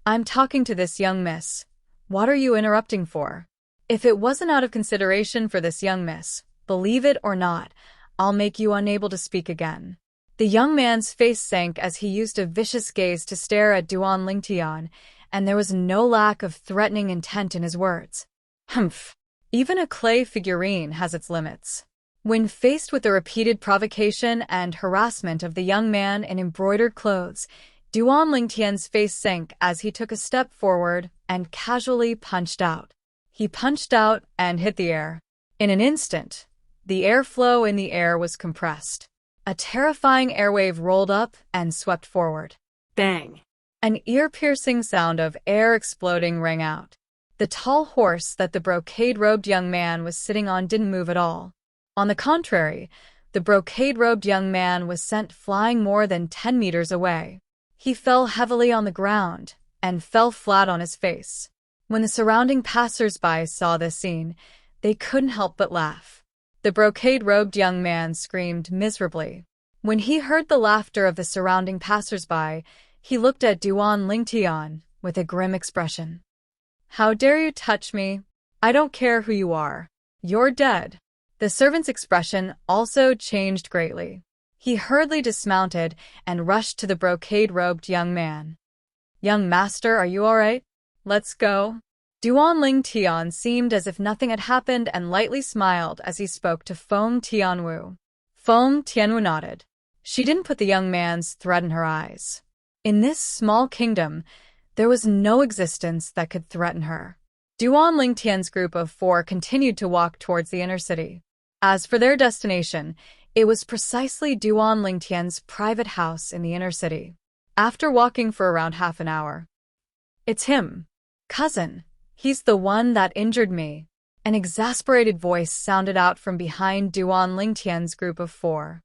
I'm talking to this young miss. What are you interrupting for? If it wasn't out of consideration for this young miss, believe it or not, I'll make you unable to speak again. The young man's face sank as he used a vicious gaze to stare at Duan Lingtian, and there was no lack of threatening intent in his words. Humph. Even a clay figurine has its limits. When faced with the repeated provocation and harassment of the young man in embroidered clothes, Duan Lingtian's face sank as he took a step forward and casually punched out. He punched out and hit the air. In an instant, the airflow in the air was compressed. A terrifying airwave rolled up and swept forward. Bang! An ear-piercing sound of air exploding rang out. The tall horse that the brocade-robed young man was sitting on didn't move at all. On the contrary, the brocade-robed young man was sent flying more than 10 meters away. He fell heavily on the ground and fell flat on his face. When the surrounding passers-by saw this scene, they couldn't help but laugh. The brocade-robed young man screamed miserably. When he heard the laughter of the surrounding passers-by, he looked at Duan Lingtian with a grim expression. "How dare you touch me? I don't care who you are. You're dead." The servant's expression also changed greatly. He hurriedly dismounted and rushed to the brocade-robed young man. "Young master, are you all right? Let's go." Duan Lingtian seemed as if nothing had happened and lightly smiled as he spoke to Feng Tianwu. Feng Tianwu nodded. She didn't put the young man's threat in her eyes. In this small kingdom, there was no existence that could threaten her. Duan Lingtian's group of 4 continued to walk towards the inner city. As for their destination, it was precisely Duan Lingtian's private house in the inner city. After walking for around half an hour, "It's him. Cousin. He's the one that injured me." An exasperated voice sounded out from behind Duan Lingtian's group of 4.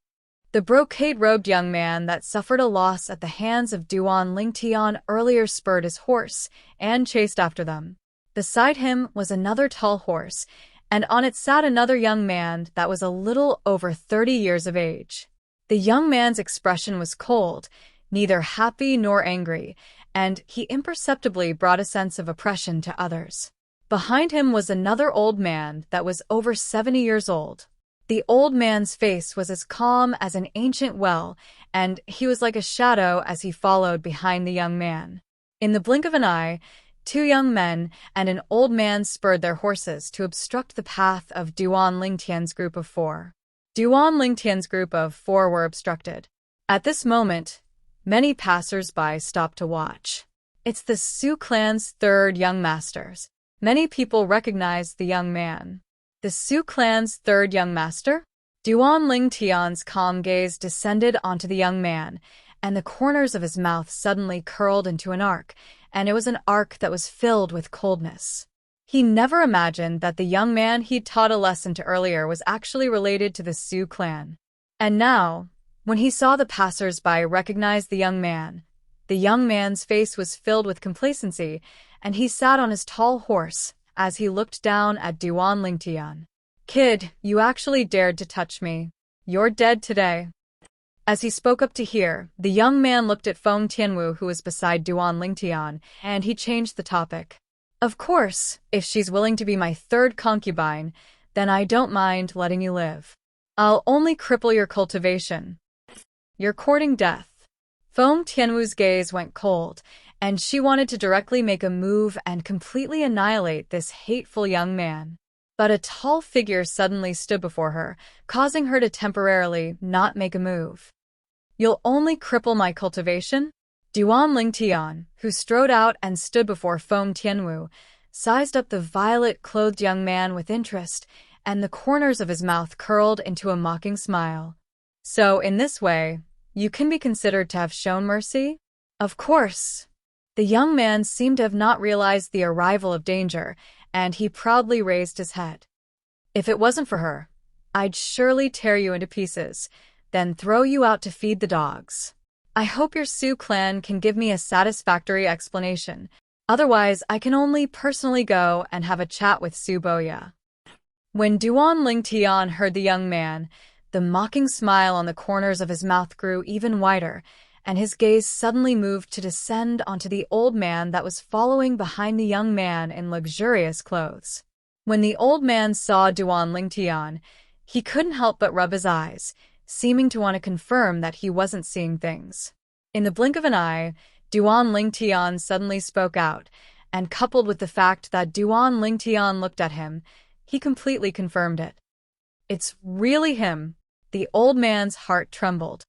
The brocade-robed young man that suffered a loss at the hands of Duan Lingtian earlier spurred his horse and chased after them. Beside him was another tall horse, and on it sat another young man that was a little over 30 years of age. The young man's expression was cold, neither happy nor angry, and he imperceptibly brought a sense of oppression to others. Behind him was another old man that was over 70 years old. The old man's face was as calm as an ancient well, and he was like a shadow as he followed behind the young man. In the blink of an eye, 2 young men and an old man spurred their horses to obstruct the path of Duan Lingtian's group of 4. Duan Lingtian's group of 4 were obstructed. At this moment, many passers-by stopped to watch. It's the Su clan's 3rd young masters. Many people recognized the young man. The Su clan's 3rd young master? Duan Lingtian's calm gaze descended onto the young man, and the corners of his mouth suddenly curled into an arc, and it was an arc that was filled with coldness. He never imagined that the young man he'd taught a lesson to earlier was actually related to the Su clan. And now, when he saw the passers-by recognize the young man's face was filled with complacency, and he sat on his tall horse as he looked down at Duan Lingtian. "Kid, you actually dared to touch me. You're dead today." As he spoke up to hear, the young man looked at Feng Tianwu, who was beside Duan Lingtian, and he changed the topic. "Of course, if she's willing to be my 3rd concubine, then I don't mind letting you live. I'll only cripple your cultivation. You're courting death." Feng Tianwu's gaze went cold, and she wanted to directly make a move and completely annihilate this hateful young man. But a tall figure suddenly stood before her, causing her to temporarily not make a move. "You'll only cripple my cultivation?" Duan Lingtian, who strode out and stood before Feng Tianwu, sized up the violet-clothed young man with interest, and the corners of his mouth curled into a mocking smile. "So, in this way, you can be considered to have shown mercy?" "Of course." The young man seemed to have not realized the arrival of danger, and he proudly raised his head. "If it wasn't for her, I'd surely tear you into pieces, then throw you out to feed the dogs. I hope your Su clan can give me a satisfactory explanation. Otherwise, I can only personally go and have a chat with Su Boya." When Duan Lingtian heard the young man, the mocking smile on the corners of his mouth grew even wider, and his gaze suddenly moved to descend onto the old man that was following behind the young man in luxurious clothes. When the old man saw Duan Lingtian, he couldn't help but rub his eyes, seeming to want to confirm that he wasn't seeing things. In the blink of an eye, Duan Lingtian suddenly spoke out, and coupled with the fact that Duan Lingtian looked at him, he completely confirmed it. "It's really him." The old man's heart trembled.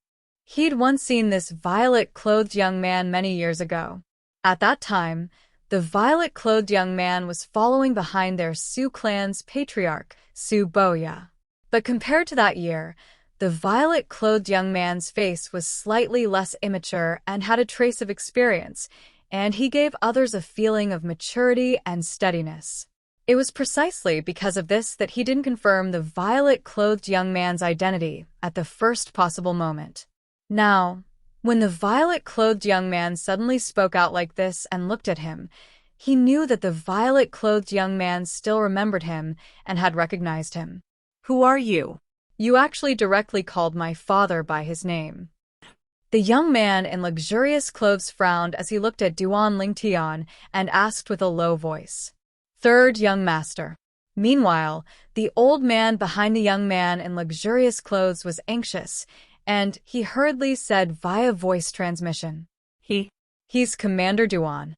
He'd once seen this violet-clothed young man many years ago. At that time, the violet-clothed young man was following behind their Sioux clan's patriarch, Xueqi. But compared to that year, the violet-clothed young man's face was slightly less immature and had a trace of experience, and he gave others a feeling of maturity and steadiness. It was precisely because of this that he didn't confirm the violet-clothed young man's identity at the first possible moment. Now, when the violet-clothed young man suddenly spoke out like this and looked at him, he knew that the violet-clothed young man still remembered him and had recognized him. Who are you? You actually directly called my father by his name. The young man in luxurious clothes frowned as he looked at Duan Lingtian and asked with a low voice, "Third young master." Meanwhile, the old man behind the young man in luxurious clothes was anxious, and he hurriedly said via voice transmission, He's Commander Duan."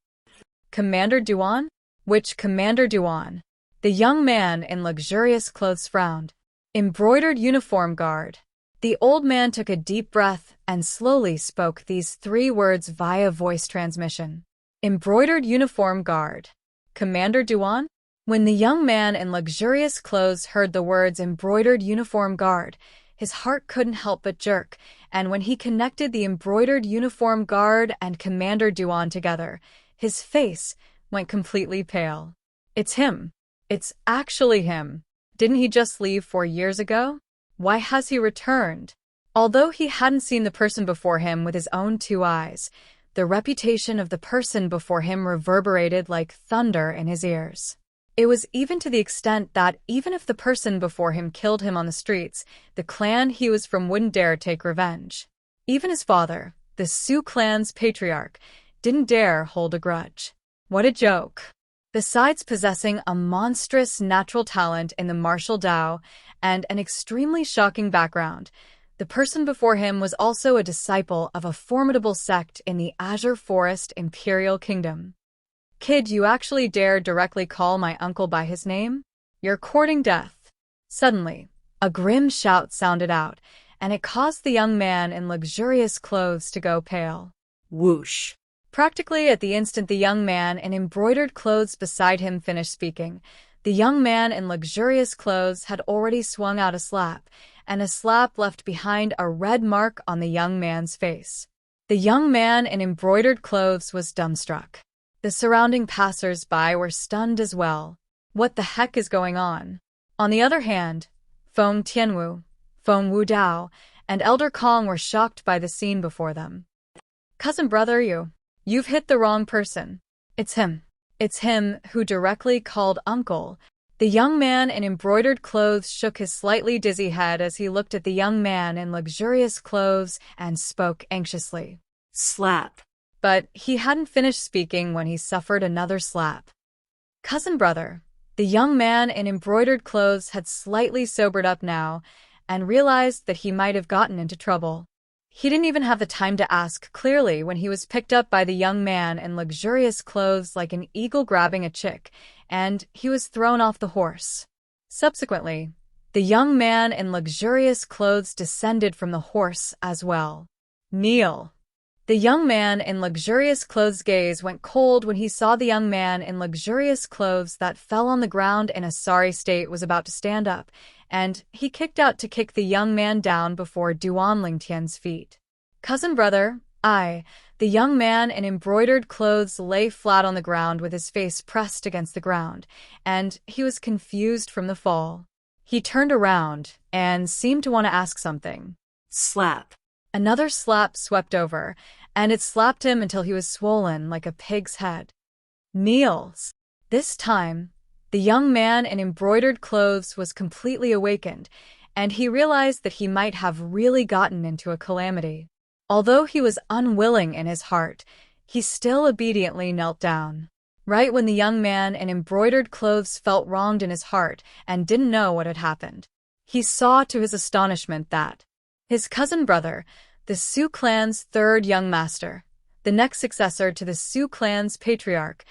Commander Duan? Which Commander Duan? The young man in luxurious clothes frowned. Embroidered uniform guard. The old man took a deep breath and slowly spoke these 3 words via voice transmission. Embroidered uniform guard. Commander Duan? When the young man in luxurious clothes heard the words embroidered uniform guard, his heart couldn't help but jerk, and when he connected the embroidered uniform guard and Commander Duan together, his face went completely pale. It's him. It's actually him. Didn't he just leave 4 years ago? Why has he returned? Although he hadn't seen the person before him with his own 2 eyes, the reputation of the person before him reverberated like thunder in his ears. It was even to the extent that even if the person before him killed him on the streets, the clan he was from wouldn't dare take revenge. Even his father, the Sioux clan's patriarch, didn't dare hold a grudge. What a joke. Besides possessing a monstrous natural talent in the martial Dao and an extremely shocking background, the person before him was also a disciple of a formidable sect in the Azure Forest Imperial Kingdom. Kid, you actually dare directly call my uncle by his name? You're courting death. Suddenly, a grim shout sounded out, and it caused the young man in luxurious clothes to go pale. Whoosh. Practically at the instant the young man in embroidered clothes beside him finished speaking, the young man in luxurious clothes had already swung out a slap, and a slap left behind a red mark on the young man's face. The young man in embroidered clothes was dumbstruck. The surrounding passers-by were stunned as well. What the heck is going on? On the other hand, Feng Tianwu, Feng Wudao, and Elder Kong were shocked by the scene before them. Cousin brother, you've hit the wrong person. It's him. It's him who directly called uncle. The young man in embroidered clothes shook his slightly dizzy head as he looked at the young man in luxurious clothes and spoke anxiously. Slap. But he hadn't finished speaking when he suffered another slap. Cousin brother, the young man in embroidered clothes had slightly sobered up now and realized that he might have gotten into trouble. He didn't even have the time to ask clearly when he was picked up by the young man in luxurious clothes like an eagle grabbing a chick, and he was thrown off the horse. Subsequently, the young man in luxurious clothes descended from the horse as well. Kneel. The young man in luxurious clothes' gaze went cold when he saw the young man in luxurious clothes that fell on the ground in a sorry state was about to stand up, and he kicked out to kick the young man down before Duan Lingtian's feet. Cousin brother, the young man in embroidered clothes lay flat on the ground with his face pressed against the ground, and he was confused from the fall. He turned around and seemed to want to ask something. Slap. Another slap swept over, and it slapped him until he was swollen like a pig's head. Kneels. This time, the young man in embroidered clothes was completely awakened, and he realized that he might have really gotten into a calamity. Although he was unwilling in his heart, he still obediently knelt down. Right when the young man in embroidered clothes felt wronged in his heart and didn't know what had happened, he saw to his astonishment that his cousin brother, the Sioux clan's 3rd young master, the next successor to the Sioux clan's patriarch,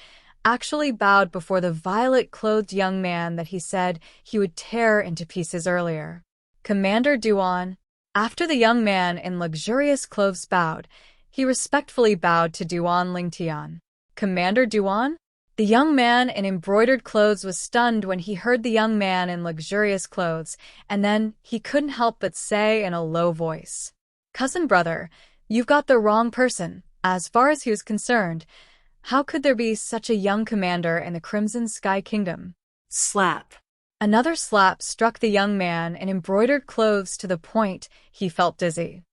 actually bowed before the violet-clothed young man that he said he would tear into pieces earlier. Commander Duan, After the young man in luxurious clothes bowed, he respectfully bowed to Duan Lingtian. Commander Duan? The young man in embroidered clothes was stunned when he heard the young man in luxurious clothes, and then he couldn't help but say in a low voice, "Cousin brother, you've got the wrong person." As far as he was concerned, how could there be such a young commander in the Crimson Sky Kingdom? Slap. Another slap struck the young man in embroidered clothes to the point he felt dizzy.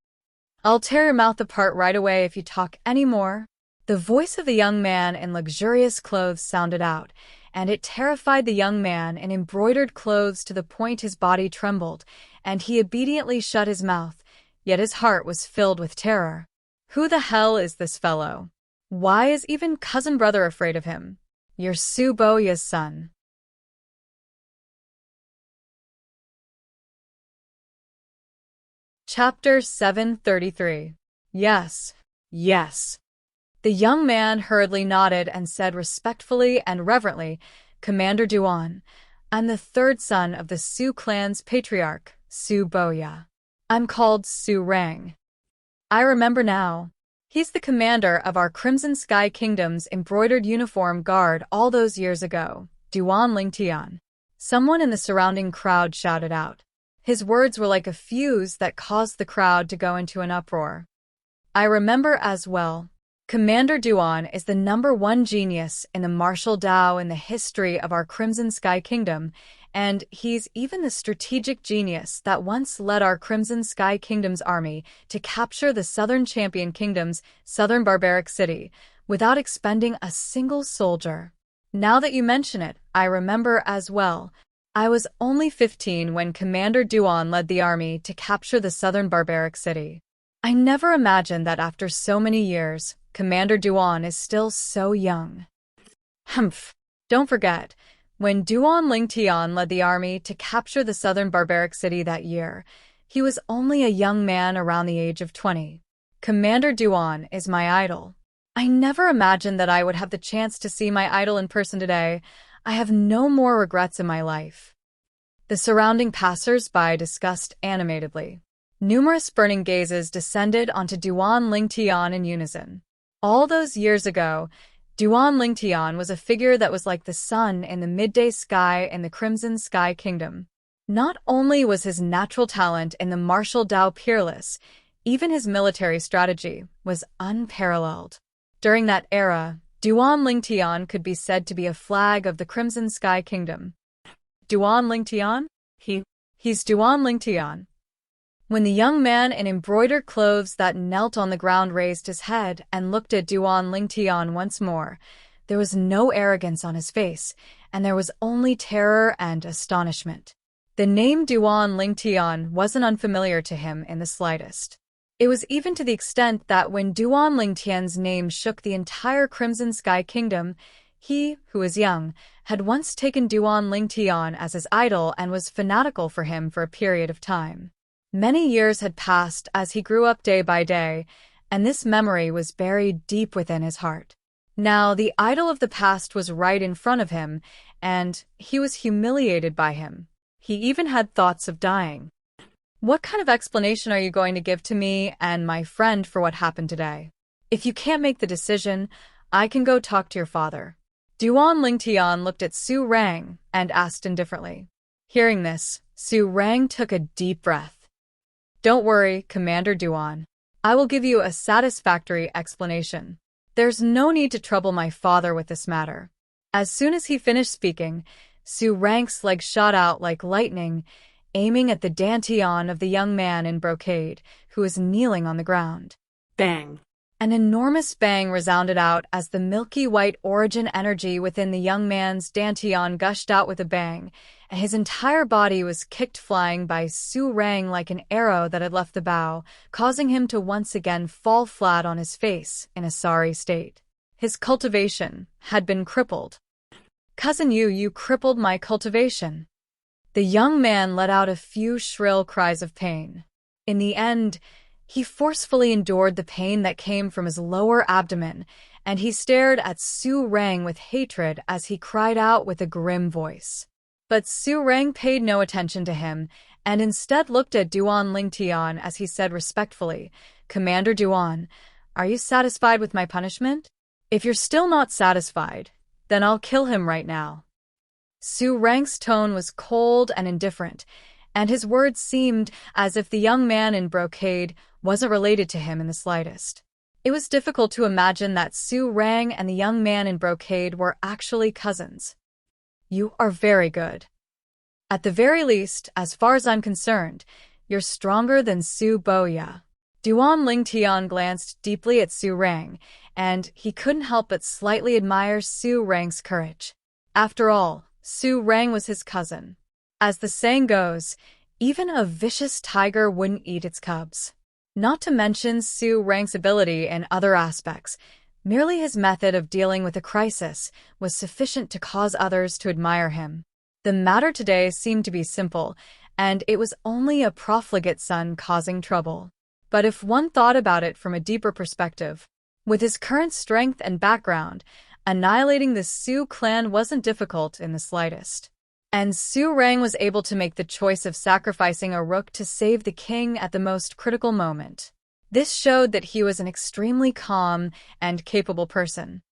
"I'll tear your mouth apart right away if you talk any more." The voice of the young man in luxurious clothes sounded out, and it terrified the young man in embroidered clothes to the point his body trembled, and he obediently shut his mouth, yet his heart was filled with terror. Who the hell is this fellow? Why is even cousin brother afraid of him? You're Xueqi's son. Chapter 733. Yes, yes. The young man hurriedly nodded and said respectfully and reverently, "Commander Duan, I'm the third son of the Su clan's patriarch, Xueqi. I'm called Soaring. I remember now. He's the commander of our Crimson Sky Kingdom's embroidered uniform guard all those years ago, Duan Lingtian." Someone in the surrounding crowd shouted out. His words were like a fuse that caused the crowd to go into an uproar. "I remember as well. Commander Duan is the #1 genius in the martial Dao in the history of our Crimson Sky Kingdom, and he's even the strategic genius that once led our Crimson Sky Kingdom's army to capture the Southern Champion Kingdom's southern barbaric city without expending a single soldier. Now that you mention it, I remember as well. I was only 15 when Commander Duan led the army to capture the southern barbaric city. I never imagined that after so many years, Commander Duan is still so young." Humph. Don't forget, when Duan Lingtian led the army to capture the southern barbaric city that year, he was only a young man around the age of 20. Commander Duan is my idol. I never imagined that I would have the chance to see my idol in person today. I have no more regrets in my life. The surrounding passers-by discussed animatedly. Numerous burning gazes descended onto Duan Lingtian in unison. All those years ago, Duan Lingtian was a figure that was like the sun in the midday sky in the Crimson Sky Kingdom. Not only was his natural talent in the martial Dao peerless, even his military strategy was unparalleled. During that era, Duan Lingtian could be said to be a flag of the Crimson Sky Kingdom. Duan Lingtian? He's Duan Lingtian. When the young man in embroidered clothes that knelt on the ground raised his head and looked at Duan Lingtian once more, there was no arrogance on his face, and there was only terror and astonishment. The name Duan Lingtian wasn't unfamiliar to him in the slightest. It was even to the extent that when Duan Lingtian's name shook the entire Crimson Sky Kingdom, he, who was young, had once taken Duan Lingtian as his idol and was fanatical for him for a period of time. Many years had passed as he grew up day by day, and this memory was buried deep within his heart. Now the idol of the past was right in front of him, and he was humiliated by him. He even had thoughts of dying. What kind of explanation are you going to give to me and my friend for what happened today? If you can't make the decision, I can go talk to your father. Duan Lingtian looked at Soaring and asked indifferently. Hearing this, Soaring took a deep breath. Don't worry, Commander Duan. I will give you a satisfactory explanation. There's no need to trouble my father with this matter. As soon as he finished speaking, Soarang's legs shot out like lightning, aiming at the dantian of the young man in brocade, who was kneeling on the ground. Bang. An enormous bang resounded out as the milky white origin energy within the young man's dantian gushed out with a bang, and his entire body was kicked flying by Soaring like an arrow that had left the bow, causing him to once again fall flat on his face in a sorry state. His cultivation had been crippled. Cousin you crippled my cultivation. The young man let out a few shrill cries of pain. In the end, he forcefully endured the pain that came from his lower abdomen, and he stared at Soaring with hatred as he cried out with a grim voice. But Soaring paid no attention to him, and instead looked at Duan Lingtian as he said respectfully, "Commander Duan, are you satisfied with my punishment? If you're still not satisfied, then I'll kill him right now." Soarang's tone was cold and indifferent, and his words seemed as if the young man in brocade wasn't related to him in the slightest. It was difficult to imagine that Soarang and the young man in brocade were actually cousins. "You are very good. At the very least, as far as I'm concerned, you're stronger than Su Boya." Duan Lingtian glanced deeply at Soaring, and he couldn't help but slightly admire Soarang's courage. After all, Soaring was his cousin. As the saying goes, even a vicious tiger wouldn't eat its cubs. Not to mention Soarang's ability in other aspects, merely his method of dealing with a crisis was sufficient to cause others to admire him. The matter today seemed to be simple, and it was only a profligate son causing trouble. But if one thought about it from a deeper perspective, with his current strength and background, annihilating the Su clan wasn't difficult in the slightest. And Soaring was able to make the choice of sacrificing a rook to save the king at the most critical moment. This showed that he was an extremely calm and capable person.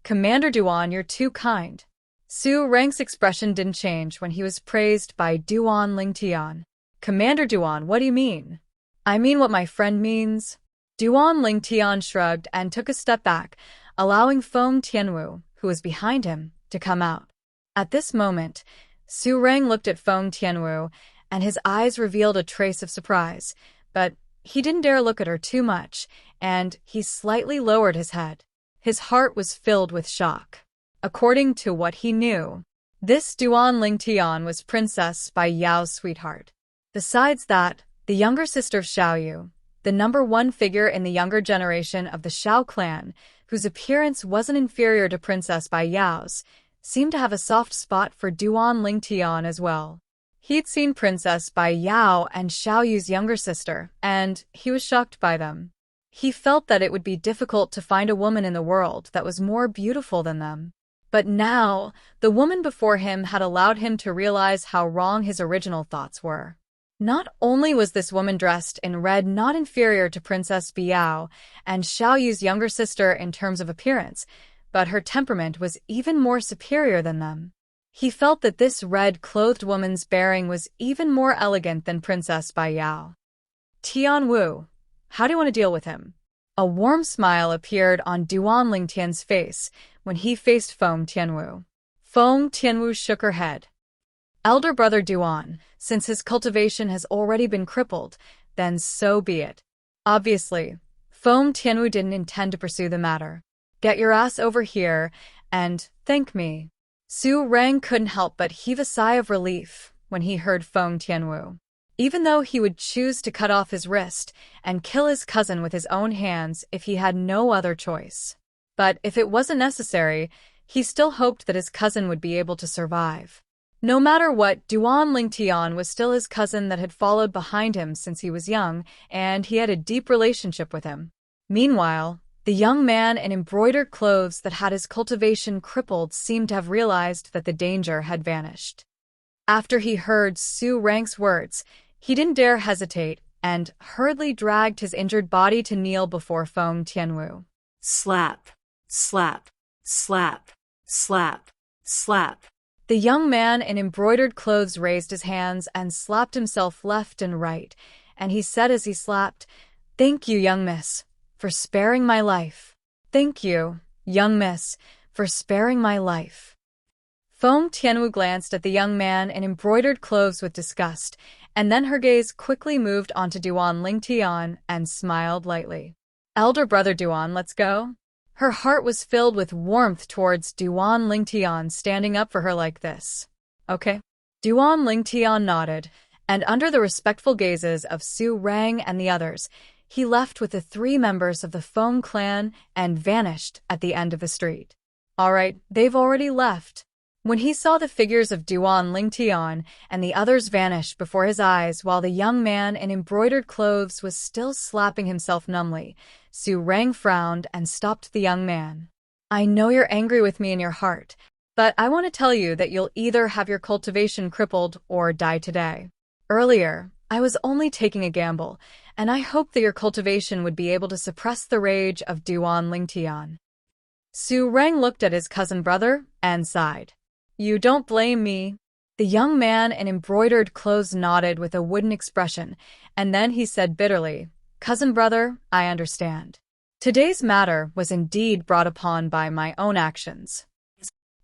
"Commander Duan, you're too kind." Soarang's expression didn't change when he was praised by Duan Lingtian. "Commander Duan, what do you mean?" "I mean what my friend means." Duan Lingtian shrugged and took a step back, allowing Feng Tianwu, who was behind him, to come out. At this moment, Soaring looked at Feng Tianwu, and his eyes revealed a trace of surprise, but he didn't dare look at her too much, and he slightly lowered his head. His heart was filled with shock. According to what he knew, this Duan Lingtian was Princess Bai Yao's sweetheart. Besides that, the younger sister of Xiaoyu, the #1 figure in the younger generation of the Xiao clan, whose appearance wasn't inferior to Princess Bai Yao's, seemed to have a soft spot for Duan Lingtian as well. He'd seen Princess Bai Yao and Xiaoyu's younger sister, and he was shocked by them. He felt that it would be difficult to find a woman in the world that was more beautiful than them. But now, the woman before him had allowed him to realize how wrong his original thoughts were. Not only was this woman dressed in red not inferior to Princess Biao and Xiaoyu's younger sister in terms of appearance, but her temperament was even more superior than them. He felt that this red-clothed woman's bearing was even more elegant than Princess Bai Yao. "Tian Wu, how do you want to deal with him?" A warm smile appeared on Duan Lingtian's face when he faced Feng Tianwu. Feng Tianwu shook her head. "Elder brother Duan, since his cultivation has already been crippled, then so be it." Obviously, Feng Tianwu didn't intend to pursue the matter. "Get your ass over here and thank me." Soaring couldn't help but heave a sigh of relief when he heard Feng Tianwu. Even though he would choose to cut off his wrist and kill his cousin with his own hands if he had no other choice. But if it wasn't necessary, he still hoped that his cousin would be able to survive. No matter what, Duan Lingtian was still his cousin that had followed behind him since he was young, and he had a deep relationship with him. Meanwhile, the young man in embroidered clothes that had his cultivation crippled seemed to have realized that the danger had vanished. After he heard Soarang's words, he didn't dare hesitate and hurriedly dragged his injured body to kneel before Feng Tianwu. Slap, slap, slap, slap, slap. The young man in embroidered clothes raised his hands and slapped himself left and right, and he said as he slapped, "Thank you, young miss, for sparing my life. Thank you, young miss, for sparing my life." Feng Tianwu glanced at the young man in embroidered clothes with disgust, and then her gaze quickly moved onto Duan Lingtian and smiled lightly. "Elder brother Duan, let's go." Her heart was filled with warmth towards Duan Lingtian standing up for her like this. "Okay." Duan Lingtian nodded, and under the respectful gazes of Soaring and the others, he left with the 3 members of the Feng clan and vanished at the end of the street. All right, they've already left. When he saw the figures of Duan Lingtian and the others vanish before his eyes while the young man in embroidered clothes was still slapping himself numbly, Soaring frowned and stopped the young man. "I know you're angry with me in your heart, But I want to tell you that you'll either have your cultivation crippled or die today. Earlier, I was only taking a gamble, and I hoped that your cultivation would be able to suppress the rage of Duan Lingtian. Soaring looked at his cousin brother and sighed. You don't blame me. The young man in embroidered clothes nodded with a wooden expression, and then he said bitterly, Cousin brother, I understand. Today's matter was indeed brought upon by my own actions.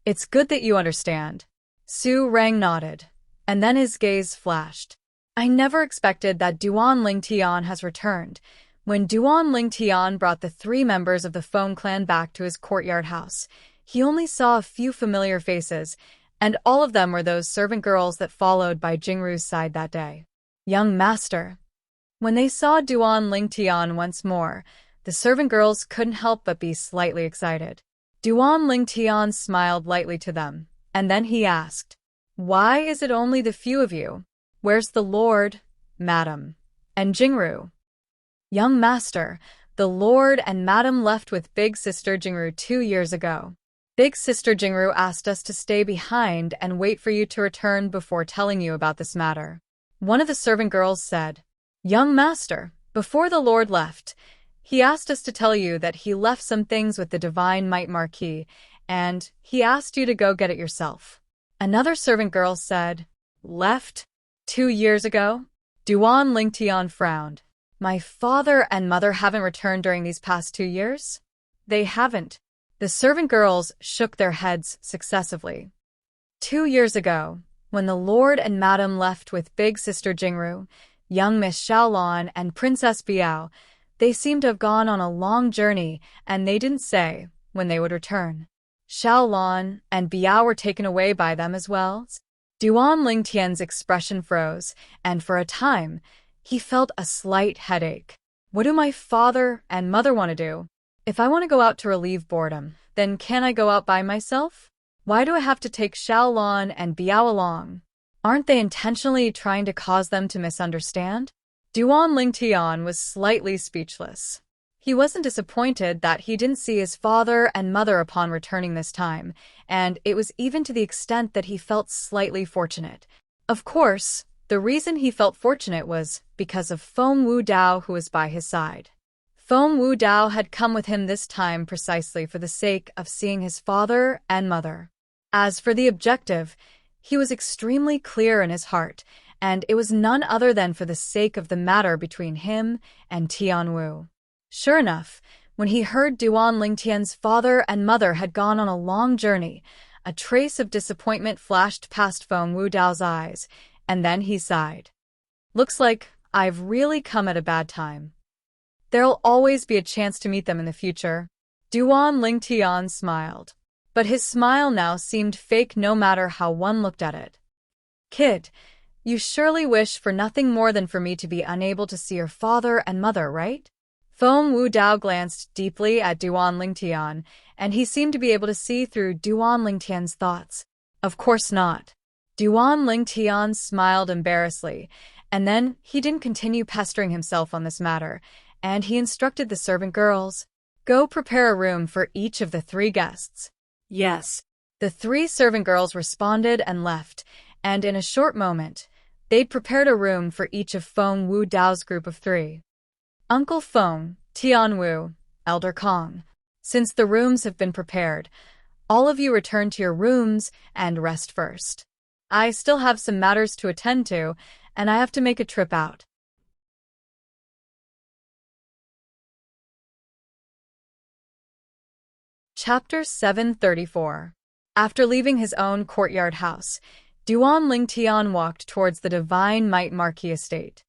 It's good that you understand. Soaring nodded, and then his gaze flashed. I never expected that Duan Lingtian has returned. When Duan Lingtian brought the 3 members of the Feng clan back to his courtyard house, he only saw a few familiar faces, and all of them were those servant girls that followed by Jingru's side that day. Young master. When they saw Duan Lingtian once more, the servant girls couldn't help but be slightly excited. Duan Lingtian smiled lightly to them, and then he asked, Why is it only the few of you? Where's the lord, madam, and Jingru? Young master, the lord and madam left with big sister Jingru 2 years ago. Big sister Jingru asked us to stay behind and wait for you to return before telling you about this matter. One of the servant girls said, Young master, before the lord left, he asked us to tell you that he left some things with the Divine Might Marquis, and he asked you to go get it yourself. Another servant girl said, Left? 2 years ago? Duan Lingtian frowned. My father and mother haven't returned during these past 2 years? They haven't. The servant girls shook their heads successively. 2 years ago, when the lord and madam left with big sister Jingru, young Miss Xiaolon and Princess Biao, they seemed to have gone on a long journey, and they didn't say when they would return. Xiaolon and Biao were taken away by them as well. Duan Lingtian's expression froze, and for a time, he felt a slight headache. What do my father and mother want to do? If I want to go out to relieve boredom, then can I go out by myself? Why do I have to take Xiaolon and Biao along? Aren't they intentionally trying to cause them to misunderstand? Duan Lingtian was slightly speechless. He wasn't disappointed that he didn't see his father and mother upon returning this time, and it was even to the extent that he felt slightly fortunate. Of course, the reason he felt fortunate was because of Feng Wudao, who was by his side. Feng Wudao had come with him this time precisely for the sake of seeing his father and mother. As for the objective, he was extremely clear in his heart, and it was none other than for the sake of the matter between him and Tianwu. Sure enough, when he heard Duan Lingtian's father and mother had gone on a long journey, a trace of disappointment flashed past Feng Wudao's eyes, and then he sighed. Looks like I've really come at a bad time. There'll always be a chance to meet them in the future. Duan Lingtian smiled, but his smile now seemed fake no matter how one looked at it. Kid, you surely wish for nothing more than for me to be unable to see your father and mother, right? Feng Wudao glanced deeply at Duan Lingtian, and he seemed to be able to see through Duan Lingtian's thoughts. Of course not. Duan Lingtian smiled embarrassedly, and then he didn't continue pestering himself on this matter, and he instructed the servant girls, Go prepare a room for each of the 3 guests. Yes. The 3 servant girls responded and left, and in a short moment, they'd prepared a room for each of Feng Wudao's group of 3. Uncle Feng, Tianwu, Elder Kong. Since the rooms have been prepared, all of you return to your rooms and rest first. I still have some matters to attend to, and I have to make a trip out. Chapter 734. After leaving his own courtyard house, Duan Lingtian walked towards the Divine Might Marquis estate.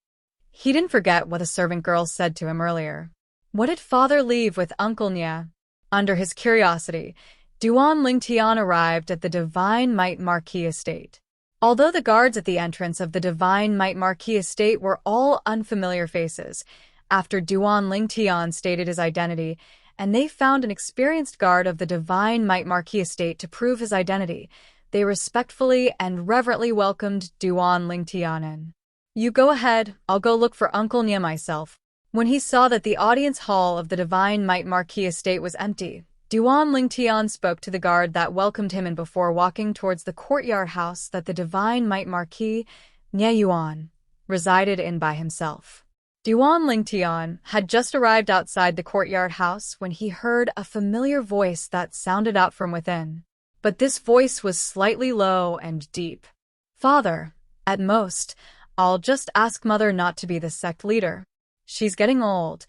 He didn't forget what the servant girl said to him earlier. What did father leave with Uncle Nya? Under his curiosity, Duan Lingtian arrived at the Divine Might Marquis estate. Although the guards at the entrance of the Divine Might Marquis estate were all unfamiliar faces, after Duan Lingtian stated his identity, and they found an experienced guard of the Divine Might Marquis estate to prove his identity, they respectfully and reverently welcomed Duan Lingtian in. You go ahead, I'll go look for Uncle Nya myself. When he saw that the audience hall of the Divine Might Marquis estate was empty, Duan Lingtian spoke to the guard that welcomed him in before walking towards the courtyard house that the divine might Marquis Nie Yuan resided in by himself. Duan Lingtian had just arrived outside the courtyard house when he heard a familiar voice that sounded out from within. But this voice was slightly low and deep. "Father, at most, I'll just ask Mother not to be the sect leader. She's getting old,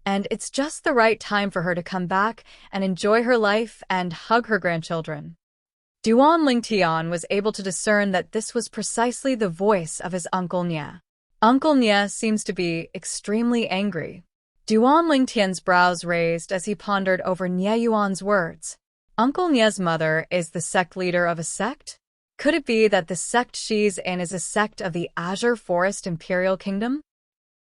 and it's just the right time for her to come back and enjoy her life and hug her grandchildren." Duan Lingtian was able to discern that this was precisely the voice of his Uncle Nie. Uncle Nie seems to be extremely angry. Duan Lingtian's brows raised as he pondered over Nie Yuan's words. Uncle Nie's mother is the sect leader of a sect? Could it be that the sect she's in is a sect of the Azure Forest Imperial Kingdom?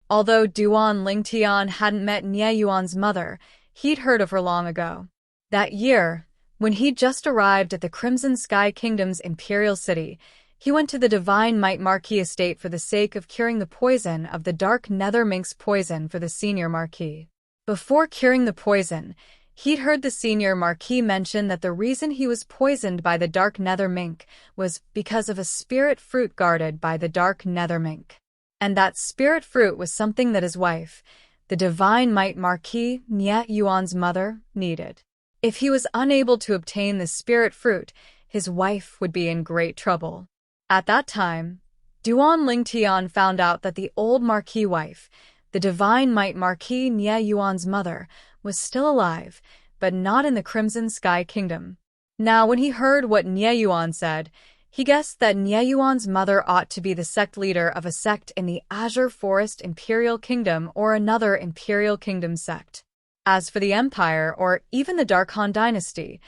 Although Duan Lingtian hadn't met Nie Yuan's mother, he'd heard of her long ago. That year, when he'd just arrived at the Crimson Sky Kingdom's imperial city, he went to the Divine Might Marquis estate for the sake of curing the poison of the Dark Nether Mink's poison for the senior Marquis. Before curing the poison, he'd heard the senior Marquis mention that the reason he was poisoned by the Dark Nether Mink was because of a spirit fruit guarded by the Dark Nether Mink. And that spirit fruit was something that his wife, the Divine Might Marquis Nie Yuan's mother, needed. If he was unable to obtain the spirit fruit, his wife would be in great trouble. At that time, Duan Lingtian found out that the old Marquis wife, the Divine Might Marquis Nie Yuan's mother, was still alive, but not in the Crimson Sky Kingdom. Now, when he heard what Nie Yuan said, he guessed that Nie Yuan's mother ought to be the sect leader of a sect in the Azure Forest Imperial Kingdom or another Imperial Kingdom sect. As for the Empire or even the Dark Han Dynasty,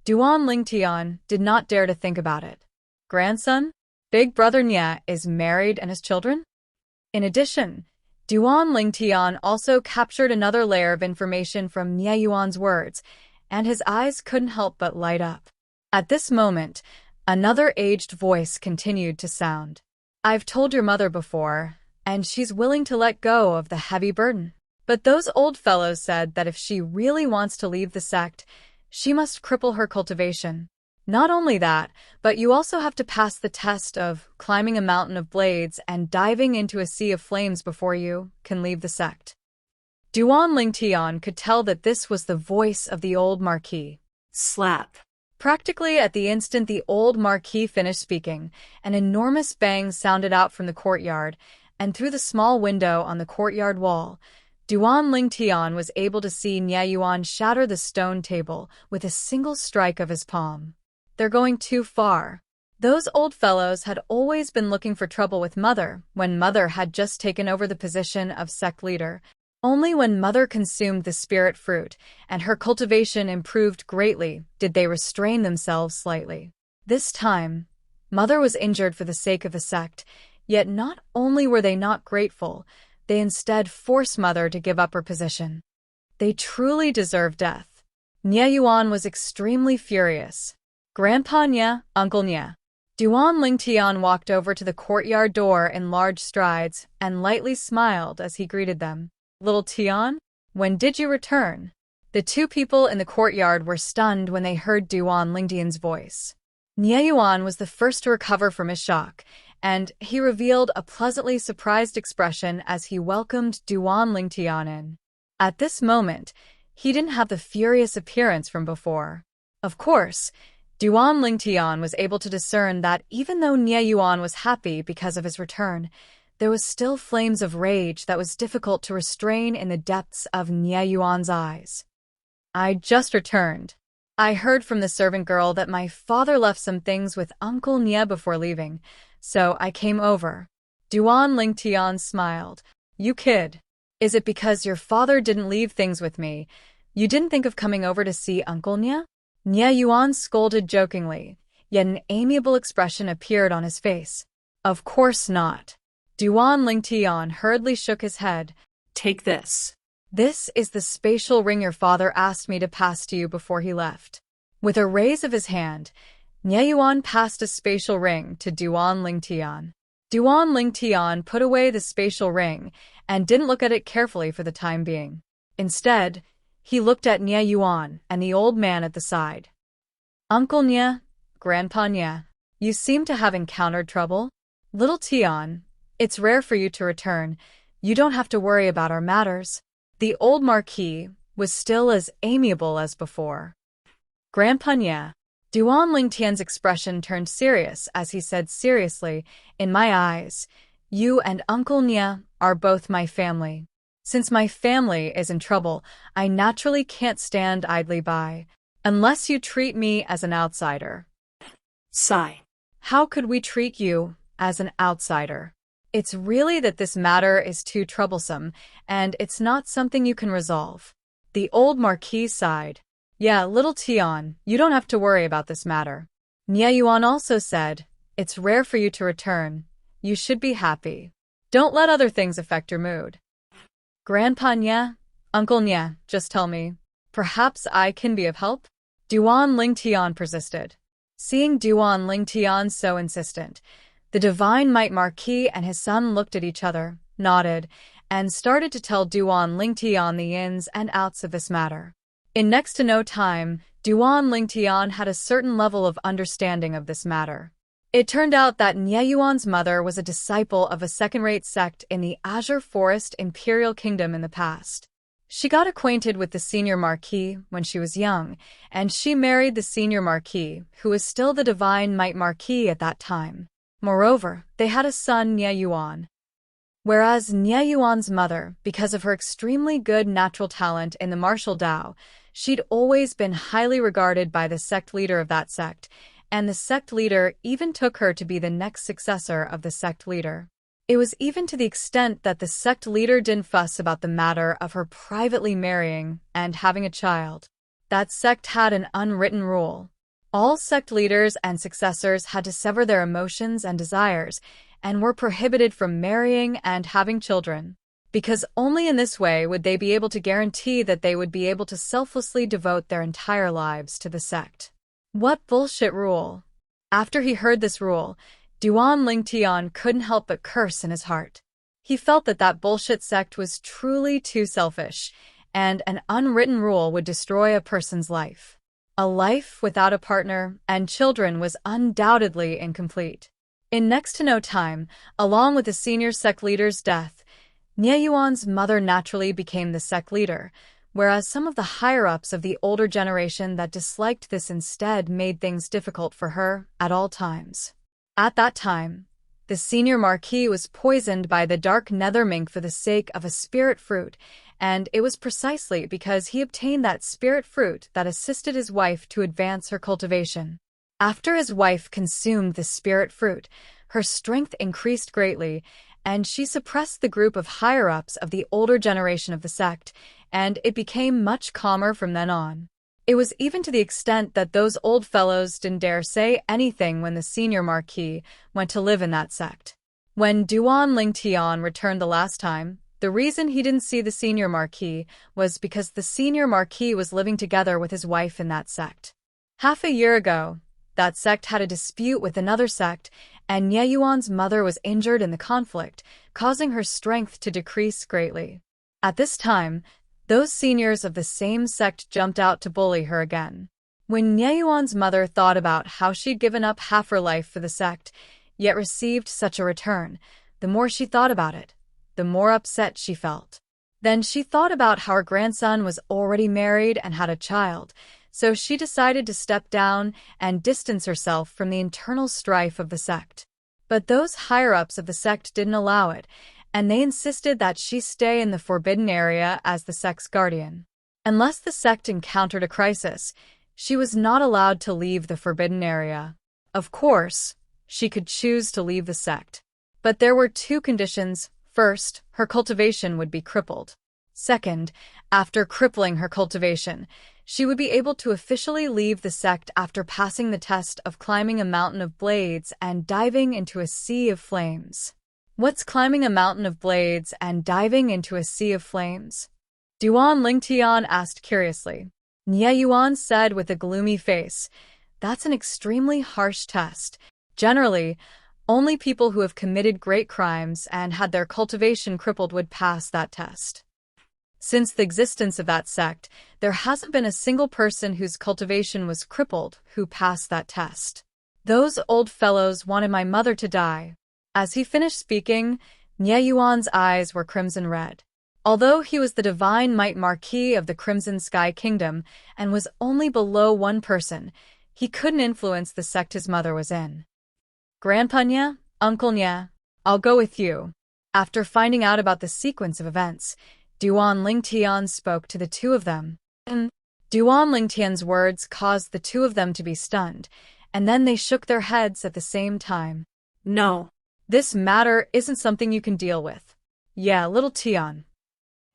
Duan Lingtian did not dare to think about it. Grandson, Big Brother Nie is married and has children? In addition, Duan Lingtian also captured another layer of information from Nie Yuan's words, and his eyes couldn't help but light up. At this moment, another aged voice continued to sound. "I've told your mother before, and she's willing to let go of the heavy burden. But those old fellows said that if she really wants to leave the sect, she must cripple her cultivation. Not only that, but you also have to pass the test of climbing a mountain of blades and diving into a sea of flames before you can leave the sect." Duan Lingtian could tell that this was the voice of the old Marquis. Slap. Practically at the instant the old Marquis finished speaking, an enormous bang sounded out from the courtyard, and through the small window on the courtyard wall, Duan Lingtian was able to see Nie Yuan shatter the stone table with a single strike of his palm. They're going too far. Those old fellows had always been looking for trouble with Mother when Mother had just taken over the position of sect leader. Only when Mother consumed the spirit fruit and her cultivation improved greatly did they restrain themselves slightly. This time, Mother was injured for the sake of the sect, yet not only were they not grateful, they instead forced Mother to give up her position. They truly deserved death. Nie Yuan was extremely furious. "Grandpa Nie, Uncle Nie." Duan Lingtian walked over to the courtyard door in large strides and lightly smiled as he greeted them. "Little Tian, when did you return?" The two people in the courtyard were stunned when they heard Duan Lingtian's voice. Nie Yuan was the first to recover from his shock, and he revealed a pleasantly surprised expression as he welcomed Duan Lingtian in. At this moment, he didn't have the furious appearance from before. Of course, Duan Lingtian was able to discern that even though Nie Yuan was happy because of his return, there was still flames of rage that was difficult to restrain in the depths of Nie Yuan's eyes. "I just returned. I heard from the servant girl that my father left some things with Uncle Nie before leaving, so I came over." Duan Lingtian smiled. "You kid. Is it because your father didn't leave things with me? You didn't think of coming over to see Uncle Nie?" Nie Yuan scolded jokingly, yet an amiable expression appeared on his face. "Of course not." Duan Lingtian hurriedly shook his head. "Take this. This is the spatial ring your father asked me to pass to you before he left." With a raise of his hand, Nie Yuan passed a spatial ring to Duan Lingtian. Duan Lingtian put away the spatial ring and didn't look at it carefully for the time being. Instead, He looked at Nye Yuan and the old man at the side. Uncle Nye, Grandpa Nye, you seem to have encountered trouble? Little Tian, it's rare for you to return. You don't have to worry about our matters. The old Marquis was still as amiable as before. Grandpa Nye. Duan Lingtian's expression turned serious as he said seriously, in my eyes, you and Uncle Nye are both my family. Since my family is in trouble, I naturally can't stand idly by, unless you treat me as an outsider. Sigh. How could we treat you as an outsider? It's really that this matter is too troublesome, and it's not something you can resolve. The old Marquis sighed. Yeah, little Tian, you don't have to worry about this matter. Nye Yuan also said, it's rare for you to return. You should be happy. Don't let other things affect your mood. Grandpa Nye, Uncle Nye, just tell me. Perhaps I can be of help? Duan Lingtian persisted. Seeing Duan Lingtian so insistent, the Divine Might Marquis and his son looked at each other, nodded, and started to tell Duan Lingtian the ins and outs of this matter. In next to no time, Duan Lingtian had a certain level of understanding of this matter. It turned out that Nye Yuan's mother was a disciple of a second-rate sect in the Azure Forest Imperial Kingdom in the past. She got acquainted with the senior Marquis when she was young, and she married the senior Marquis, who was still the Divine Might Marquis at that time. Moreover, they had a son, Nye Yuan. Whereas Nye Yuan's mother, because of her extremely good natural talent in the martial Dao, she'd always been highly regarded by the sect leader of that sect, and the sect leader even took her to be the next successor of the sect leader. It was even to the extent that the sect leader didn't fuss about the matter of her privately marrying and having a child. That sect had an unwritten rule. All sect leaders and successors had to sever their emotions and desires and were prohibited from marrying and having children, because only in this way would they be able to guarantee that they would be able to selflessly devote their entire lives to the sect. What bullshit rule! After he heard this rule, Duan Lingtian couldn't help but curse in his heart. He felt that that bullshit sect was truly too selfish, and an unwritten rule would destroy a person's life. A life without a partner and children was undoubtedly incomplete. In next to no time, along with the senior sect leader's death, Nye Yuan's mother naturally became the sect leader, whereas some of the higher-ups of the older generation that disliked this instead made things difficult for her at all times. At that time, the senior Marquis was poisoned by the dark nether mink for the sake of a spirit fruit, and it was precisely because he obtained that spirit fruit that assisted his wife to advance her cultivation. After his wife consumed the spirit fruit, her strength increased greatly, and she suppressed the group of higher-ups of the older generation of the sect, and it became much calmer from then on. It was even to the extent that those old fellows didn't dare say anything when the senior Marquis went to live in that sect. When Duan Lingtian returned the last time, the reason he didn't see the senior Marquis was because the senior Marquis was living together with his wife in that sect. Half a year ago, that sect had a dispute with another sect, and Nye Yuan's mother was injured in the conflict, causing her strength to decrease greatly. At this time, those seniors of the same sect jumped out to bully her again. When Nye Yuan's mother thought about how she'd given up half her life for the sect, yet received such a return, the more she thought about it, the more upset she felt. Then she thought about how her grandson was already married and had a child, so she decided to step down and distance herself from the internal strife of the sect. But those higher-ups of the sect didn't allow it, and they insisted that she stay in the forbidden area as the sect's guardian. Unless the sect encountered a crisis, she was not allowed to leave the forbidden area. Of course, she could choose to leave the sect. But there were two conditions. First, her cultivation would be crippled. Second, after crippling her cultivation, she would be able to officially leave the sect after passing the test of climbing a mountain of blades and diving into a sea of flames. What's climbing a mountain of blades and diving into a sea of flames? Duan Lingtian asked curiously. Nye Yuan said with a gloomy face, that's an extremely harsh test. Generally, only people who have committed great crimes and had their cultivation crippled would pass that test. Since the existence of that sect, there hasn't been a single person whose cultivation was crippled who passed that test. Those old fellows wanted my mother to die. As he finished speaking, Nie Yuan's eyes were crimson red. Although he was the divine might marquis of the Crimson Sky Kingdom and was only below one person, he couldn't influence the sect his mother was in. Grandpa Nye, Uncle Nye, I'll go with you. After finding out about the sequence of events, Duan Lingtian spoke to the two of them. Duan Lingtian's words caused the two of them to be stunned, and then they shook their heads at the same time. No. This matter isn't something you can deal with. Yeah, little Tian.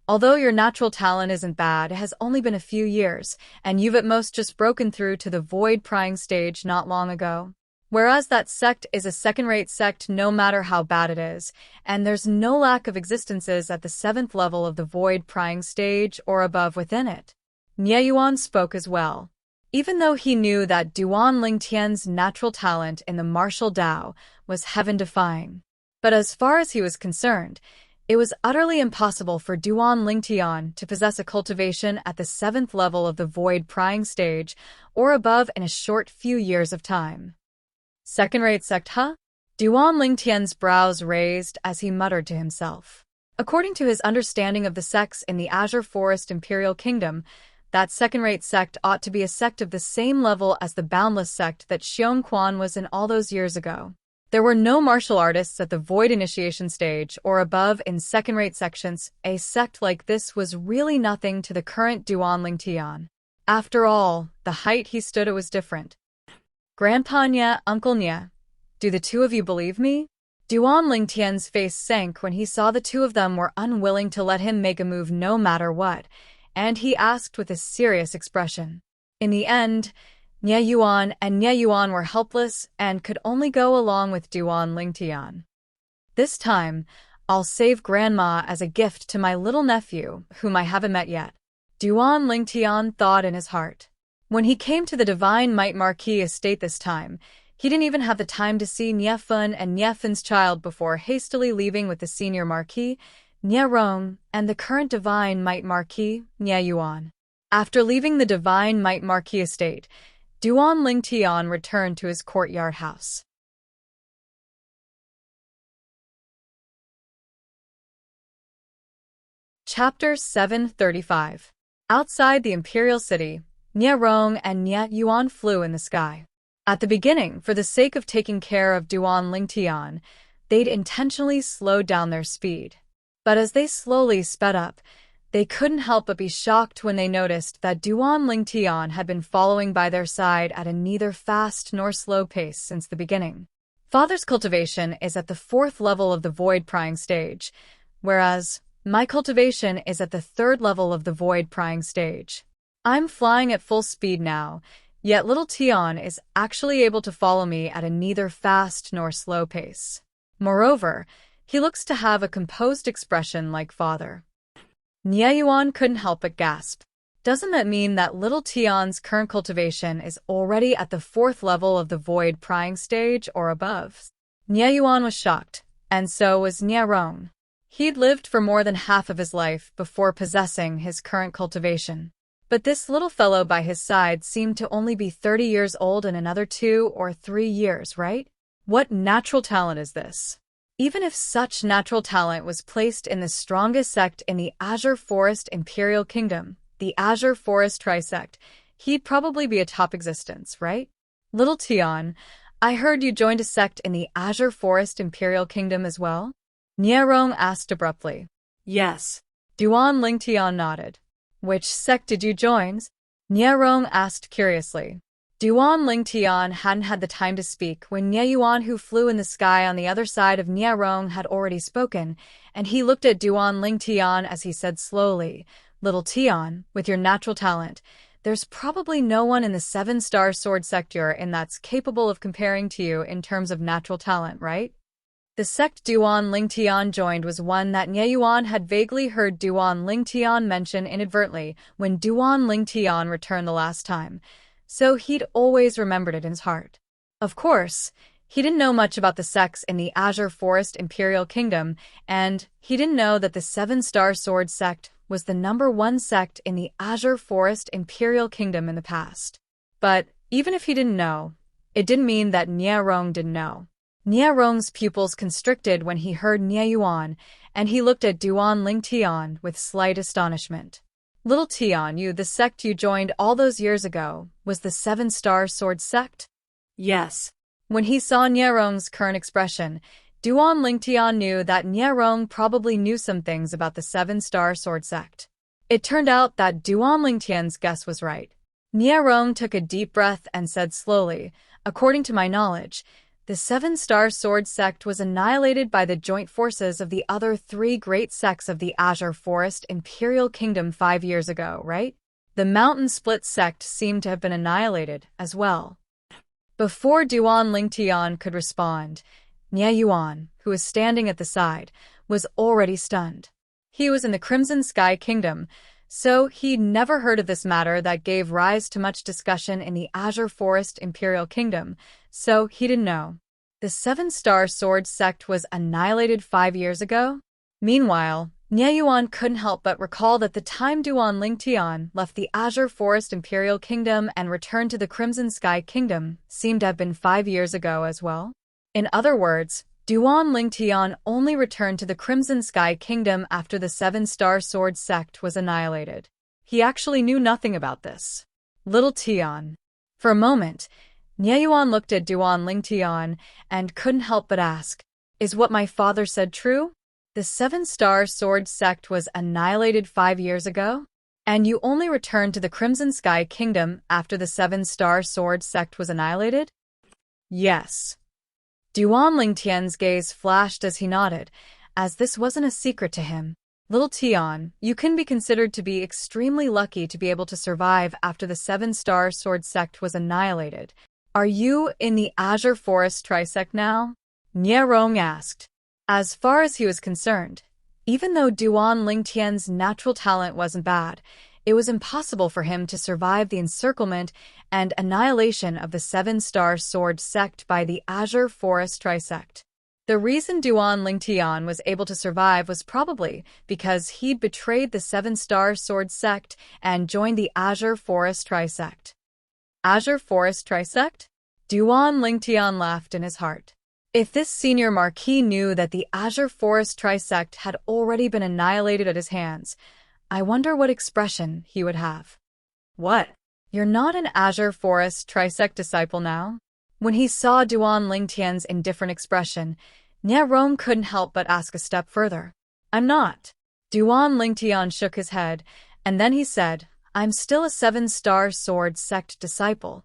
Although your natural talent isn't bad, it has only been a few years, and you've at most just broken through to the void prying stage not long ago. Whereas that sect is a second-rate sect no matter how bad it is, and there's no lack of existences at the 7th level of the void prying stage or above within it. Nie Yuan spoke as well. Even though he knew that Duan Lingtian's natural talent in the martial Dao was heaven-defying. But as far as he was concerned, it was utterly impossible for Duan Lingtian to possess a cultivation at the 7th level of the void prying stage or above in a short few years of time. Second-rate sect, huh? Duan Lingtian's brows raised as he muttered to himself. According to his understanding of the sects in the Azure Forest Imperial Kingdom, that second-rate sect ought to be a sect of the same level as the boundless sect that Xueqi was in all those years ago. There were no martial artists at the void initiation stage or above in second-rate sections. A sect like this was really nothing to the current Duan Lingtian. After all, the height he stood at was different. Grandpa Nye, Uncle Nye, do the two of you believe me? Duan Lingtian's face sank when he saw the two of them were unwilling to let him make a move no matter what, and he asked with a serious expression. In the end, Nie Yuan and Nie Yuan were helpless and could only go along with Duan Lingtian. This time, I'll save Grandma as a gift to my little nephew, whom I haven't met yet. Duan Lingtian thought in his heart. When he came to the Divine Might Marquis estate this time, he didn't even have the time to see Nie Fun and Nie Fun's child before hastily leaving with the senior Marquis, Nie Rong, and the current Divine Might Marquis, Nie Yuan. After leaving the Divine Might Marquis estate, Duan Lingtian returned to his courtyard house. Chapter 735. Outside the Imperial City, Nie Rong and Nie Yuan flew in the sky. At the beginning, for the sake of taking care of Duan Lingtian, they'd intentionally slowed down their speed. But as they slowly sped up, they couldn't help but be shocked when they noticed that Duan Lingtian had been following by their side at a neither fast nor slow pace since the beginning. Father's cultivation is at the 4th level of the void prying stage, whereas my cultivation is at the 3rd level of the void prying stage. I'm flying at full speed now, yet little Tian is actually able to follow me at a neither fast nor slow pace. Moreover, he looks to have a composed expression like father. Nie Yuan couldn't help but gasp. Doesn't that mean that little Tian's current cultivation is already at the 4th level of the void prying stage or above? Nie Yuan was shocked, and so was Nie Rong. He'd lived for more than half of his life before possessing his current cultivation. But this little fellow by his side seemed to only be 30 years old in another 2 or 3 years, right? What natural talent is this? Even if such natural talent was placed in the strongest sect in the Azure Forest Imperial Kingdom, the Azure Forest Trisect, he'd probably be a top existence, right? Little Tian, I heard you joined a sect in the Azure Forest Imperial Kingdom as well? Nie Rong asked abruptly. Yes. Duan Lingtian nodded. Which sect did you join? Nie Rong asked curiously. Duan Lingtian hadn't had the time to speak when Nie Yuan, who flew in the sky on the other side of Nie Rong, had already spoken, and he looked at Duan Lingtian as he said slowly, Little Tian, with your natural talent, there's probably no one in the 7-star sword sector that's capable of comparing to you in terms of natural talent, right? The sect Duan Lingtian joined was one that Nie Yuan had vaguely heard Duan Lingtian mention inadvertently when Duan Lingtian returned the last time, so he'd always remembered it in his heart. Of course, he didn't know much about the sects in the Azure Forest Imperial Kingdom, and he didn't know that the 7-star sword sect was the #1 sect in the Azure Forest Imperial Kingdom in the past. But even if he didn't know, it didn't mean that Nie Rong didn't know. Nie Rong's pupils constricted when he heard Nie Yuan, and he looked at Duan Ling Tian with slight astonishment. Little Tian, the sect you joined all those years ago, was the 7-Star Sword sect? Yes. When he saw Nie Rong's current expression, Duan Ling Tian knew that Nie Rong probably knew some things about the 7-Star Sword sect. It turned out that Duan Ling Tian's guess was right. Nie Rong took a deep breath and said slowly, "According to my knowledge, the 7-Star Sword sect was annihilated by the joint forces of the other 3 great sects of the Azure Forest Imperial Kingdom 5 years ago, right? The Mountain Split sect seemed to have been annihilated as well." Before Duan Ling Tian could respond, Nie Yuan, who was standing at the side, was already stunned. He was in the Crimson Sky Kingdom, so he'd never heard of this matter that gave rise to much discussion in the Azure Forest Imperial Kingdom, so he didn't know. The 7-Star Sword sect was annihilated 5 years ago? Meanwhile, Nie Yuan couldn't help but recall that the time Duan Ling Tian left the Azure Forest Imperial Kingdom and returned to the Crimson Sky Kingdom seemed to have been 5 years ago as well. In other words, Duan Ling Tian only returned to the Crimson Sky Kingdom after the 7-Star Sword sect was annihilated. He actually knew nothing about this. Little Tian. For a moment, Nie Yuan looked at Duan Ling Tian and couldn't help but ask, "Is what my father said true? The 7-Star Sword sect was annihilated 5 years ago? And you only returned to the Crimson Sky Kingdom after the 7-Star Sword sect was annihilated?" Yes. Duan Ling Tian's gaze flashed as he nodded, as this wasn't a secret to him. Little Tian, you can be considered to be extremely lucky to be able to survive after the 7-Star Sword sect was annihilated. Are you in the Azure Forest Trisect now? Nie Rong asked. As far as he was concerned, even though Duan Ling Tian's natural talent wasn't bad, it was impossible for him to survive the encirclement and annihilation of the 7-Star Sword sect by the Azure Forest Trisect. The reason Duan Ling Tian was able to survive was probably because he'd betrayed the 7-Star Sword sect and joined the Azure Forest Trisect. Azure Forest Trisect? Duan Ling Tian laughed in his heart. If this senior marquis knew that the Azure Forest Trisect had already been annihilated at his hands, I wonder what expression he would have. What? You're not an Azure Forest Trisect disciple now? When he saw Duan Ling Tian's indifferent expression, Nie Rong couldn't help but ask a step further. I'm not. Duan Ling Tian shook his head, and then he said, I'm still a 7-Star Sword sect disciple.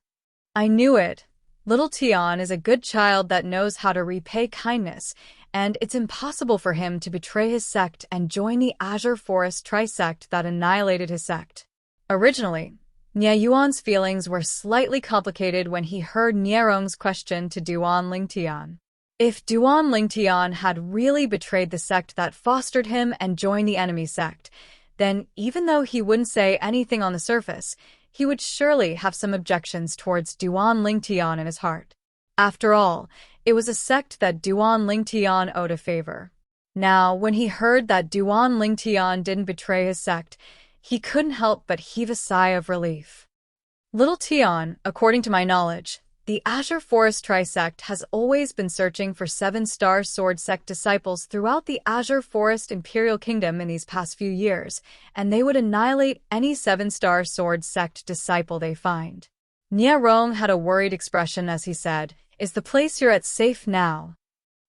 I knew it. Little Tian is a good child that knows how to repay kindness, and it's impossible for him to betray his sect and join the Azure Forest Trisect that annihilated his sect. Originally, Nie Yuan's feelings were slightly complicated when he heard Nie Rong's question to Duan Ling Tian. If Duan Ling Tian had really betrayed the sect that fostered him and joined the enemy sect, then even though he wouldn't say anything on the surface, he would surely have some objections towards Duan Ling Tian in his heart. After all, it was a sect that Duan Ling Tian owed a favor. Now, when he heard that Duan Ling Tian didn't betray his sect, he couldn't help but heave a sigh of relief. Little Tian, according to my knowledge, the Azure Forest Trisect has always been searching for 7-Star Sword sect disciples throughout the Azure Forest Imperial Kingdom in these past few years, and they would annihilate any 7-Star Sword sect disciple they find. Nie Rong had a worried expression as he said, Is the place you're at safe now?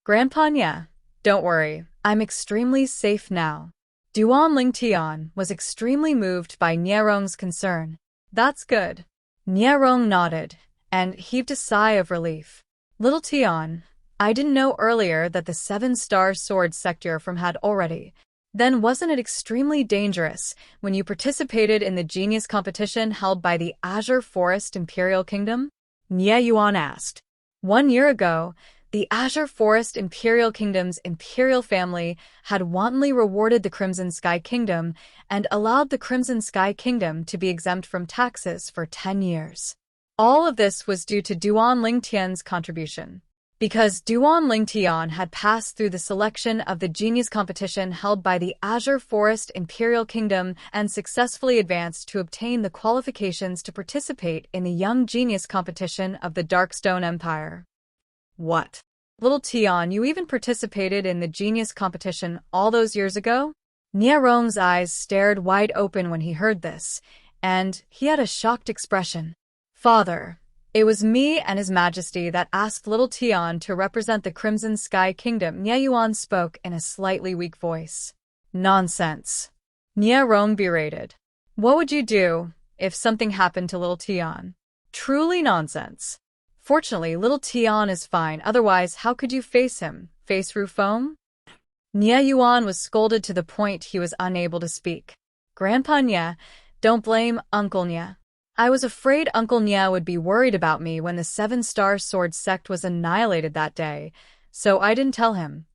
Grandpa Nie, don't worry, I'm extremely safe now. Duan Ling Tian was extremely moved by Nie Rong's concern. That's good. Nie Rong nodded and heaved a sigh of relief. Little Tian, I didn't know earlier that the 7-Star Sword sect you're from had already. Then wasn't it extremely dangerous when you participated in the genius competition held by the Azure Forest Imperial Kingdom? Nie Yuan asked. 1 year ago, the Azure Forest Imperial Kingdom's imperial family had wantonly rewarded the Crimson Sky Kingdom and allowed the Crimson Sky Kingdom to be exempt from taxes for 10 years. All of this was due to Duan Ling Tian's contribution. Because Duan Lingtian had passed through the selection of the genius competition held by the Azure Forest Imperial Kingdom and successfully advanced to obtain the qualifications to participate in the Young Genius competition of the Darkstone Empire. What? Little Tian, you even participated in the genius competition all those years ago? Niarong's eyes stared wide open when he heard this, and he had a shocked expression. Father, it was me and His Majesty that asked little Tian to represent the Crimson Sky Kingdom. Niayuan spoke in a slightly weak voice. Nonsense. Niarong berated. What would you do if something happened to little Tian? Truly nonsense. Fortunately, little Tian is fine, otherwise how could you face him? Face through foam? Niayuan was scolded to the point he was unable to speak. Grandpa Nya, don't blame Uncle Nya. I was afraid Uncle Nya would be worried about me when the 7-Star Sword sect was annihilated that day, so I didn't tell him.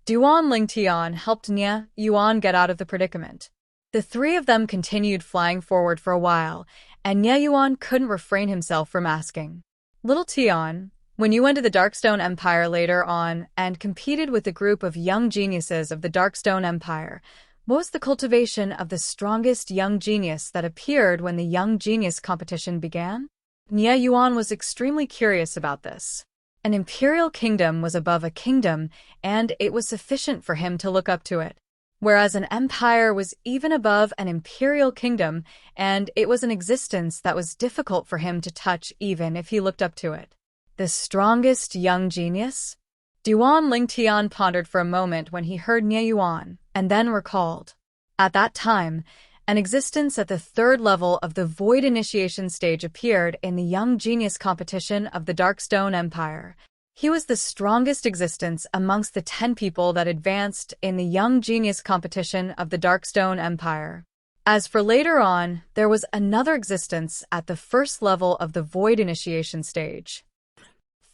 Duan Lingtian helped Nya Yuan get out of the predicament. The three of them continued flying forward for a while, and Nya Yuan couldn't refrain himself from asking. Little Tian, when you went to the Darkstone Empire later on and competed with the group of young geniuses of the Darkstone Empire, what was the cultivation of the strongest young genius that appeared when the Young Genius competition began? Nya Yuan was extremely curious about this. An imperial kingdom was above a kingdom, and it was sufficient for him to look up to it. Whereas an empire was even above an imperial kingdom, and it was an existence that was difficult for him to touch even if he looked up to it. The strongest young genius? Duan Lingtian pondered for a moment when he heard Nya Yuan, and then recalled. At that time, an existence at the 3rd level of the Void Initiation stage appeared in the Young Genius competition of the Darkstone Empire. He was the strongest existence amongst the 10 people that advanced in the Young Genius competition of the Darkstone Empire. As for later on, there was another existence at the 1st level of the Void Initiation stage.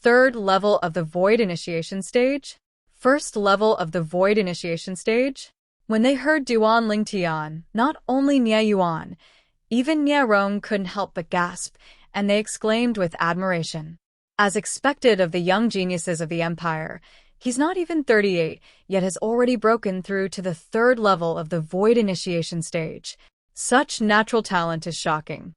3rd level of the Void Initiation stage? 1st level of the Void Initiation stage? When they heard Duan Lingtian, not only Nya Yuan, even Niarong couldn't help but gasp, and they exclaimed with admiration. As expected of the young geniuses of the Empire, he's not even 38, yet has already broken through to the 3rd level of the Void Initiation stage. Such natural talent is shocking.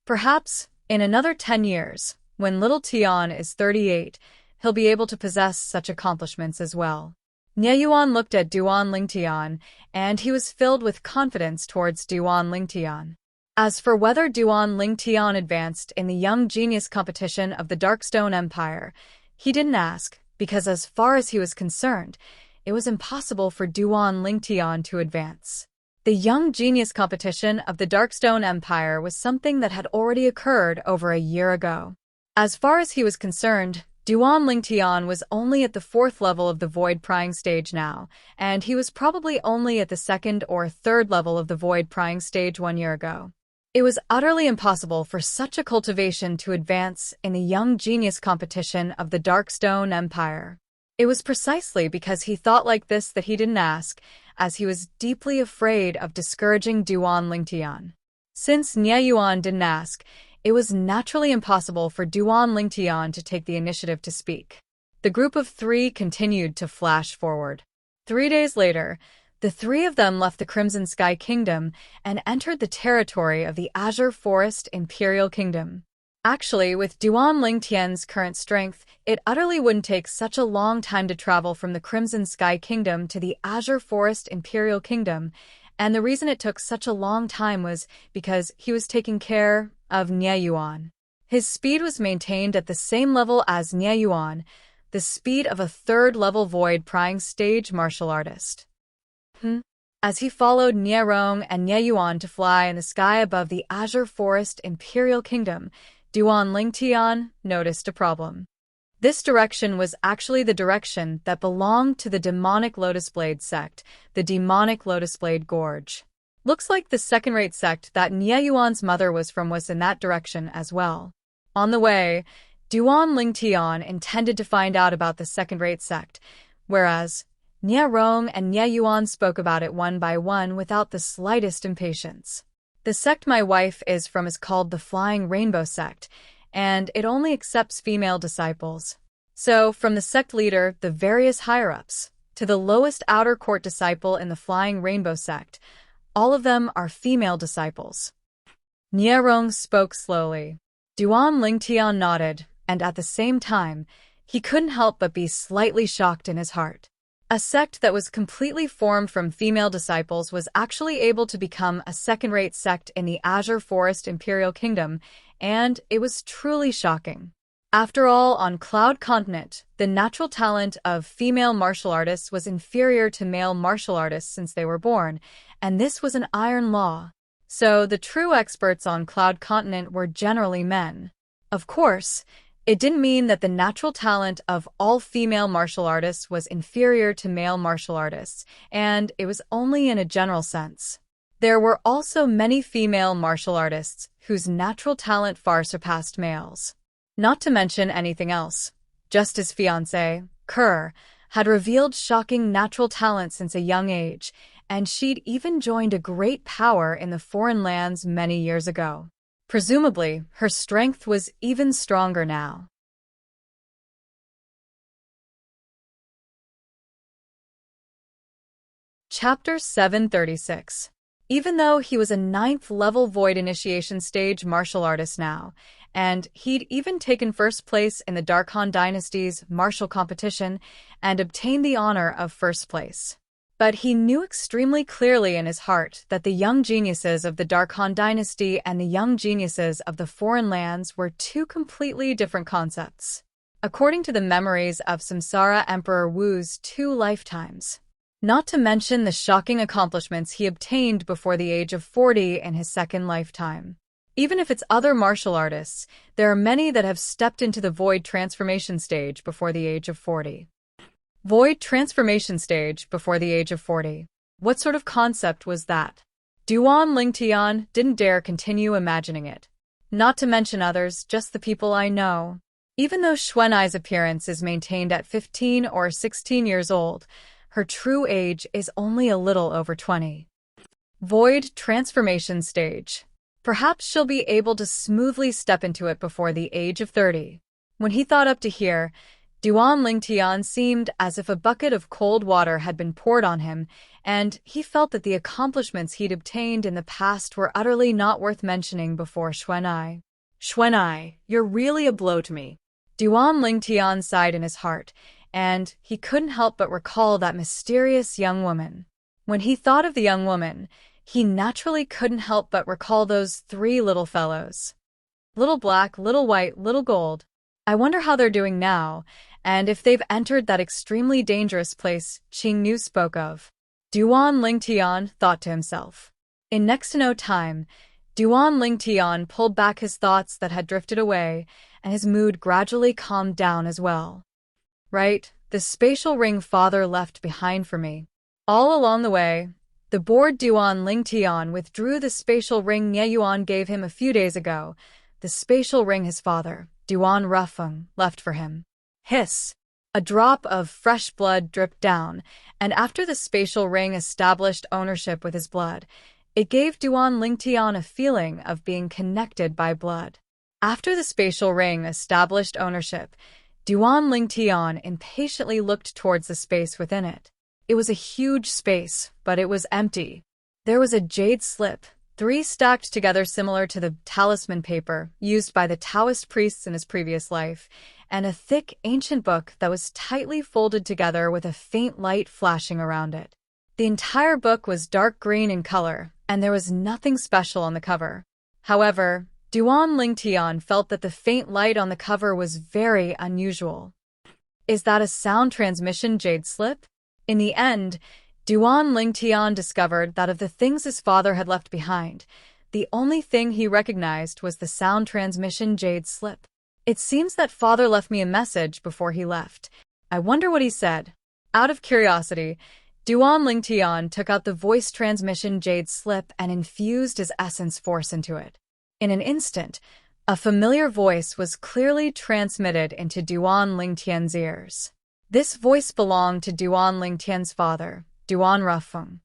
Perhaps, in another 10 years, when little Tian is 38, he'll be able to possess such accomplishments as well. Nya Yuan looked at Duan Lingtian, and he was filled with confidence towards Duan Lingtian. As for whether Duan Lingtian advanced in the Young Genius competition of the Darkstone Empire, he didn't ask, because as far as he was concerned, it was impossible for Duan Lingtian to advance. The Young Genius competition of the Darkstone Empire was something that had already occurred over a year ago. As far as he was concerned, Duan Lingtian was only at the 4th level of the Void Prying stage now, and he was probably only at the 2nd or 3rd level of the Void Prying stage 1 year ago. It was utterly impossible for such a cultivation to advance in the Young Genius competition of the Darkstone Empire. It was precisely because he thought like this that he didn't ask, as he was deeply afraid of discouraging Duan Lingtian. Since Nya Yuan didn't ask, it was naturally impossible for Duan Lingtian to take the initiative to speak. The group of 3 continued to flash forward. 3 days later, the 3 of them left the Crimson Sky Kingdom and entered the territory of the Azure Forest Imperial Kingdom. Actually, with Duan Lingtian's current strength, it utterly wouldn't take such a long time to travel from the Crimson Sky Kingdom to the Azure Forest Imperial Kingdom, and the reason it took such a long time was because he was taking care of Nya Yuan. His speed was maintained at the same level as Nya Yuan, the speed of a 3rd level Void Prying stage martial artist. As he followed Niarong and Nya Yuan to fly in the sky above the Azure Forest Imperial Kingdom, Duan Lingtian noticed a problem. This direction was actually the direction that belonged to the demonic Lotus Blade sect, the demonic Lotus Blade Gorge. Looks like the second-rate sect that Nya Yuan's mother was from was in that direction as well. On the way, Duan Lingtian intended to find out about the second-rate sect, whereas Niarong and Nya Yuan spoke about it one by one without the slightest impatience. The sect my wife is from is called the Flying Rainbow sect, and it only accepts female disciples. So, from the sect leader, the various higher-ups, to the lowest outer court disciple in the Flying Rainbow sect, all of them are female disciples. Nierong spoke slowly. Duan Lingtian nodded, and at the same time, he couldn't help but be slightly shocked in his heart. A sect that was completely formed from female disciples was actually able to become a second-rate sect in the Azure Forest Imperial Kingdom, and it was truly shocking. After all, on Cloud Continent, the natural talent of female martial artists was inferior to male martial artists since they were born, and this was an iron law. So the true experts on Cloud Continent were generally men. Of course, it didn't mean that the natural talent of all female martial artists was inferior to male martial artists, and it was only in a general sense. There were also many female martial artists whose natural talent far surpassed males. Not to mention anything else. Just his fiancée, Kerr, had revealed shocking natural talent since a young age, and she'd even joined a great power in the foreign lands many years ago. Presumably, her strength was even stronger now. Chapter 736. Even though he was a 9th-level Void Initiation stage martial artist now, and he'd even taken first place in the Darkhan Dynasty's martial competition and obtained the honor of first place. But he knew extremely clearly in his heart that the young geniuses of the Darkhan Dynasty and the young geniuses of the foreign lands were two completely different concepts. According to the memories of Samsara Emperor Wu's 2 lifetimes. Not to mention the shocking accomplishments he obtained before the age of 40 in his 2nd lifetime. Even if it's other martial artists, there are many that have stepped into the Void Transformation stage before the age of 40. Void Transformation stage before the age of 40. What sort of concept was that? Duan Lingtian didn't dare continue imagining it. Not to mention others, just the people I know. Even though Xueqi's appearance is maintained at 15 or 16 years old, her true age is only a little over 20. Void Transformation stage. Perhaps she'll be able to smoothly step into it before the age of 30. When he thought up to here, Duan Lingtian seemed as if a bucket of cold water had been poured on him, and he felt that the accomplishments he'd obtained in the past were utterly not worth mentioning before Xueqi. Xueqi, you're really a blow to me. Duan Lingtian sighed in his heart, and he couldn't help but recall that mysterious young woman. When he thought of the young woman, he naturally couldn't help but recall those 3 little fellows. Little black, little white, little gold. I wonder how they're doing now, and if they've entered that extremely dangerous place Qingnu spoke of. Duan Lingtian thought to himself. In next to no time, Duan Lingtian pulled back his thoughts that had drifted away, and his mood gradually calmed down as well. Right, the spatial ring father left behind for me. All along the way, the bored Duan Lingtian withdrew the spatial ring Nieyuan gave him a few days ago, the spatial ring his father, Duan Rufeng, left for him. Hiss! A drop of fresh blood dripped down, and after the spatial ring established ownership with his blood, it gave Duan Lingtian a feeling of being connected by blood. After the spatial ring established ownership, Duan Lingtian impatiently looked towards the space within it. It was a huge space, but it was empty. There was a jade slip, 3 stacked together similar to the talisman paper used by the Taoist priests in his previous life, and a thick ancient book that was tightly folded together with a faint light flashing around it. The entire book was dark green in color, and there was nothing special on the cover. However, Duan Lingtian felt that the faint light on the cover was very unusual. Is that a sound transmission jade slip? In the end, Duan Lingtian discovered that of the things his father had left behind, the only thing he recognized was the sound transmission jade slip. It seems that father left me a message before he left. I wonder what he said. Out of curiosity, Duan Lingtian took out the voice transmission jade slip and infused his essence force into it. In an instant, a familiar voice was clearly transmitted into Duan Lingtian's ears. This voice belonged to Duan Lingtian's father, Duan Rufeng.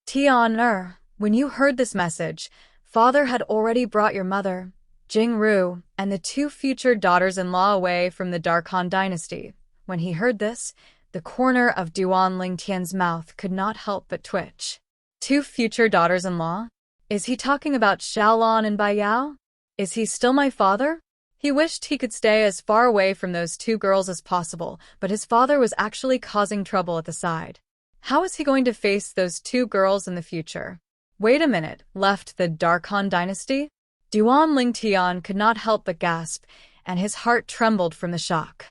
Tian when you heard this message, father had already brought your mother, Jingru, and the two future daughters-in-law away from the Dark Han dynasty. When he heard this, the corner of Duan Lingtian's mouth could not help but twitch. Two future daughters-in-law? Is he talking about Xiaolon and Bai Yao? Is he still my father? He wished he could stay as far away from those two girls as possible, but his father was actually causing trouble at the side. How is he going to face those two girls in the future? Wait a minute, left the Dark Han dynasty? Duan Lingtian could not help but gasp, and his heart trembled from the shock.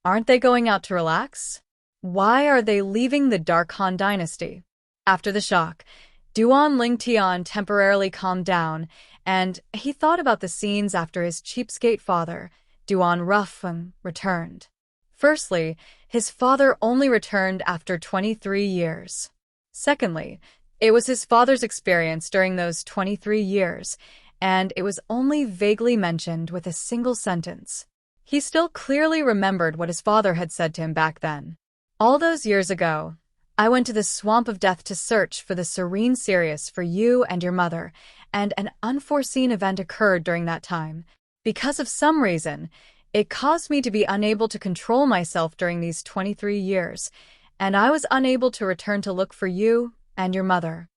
Aren't they going out to relax? Why are they leaving the Dark Han dynasty? After the shock, Duan Lingtian temporarily calmed down, and he thought about the scenes after his cheapskate father, Duan Ruffeng, returned. Firstly, his father only returned after 23 years. Secondly, it was his father's experience during those 23 years, and it was only vaguely mentioned with a single sentence. He still clearly remembered what his father had said to him back then. All those years ago, I went to the swamp of death to search for the serene Sirius for you and your mother, and an unforeseen event occurred during that time. Because of some reason, it caused me to be unable to control myself during these 23 years, and I was unable to return to look for you and your mother.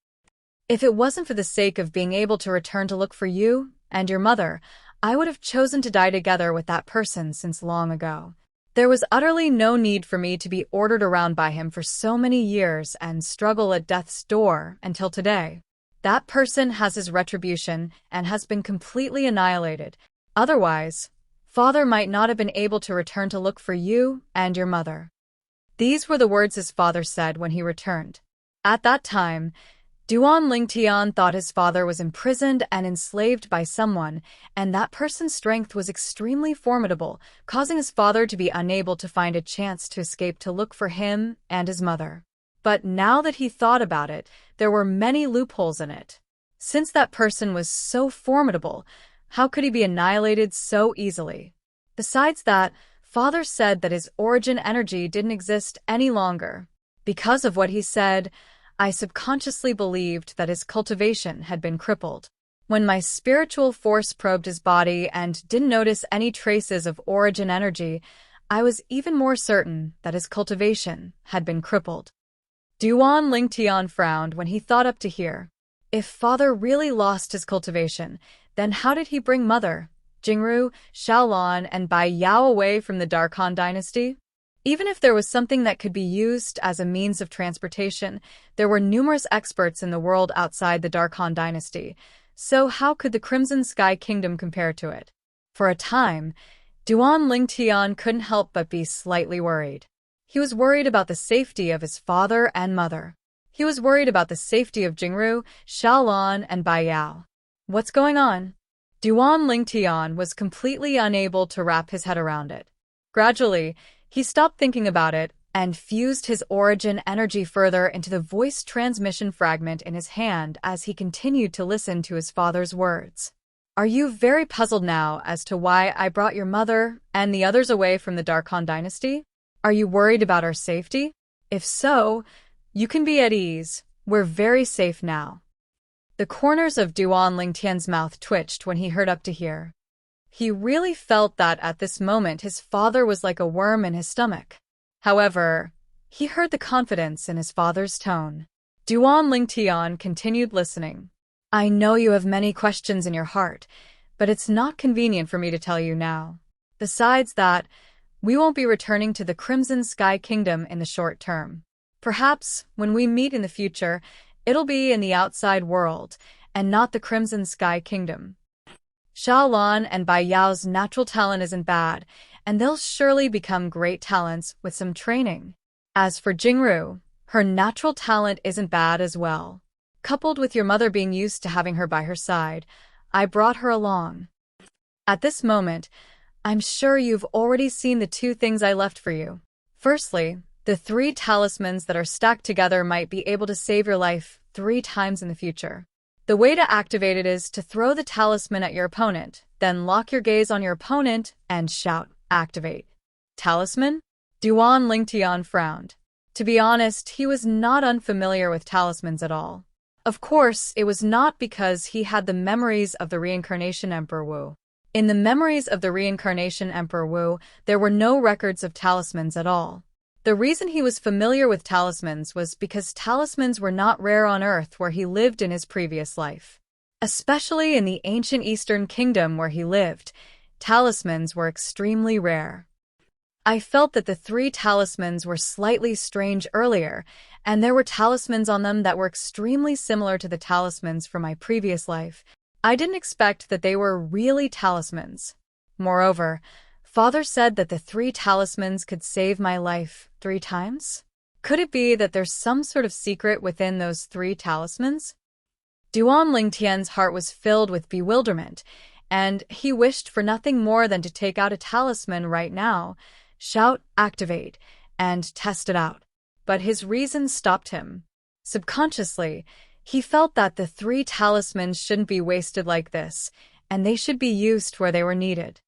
If it wasn't for the sake of being able to return to look for you and your mother, I would have chosen to die together with that person since long ago. There was utterly no need for me to be ordered around by him for so many years and struggle at death's door until today. That person has his retribution and has been completely annihilated. Otherwise, Father might not have been able to return to look for you and your mother. These were the words his father said when he returned. At that time, Duan Lingtian thought his father was imprisoned and enslaved by someone, and that person's strength was extremely formidable, causing his father to be unable to find a chance to escape to look for him and his mother. But now that he thought about it, there were many loopholes in it. Since that person was so formidable, how could he be annihilated so easily? Besides that, Father said that his origin energy didn't exist any longer. Because of what he said, I subconsciously believed that his cultivation had been crippled. When my spiritual force probed his body and didn't notice any traces of origin energy, I was even more certain that his cultivation had been crippled. Duan Lingtian frowned when he thought up to here. If Father really lost his cultivation, then how did he bring Mother, Jingru, Xiaolon, and Bai Yao away from the Dark Han dynasty? Even if there was something that could be used as a means of transportation, there were numerous experts in the world outside the Dark Han dynasty, so how could the Crimson Sky Kingdom compare to it? For a time, Duan Lingtian couldn't help but be slightly worried. He was worried about the safety of his father and mother. He was worried about the safety of Jingru, Xiaolon, and Bai Yao. What's going on? Duan Lingtian was completely unable to wrap his head around it. Gradually, he stopped thinking about it and fused his origin energy further into the voice transmission fragment in his hand as he continued to listen to his father's words. Are you very puzzled now as to why I brought your mother and the others away from the Dark Han dynasty? Are you worried about our safety? If so, you can be at ease. We're very safe now. The corners of Duan Lingtian's mouth twitched when he heard up to here. He really felt that at this moment his father was like a worm in his stomach. However, he heard the confidence in his father's tone. Duan Lingtian continued listening. I know you have many questions in your heart, but it's not convenient for me to tell you now. Besides that, we won't be returning to the Crimson Sky Kingdom in the short term. Perhaps, when we meet in the future, it'll be in the outside world, and not the Crimson Sky Kingdom. Xiaolon and Bai Yao's natural talent isn't bad, and they'll surely become great talents with some training. As for Jingru, her natural talent isn't bad as well. Coupled with your mother being used to having her by her side, I brought her along. At this moment, I'm sure you've already seen the two things I left for you. Firstly, the 3 talismans that are stacked together might be able to save your life 3 times in the future. The way to activate it is to throw the talisman at your opponent, then lock your gaze on your opponent and shout, "Activate." Talisman? Duan Lingtian frowned. To be honest, he was not unfamiliar with talismans at all. Of course, it was not because he had the memories of the reincarnation Emperor Wu. In the memories of the reincarnation Emperor Wu, there were no records of talismans at all. The reason he was familiar with talismans was because talismans were not rare on Earth where he lived in his previous life. Especially in the ancient Eastern Kingdom where he lived, talismans were extremely rare. I felt that the 3 talismans were slightly strange earlier, and there were talismans on them that were extremely similar to the talismans from my previous life. I didn't expect that they were really talismans. Moreover, Father said that the 3 talismans could save my life 3 times? Could it be that there's some sort of secret within those 3 talismans? Duan Lingtian's heart was filled with bewilderment, and he wished for nothing more than to take out a talisman right now, shout, activate, and test it out. But his reason stopped him. Subconsciously, he felt that the 3 talismans shouldn't be wasted like this, and they should be used where they were needed.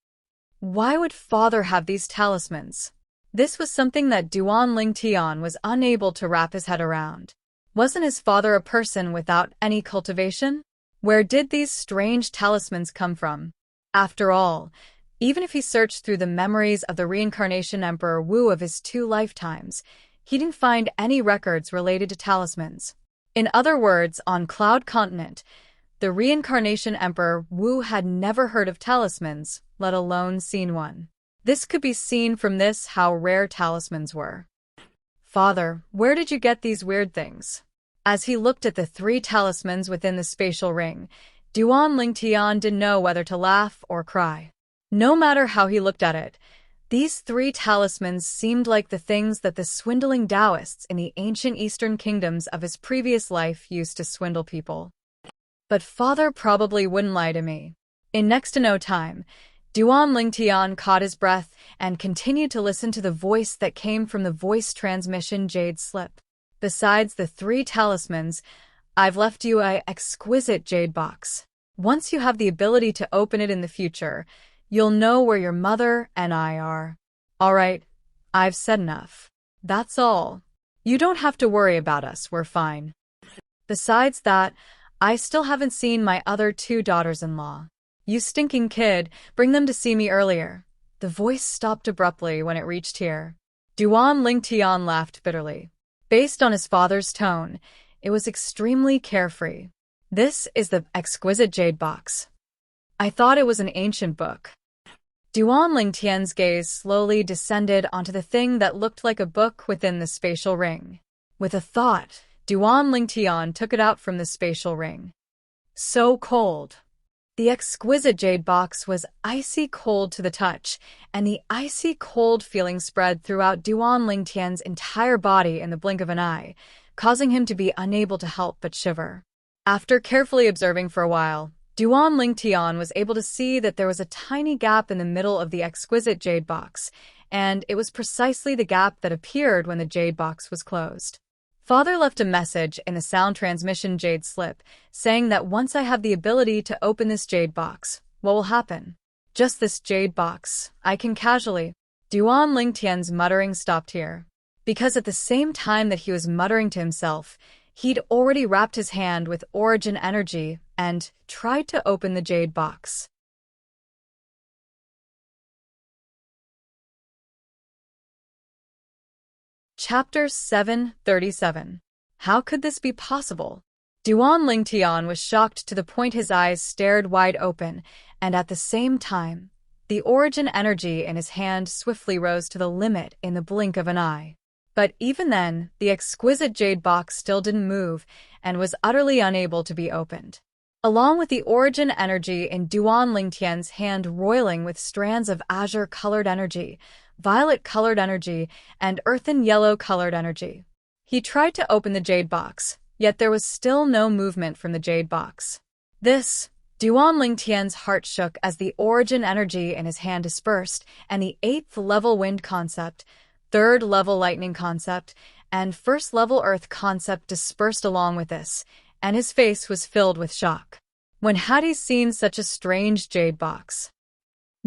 Why would Father have these talismans? This was something that Duan Lingtian was unable to wrap his head around. Wasn't his father a person without any cultivation? Where did these strange talismans come from? After all, even if he searched through the memories of the reincarnation Emperor Wu of his 2 lifetimes, he didn't find any records related to talismans. In other words, on Cloud Continent, the reincarnation Emperor Wu had never heard of talismans, let alone seen one. This could be seen from this how rare talismans were. Father, where did you get these weird things? As he looked at the 3 talismans within the spatial ring, Duan Lingtian didn't know whether to laugh or cry. No matter how he looked at it, these 3 talismans seemed like the things that the swindling Taoists in the ancient Eastern kingdoms of his previous life used to swindle people. But Father probably wouldn't lie to me. In next to no time, Duan Lingtian caught his breath and continued to listen to the voice that came from the voice transmission jade slip. Besides the 3 talismans, I've left you an exquisite jade box. Once you have the ability to open it in the future, you'll know where your mother and I are. All right, I've said enough. That's all. You don't have to worry about us, we're fine. Besides that, I still haven't seen my other 2 daughters-in-law. You stinking kid, bring them to see me earlier. The voice stopped abruptly when it reached here. Duan Lingtian laughed bitterly. Based on his father's tone, it was extremely carefree. This is the exquisite jade box. I thought it was an ancient book. Duan Lingtian's gaze slowly descended onto the thing that looked like a book within the spatial ring. With a thought, Duan Lingtian took it out from the spatial ring. So cold. The exquisite jade box was icy cold to the touch, and the icy cold feeling spread throughout Duan Lingtian's entire body in the blink of an eye, causing him to be unable to help but shiver. After carefully observing for a while, Duan Lingtian was able to see that there was a tiny gap in the middle of the exquisite jade box, and it was precisely the gap that appeared when the jade box was closed. Father left a message in the sound transmission jade slip, saying that once I have the ability to open this jade box, what will happen? Just this jade box, I can casually. Duan Lingtian's muttering stopped here, because at the same time that he was muttering to himself, he'd already wrapped his hand with origin energy and tried to open the jade box. Chapter 737. How could this be possible? Duan Lingtian was shocked to the point his eyes stared wide open, and at the same time, the origin energy in his hand swiftly rose to the limit in the blink of an eye. But even then, the exquisite jade box still didn't move and was utterly unable to be opened. Along with the origin energy in Duan Lingtian's hand roiling with strands of azure-colored energy, violet-colored energy, and earthen yellow-colored energy. He tried to open the jade box, yet there was still no movement from the jade box. Duan Lingtian's heart shook as the origin energy in his hand dispersed, and the 8th level wind concept, 3rd level lightning concept, and 1st level earth concept dispersed along with this, and his face was filled with shock. When had he seen such a strange jade box?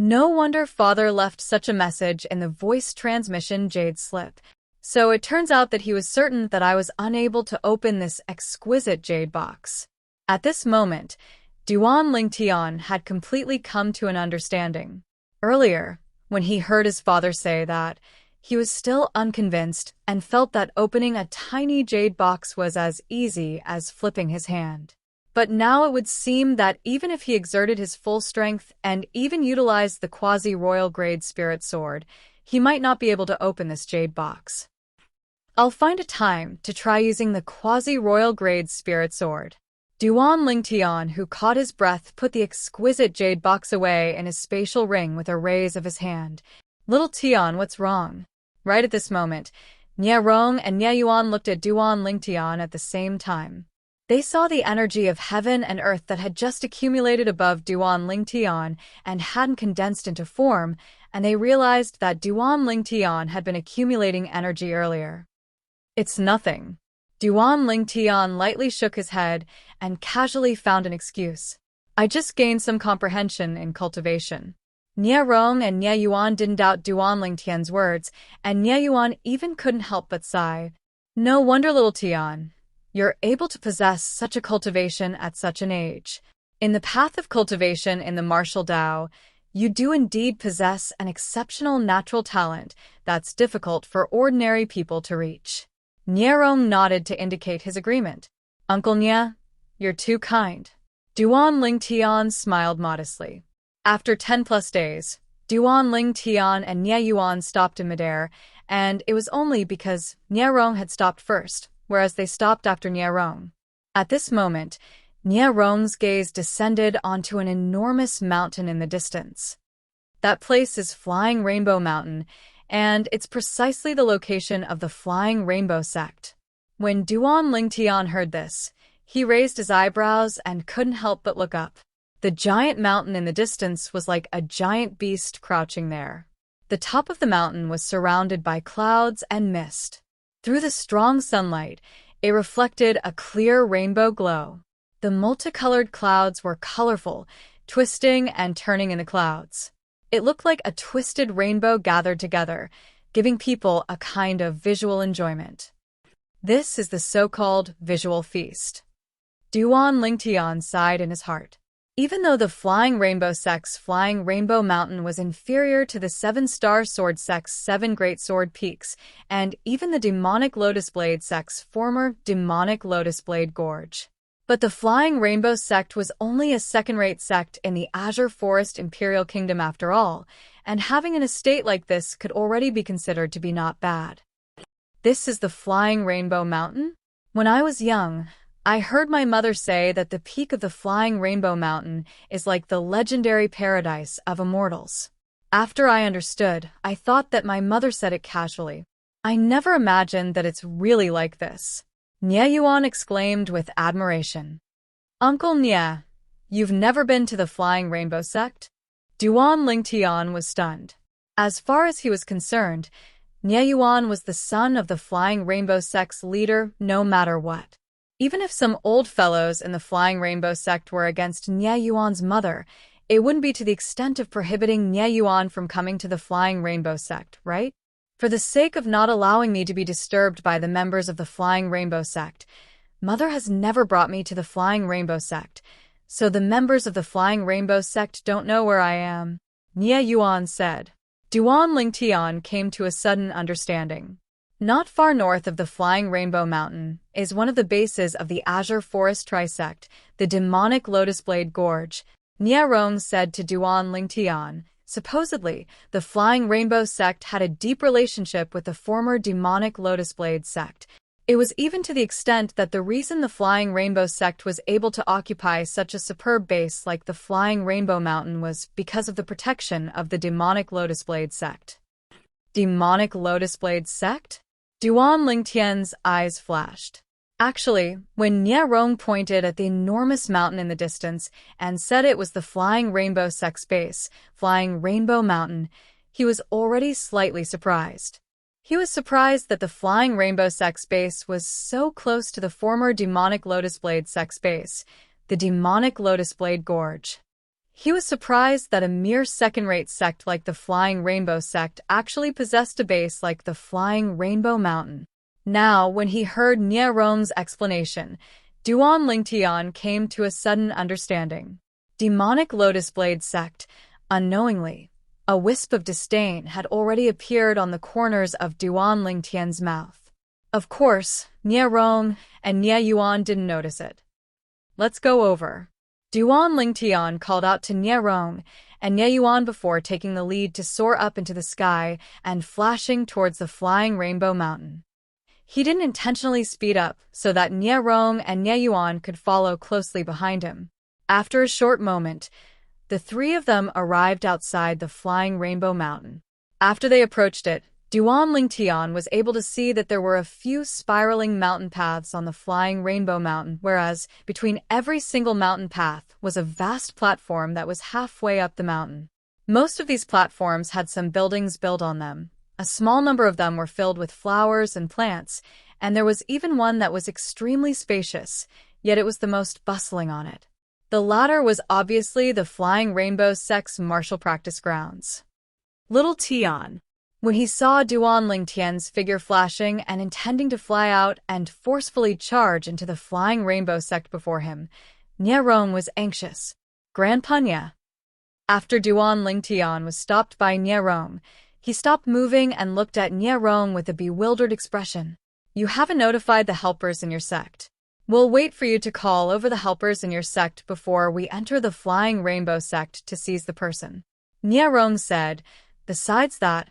No wonder Father left such a message in the voice transmission jade slip. So it turns out that he was certain that I was unable to open this exquisite jade box. At this moment, Duan Lingtian had completely come to an understanding. Earlier, when he heard his father say that, he was still unconvinced and felt that opening a tiny jade box was as easy as flipping his hand. But now it would seem that even if he exerted his full strength and even utilized the quasi-royal grade spirit sword, he might not be able to open this jade box. I'll find a time to try using the quasi-royal grade spirit sword. Duan Lingtian, who caught his breath, put the exquisite jade box away in his spatial ring with a raise of his hand. Little Tian, what's wrong? Right at this moment, Nie Rong and Nie Yuan looked at Duan Lingtian at the same time. They saw the energy of heaven and earth that had just accumulated above Duan Lingtian and hadn't condensed into form, and they realized that Duan Lingtian had been accumulating energy earlier. It's nothing. Duan Lingtian lightly shook his head and casually found an excuse. I just gained some comprehension in cultivation. Nie Rong and Nie Yuan didn't doubt Duan Lingtian's words, and Nie Yuan even couldn't help but sigh. No wonder, little Tian, you're able to possess such a cultivation at such an age. In the path of cultivation in the martial Tao, you do indeed possess an exceptional natural talent that's difficult for ordinary people to reach. Nie Rong nodded to indicate his agreement. Uncle Nie, you're too kind. Duan Lingtian smiled modestly. After 10+ days, Duan Lingtian and Nie Yuan stopped in midair, and it was only because Nie Rong had stopped first, whereas they stopped after Nie Rong. At this moment, Nie Rong's gaze descended onto an enormous mountain in the distance. That place is Flying Rainbow Mountain, and it's precisely the location of the Flying Rainbow sect. When Duan Lingtian heard this, he raised his eyebrows and couldn't help but look up. The giant mountain in the distance was like a giant beast crouching there. The top of the mountain was surrounded by clouds and mist. Through the strong sunlight, it reflected a clear rainbow glow. The multicolored clouds were colorful, twisting and turning in the clouds. It looked like a twisted rainbow gathered together, giving people a kind of visual enjoyment. This is the so-called visual feast. Duan Lingtian sighed in his heart. Even though the Flying Rainbow sect's Flying Rainbow Mountain was inferior to the 7-Star Sword sect's 7 Great Sword Peaks, and even the Demonic Lotus Blade sect's former Demonic Lotus Blade Gorge. But the Flying Rainbow sect was only a second-rate sect in the Azure Forest Imperial Kingdom after all, and having an estate like this could already be considered to be not bad. This is the Flying Rainbow Mountain? When I was young, I heard my mother say that the peak of the Flying Rainbow Mountain is like the legendary paradise of immortals. After I understood, I thought that my mother said it casually. I never imagined that it's really like this. Nie Yuan exclaimed with admiration. Uncle Nie, you've never been to the Flying Rainbow sect? Duan Lingtian was stunned. As far as he was concerned, Nie Yuan was the son of the Flying Rainbow sect's leader no matter what. Even if some old fellows in the Flying Rainbow sect were against Nie Yuan's mother, it wouldn't be to the extent of prohibiting Nie Yuan from coming to the Flying Rainbow sect, right? For the sake of not allowing me to be disturbed by the members of the Flying Rainbow sect, Mother has never brought me to the Flying Rainbow sect, so the members of the Flying Rainbow sect don't know where I am, Nie Yuan said. Duan Lingtian came to a sudden understanding. Not far north of the Flying Rainbow Mountain is one of the bases of the Azure Forest Trisect, the Demonic Lotus Blade Gorge. Nie Rong said to Duan Lingtian. Supposedly, the Flying Rainbow sect had a deep relationship with the former Demonic Lotus Blade sect. It was even to the extent that the reason the Flying Rainbow sect was able to occupy such a superb base like the Flying Rainbow Mountain was because of the protection of the Demonic Lotus Blade sect. Demonic Lotus Blade sect? Duan Lingtian's eyes flashed. Actually, when Nie Rong pointed at the enormous mountain in the distance and said it was the Flying Rainbow sect's base, Flying Rainbow Mountain, he was already slightly surprised. He was surprised that the Flying Rainbow sect's base was so close to the former Demonic Lotus Blade sect's base, the Demonic Lotus Blade Gorge. He was surprised that a mere second-rate sect like the Flying Rainbow sect actually possessed a base like the Flying Rainbow Mountain. Now, when he heard Nie Rong's explanation, Duan Lingtian came to a sudden understanding. Demonic Lotus Blade Sect, unknowingly, a wisp of disdain had already appeared on the corners of Duan Lingtian's mouth. Of course, Nie Rong and Nie Yuan didn't notice it. Let's go over. Duan Lingtian called out to Nie Rong and Nie Yuan before taking the lead to soar up into the sky and flashing towards the flying Rainbow Mountain. He didn't intentionally speed up so that Nie Rong and Nie Yuan could follow closely behind him. After a short moment, the three of them arrived outside the flying Rainbow Mountain. After they approached it, Duan Lingtian was able to see that there were a few spiraling mountain paths on the flying Rainbow Mountain, whereas between every single mountain path was a vast platform that was halfway up the mountain. Most of these platforms had some buildings built on them. A small number of them were filled with flowers and plants, and there was even one that was extremely spacious, yet it was the most bustling on it. The latter was obviously the Flying Rainbow Sect's martial practice grounds. Little Tian. When he saw Duan Lingtian's figure flashing and intending to fly out and forcefully charge into the Flying Rainbow Sect before him, Nie Rong was anxious. Grandpa Nie. After Duan Lingtian was stopped by Nie Rong, he stopped moving and looked at Nie Rong with a bewildered expression. You haven't notified the helpers in your sect. We'll wait for you to call over the helpers in your sect before we enter the Flying Rainbow Sect to seize the person. Nie Rong said, besides that,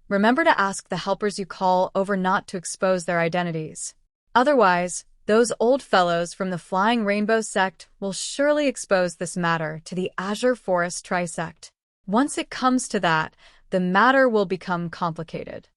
remember to ask the helpers you call over not to expose their identities. Otherwise, those old fellows from the Flying Rainbow Sect will surely expose this matter to the Azure Forest Trisect. Once it comes to that, the matter will become complicated.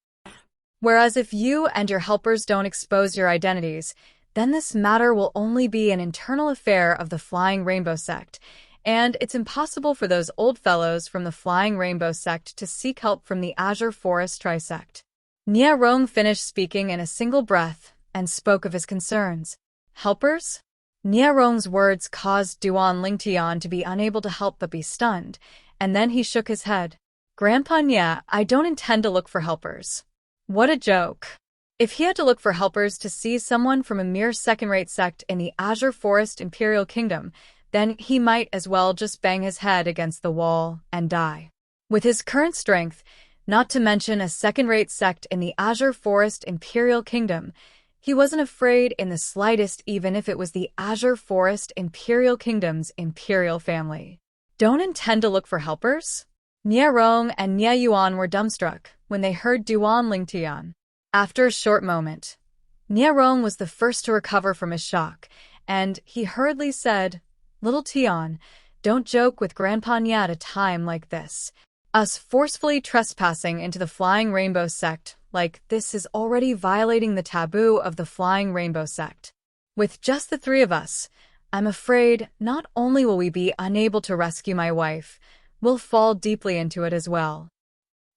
Whereas if you and your helpers don't expose your identities, then this matter will only be an internal affair of the Flying Rainbow Sect, and it's impossible for those old fellows from the Flying Rainbow Sect to seek help from the Azure Forest Trisect. Nie Rong finished speaking in a single breath and spoke of his concerns. Helpers? Nie Rong's words caused Duan Lingtian to be unable to help but be stunned, and then he shook his head. Grandpa Nie, I don't intend to look for helpers. What a joke. If he had to look for helpers to seize someone from a mere second-rate sect in the Azure Forest Imperial Kingdom, then he might as well just bang his head against the wall and die. With his current strength, not to mention a second-rate sect in the Azure Forest Imperial Kingdom, he wasn't afraid in the slightest even if it was the Azure Forest Imperial Kingdom's imperial family. Don't intend to look for helpers? Nie Rong and Nie Yuan were dumbstruck when they heard Duan Lingtian. After a short moment, Nie Rong was the first to recover from his shock, and he hurriedly said, Little Tian, don't joke with Grandpa Nie at a time like this. Us forcefully trespassing into the Flying Rainbow Sect like this is already violating the taboo of the Flying Rainbow Sect. With just the three of us, I'm afraid not only will we be unable to rescue my wife, we'll fall deeply into it as well.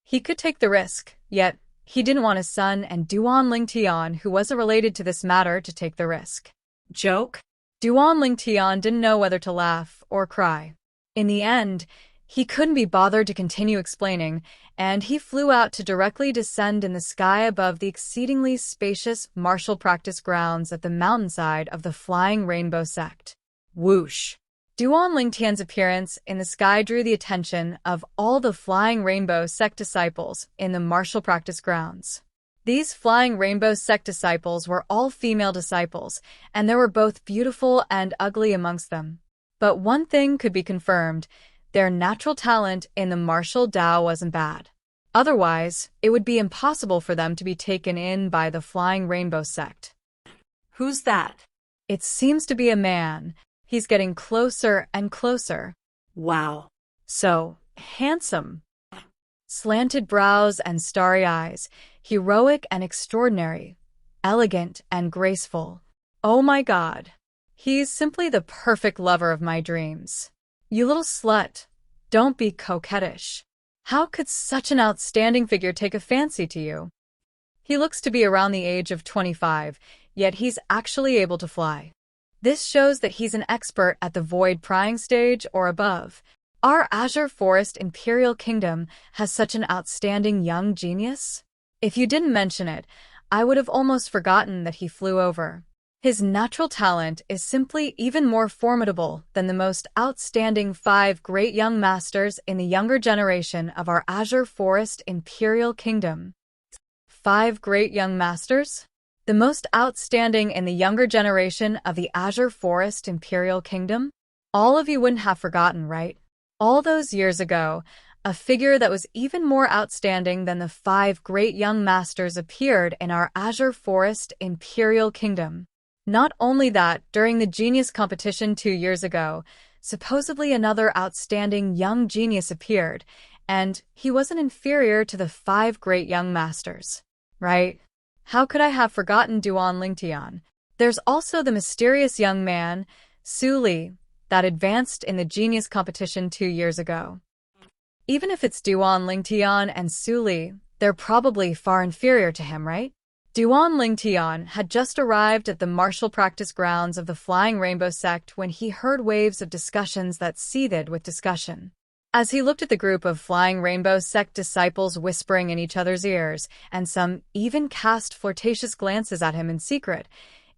He could take the risk, yet he didn't want his son and Duan Lingtian, who wasn't related to this matter, to take the risk. Joke? Duan Lingtian didn't know whether to laugh or cry. In the end, he couldn't be bothered to continue explaining, and he flew out to directly descend in the sky above the exceedingly spacious martial practice grounds at the mountainside of the Flying Rainbow Sect. Whoosh! Duan Lingtian's appearance in the sky drew the attention of all the Flying Rainbow Sect disciples in the martial practice grounds. These Flying Rainbow Sect disciples were all female disciples, and there were both beautiful and ugly amongst them. But one thing could be confirmed: their natural talent in the martial Tao wasn't bad. Otherwise, it would be impossible for them to be taken in by the Flying Rainbow Sect. Who's that? It seems to be a man. He's getting closer and closer. Wow. So handsome. Slanted brows and starry eyes, heroic and extraordinary, elegant and graceful. Oh my God. He's simply the perfect lover of my dreams. You little slut, don't be coquettish. How could such an outstanding figure take a fancy to you? He looks to be around the age of 25, yet he's actually able to fly. This shows that he's an expert at the void prying stage or above. Our Azure Forest Imperial Kingdom has such an outstanding young genius. If you didn't mention it, I would have almost forgotten that he flew over. His natural talent is simply even more formidable than the most outstanding 5 great young masters in the younger generation of our Azure Forest Imperial Kingdom. 5 great young masters? The most outstanding in the younger generation of the Azure Forest Imperial Kingdom? All of you wouldn't have forgotten, right? All those years ago, a figure that was even more outstanding than the 5 great young masters appeared in our Azure Forest Imperial Kingdom. Not only that, during the genius competition 2 years ago, supposedly another outstanding young genius appeared, and he wasn't inferior to the 5 great young masters. Right? How could I have forgotten Duan Lingtian? There's also the mysterious young man, Xueqi, that advanced in the genius competition 2 years ago. Even if it's Duan Lingtian and Xueqi, they're probably far inferior to him, right? Duan Lingtian had just arrived at the martial practice grounds of the Flying Rainbow sect when he heard waves of discussions that seethed with discussion. As he looked at the group of Flying Rainbow sect disciples whispering in each other's ears, and some even cast flirtatious glances at him in secret,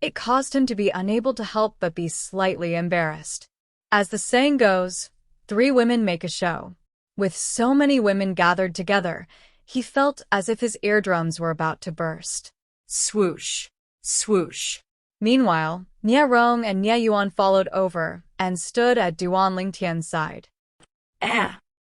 it caused him to be unable to help but be slightly embarrassed. As the saying goes, 3 women make a show. With so many women gathered together, he felt as if his eardrums were about to burst. Swoosh, swoosh. Meanwhile, Nie Rong and Nie Yuan followed over and stood at Duan Lingtian's side.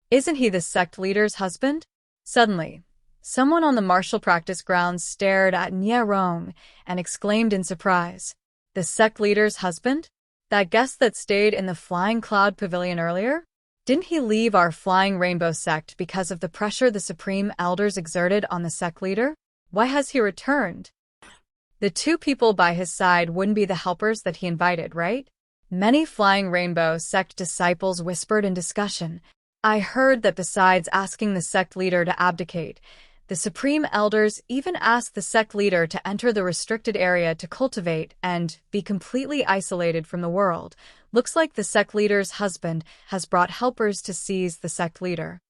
Isn't he the sect leader's husband? Suddenly, someone on the martial practice grounds stared at Nie Rong and exclaimed in surprise, "The sect leader's husband? That guest that stayed in the Flying Cloud Pavilion earlier? Didn't he leave our Flying Rainbow sect because of the pressure the Supreme Elders exerted on the sect leader? Why has he returned?" The 2 people by his side wouldn't be the helpers that he invited, right? Many Flying Rainbow sect disciples whispered in discussion. I heard that besides asking the sect leader to abdicate, the Supreme Elders even asked the sect leader to enter the restricted area to cultivate and be completely isolated from the world. Looks like the sect leader's husband has brought helpers to seize the sect leader.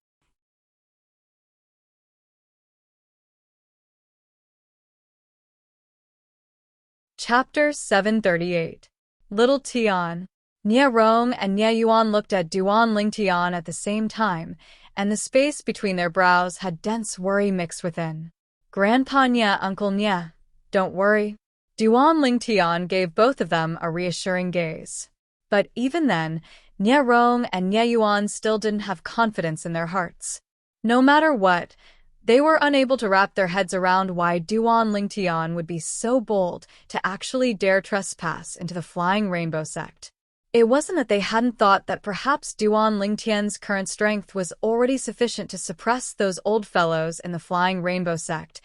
Chapter 738. Little Tian. Nie Rong and Nie Yuan looked at Duan Lingtian at the same time, and the space between their brows had dense worry mixed within. Grandpa Nie, Uncle Nie, don't worry. Duan Lingtian gave both of them a reassuring gaze. But even then, Nie Rong and Nie Yuan still didn't have confidence in their hearts. No matter what, they were unable to wrap their heads around why Duan Lingtian would be so bold to actually dare trespass into the Flying Rainbow sect. It wasn't that they hadn't thought that perhaps Duan Lingtian's current strength was already sufficient to suppress those old fellows in the Flying Rainbow sect,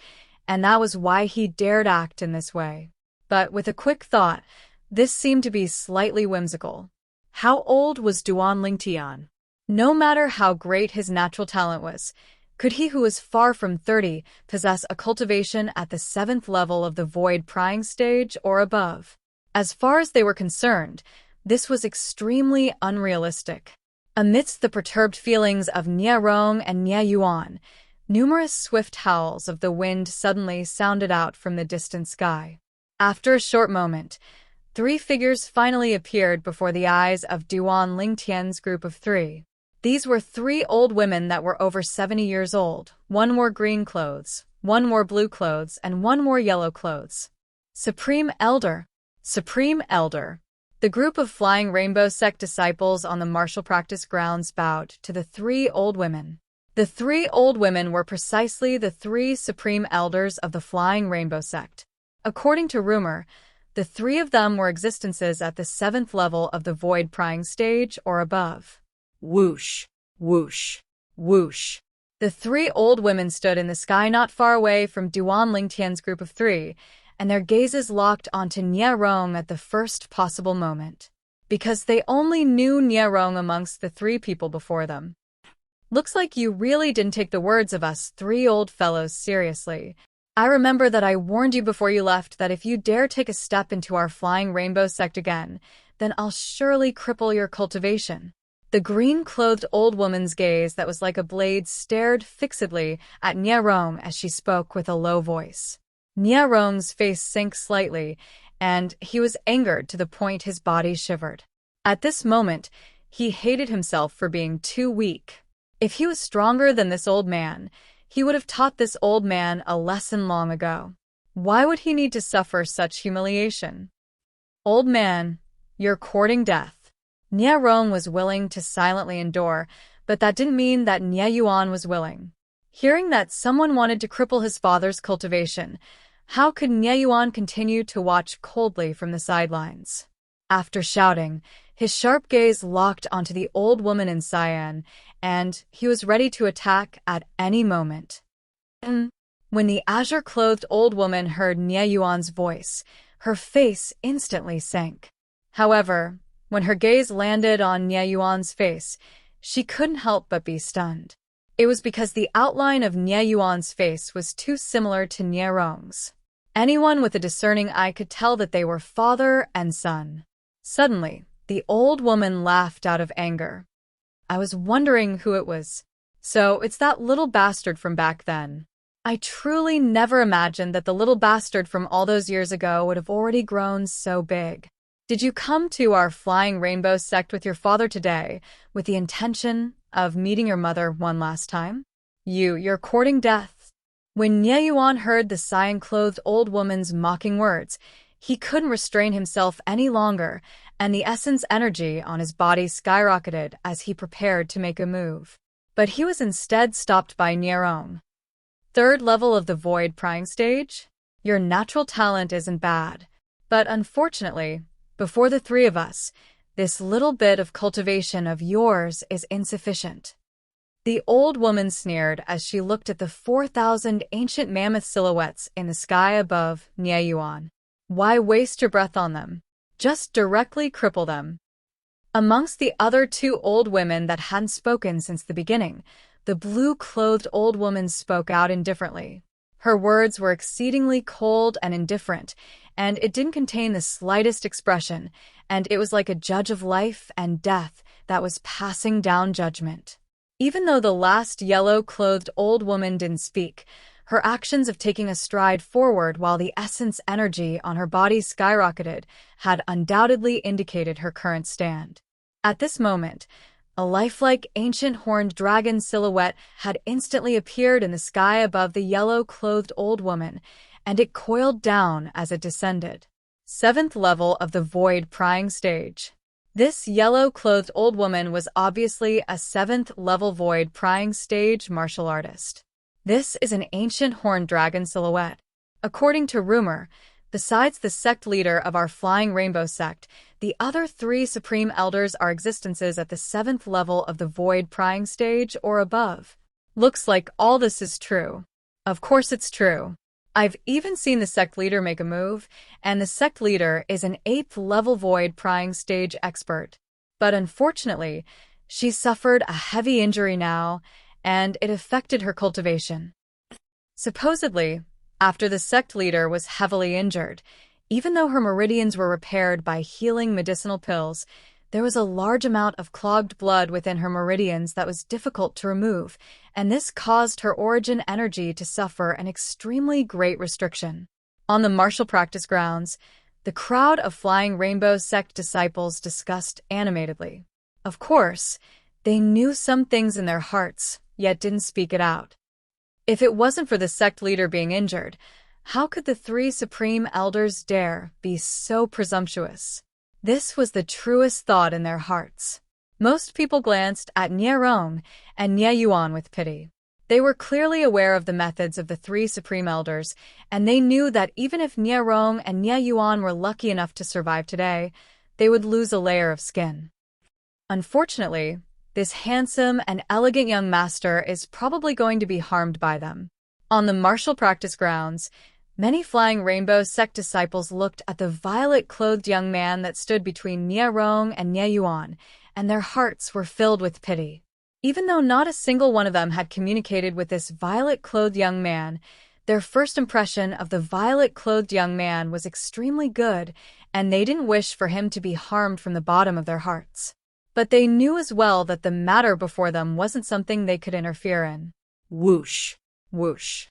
and that was why he dared act in this way. But with a quick thought, this seemed to be slightly whimsical. How old was Duan Lingtian? No matter how great his natural talent was, could he who was far from 30 possess a cultivation at the 7th level of the void prying stage or above? As far as they were concerned, this was extremely unrealistic. Amidst the perturbed feelings of Nie Rong and Nie Yuan, numerous swift howls of the wind suddenly sounded out from the distant sky. After a short moment, 3 figures finally appeared before the eyes of Duan Lingtian's group of 3. These were 3 old women that were over 70 years old. 1 wore green clothes, 1 wore blue clothes, and 1 wore yellow clothes. Supreme Elder. Supreme Elder. The group of Flying Rainbow sect disciples on the martial practice grounds bowed to the 3 old women. The 3 old women were precisely the 3 Supreme Elders of the Flying Rainbow sect. According to rumor, the 3 of them were existences at the 7th level of the void prying stage or above. Whoosh, whoosh, whoosh. The 3 old women stood in the sky not far away from Duan Lingtian's group of 3, and their gazes locked onto Nie Rong at the first possible moment, because they only knew Nie Rong amongst the 3 people before them. Looks like you really didn't take the words of us 3 old fellows seriously. I remember that I warned you before you left that if you dare take a step into our Flying Rainbow sect again, then I'll surely cripple your cultivation. The green-clothed old woman's gaze that was like a blade stared fixedly at Nie Rong as she spoke with a low voice. Nie Rong's face sank slightly, and he was angered to the point his body shivered. At this moment, he hated himself for being too weak. If he was stronger than this old man, he would have taught this old man a lesson long ago. Why would he need to suffer such humiliation? Old man, you're courting death. Nie Rong was willing to silently endure, but that didn't mean that Nie Yuan was willing. Hearing that someone wanted to cripple his father's cultivation, how could Nie Yuan continue to watch coldly from the sidelines? After shouting, his sharp gaze locked onto the old woman in cyan, and he was ready to attack at any moment. When the azure-clothed old woman heard Nie Yuan's voice, her face instantly sank. However, when her gaze landed on Nie Yuan's face, she couldn't help but be stunned. It was because the outline of Nie Yuan's face was too similar to Nie Rong's. Anyone with a discerning eye could tell that they were father and son. Suddenly, the old woman laughed out of anger. I was wondering who it was. So it's that little bastard from back then. I truly never imagined that the little bastard from all those years ago would have already grown so big. Did you come to our Flying Rainbow sect with your father today with the intention of meeting your mother one last time? You're courting death. When Nie Yuan heard the cyan-clothed old woman's mocking words, he couldn't restrain himself any longer, and the essence energy on his body skyrocketed as he prepared to make a move. But he was instead stopped by Nie Rong. Third level of the void prying stage? Your natural talent isn't bad, but unfortunately, before the three of us, this little bit of cultivation of yours is insufficient. The old woman sneered as she looked at the 4,000 ancient mammoth silhouettes in the sky above Nie Yuan. Why waste your breath on them? Just directly cripple them. Amongst the other two old women that hadn't spoken since the beginning, the blue-clothed old woman spoke out indifferently. Her words were exceedingly cold and indifferent, and it didn't contain the slightest expression, and it was like a judge of life and death that was passing down judgment. Even though the last yellow-clothed old woman didn't speak, her actions of taking a stride forward while the essence energy on her body skyrocketed had undoubtedly indicated her current stand. At this moment, a lifelike ancient horned dragon silhouette had instantly appeared in the sky above the yellow-clothed old woman, and it coiled down as it descended. 7th level of the void prying stage. This yellow-clothed old woman was obviously a 7th level void prying stage martial artist. This is an ancient horned dragon silhouette. According to rumor, besides the sect leader of our Flying Rainbow sect, the other 3 supreme elders are existences at the 7th level of the void prying stage or above. Looks like all this is true. Of course it's true. I've even seen the sect leader make a move, and the sect leader is an 8th level void prying stage expert. But unfortunately, she suffered a heavy injury now, and it affected her cultivation. Supposedly, after the sect leader was heavily injured, even though her meridians were repaired by healing medicinal pills, there was a large amount of clogged blood within her meridians that was difficult to remove, and this caused her origin energy to suffer an extremely great restriction. On the martial practice grounds, the crowd of Flying Rainbow sect disciples discussed animatedly. Of course, they knew some things in their hearts, yet didn't speak it out. If it wasn't for the sect leader being injured, how could the 3 supreme elders dare be so presumptuous? This was the truest thought in their hearts. Most people glanced at Nie Rong and Nie Yuan with pity. They were clearly aware of the methods of the 3 supreme elders, and they knew that even if Nie Rong and Nie Yuan were lucky enough to survive today, they would lose a layer of skin. Unfortunately, this handsome and elegant young master is probably going to be harmed by them. On the martial practice grounds, many Flying Rainbow sect disciples looked at the violet-clothed young man that stood between Nie Rong and Nie Yuan, and their hearts were filled with pity. Even though not a single one of them had communicated with this violet-clothed young man, their first impression of the violet-clothed young man was extremely good, and they didn't wish for him to be harmed from the bottom of their hearts. But they knew as well that the matter before them wasn't something they could interfere in. Whoosh, whoosh.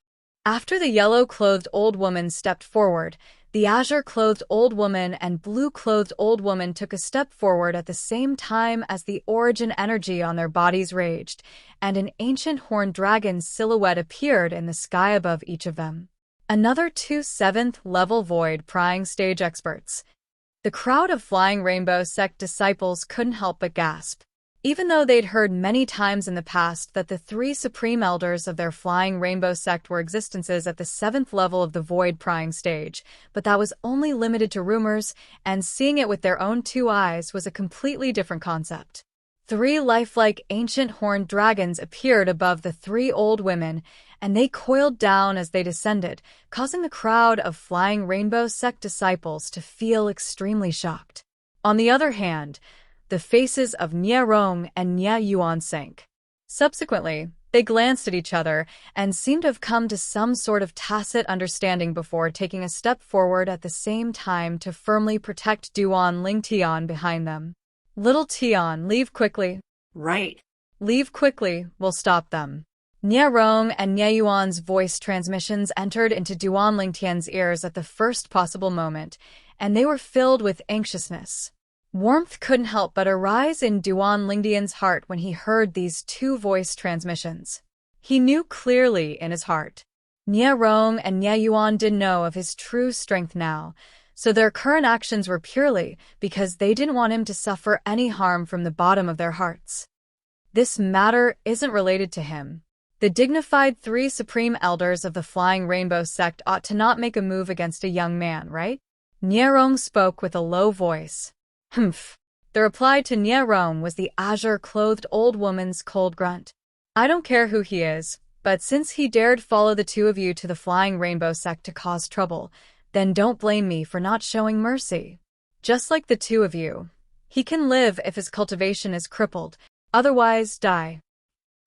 After the yellow-clothed old woman stepped forward, The azure-clothed old woman and blue-clothed old woman took a step forward at the same time as the origin energy on their bodies raged, and an ancient horned dragon's silhouette appeared in the sky above each of them. Another two 7th level void prying stage experts. The crowd of Flying Rainbow sect disciples couldn't help but gasp. Even though they'd heard many times in the past that the 3 supreme elders of their Flying Rainbow sect were existences at the 7th level of the void prying stage, but that was only limited to rumors, and seeing it with their own 2 eyes was a completely different concept. 3 lifelike ancient horned dragons appeared above the 3 old women, and they coiled down as they descended, causing the crowd of Flying Rainbow sect disciples to feel extremely shocked. On the other hand, the faces of Nie Rong and Nie Yuan sank. Subsequently, they glanced at each other and seemed to have come to some sort of tacit understanding before taking a step forward at the same time to firmly protect Duan Lingtian behind them. Little Tian, leave quickly. Right. Leave quickly, we'll stop them. Nie Rong and Nie Yuan's voice transmissions entered into Duan Lingtian's ears at the first possible moment, and they were filled with anxiousness. Warmth couldn't help but arise in Duan Lingtian's heart when he heard these 2 voice transmissions. He knew clearly in his heart. Nie Rong and Nie Yuan didn't know of his true strength now, so their current actions were purely because they didn't want him to suffer any harm from the bottom of their hearts. This matter isn't related to him. The dignified 3 supreme elders of the Flying Rainbow sect ought to not make a move against a young man, right? Nie Rong spoke with a low voice. Humph. The reply to Nie Rong was the azure-clothed old woman's cold grunt. I don't care who he is, but since he dared follow the 2 of you to the Flying Rainbow sect to cause trouble, then don't blame me for not showing mercy. Just like the 2 of you, he can live if his cultivation is crippled, otherwise die.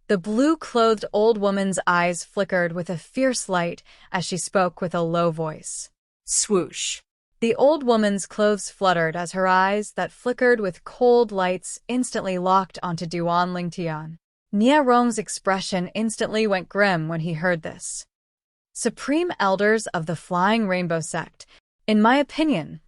The blue-clothed old woman's eyes flickered with a fierce light as she spoke with a low voice. Swoosh. The old woman's clothes fluttered as her eyes that flickered with cold lights instantly locked onto Duan Lingtian. Nie Rong's expression instantly went grim when he heard this. Supreme Elders of the Flying Rainbow sect, in my opinion,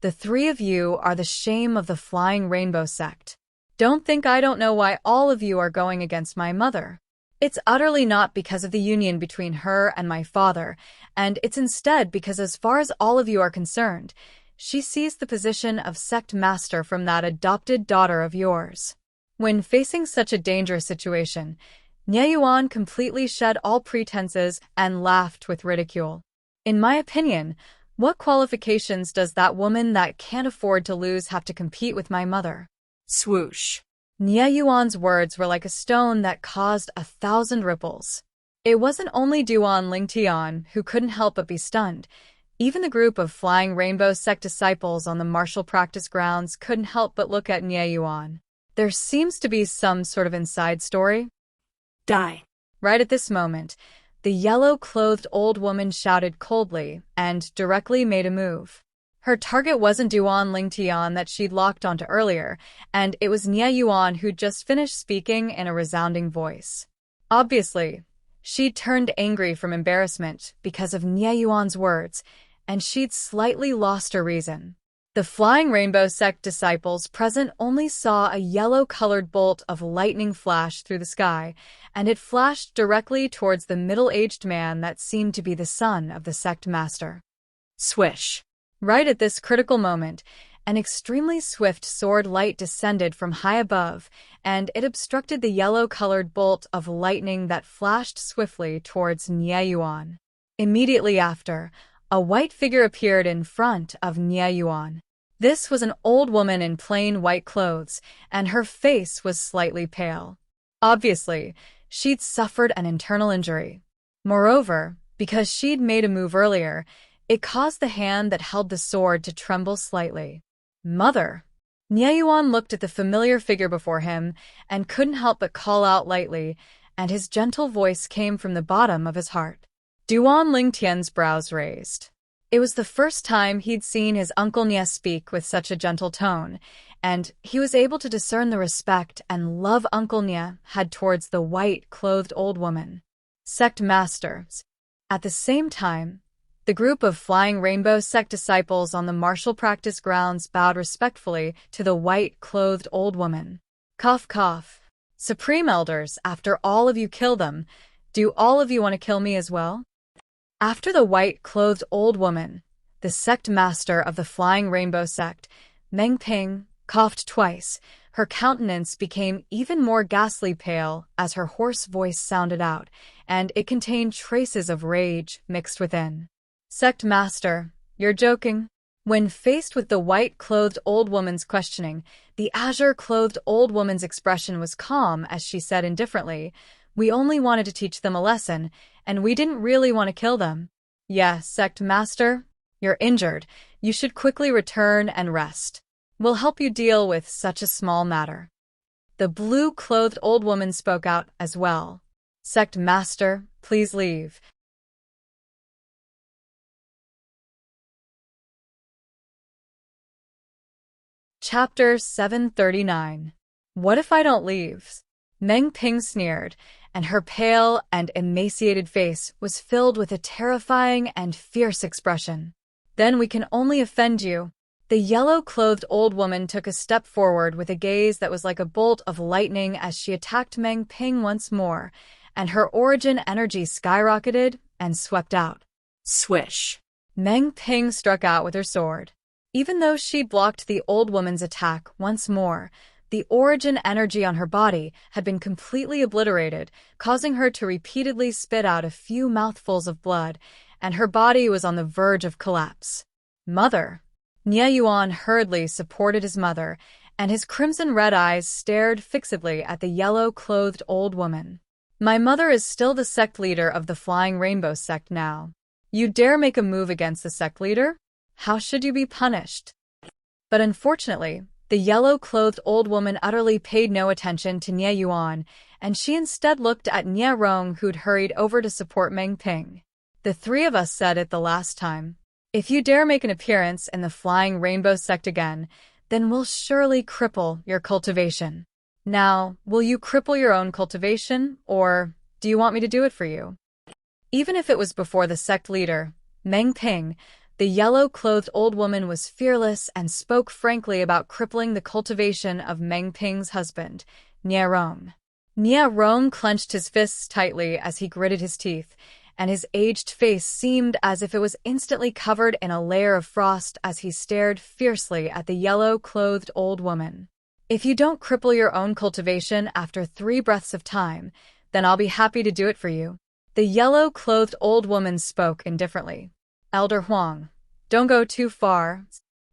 the 3 of you are the shame of the Flying Rainbow sect. Don't think I don't know why all of you are going against my mother. It's utterly not because of the union between her and my father, and it's instead because as far as all of you are concerned, she sees the position of sect master from that adopted daughter of yours. When facing such a dangerous situation, Nie Yuan completely shed all pretenses and laughed with ridicule. In my opinion, what qualifications does that woman that can't afford to lose have to compete with my mother? Swoosh. Nie Yuan's words were like a stone that caused 1,000 ripples. It wasn't only Duan Lingtian who couldn't help but be stunned. Even the group of Flying Rainbow sect disciples on the martial practice grounds couldn't help but look at Nie Yuan. There seems to be some sort of inside story. Die. Right at this moment, the yellow-clothed old woman shouted coldly and directly made a move. Her target wasn't Duan Lingtian that she'd locked onto earlier, and it was Nie Yuan who'd just finished speaking in a resounding voice. Obviously, she'd turned angry from embarrassment because of Nie Yuan's words, and she'd slightly lost her reason. The Flying Rainbow sect disciples present only saw a yellow-colored bolt of lightning flash through the sky, and it flashed directly towards the middle-aged man that seemed to be the son of the sect master. Swish. Right at this critical moment, an extremely swift sword light descended from high above, and it obstructed the yellow-colored bolt of lightning that flashed swiftly towards Nie Yuan. Immediately after, a white figure appeared in front of Nie Yuan. This was an old woman in plain white clothes, and her face was slightly pale. Obviously, she'd suffered an internal injury. Moreover, because she'd made a move earlier, it caused the hand that held the sword to tremble slightly. Mother! Nie Yuan looked at the familiar figure before him and couldn't help but call out lightly, and his gentle voice came from the bottom of his heart. Duan Lingtian's brows raised. It was the first time he'd seen his Uncle Nie speak with such a gentle tone, and he was able to discern the respect and love Uncle Nie had towards the white-clothed old woman. Sect masters. At the same time, The group of Flying Rainbow sect disciples on the martial practice grounds bowed respectfully to the white-clothed old woman. Cough, cough. Supreme Elders, after all of you kill them, do all of you want to kill me as well? After the white-clothed old woman, the sect master of the Flying Rainbow sect, Meng Ping, coughed twice. Her countenance became even more ghastly pale as her hoarse voice sounded out, and it contained traces of rage mixed within. Sect master, you're joking? When faced with the white-clothed old woman's questioning, the azure-clothed old woman's expression was calm as she said indifferently, "We only wanted to teach them a lesson, and we didn't really want to kill them." "Yes, sect master, you're injured. You should quickly return and rest. We'll help you deal with such a small matter." The blue-clothed old woman spoke out as well. "Sect master, please leave." Chapter 739. What if I don't leave? Meng Ping sneered, and her pale and emaciated face was filled with a terrifying and fierce expression. "Then we can only offend you." The yellow-clothed old woman took a step forward with a gaze that was like a bolt of lightning as she attacked Meng Ping once more, and her origin energy skyrocketed and swept out. Swish. Meng Ping struck out with her sword. Even though she blocked the old woman's attack once more, the origin energy on her body had been completely obliterated, causing her to repeatedly spit out a few mouthfuls of blood, and her body was on the verge of collapse. "Mother!" Nie Yuan hurriedly supported his mother, and his crimson-red eyes stared fixedly at the yellow-clothed old woman. "My mother is still the sect leader of the Flying Rainbow sect now. You dare make a move against the sect leader? How should you be punished?" But unfortunately, the yellow-clothed old woman utterly paid no attention to Nie Yuan, and she instead looked at Nie Rong, who'd hurried over to support Meng Ping. "The three of us said it the last time. If you dare make an appearance in the Flying Rainbow sect again, then we'll surely cripple your cultivation. Now, will you cripple your own cultivation, or do you want me to do it for you?" Even if it was before the sect leader, Meng Ping, the yellow-clothed old woman was fearless and spoke frankly about crippling the cultivation of Meng Ping's husband, Nie Rong. Nie Rong clenched his fists tightly as he gritted his teeth, and his aged face seemed as if it was instantly covered in a layer of frost as he stared fiercely at the yellow-clothed old woman. "If you don't cripple your own cultivation after 3 breaths of time, then I'll be happy to do it for you." The yellow-clothed old woman spoke indifferently. "Elder Huang, don't go too far."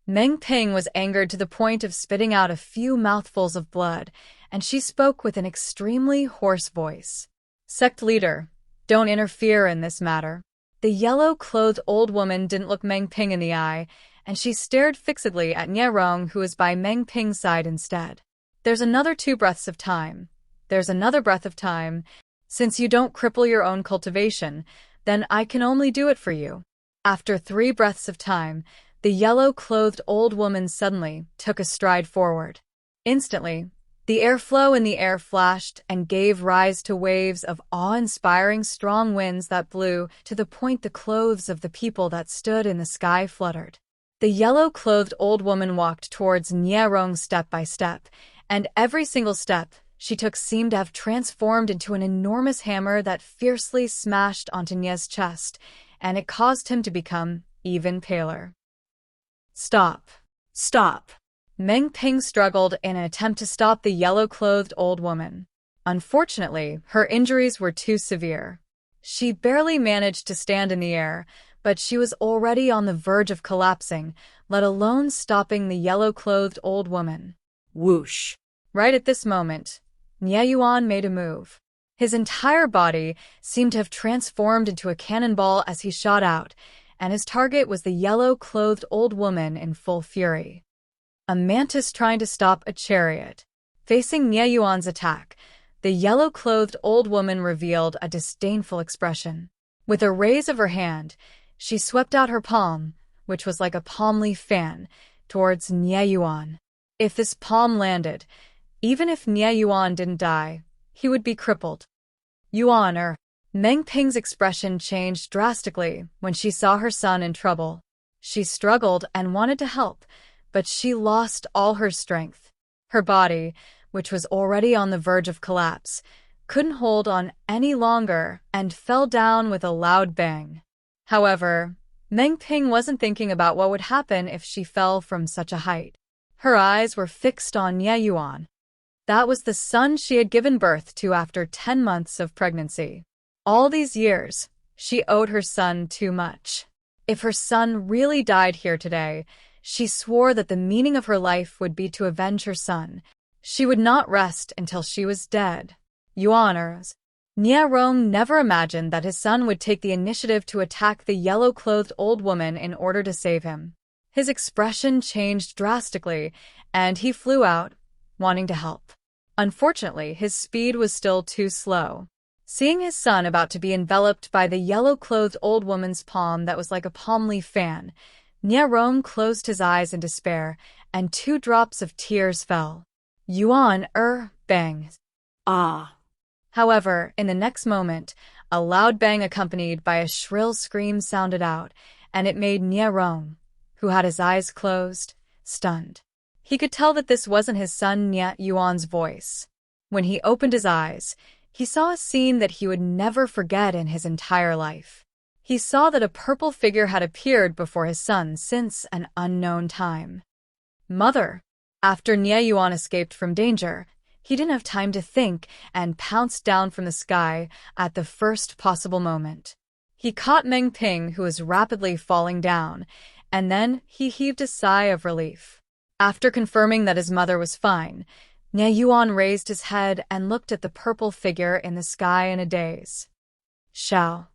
Meng Ping was angered to the point of spitting out a few mouthfuls of blood, and she spoke with an extremely hoarse voice. "Sect leader, don't interfere in this matter." The yellow-clothed old woman didn't look Meng Ping in the eye, and she stared fixedly at Nie Rong, who was by Meng Ping's side instead. "There's another 2 breaths of time. There's another breath of time. Since you don't cripple your own cultivation, then I can only do it for you." After 3 breaths of time, the yellow-clothed old woman suddenly took a stride forward. Instantly, the airflow in the air flashed and gave rise to waves of awe-inspiring strong winds that blew to the point the clothes of the people that stood in the sky fluttered. The yellow-clothed old woman walked towards Nie Rong step by step, and every single step she took seemed to have transformed into an enormous hammer that fiercely smashed onto Nie's chest, and it caused him to become even paler. "Stop. Stop." Meng Ping struggled in an attempt to stop the yellow-clothed old woman. Unfortunately, her injuries were too severe. She barely managed to stand in the air, but she was already on the verge of collapsing, let alone stopping the yellow-clothed old woman. Whoosh. Right at this moment, Nie Yuan made a move. His entire body seemed to have transformed into a cannonball as he shot out, and his target was the yellow-clothed old woman in full fury. A mantis trying to stop a chariot. Facing Nie Yuan's attack, the yellow-clothed old woman revealed a disdainful expression. With a raise of her hand, she swept out her palm, which was like a palm leaf fan, towards Nie Yuan. If this palm landed, even if Nie Yuan didn't die, he would be crippled. "Yuan, Meng Ping's expression changed drastically when she saw her son in trouble. She struggled and wanted to help, but she lost all her strength. Her body, which was already on the verge of collapse, couldn't hold on any longer and fell down with a loud bang. However, Meng Ping wasn't thinking about what would happen if she fell from such a height. Her eyes were fixed on Nie Yuan. That was the son she had given birth to after 10 months of pregnancy. All these years, she owed her son too much. If her son really died here today, she swore that the meaning of her life would be to avenge her son. She would not rest until she was dead. Yuaners. Nie Rong never imagined that his son would take the initiative to attack the yellow-clothed old woman in order to save him. His expression changed drastically, and he flew out, wanting to help. Unfortunately, his speed was still too slow. Seeing his son about to be enveloped by the yellow-clothed old woman's palm that was like a palm leaf fan, Nie Rong closed his eyes in despair, and 2 drops of tears fell. Yuan bang. Ah. However, in the next moment, a loud bang accompanied by a shrill scream sounded out, and it made Nie Rong, who had his eyes closed, stunned. He could tell that this wasn't his son Nie Yuan's voice. When he opened his eyes, he saw a scene that he would never forget in his entire life. He saw that a purple figure had appeared before his son since an unknown time. Mother! After Nie Yuan escaped from danger, he didn't have time to think and pounced down from the sky at the first possible moment. He caught Meng Ping, who was rapidly falling down, and then he heaved a sigh of relief. After confirming that his mother was fine, Nie Yuan raised his head and looked at the purple figure in the sky in a daze. Xiao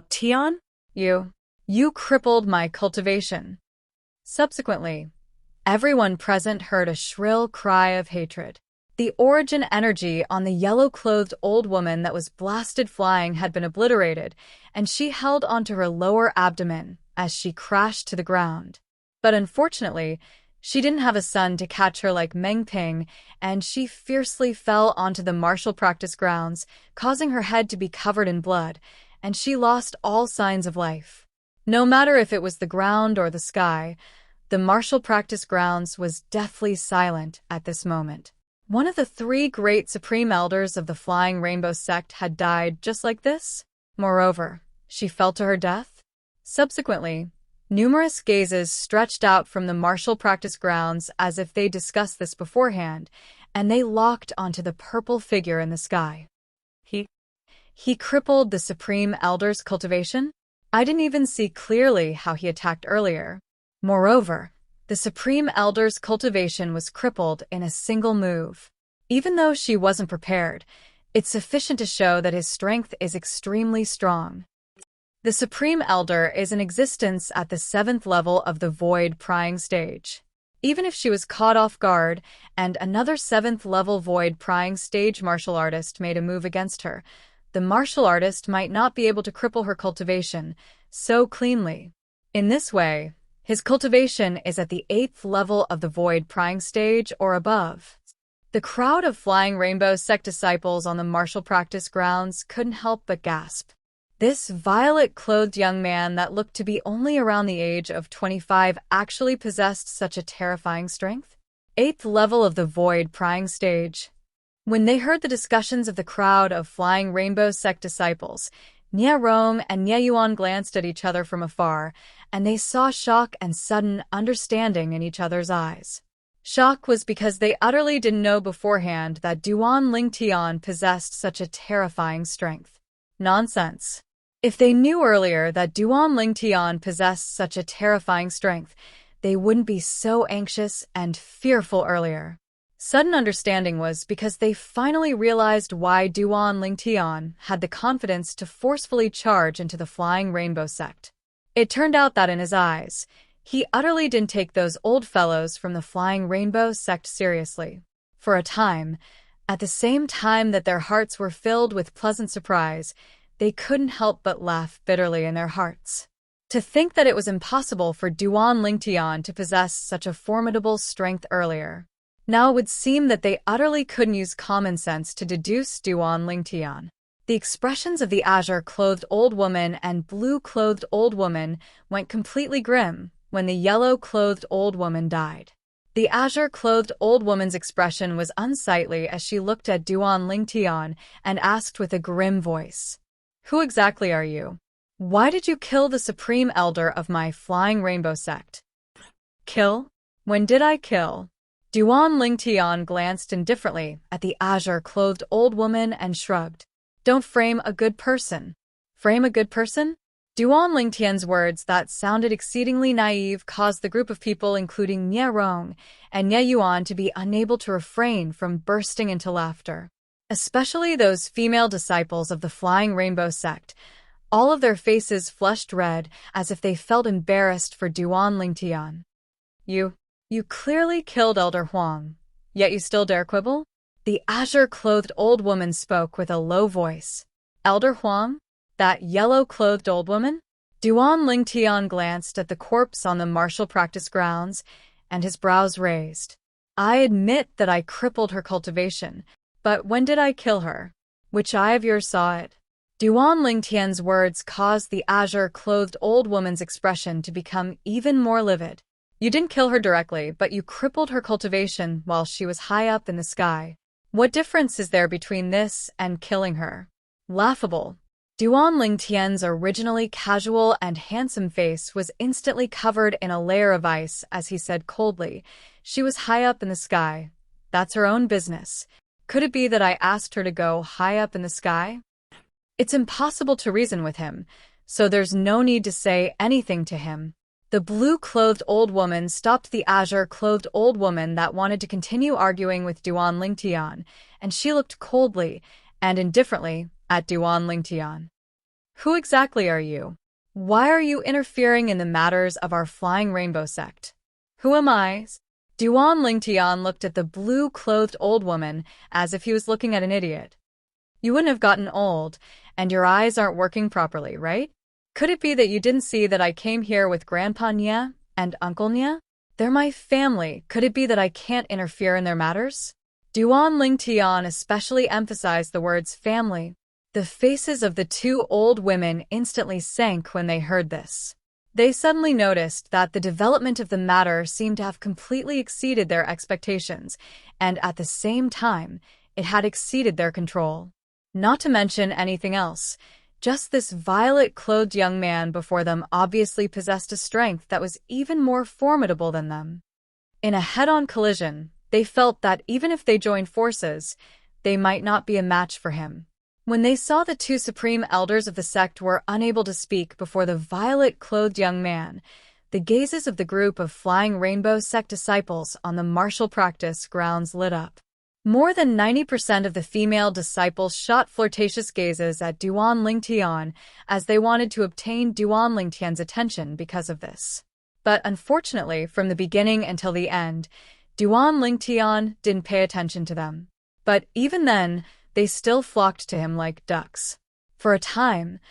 Tian? You crippled my cultivation. Subsequently, everyone present heard a shrill cry of hatred. The origin energy on the yellow-clothed old woman that was blasted flying had been obliterated, and she held onto her lower abdomen as she crashed to the ground. But unfortunately, she didn't have a son to catch her like Meng Ping, and she fiercely fell onto the martial practice grounds, causing her head to be covered in blood, and she lost all signs of life. No matter if it was the ground or the sky, the martial practice grounds was deathly silent at this moment. One of the 3 great supreme elders of the Flying Rainbow sect had died just like this. Moreover, she fell to her death. Subsequently, numerous gazes stretched out from the martial practice grounds as if they discussed this beforehand, and they locked onto the purple figure in the sky. He crippled the Supreme Elder's cultivation? I didn't even see clearly how he attacked earlier. Moreover, the Supreme Elder's cultivation was crippled in a single move. Even though she wasn't prepared, it's sufficient to show that his strength is extremely strong. The Supreme Elder is in existence at the 7th level of the Void Prying stage. Even if she was caught off guard and another 7th level Void Prying stage martial artist made a move against her, the martial artist might not be able to cripple her cultivation so cleanly. In this way, his cultivation is at the 8th level of the Void Prying stage or above. The crowd of Flying Rainbow sect disciples on the martial practice grounds couldn't help but gasp. This violet-clothed young man that looked to be only around the age of 25 actually possessed such a terrifying strength? 8th level of the Void Prying stage. When they heard the discussions of the crowd of Flying Rainbow sect disciples, Nie Rong and Nie Yuan glanced at each other from afar, and they saw shock and sudden understanding in each other's eyes. Shock was because they utterly didn't know beforehand that Duan Lingtian possessed such a terrifying strength. Nonsense. If they knew earlier that Duan Lingtian possessed such a terrifying strength, they wouldn't be so anxious and fearful earlier. Sudden understanding was because they finally realized why Duan Lingtian had the confidence to forcefully charge into the Flying Rainbow sect. It turned out that in his eyes, he utterly didn't take those old fellows from the Flying Rainbow sect seriously. For a time, at the same time that their hearts were filled with pleasant surprise, they couldn't help but laugh bitterly in their hearts. To think that it was impossible for Duan Lingtian to possess such a formidable strength earlier. Now it would seem that they utterly couldn't use common sense to deduce Duan Lingtian. The expressions of the azure-clothed old woman and blue-clothed old woman went completely grim when the yellow-clothed old woman died. The azure-clothed old woman's expression was unsightly as she looked at Duan Lingtian and asked with a grim voice, "Who exactly are you? Why did you kill the supreme elder of my Flying Rainbow sect?" "Kill? When did I kill?" Duan Lingtian glanced indifferently at the azure-clothed old woman and shrugged. "Don't frame a good person." "Frame a good person?" Duan Lingtian's words that sounded exceedingly naive caused the group of people, including Nie Rong and Nie Yuan, to be unable to refrain from bursting into laughter. Especially those female disciples of the Flying Rainbow sect. All of their faces flushed red as if they felt embarrassed for Duan Lingtian. You clearly killed Elder Huang, yet you still dare quibble?" The azure-clothed old woman spoke with a low voice. "Elder Huang? That yellow-clothed old woman?" Duan Lingtian glanced at the corpse on the martial practice grounds, and his brows raised. "I admit that I crippled her cultivation, but when did I kill her? Which eye of yours saw it?" Duan Lingtian's words caused the azure-clothed old woman's expression to become even more livid. "You didn't kill her directly, but you crippled her cultivation while she was high up in the sky. What difference is there between this and killing her?" Laughable. Duan Lingtian's originally casual and handsome face was instantly covered in a layer of ice as he said coldly, "She was high up in the sky. That's her own business. Could it be that I asked her to go high up in the sky?" It's impossible to reason with him, so there's no need to say anything to him. The blue-clothed old woman stopped the azure-clothed old woman that wanted to continue arguing with Duan Lingtian, and she looked coldly and indifferently at Duan Lingtian. "Who exactly are you? Why are you interfering in the matters of our Flying Rainbow sect?" "Who am I?" Duan Lingtian looked at the blue-clothed old woman as if he was looking at an idiot. "You wouldn't have gotten old, and your eyes aren't working properly, right? Could it be that you didn't see that I came here with Grandpa Nie and Uncle Nie? They're my family. Could it be that I can't interfere in their matters?" Duan Lingtian especially emphasized the words family. The faces of the two old women instantly sank when they heard this. They suddenly noticed that the development of the matter seemed to have completely exceeded their expectations, and at the same time, it had exceeded their control. Not to mention anything else. Just this violet-clothed young man before them obviously possessed a strength that was even more formidable than them. In a head-on collision, they felt that even if they joined forces, they might not be a match for him. When they saw the two supreme elders of the sect were unable to speak before the violet-clothed young man, the gazes of the group of Flying Rainbow sect disciples on the martial practice grounds lit up. More than 90% of the female disciples shot flirtatious gazes at Duan Lingtian as they wanted to obtain Duan Lingtian's attention because of this. But unfortunately, from the beginning until the end, Duan Lingtian didn't pay attention to them. But even then, they still flocked to him like ducks. For a time,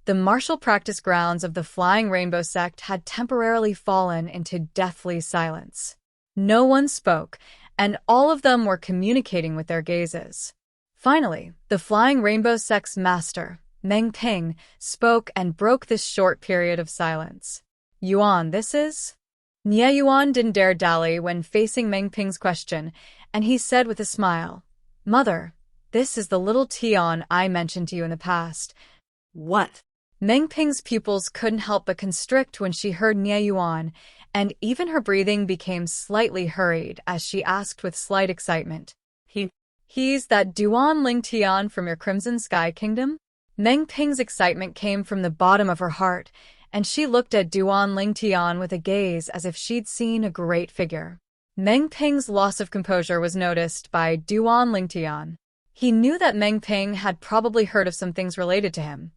the martial practice grounds of the Flying Rainbow sect had temporarily fallen into deathly silence. No one spoke, and all of them were communicating with their gazes. Finally, the Flying Rainbow sect's master, Meng Ping, spoke and broke this short period of silence. "Yuan, this is?" Nie Yuan didn't dare dally when facing Meng Ping's question, and he said with a smile, "Mother, this is the little Tian I mentioned to you in the past." "What?" Meng Ping's pupils couldn't help but constrict when she heard Nie Yuan, and even her breathing became slightly hurried as she asked with slight excitement, He's that Duan Lingtian from your Crimson Sky Kingdom?" Meng Ping's excitement came from the bottom of her heart, and she looked at Duan Lingtian with a gaze as if she'd seen a great figure. Meng Ping's loss of composure was noticed by Duan Lingtian. He knew that Meng Ping had probably heard of some things related to him.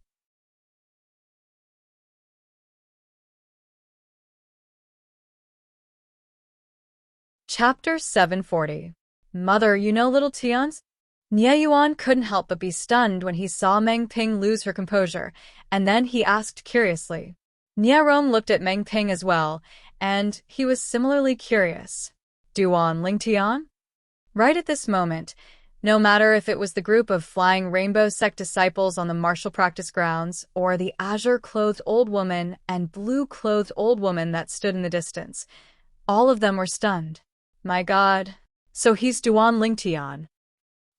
Chapter 740. Mother, you know little Tians? Nie Yuan couldn't help but be stunned when he saw Meng Ping lose her composure, and then he asked curiously. Nie Rong looked at Meng Ping as well, and he was similarly curious. "Duan Lingtian?" Right at this moment, No matter if it was the group of Flying Rainbow sect disciples on the martial practice grounds, or the azure-clothed old woman and blue-clothed old woman that stood in the distance, all of them were stunned. My God, so he's Duan Lingtian.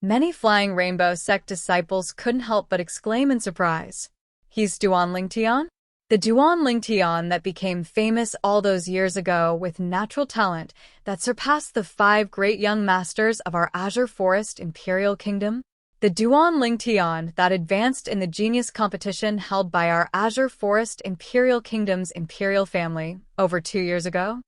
Many Flying Rainbow sect disciples couldn't help but exclaim in surprise. He's Duan Lingtian? The Duan Lingtian that became famous all those years ago with natural talent that surpassed the 5 great young masters of our Azure Forest Imperial Kingdom? The Duan Lingtian that advanced in the genius competition held by our Azure Forest Imperial Kingdom's Imperial family over 2 years ago?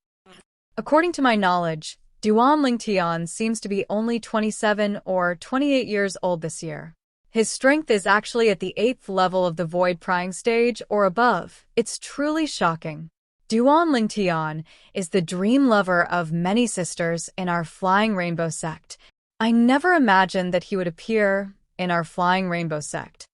According to my knowledge, Duan Lingtian seems to be only 27 or 28 years old this year. His strength is actually at the 8th level of the Void Prying stage or above. It's truly shocking. Duan Lingtian is the dream lover of many sisters in our Flying Rainbow sect. I never imagined that he would appear in our Flying Rainbow sect.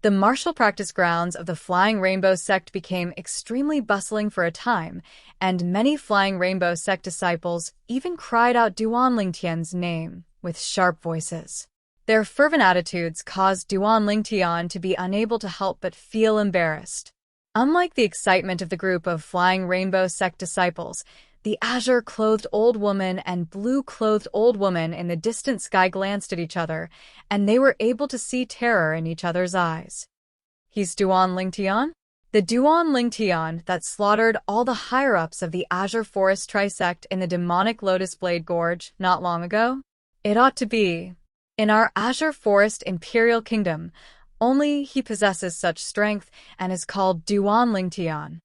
The martial practice grounds of the Flying Rainbow sect became extremely bustling for a time, and many Flying Rainbow sect disciples even cried out Duan Lingtian's name with sharp voices. Their fervent attitudes caused Duan Lingtian to be unable to help but feel embarrassed. Unlike the excitement of the group of Flying Rainbow sect disciples, the azure-clothed old woman and blue-clothed old woman in the distant sky glanced at each other, and they were able to see terror in each other's eyes. He's Duan Lingtian? The Duan Lingtian that slaughtered all the higher-ups of the Azure Forest Trisect in the demonic Lotus Blade Gorge not long ago? It ought to be. In our Azure Forest Imperial Kingdom, only he possesses such strength and is called Duan Lingtian.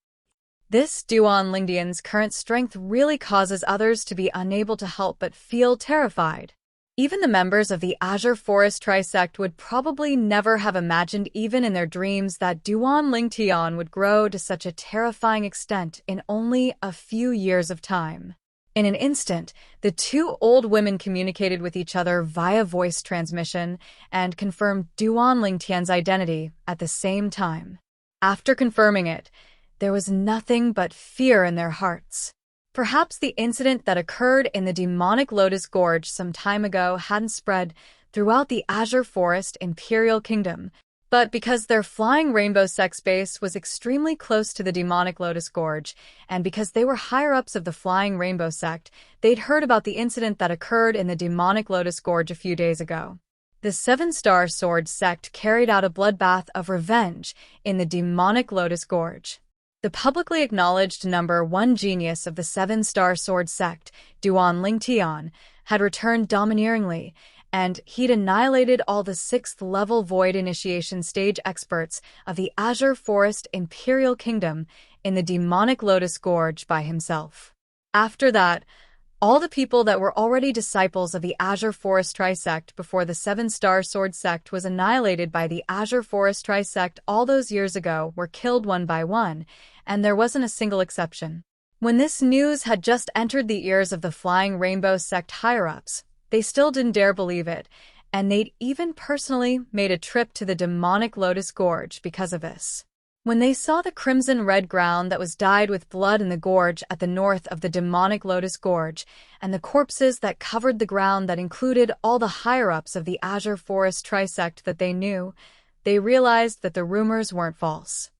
This Duan Lingtian's current strength really causes others to be unable to help but feel terrified. Even the members of the Azure Forest Trisect would probably never have imagined even in their dreams that Duan Lingtian would grow to such a terrifying extent in only a few years of time. In an instant, the 2 old women communicated with each other via voice transmission and confirmed Duan Lingtian's identity at the same time. After confirming it, there was nothing but fear in their hearts. Perhaps the incident that occurred in the demonic Lotus Gorge some time ago hadn't spread throughout the Azure Forest Imperial Kingdom, but because their Flying Rainbow sect base was extremely close to the demonic Lotus Gorge, and because they were higher-ups of the Flying Rainbow sect, they'd heard about the incident that occurred in the demonic Lotus Gorge a few days ago. The 7-Star Sword sect carried out a bloodbath of revenge in the demonic Lotus Gorge. The publicly acknowledged number 1 genius of the 7-Star Sword sect, Duan Lingtian, had returned domineeringly, and he'd annihilated all the 6th-level Void Initiation stage experts of the Azure Forest Imperial Kingdom in the demonic Lotus Gorge by himself. After that, all the people that were already disciples of the Azure Forest Trisect before the 7-Star Sword sect was annihilated by the Azure Forest Trisect all those years ago were killed one by one, and there wasn't a single exception. When this news had just entered the ears of the Flying Rainbow sect higher-ups, they still didn't dare believe it, and they'd even personally made a trip to the demonic Lotus Gorge because of this. When they saw the crimson-red ground that was dyed with blood in the gorge at the north of the demonic Lotus Gorge, and the corpses that covered the ground that included all the higher-ups of the Azure Forest Trisect that they knew, they realized that the rumors weren't false.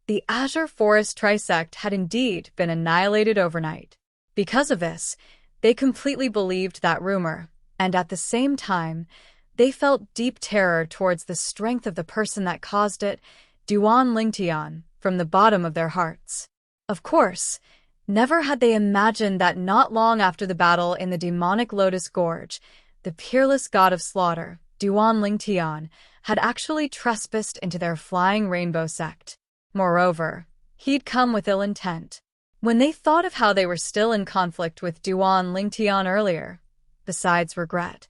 The Azure Forest Trisect had indeed been annihilated overnight. Because of this, they completely believed that rumor, and at the same time, they felt deep terror towards the strength of the person that caused it, Duan Lingtian, from the bottom of their hearts. Of course, never had they imagined that not long after the battle in the demonic Lotus Gorge, the peerless god of slaughter, Duan Lingtian, had actually trespassed into their Flying Rainbow sect. Moreover, he'd come with ill intent. When they thought of how they were still in conflict with Duan Lingtian earlier, besides regret,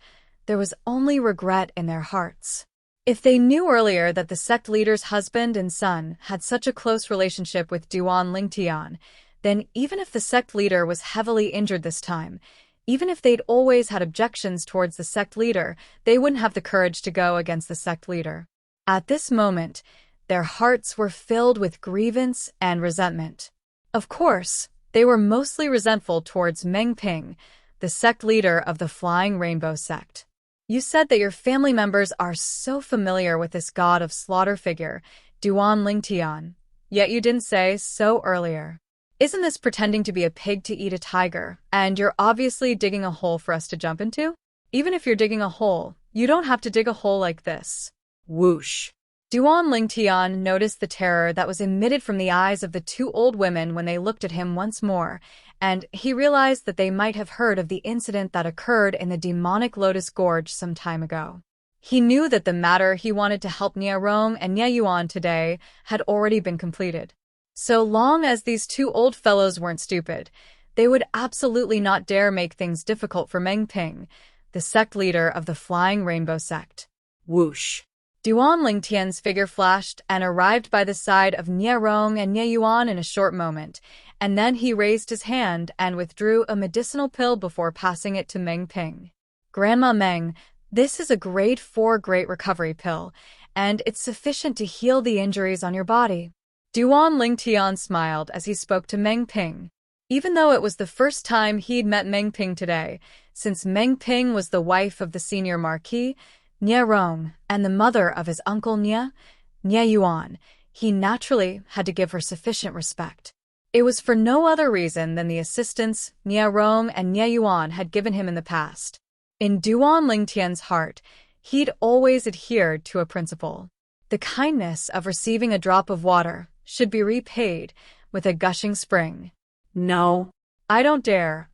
there was only regret in their hearts. If they knew earlier that the sect leader's husband and son had such a close relationship with Duan Lingtian, then even if the sect leader was heavily injured this time, even if they'd always had objections towards the sect leader, they wouldn't have the courage to go against the sect leader. At this moment, their hearts were filled with grievance and resentment. Of course, they were mostly resentful towards Meng Ping, the sect leader of the Flying Rainbow sect. You said that your family members are so familiar with this god of slaughter figure, Duan Lingtian, yet you didn't say so earlier. Isn't this pretending to be a pig to eat a tiger, and you're obviously digging a hole for us to jump into? Even if you're digging a hole, you don't have to dig a hole like this. Whoosh. Duan Lingtian noticed the terror that was emitted from the eyes of the two old women when they looked at him once more, and he realized that they might have heard of the incident that occurred in the demonic Lotus Gorge some time ago. He knew that the matter he wanted to help Niarong and Nieyuan today had already been completed. So long as these two old fellows weren't stupid, they would absolutely not dare make things difficult for Meng Ping, the sect leader of the Flying Rainbow sect. Whoosh. Duan Lingtian's figure flashed and arrived by the side of Niarong and Nieyuan in a short moment, and then he raised his hand and withdrew a medicinal pill before passing it to Meng Ping. Grandma Meng, this is a grade 4 Great Recovery pill, and it's sufficient to heal the injuries on your body. Duan Lingtian smiled as he spoke to Meng Ping. Even though it was the first time he'd met Meng Ping today, since Meng Ping was the wife of the senior marquis, Niarong, and the mother of his uncle Nieyuan, he naturally had to give her sufficient respect. It was for no other reason than the assistance Niarong and Nieyuan had given him in the past. In Duan Lingtian's heart, he'd always adhered to a principle. The kindness of receiving a drop of water should be repaid with a gushing spring. No. I don't dare.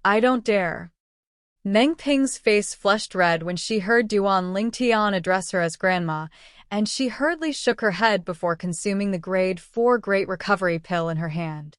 Meng Ping's face flushed red when she heard Duan Lingtian address her as grandma, and she hurriedly shook her head before consuming the grade 4 Great Recovery pill in her hand.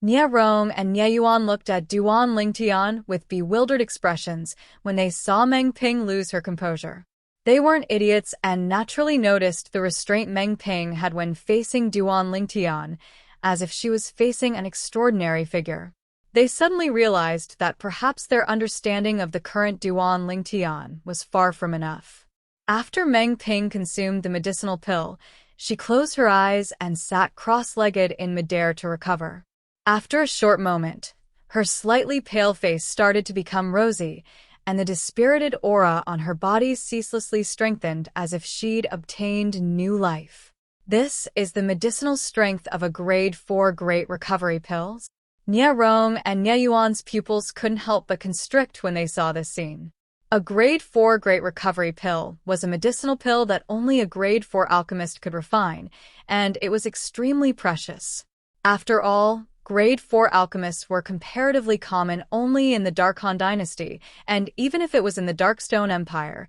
Niarong and Nieyuan looked at Duan Lingtian with bewildered expressions when they saw Meng Ping lose her composure. They weren't idiots and naturally noticed the restraint Meng Ping had when facing Duan Lingtian, as if she was facing an extraordinary figure. They suddenly realized that perhaps their understanding of the current Duan Lingtian was far from enough. After Meng Ping consumed the medicinal pill, she closed her eyes and sat cross-legged in midair to recover. After a short moment, her slightly pale face started to become rosy, and the dispirited aura on her body ceaselessly strengthened as if she'd obtained new life. This is the medicinal strength of a grade 4 Great Recovery pill. Niarong and Nieyuan's pupils couldn't help but constrict when they saw this scene. A grade 4 Great Recovery pill was a medicinal pill that only a grade 4 alchemist could refine, and it was extremely precious. After all, grade 4 alchemists were comparatively common only in the Darkhan dynasty, and even if it was in the Darkstone Empire,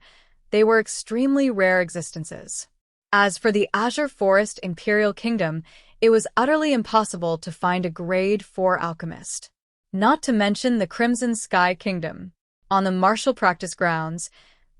they were extremely rare existences. As for the Azure Forest Imperial Kingdom, it was utterly impossible to find a grade 4 alchemist. Not to mention the Crimson Sky Kingdom. On the martial practice grounds,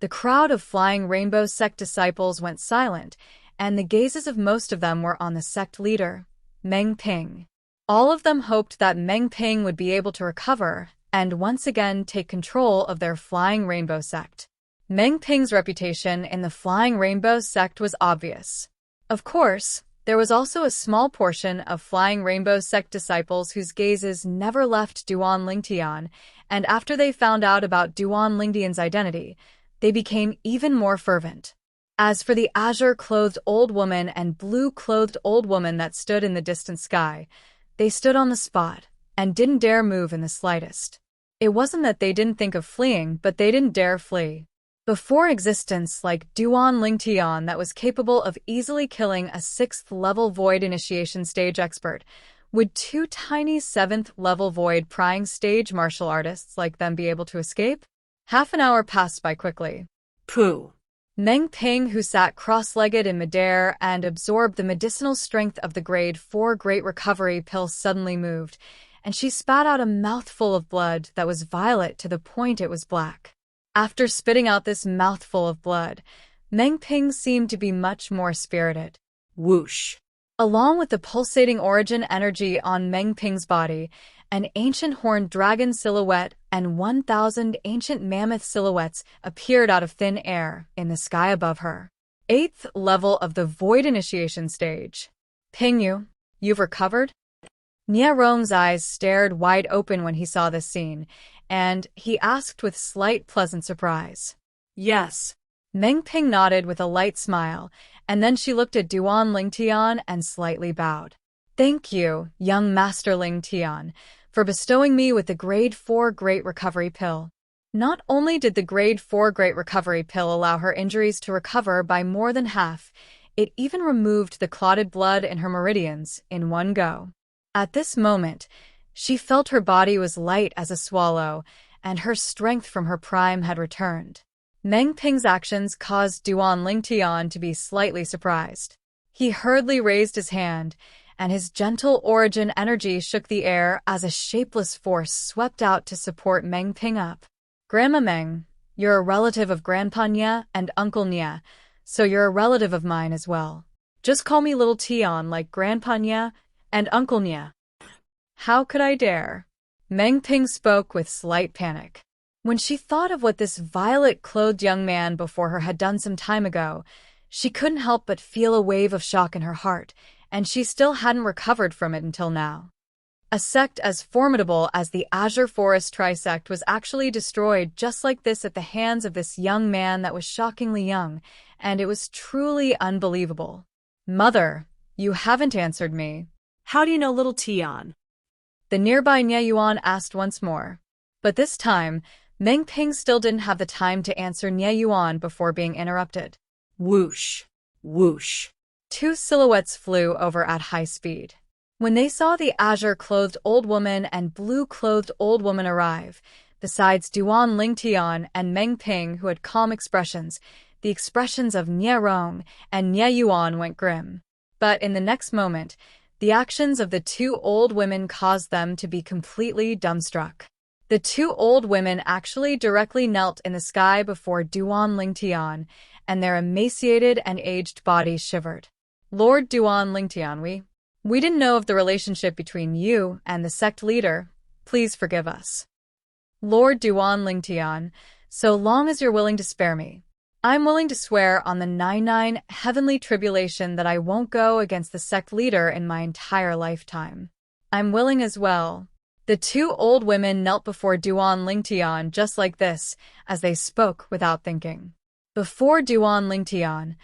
the crowd of Flying Rainbow sect disciples went silent, and the gazes of most of them were on the sect leader, Meng Ping. All of them hoped that Meng Ping would be able to recover and once again take control of their Flying Rainbow sect. Meng Ping's reputation in the Flying Rainbow sect was obvious. Of course, there was also a small portion of Flying Rainbow sect disciples whose gazes never left Duan Lingtian, and after they found out about Duan Lingtian's identity, they became even more fervent. As for the azure-clothed old woman and blue-clothed old woman that stood in the distant sky, they stood on the spot and didn't dare move in the slightest. It wasn't that they didn't think of fleeing, but they didn't dare flee. Before existence like Duan Lingtian that was capable of easily killing a 6th-level Void Initiation stage expert, would 2 tiny 7th-level Void Prying stage martial artists like them be able to escape? Half an hour passed by quickly. Pooh. Meng Ping, who sat cross-legged in midair and absorbed the medicinal strength of the grade 4 Great Recovery pill, suddenly moved, and she spat out a mouthful of blood that was violet to the point it was black. After spitting out this mouthful of blood, Meng Ping seemed to be much more spirited. Whoosh. Along with the pulsating origin energy on Meng Ping's body, an ancient horned dragon silhouette and 1,000 ancient mammoth silhouettes appeared out of thin air in the sky above her. 8th level of the Void Initiation stage. Ping, you've recovered? Niarong's eyes stared wide open when he saw this scene, and he asked with slight pleasant surprise. Yes, Meng Ping nodded with a light smile, and then she looked at Duan Ling Tian and slightly bowed. Thank you, young Master Ling Tian, for bestowing me with the Grade 4 Great Recovery Pill. Not only did the Grade 4 Great Recovery Pill allow her injuries to recover by more than half, it even removed the clotted blood in her meridians in one go. At this moment, she felt her body was light as a swallow, and her strength from her prime had returned. Meng Ping's actions caused Duan Ling Tian to be slightly surprised. He hurriedly raised his hand, and his gentle origin energy shook the air as a shapeless force swept out to support Meng Ping up. Grandma Meng, you're a relative of Grandpa Nya and Uncle Nya, so you're a relative of mine as well. Just call me Little Tian like Grandpa Nya and Uncle Nya. How could I dare? Meng Ping spoke with slight panic. When she thought of what this violet-clothed young man before her had done some time ago, she couldn't help but feel a wave of shock in her heart, and she still hadn't recovered from it until now. A sect as formidable as the Azure Forest Trisect was actually destroyed just like this at the hands of this young man that was shockingly young, and it was truly unbelievable. Mother, you haven't answered me. How do you know Little Tian? The nearby Nye Yuan asked once more. But this time, Meng Ping still didn't have the time to answer Nye Yuan before being interrupted. Whoosh, whoosh. Two silhouettes flew over at high speed. When they saw the azure-clothed old woman and blue-clothed old woman arrive, besides Duan Ling Tian and Meng Ping who had calm expressions, the expressions of Nye Rong and Nye Yuan went grim. But in the next moment, the actions of the two old women caused them to be completely dumbstruck. The two old women actually directly knelt in the sky before Duan Ling Tian, and their emaciated and aged bodies shivered. Lord Duan Ling Tian, we didn't know of the relationship between you and the sect leader. Please forgive us. Lord Duan Ling Tian, so long as you're willing to spare me, I'm willing to swear on the 99 heavenly tribulation that I won't go against the sect leader in my entire lifetime. I'm willing as well. The two old women knelt before Duan Ling Tian just like this, as they spoke without thinking. Before Duan Ling Tian,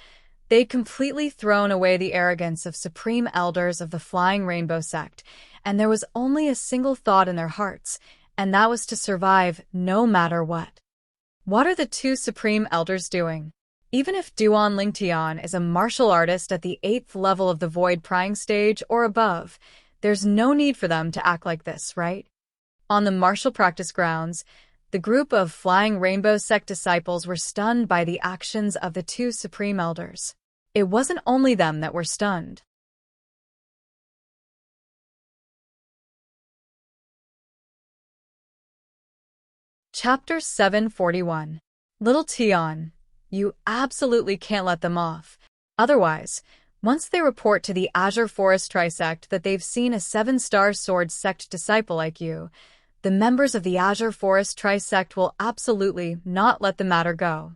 they'd completely thrown away the arrogance of supreme elders of the Flying Rainbow sect, and there was only a single thought in their hearts, and that was to survive no matter what. What are the two supreme elders doing? Even if Duan Ling Tian is a martial artist at the 8th level of the Void Prying stage or above, there's no need for them to act like this, right? On the martial practice grounds, the group of Flying Rainbow sect disciples were stunned by the actions of the two supreme elders. It wasn't only them that were stunned. Chapter 741. Little Tian, you absolutely can't let them off. Otherwise, once they report to the Azure Forest Trisect that they've seen a 7-star sword sect disciple like you, the members of the Azure Forest Trisect will absolutely not let the matter go.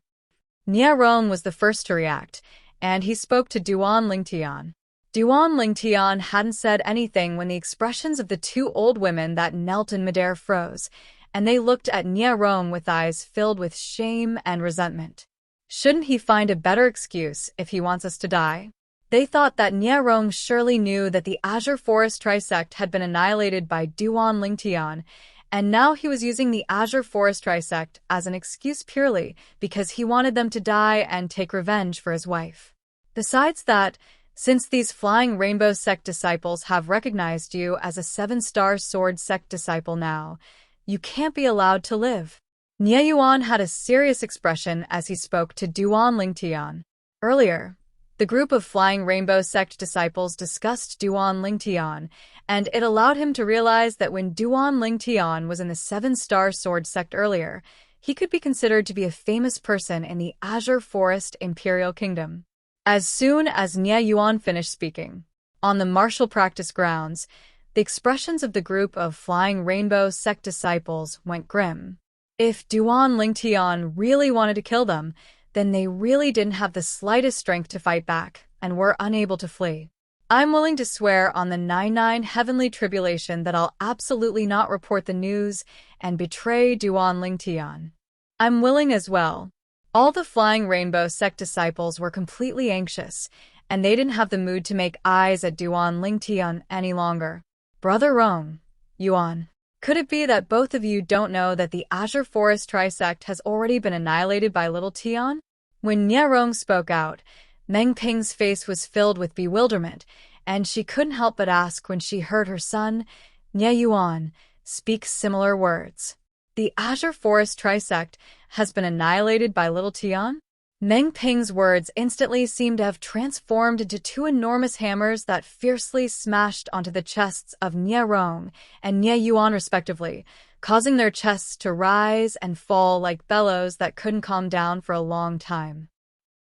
Nye Rong was the first to react, and he spoke to Duan Ling Tian. Duan Ling Tian hadn't said anything when the expressions of the two old women that knelt in midair froze, and they looked at Nye Rong with eyes filled with shame and resentment. Shouldn't he find a better excuse if he wants us to die? They thought that Nye Rong surely knew that the Azure Forest Trisect had been annihilated by Duan Ling Tian, and now he was using the Azure Forest Trisect as an excuse purely because he wanted them to die and take revenge for his wife. Besides that, since these Flying Rainbow sect disciples have recognized you as a 7-star sword sect disciple now, you can't be allowed to live. Nye Yuan had a serious expression as he spoke to Duan Ling Tian. Earlier, the group of Flying Rainbow sect disciples discussed Duan Ling Tian, and it allowed him to realize that when Duan Ling Tian was in the 7-star sword sect earlier, he could be considered to be a famous person in the Azure Forest Imperial Kingdom. As soon as Nye Yuan finished speaking, on the martial practice grounds, the expressions of the group of Flying Rainbow sect disciples went grim. If Duan Ling Tian really wanted to kill them, then they really didn't have the slightest strength to fight back and were unable to flee. I'm willing to swear on the 99 heavenly tribulation that I'll absolutely not report the news and betray Duan Ling Tian. I'm willing as well. All the Flying Rainbow sect disciples were completely anxious, and they didn't have the mood to make eyes at Duan Lingtian any longer. Brother Rong, Yuan, could it be that both of you don't know that the Azure Forest Trisect has already been annihilated by Little Tian? When Nie Rong spoke out, Meng Ping's face was filled with bewilderment, and she couldn't help but ask when she heard her son, Nie Yuan, speak similar words. The Azure Forest Trisect has been annihilated by Little Tian? Meng Ping's words instantly seemed to have transformed into two enormous hammers that fiercely smashed onto the chests of Nie Rong and Nie Yuan respectively, causing their chests to rise and fall like bellows that couldn't calm down for a long time.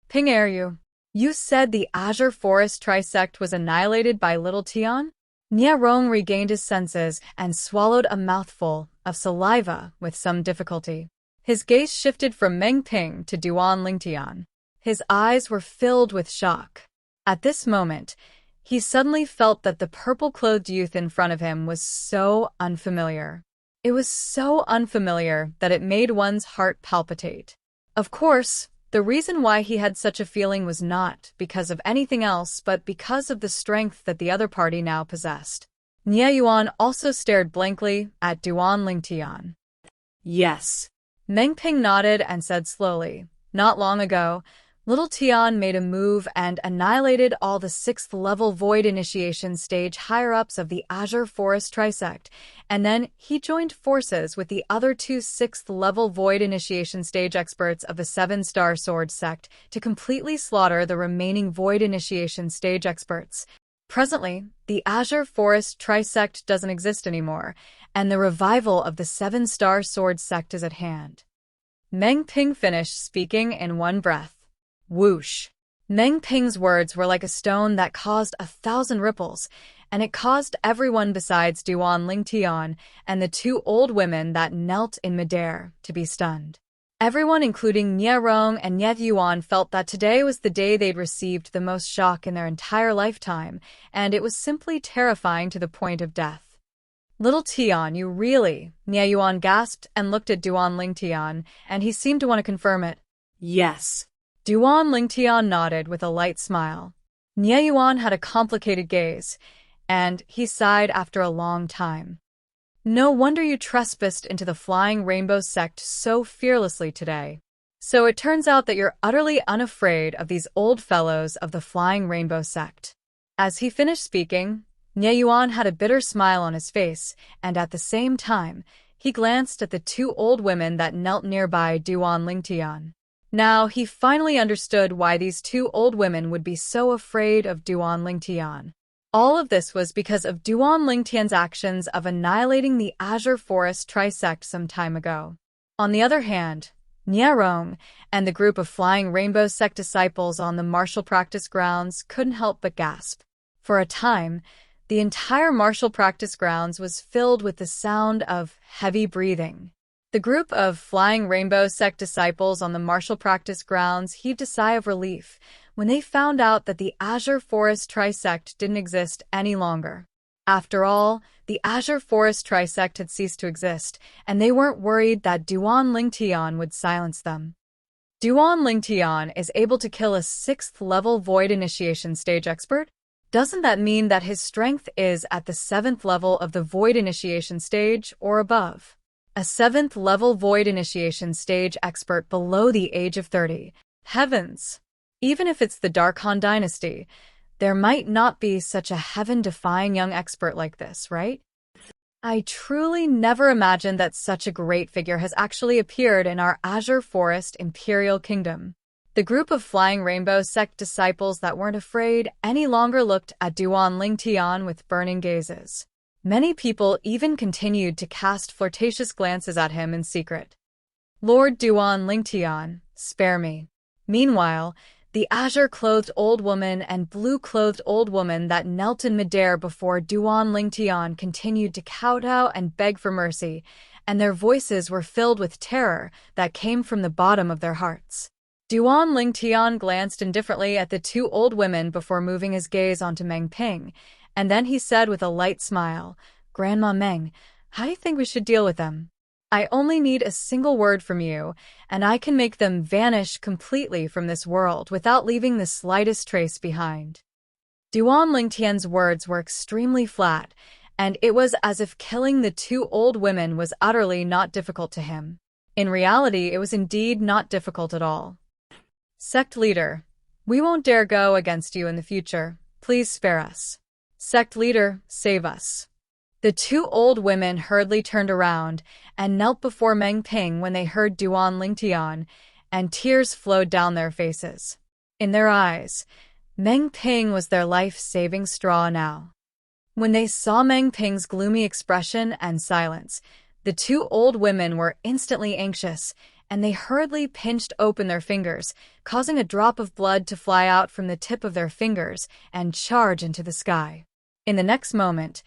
Ping you said the Azure Forest Trisect was annihilated by Little Tian? Nie Rong regained his senses and swallowed a mouthful of saliva with some difficulty. His gaze shifted from Meng Ping to Duan Lingtian. His eyes were filled with shock. At this moment, he suddenly felt that the purple-clothed youth in front of him was so unfamiliar. It was so unfamiliar that it made one's heart palpitate. Of course, the reason why he had such a feeling was not because of anything else but because of the strength that the other party now possessed. Nie Yuan also stared blankly at Duan Lingtian. Yes. Meng Ping nodded and said slowly, not long ago, Little Tian made a move and annihilated all the 6th-level Void Initiation stage higher-ups of the Azure Forest Trisect, and then he joined forces with the other two 6th-level Void Initiation stage experts of the 7-Star Sword sect to completely slaughter the remaining Void Initiation stage experts. Presently, the Azure Forest Trisect doesn't exist anymore, and the revival of the 7-Star Sword sect is at hand. Meng Ping finished speaking in one breath. Whoosh! Meng Ping's words were like a stone that caused 1,000 ripples, and it caused everyone besides Duan Lingtian and the two old women that knelt in midair to be stunned. Everyone, including Nie Rong and Nie Yuan, felt that today was the day they'd received the most shock in their entire lifetime, and it was simply terrifying to the point of death. Little Tian, you really? Nie Yuan gasped and looked at Duan Lingtian, and he seemed to want to confirm it. Yes. Duan Lingtian nodded with a light smile. Nie Yuan had a complicated gaze, and he sighed after a long time. No wonder you trespassed into the Flying Rainbow sect so fearlessly today. So it turns out that you're utterly unafraid of these old fellows of the Flying Rainbow sect. As he finished speaking, Nie Yuan had a bitter smile on his face, and at the same time, he glanced at the two old women that knelt nearby Duan Lingtian. Now, he finally understood why these two old women would be so afraid of Duan Lingtian. All of this was because of Duan Lingtian's actions of annihilating the Azure Forest Trisect some time ago. On the other hand, Nie Rong and the group of Flying Rainbow sect disciples on the martial practice grounds couldn't help but gasp. For a time, the entire martial practice grounds was filled with the sound of heavy breathing. The group of Flying Rainbow sect disciples on the martial practice grounds heaved a sigh of relief when they found out that the Azure Forest Trisect didn't exist any longer. After all, the Azure Forest Trisect had ceased to exist, and they weren't worried that Duan Lingtian would silence them. Duan Lingtian is able to kill a 6th-level Void Initiation stage expert? Doesn't that mean that his strength is at the 7th level of the Void Initiation stage or above? A 7th-level Void Initiation stage expert below the age of 30. Heavens! Even if it's the Dark Han dynasty, there might not be such a heaven-defying young expert like this, right? I truly never imagined that such a great figure has actually appeared in our Azure Forest Imperial Kingdom. The group of Flying Rainbow sect disciples that weren't afraid any longer looked at Duan Lingtian with burning gazes. Many people even continued to cast flirtatious glances at him in secret. Lord Duan Lingtian, spare me. Meanwhile, the azure-clothed old woman and blue-clothed old woman that knelt in midair before Duan Lingtian continued to kowtow and beg for mercy, and their voices were filled with terror that came from the bottom of their hearts. Duan Lingtian glanced indifferently at the two old women before moving his gaze onto Meng Ping, and then he said with a light smile, "Grandma Meng, how do you think we should deal with them?" I only need a single word from you, and I can make them vanish completely from this world without leaving the slightest trace behind. Duan Lingtian's words were extremely flat, and it was as if killing the two old women was utterly not difficult to him. In reality, it was indeed not difficult at all. Sect leader, we won't dare go against you in the future. Please spare us. Sect leader, save us. The two old women hurriedly turned around and knelt before Meng Ping when they heard Duan Lingtian, and tears flowed down their faces. In their eyes, Meng Ping was their life-saving straw now. When they saw Meng Ping's gloomy expression and silence, the two old women were instantly anxious, and they hurriedly pinched open their fingers, causing a drop of blood to fly out from the tip of their fingers and charge into the sky. In the next moment,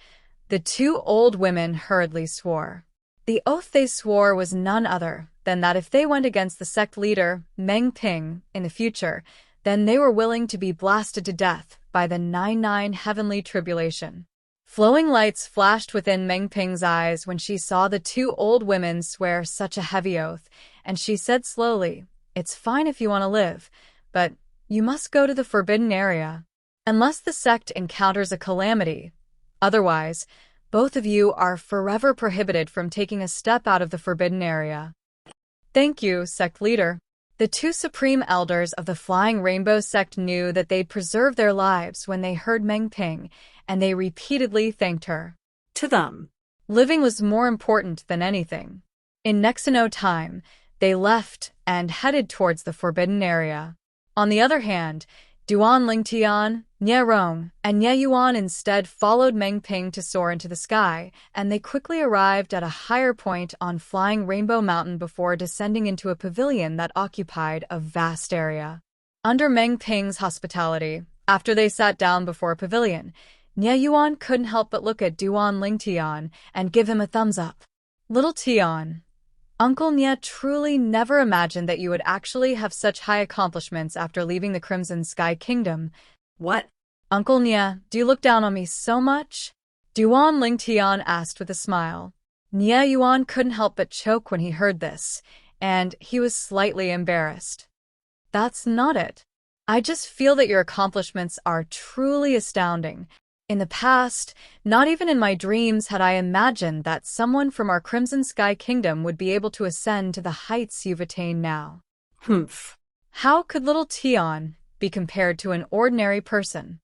the two old women hurriedly swore. The oath they swore was none other than that if they went against the sect leader, Meng Ping, in the future, then they were willing to be blasted to death by the 99 heavenly tribulation. Flowing lights flashed within Meng Ping's eyes when she saw the two old women swear such a heavy oath, and she said slowly, "It's fine if you want to live, but you must go to the forbidden area. Unless the sect encounters a calamity. Otherwise, both of you are forever prohibited from taking a step out of the forbidden area." Thank you, sect leader. The two supreme elders of the Flying Rainbow sect knew that they'd preserve their lives when they heard Meng Ping, and they repeatedly thanked her. To them, Living was more important than anything. In next to no time, they left and headed towards the forbidden area. On the other hand, Duan Lingtian, Nie Rong, and Nie Yuan instead followed Meng Ping to soar into the sky, and they quickly arrived at a higher point on Flying Rainbow Mountain before descending into a pavilion that occupied a vast area. Under Meng Ping's hospitality, after they sat down before a pavilion, Nie Yuan couldn't help but look at Duan Lingtian and give him a thumbs up. Little Tian, Uncle Nie truly never imagined that you would actually have such high accomplishments after leaving the Crimson Sky Kingdom. What? Uncle Nie, do you look down on me so much? Duan Lingtian asked with a smile. Nie Yuan couldn't help but choke when he heard this, and he was slightly embarrassed. That's not it. I just feel that your accomplishments are truly astounding. In the past, not even in my dreams had I imagined that someone from our Crimson Sky Kingdom would be able to ascend to the heights you've attained now. Humph. How could little Tian be compared to an ordinary person?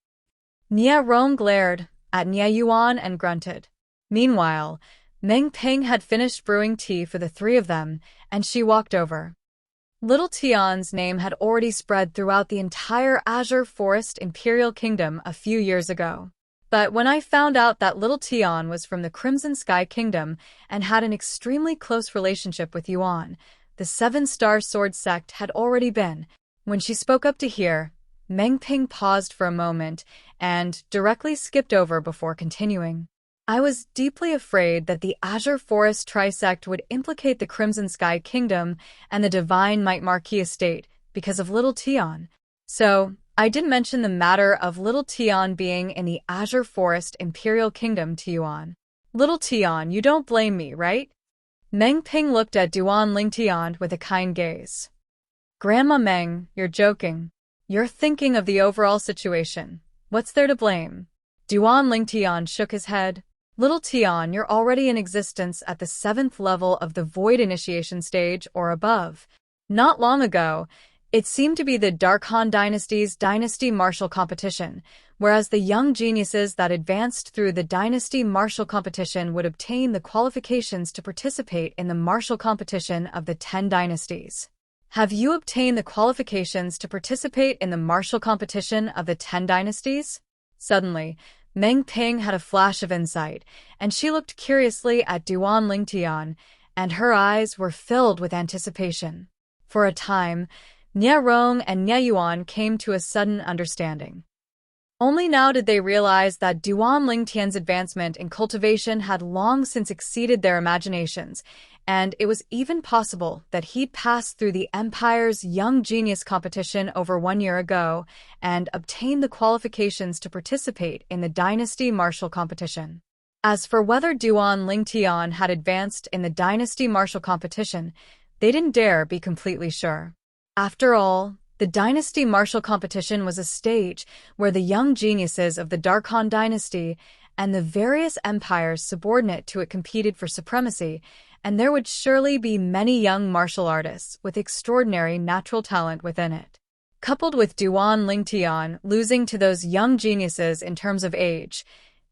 Nie Rong glared at Nie Yuan and grunted. Meanwhile, Meng Ping had finished brewing tea for the three of them, and she walked over. Little Tian's name had already spread throughout the entire Azure Forest Imperial Kingdom a few years ago. But when I found out that little Tian was from the Crimson Sky Kingdom and had an extremely close relationship with Yuan, the Seven-Star Sword sect had already been. When she spoke up to hear, Meng Ping paused for a moment and directly skipped over before continuing. I was deeply afraid that the Azure Forest Trisect would implicate the Crimson Sky Kingdom and the Divine Might Marquis estate because of little Tian. So, I didn't mention the matter of little Tian being in the Azure Forest Imperial Kingdom to Yuan. Little Tian, you don't blame me, right? Meng Ping looked at Duan Lingtian with a kind gaze. Grandma Meng, you're joking. You're thinking of the overall situation. What's there to blame? Duan Lingtian shook his head. Little Tian, you're already in existence at the 7th level of the Void Initiation stage or above. Not long ago, it seemed to be the Darkhan Dynasty's Dynasty Martial Competition, whereas the young geniuses that advanced through the Dynasty Martial Competition would obtain the qualifications to participate in the Martial Competition of the 10 Dynasties. Have you obtained the qualifications to participate in the Martial Competition of the 10 Dynasties? Suddenly, Meng Ping had a flash of insight, and she looked curiously at Duan Lingtian, and her eyes were filled with anticipation. For a time, Nie Rong and Nie Yuan came to a sudden understanding. Only now did they realize that Duan Lingtian's advancement in cultivation had long since exceeded their imaginations, and it was even possible that he'd passed through the Empire's Young Genius competition over 1 year ago and obtained the qualifications to participate in the Dynasty Martial Competition. As for whether Duan Lingtian had advanced in the dynasty martial competition, they didn't dare be completely sure. After all, the dynasty martial competition was a stage where the young geniuses of the Darkhan dynasty and the various empires subordinate to it competed for supremacy, and there would surely be many young martial artists with extraordinary natural talent within it. Coupled with Duan Lingtian losing to those young geniuses in terms of age,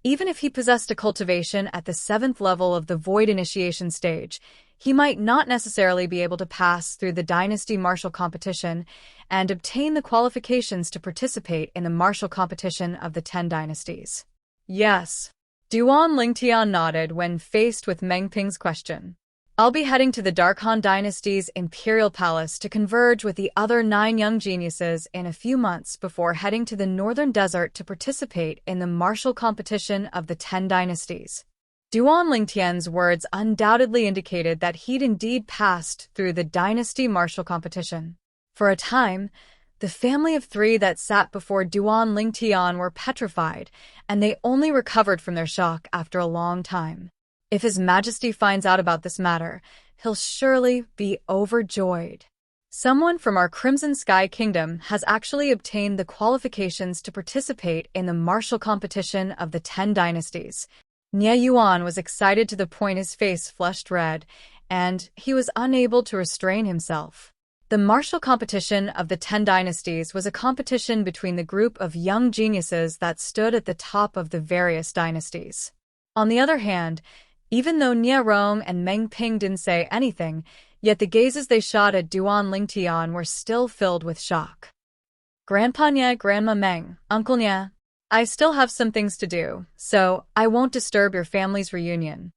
even if he possessed a cultivation at the 7th level of the Void Initiation stage, he might not necessarily be able to pass through the dynasty martial competition and obtain the qualifications to participate in the martial competition of the 10 dynasties. Yes. Duan Lingtian nodded when faced with Meng Ping's question. I'll be heading to the Darkhan dynasty's imperial palace to converge with the other 9 young geniuses in a few months before heading to the northern desert to participate in the martial competition of the 10 dynasties. Duan Lingtian's words undoubtedly indicated that he'd indeed passed through the dynasty martial competition. For a time, the family of 3 that sat before Duan Lingtian were petrified, and they only recovered from their shock after a long time. If His Majesty finds out about this matter, he'll surely be overjoyed. Someone from our Crimson Sky Kingdom has actually obtained the qualifications to participate in the martial competition of the 10 dynasties. Nie Yuan was excited to the point his face flushed red, and he was unable to restrain himself. The martial competition of the 10 dynasties was a competition between the group of young geniuses that stood at the top of the various dynasties. On the other hand, even though Nie Rong and Meng Ping didn't say anything, yet the gazes they shot at Duan Lingtian were still filled with shock. Grandpa Nie, Grandma Meng, Uncle Nie, I still have some things to do, so I won't disturb your family's reunion.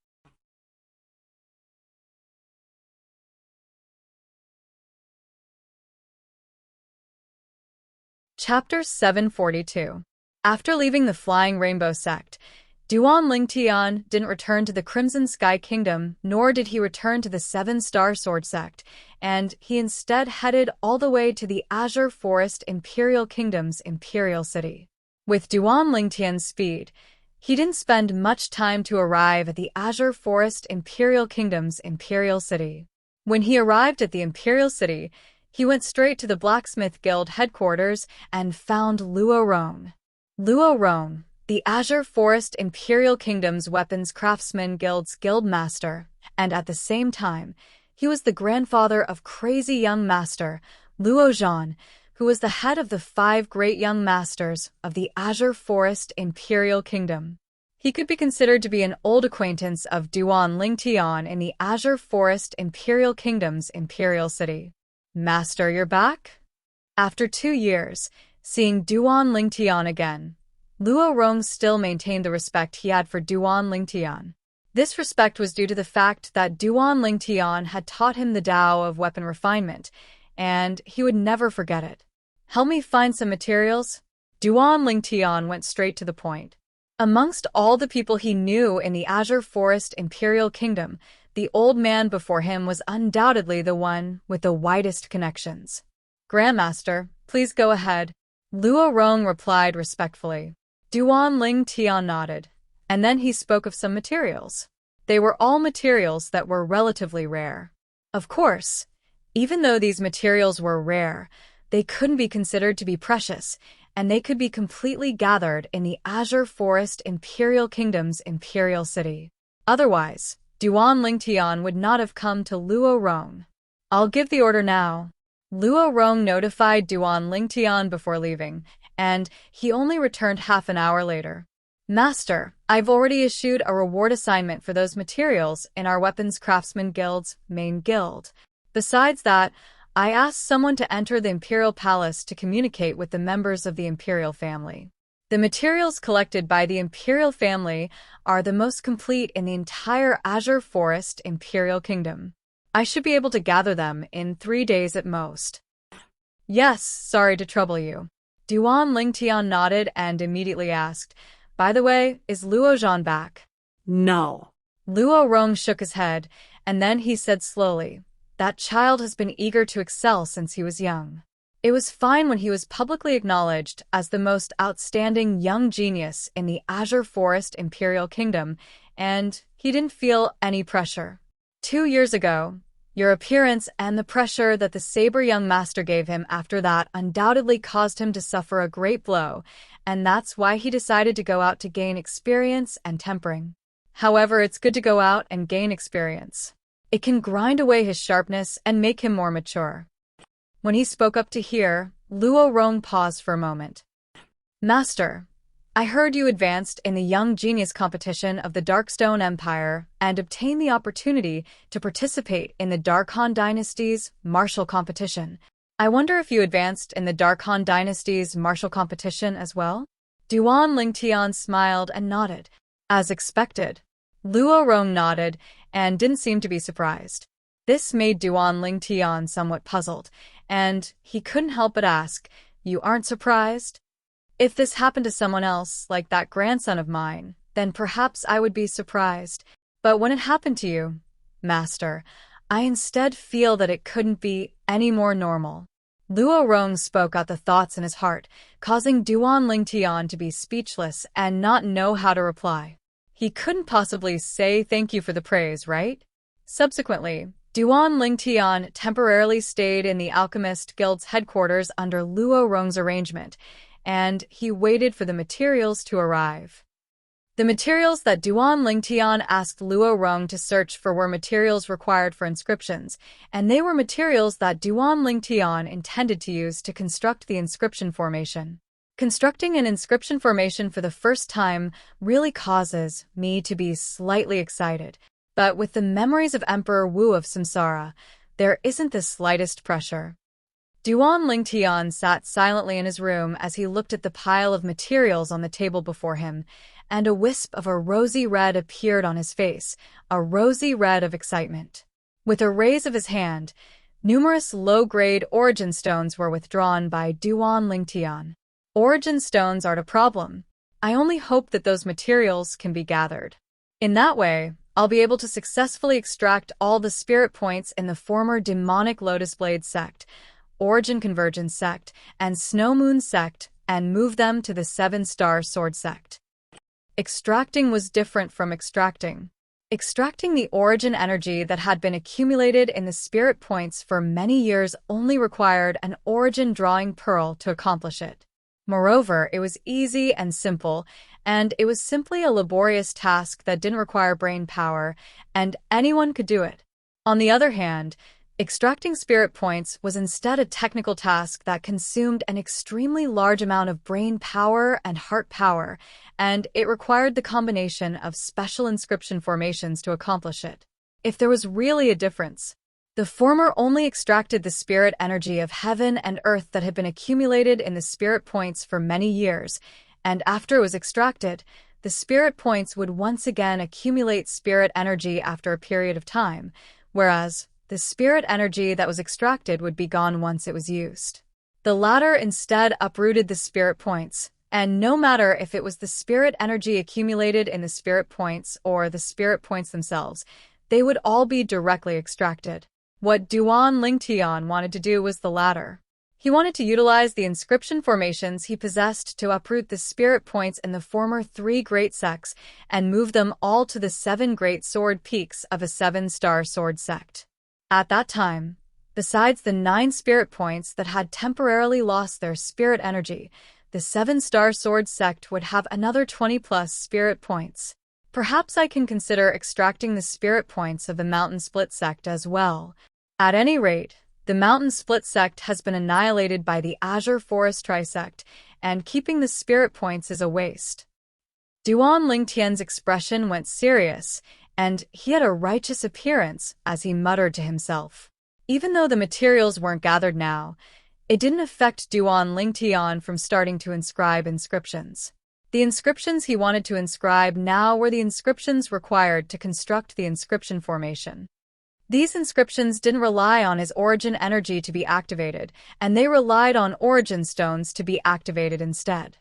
Chapter 742. After leaving the Flying Rainbow sect, Duan Lingtian didn't return to the Crimson Sky Kingdom, nor did he return to the 7-Star Sword sect, and he instead headed all the way to the Azure Forest Imperial Kingdom's Imperial City. With Duan Lingtian's speed, he didn't spend much time to arrive at the Azure Forest Imperial Kingdom's Imperial City. When he arrived at the Imperial City, he went straight to the Blacksmith Guild headquarters and found Luo Rong. Luo Rong, the Azure Forest Imperial Kingdom's Weapons Craftsman Guild's guild master, and at the same time, he was the grandfather of crazy young master Luo Zhan, who was the head of the 5 great young masters of the Azure Forest Imperial Kingdom. He could be considered to be an old acquaintance of Duan Lingtian in the Azure Forest Imperial Kingdom's Imperial City. Master, you're back? After 2 years, seeing Duan Lingtian again, Luo Rong still maintained the respect he had for Duan Lingtian. This respect was due to the fact that Duan Lingtian had taught him the Tao of weapon refinement, and he would never forget it. Help me find some materials? Duan Lingtian went straight to the point. Amongst all the people he knew in the Azure Forest Imperial Kingdom, the old man before him was undoubtedly the one with the widest connections. Grandmaster, please go ahead. Luo Rong replied respectfully. Duan Lingtian nodded, and then he spoke of some materials. They were all materials that were relatively rare. Of course, even though these materials were rare, they couldn't be considered to be precious, and they could be completely gathered in the Azure Forest Imperial Kingdom's Imperial City. Otherwise, Duan Lingtian would not have come to Luo Rong. I'll give the order now. Luo Rong notified Duan Lingtian before leaving, and he only returned half an hour later. Master, I've already issued a reward assignment for those materials in our Weapons Craftsman Guild's main guild. Besides that, I asked someone to enter the Imperial Palace to communicate with the members of the Imperial family. The materials collected by the Imperial family are the most complete in the entire Azure Forest Imperial Kingdom. I should be able to gather them in 3 days at most. Yes, sorry to trouble you. Duan Lingtian nodded and immediately asked, by the way, is Luo Zhan back? No. Luo Rong shook his head, and then he said slowly, that child has been eager to excel since he was young. It was fine when he was publicly acknowledged as the most outstanding young genius in the Azure Forest Imperial Kingdom, and he didn't feel any pressure. 2 years ago, your appearance and the pressure that the saber young master gave him after that undoubtedly caused him to suffer a great blow, and that's why he decided to go out to gain experience and tempering. However, it's good to go out and gain experience. It can grind away his sharpness and make him more mature. When he spoke up to hear, Luo Rong paused for a moment. Master, I heard you advanced in the Young Genius competition of the Darkstone Empire and obtained the opportunity to participate in the Darkhan Dynasty's martial competition. I wonder if you advanced in the Darkhan Dynasty's martial competition as well? Duan Lingtian smiled and nodded. As expected. Luo Rong nodded and didn't seem to be surprised. This made Duan Lingtian somewhat puzzled, and he couldn't help but ask, "You aren't surprised?" If this happened to someone else, like that grandson of mine, then perhaps I would be surprised. But when it happened to you, Master, I instead feel that it couldn't be any more normal. Luo Rong spoke out the thoughts in his heart, causing Duan Lingtian to be speechless and not know how to reply. He couldn't possibly say thank you for the praise, right? Subsequently, Duan Lingtian temporarily stayed in the Alchemist Guild's headquarters under Luo Rong's arrangement, and he waited for the materials to arrive. The materials that Duan Lingtian asked Luo Rong to search for were materials required for inscriptions, and they were materials that Duan Lingtian intended to use to construct the inscription formation. Constructing an inscription formation for the first time really causes me to be slightly excited, but with the memories of Emperor Wu of Samsara, there isn't the slightest pressure. Duan Lingtian sat silently in his room as he looked at the pile of materials on the table before him, and a wisp of a rosy red appeared on his face, a rosy red of excitement. With a raise of his hand, numerous low-grade origin stones were withdrawn by Duan Lingtian. Origin stones aren't a problem. I only hope that those materials can be gathered. In that way, I'll be able to successfully extract all the spirit points in the former demonic Lotus Blade sect, Origin Convergence sect, and Snow Moon sect, and move them to the 7-star sword sect. Extracting was different from extracting. Extracting the origin energy that had been accumulated in the spirit points for many years only required an origin drawing pearl to accomplish it. Moreover, it was easy and simple, and it was simply a laborious task that didn't require brain power, and anyone could do it. On the other hand, extracting spirit points was instead a technical task that consumed an extremely large amount of brain power and heart power, and it required the combination of special inscription formations to accomplish it. If there was really a difference, the former only extracted the spirit energy of heaven and earth that had been accumulated in the spirit points for many years, and after it was extracted, the spirit points would once again accumulate spirit energy after a period of time, whereas the spirit energy that was extracted would be gone once it was used. The latter instead uprooted the spirit points, and no matter if it was the spirit energy accumulated in the spirit points or the spirit points themselves, they would all be directly extracted. What Duan Lingtian wanted to do was the latter. He wanted to utilize the inscription formations he possessed to uproot the spirit points in the former 3 great sects and move them all to the 7 great sword peaks of a 7-star sword sect. At that time, besides the 9 spirit points that had temporarily lost their spirit energy, the 7-star sword sect would have another 20+ spirit points. Perhaps I can consider extracting the spirit points of the Mountain Split sect as well. At any rate, the Mountain Split sect has been annihilated by the Azure Forest Trisect, and keeping the spirit points is a waste. Duan Lingtian's expression went serious, and he had a righteous appearance as he muttered to himself. Even though the materials weren't gathered now, it didn't affect Duan Lingtian from starting to inscribe inscriptions. The inscriptions he wanted to inscribe now were the inscriptions required to construct the inscription formation. These inscriptions didn't rely on his origin energy to be activated, and they relied on origin stones to be activated instead.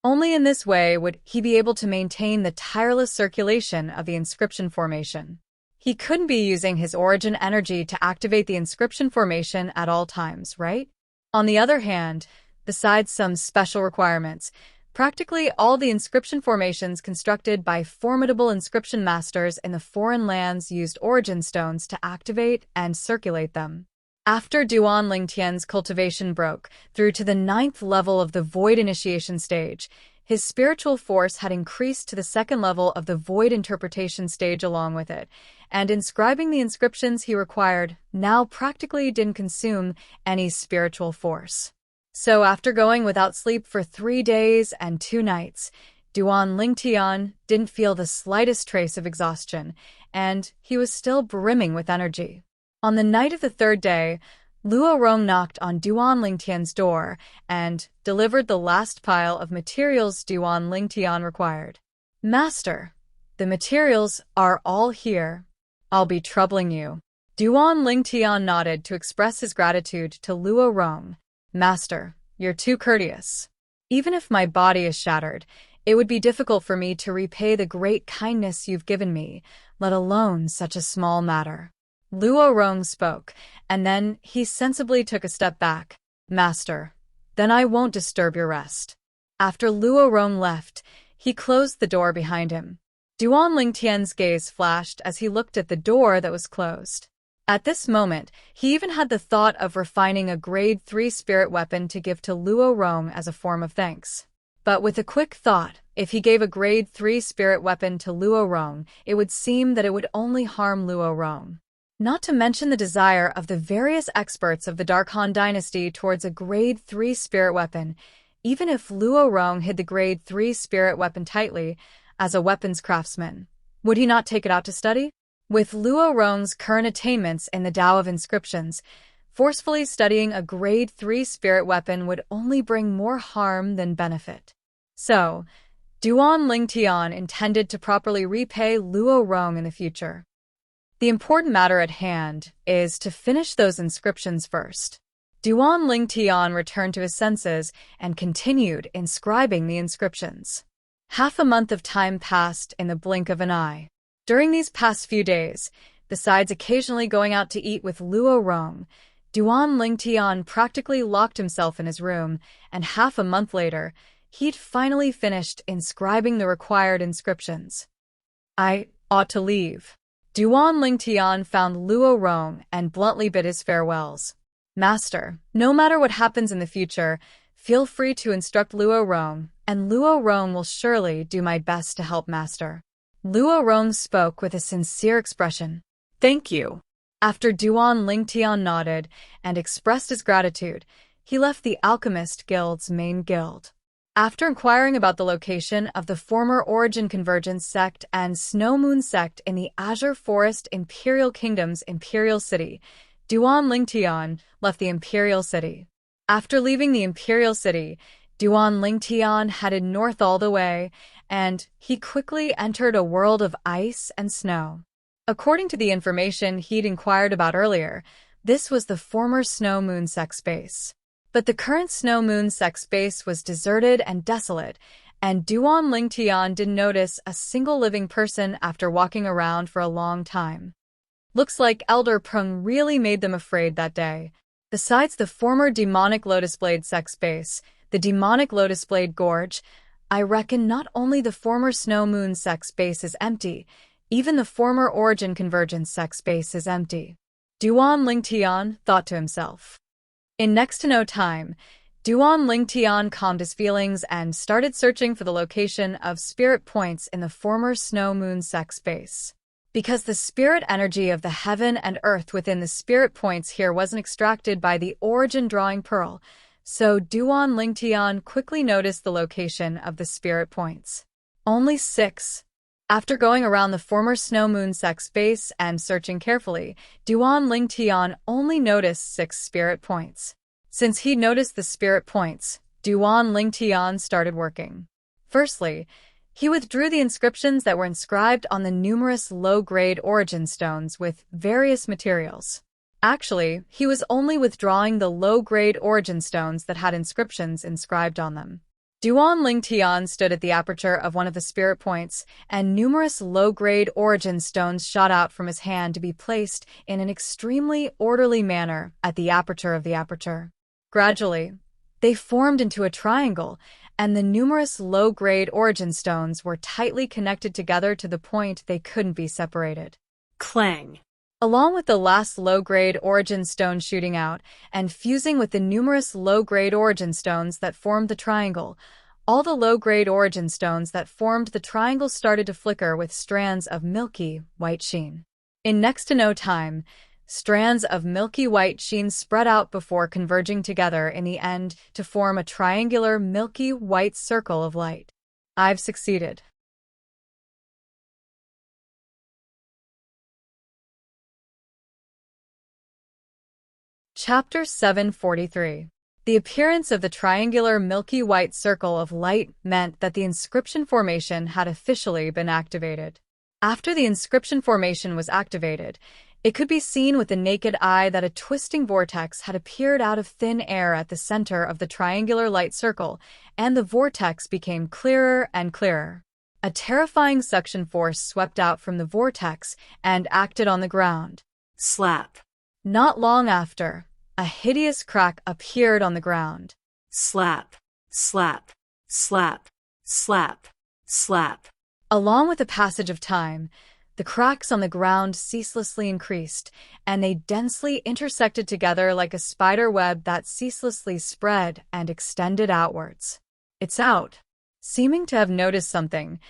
Only in this way would he be able to maintain the tireless circulation of the inscription formation. He couldn't be using his origin energy to activate the inscription formation at all times, right? On the other hand, besides some special requirements, practically all the inscription formations constructed by formidable inscription masters in the foreign lands used origin stones to activate and circulate them. After Duan Lingtian's cultivation broke through to the 9th level of the Void Initiation stage, his spiritual force had increased to the 2nd level of the Void Interpretation stage along with it, and inscribing the inscriptions he required now practically didn't consume any spiritual force. So after going without sleep for 3 days and 2 nights, Duan Lingtian didn't feel the slightest trace of exhaustion, and he was still brimming with energy. On the night of the 3rd day, Luo Rong knocked on Duan Lingtian's door and delivered the last pile of materials Duan Lingtian required. "Master, the materials are all here. I'll be troubling you." Duan Lingtian nodded to express his gratitude to Luo Rong. "Master, you're too courteous. Even if my body is shattered, it would be difficult for me to repay the great kindness you've given me, let alone such a small matter." Luo Rong spoke, and then he sensibly took a step back. "Master, then I won't disturb your rest." After Luo Rong left, he closed the door behind him. Duan Lingtian's gaze flashed as he looked at the door that was closed. At this moment, he even had the thought of refining a grade 3 spirit weapon to give to Luo Rong as a form of thanks. But with a quick thought, if he gave a grade 3 spirit weapon to Luo Rong, it would seem that it would only harm Luo Rong. Not to mention the desire of the various experts of the Dark Han dynasty towards a grade 3 spirit weapon, even if Luo Rong hid the grade 3 spirit weapon tightly, as a weapons craftsman. Would he not take it out to study? With Luo Rong's current attainments in the Tao of Inscriptions, forcefully studying a grade 3 spirit weapon would only bring more harm than benefit. So, Duan Lingtian intended to properly repay Luo Rong in the future. The important matter at hand is to finish those inscriptions first. Duan Lingtian returned to his senses and continued inscribing the inscriptions. Half a month of time passed in the blink of an eye. During these past few days, besides occasionally going out to eat with Luo Rong, Duan Lingtian practically locked himself in his room, and half a month later, he'd finally finished inscribing the required inscriptions. "I ought to leave." Duan Lingtian found Luo Rong and bluntly bid his farewells. "Master, no matter what happens in the future, feel free to instruct Luo Rong, and Luo Rong will surely do my best to help Master." Luo Rong spoke with a sincere expression. Thank you. After Duan Lingtian nodded and expressed his gratitude, he left the Alchemist Guild's main guild. After inquiring about the location of the former Origin Convergence sect and Snow Moon sect in the Azure Forest Imperial Kingdom's Imperial City, Duan Lingtian left the Imperial City. After leaving the Imperial City, Duan Lingtian headed north all the way, and he quickly entered a world of ice and snow. According to the information he'd inquired about earlier, this was the former Snow Moon sect space. But the current Snow Moon sect space was deserted and desolate, and Duan Lingtian didn't notice a single living person after walking around for a long time. Looks like Elder Prung really made them afraid that day. Besides the former demonic Lotus Blade sect space, the demonic Lotus Blade Gorge, I reckon not only the former Snow Moon sect space is empty, even the former Origin Convergence sect space is empty. Duan Lingtian thought to himself. In next to no time, Duan Lingtian calmed his feelings and started searching for the location of spirit points in the former Snow Moon sect space. Because the spirit energy of the heaven and earth within the spirit points here wasn't extracted by the Origin Drawing Pearl, so Duan Lingtian quickly noticed the location of the spirit points. Only 6. After going around the former Snow Moon sect space and searching carefully, Duan Lingtian only noticed 6 spirit points. Since he'd noticed the spirit points, Duan Lingtian started working. Firstly, he withdrew the inscriptions that were inscribed on the numerous low-grade origin stones with various materials. Actually, he was only withdrawing the low-grade origin stones that had inscriptions inscribed on them. Duan Lingtian stood at the aperture of one of the spirit points, and numerous low-grade origin stones shot out from his hand to be placed in an extremely orderly manner at the aperture of the aperture. Gradually, they formed into a triangle, and the numerous low-grade origin stones were tightly connected together to the point they couldn't be separated. Clang. Along with the last low-grade origin stone shooting out and fusing with the numerous low-grade origin stones that formed the triangle, all the low-grade origin stones that formed the triangle started to flicker with strands of milky, white sheen. In next to no time, strands of milky white sheen spread out before converging together in the end to form a triangular milky white circle of light. I've succeeded. Chapter 743. The appearance of the triangular milky white circle of light meant that the inscription formation had officially been activated. After the inscription formation was activated, it could be seen with the naked eye that a twisting vortex had appeared out of thin air at the center of the triangular light circle, and the vortex became clearer and clearer. A terrifying suction force swept out from the vortex and acted on the ground. Slap. Not long after, a hideous crack appeared on the ground. Slap. Slap. Slap. Slap. Slap. Along with the passage of time, the cracks on the ground ceaselessly increased, and they densely intersected together like a spider web that ceaselessly spread and extended outwards. It's out. Seeming to have noticed something,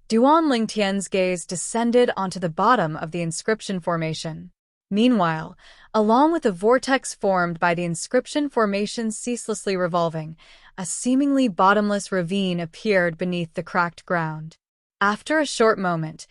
Duan Lingtian's gaze descended onto the bottom of the inscription formation. Meanwhile, along with the vortex formed by the inscription formation ceaselessly revolving, a seemingly bottomless ravine appeared beneath the cracked ground. After a short moment,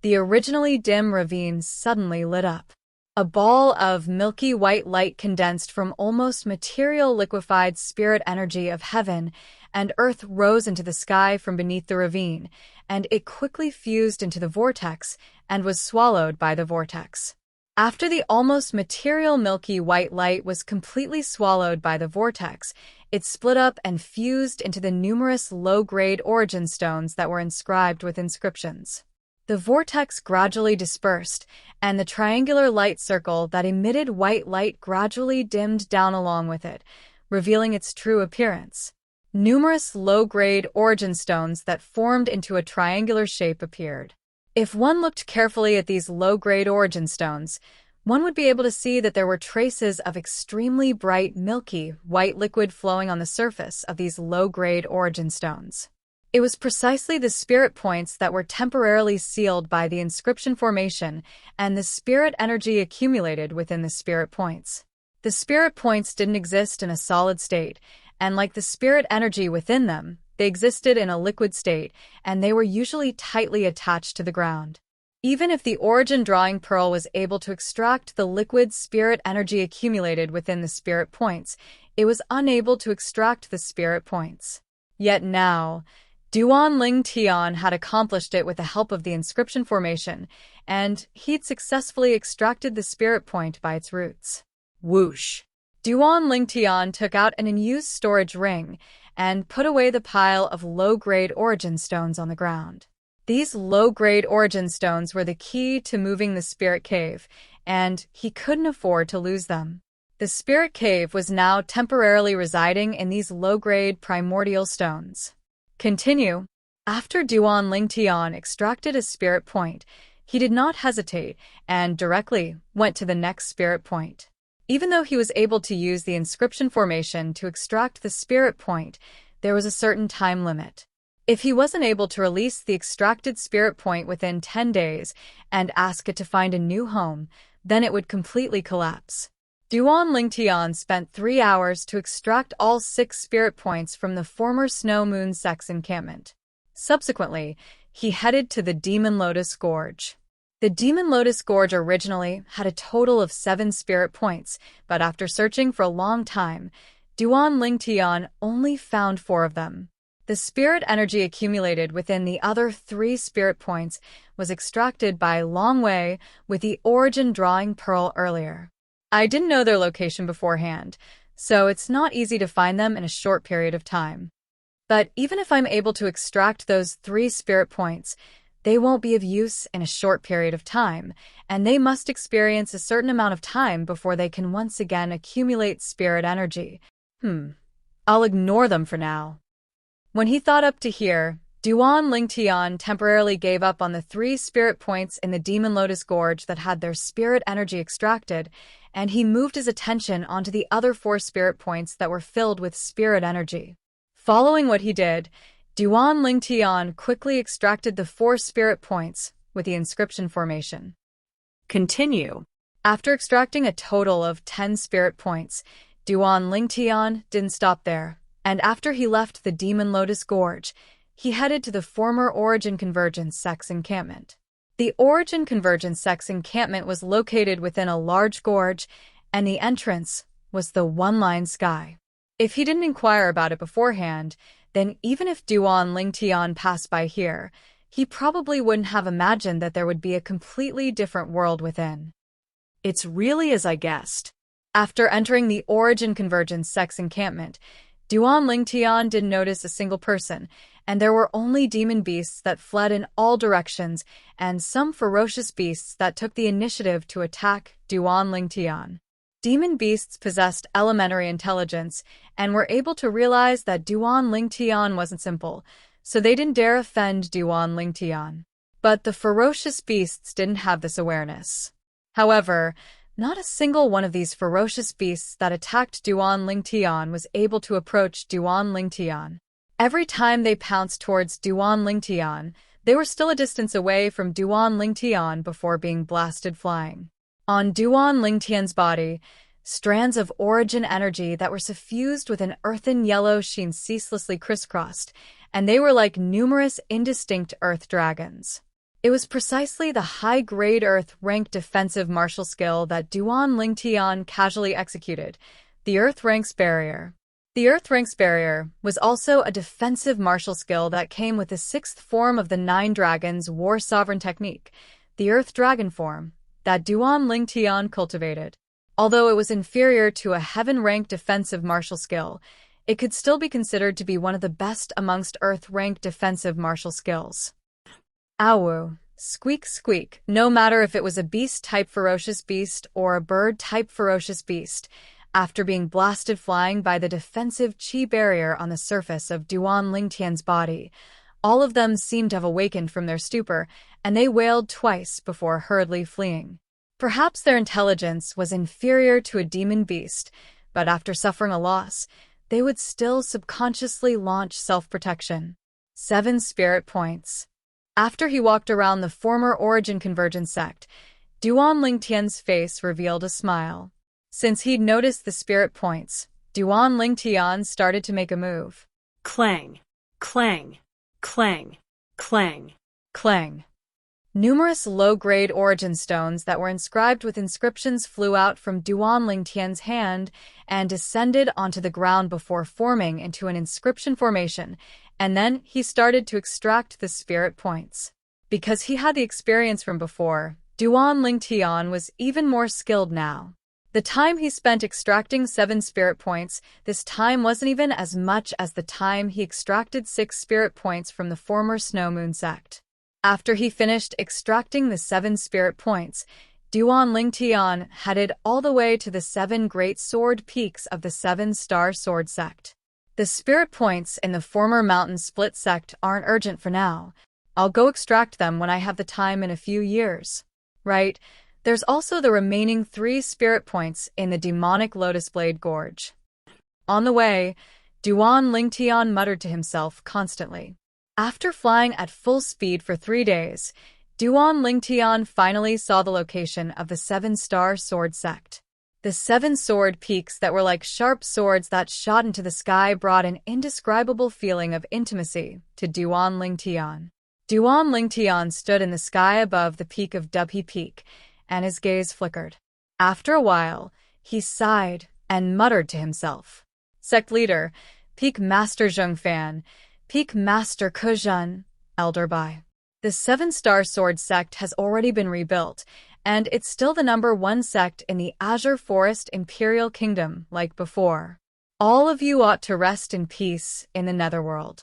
the originally dim ravine suddenly lit up. A ball of milky white light condensed from almost material liquefied spirit energy of heaven and earth rose into the sky from beneath the ravine, and it quickly fused into the vortex and was swallowed by the vortex. After the almost material milky white light was completely swallowed by the vortex, it split up and fused into the numerous low-grade origin stones that were inscribed with inscriptions. The vortex gradually dispersed, and the triangular light circle that emitted white light gradually dimmed down along with it, revealing its true appearance. Numerous low-grade origin stones that formed into a triangular shape appeared. If one looked carefully at these low-grade origin stones, one would be able to see that there were traces of extremely bright, milky, white liquid flowing on the surface of these low-grade origin stones. It was precisely the spirit points that were temporarily sealed by the inscription formation and the spirit energy accumulated within the spirit points. The spirit points didn't exist in a solid state, and like the spirit energy within them, they existed in a liquid state, and they were usually tightly attached to the ground. Even if the origin drawing pearl was able to extract the liquid spirit energy accumulated within the spirit points, it was unable to extract the spirit points. Yet now, Duan Ling Tian had accomplished it with the help of the inscription formation, and he'd successfully extracted the spirit point by its roots. Whoosh! Duan Ling Tian took out an unused storage ring and put away the pile of low-grade origin stones on the ground. These low-grade origin stones were the key to moving the spirit cave, and he couldn't afford to lose them. The spirit cave was now temporarily residing in these low-grade primordial stones. Continue. After Duan Ling Tian extracted a spirit point, he did not hesitate and directly went to the next spirit point. Even though he was able to use the inscription formation to extract the spirit point, there was a certain time limit. If he wasn't able to release the extracted spirit point within 10 days and ask it to find a new home, then it would completely collapse. Duan Lingtian spent 3 hours to extract all 6 spirit points from the former Snow Moon Sect's encampment. Subsequently, he headed to the Demon Lotus Gorge. The Demon Lotus Gorge originally had a total of 7 spirit points, but after searching for a long time, Duan Lingtian only found 4 of them. The spirit energy accumulated within the other 3 spirit points was extracted by Long Wei with the origin drawing pearl earlier. I didn't know their location beforehand, so it's not easy to find them in a short period of time. But even if I'm able to extract those 3 spirit points, they won't be of use in a short period of time, and they must experience a certain amount of time before they can once again accumulate spirit energy. I'll ignore them for now. When he thought up to here, Duan Lingtian temporarily gave up on the 3 spirit points in the Demon Lotus Gorge that had their spirit energy extracted, and he moved his attention onto the other 4 spirit points that were filled with spirit energy. Following what he did, Duan Lingtian quickly extracted the 4 spirit points with the inscription formation. Continue. After extracting a total of 10 spirit points, Duan Lingtian didn't stop there, and after he left the Demon Lotus Gorge, he headed to the former Origin Convergence Sect's encampment. The Origin Convergence Sect's encampment was located within a large gorge, and the entrance was the one-line sky. If he didn't inquire about it beforehand, then even if Duan Lingtian passed by here, he probably wouldn't have imagined that there would be a completely different world within. It's really as I guessed. After entering the Origin Convergence Sect's encampment, Duan Lingtian didn't notice a single person, and there were only demon beasts that fled in all directions and some ferocious beasts that took the initiative to attack Duan Lingtian. Demon beasts possessed elementary intelligence and were able to realize that Duan Lingtian wasn't simple, so they didn't dare offend Duan Lingtian. But the ferocious beasts didn't have this awareness. However, not a single one of these ferocious beasts that attacked Duan Lingtian was able to approach Duan Lingtian. Every time they pounced towards Duan Lingtian, they were still a distance away from Duan Lingtian before being blasted flying. On Duan Lingtian's body, strands of origin energy that were suffused with an earthen yellow sheen ceaselessly crisscrossed, and they were like numerous indistinct earth dragons. It was precisely the high-grade Earth-rank defensive martial skill that Duan Lingtian casually executed, the Earth-ranks barrier. The Earth-ranks barrier was also a defensive martial skill that came with the 6th form of the 9 Dragons War Sovereign technique, the Earth Dragon form, that Duan Lingtian cultivated. Although it was inferior to a heaven-rank defensive martial skill, it could still be considered to be one of the best amongst Earth-rank defensive martial skills. Ow, squeak squeak, no matter if it was a beast-type ferocious beast or a bird-type ferocious beast, after being blasted flying by the defensive chi barrier on the surface of Duan Lingtian's body, all of them seemed to have awakened from their stupor, and they wailed twice before hurriedly fleeing. Perhaps their intelligence was inferior to a demon beast, but after suffering a loss, they would still subconsciously launch self-protection. 7 spirit points. After he walked around the former Origin Convergence Sect, Duan Lingtian's face revealed a smile. Since he'd noticed the spirit points, Duan Lingtian started to make a move. Clang, clang, clang, clang, clang. Numerous low-grade origin stones that were inscribed with inscriptions flew out from Duan Lingtian's hand and descended onto the ground before forming into an inscription formation, and then he started to extract the spirit points. Because he had the experience from before, Duan Lingtian was even more skilled now. The time he spent extracting 7 spirit points, this time wasn't even as much as the time he extracted 6 spirit points from the former Snow Moon sect. After he finished extracting the 7 spirit points, Duan Lingtian headed all the way to the 7 great sword peaks of the 7-star sword sect. The spirit points in the former Mountain Split sect aren't urgent for now. I'll go extract them when I have the time in a few years. Right? There's also the remaining 3 spirit points in the demonic Lotus Blade Gorge. On the way, Duan Lingtian muttered to himself constantly. After flying at full speed for 3 days, Duan Lingtian finally saw the location of the 7-star sword sect. The 7 sword peaks that were like sharp swords that shot into the sky brought an indescribable feeling of intimacy to Duan Lingtian. Duan Lingtian stood in the sky above the peak of Dubhe Peak, and his gaze flickered. After a while, he sighed and muttered to himself. Sect Leader, Peak Master Zhongfan, Peak Master Kuzhun, Elder Bai. The 7-star sword sect has already been rebuilt, and it's still the #1 sect in the Azure Forest Imperial Kingdom like before. All of you ought to rest in peace in the Netherworld.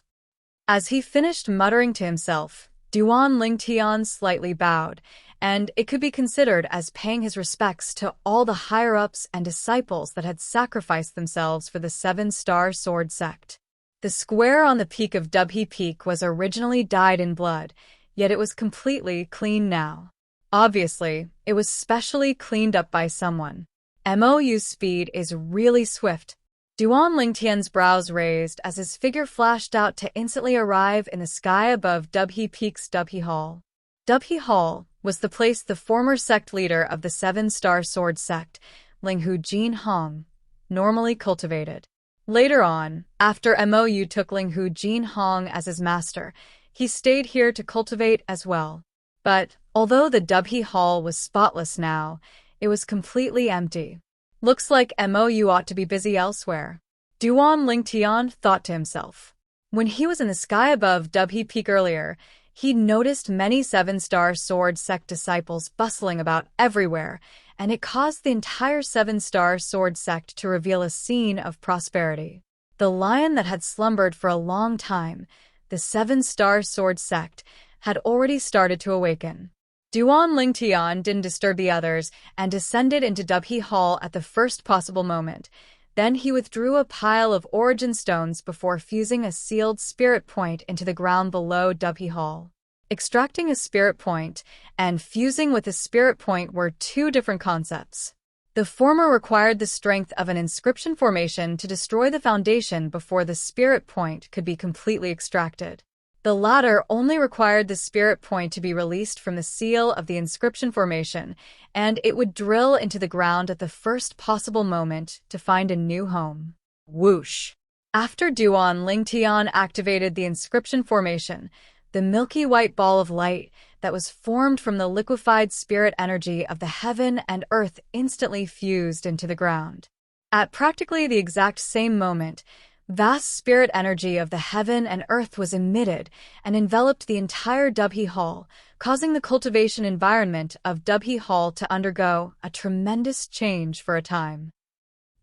As he finished muttering to himself, Duan Lingtian slightly bowed, and it could be considered as paying his respects to all the higher-ups and disciples that had sacrificed themselves for the Seven-Star Sword sect. The square on the peak of Dubhe Peak was originally dyed in blood, yet it was completely clean now. Obviously, it was specially cleaned up by someone. Mou's speed is really swift. Duan Lingtian's brows raised as his figure flashed out to instantly arrive in the sky above Dubhe Peak's Dubhe Hall. Dubhe Hall was the place the former sect leader of the Seven-Star Sword sect, Linghu Jin Hong, normally cultivated. Later on, after Mou took Linghu Jin Hong as his master, he stayed here to cultivate as well. But, although the Dubhe Hall was spotless now, it was completely empty. Looks like Mou ought to be busy elsewhere. Duan Lingtian thought to himself. When he was in the sky above Dubhe Peak earlier, he noticed many Seven-Star Sword sect disciples bustling about everywhere, and it caused the entire Seven-Star Sword sect to reveal a scene of prosperity. The lion that had slumbered for a long time, the Seven-Star Sword sect, had already started to awaken. Duan Lingtian didn't disturb the others and descended into Dubhe Hall at the first possible moment. Then he withdrew a pile of origin stones before fusing a sealed spirit point into the ground below Dubhe Hall. Extracting a spirit point and fusing with a spirit point were two different concepts. The former required the strength of an inscription formation to destroy the foundation before the spirit point could be completely extracted. The latter only required the spirit point to be released from the seal of the inscription formation, and it would drill into the ground at the first possible moment to find a new home. Whoosh! After Duan Lingtian activated the inscription formation, the milky white ball of light that was formed from the liquefied spirit energy of the heaven and earth instantly fused into the ground. At practically the exact same moment, vast spirit energy of the heaven and earth was emitted and enveloped the entire Dubhe Hall, causing the cultivation environment of Dubhe Hall to undergo a tremendous change for a time.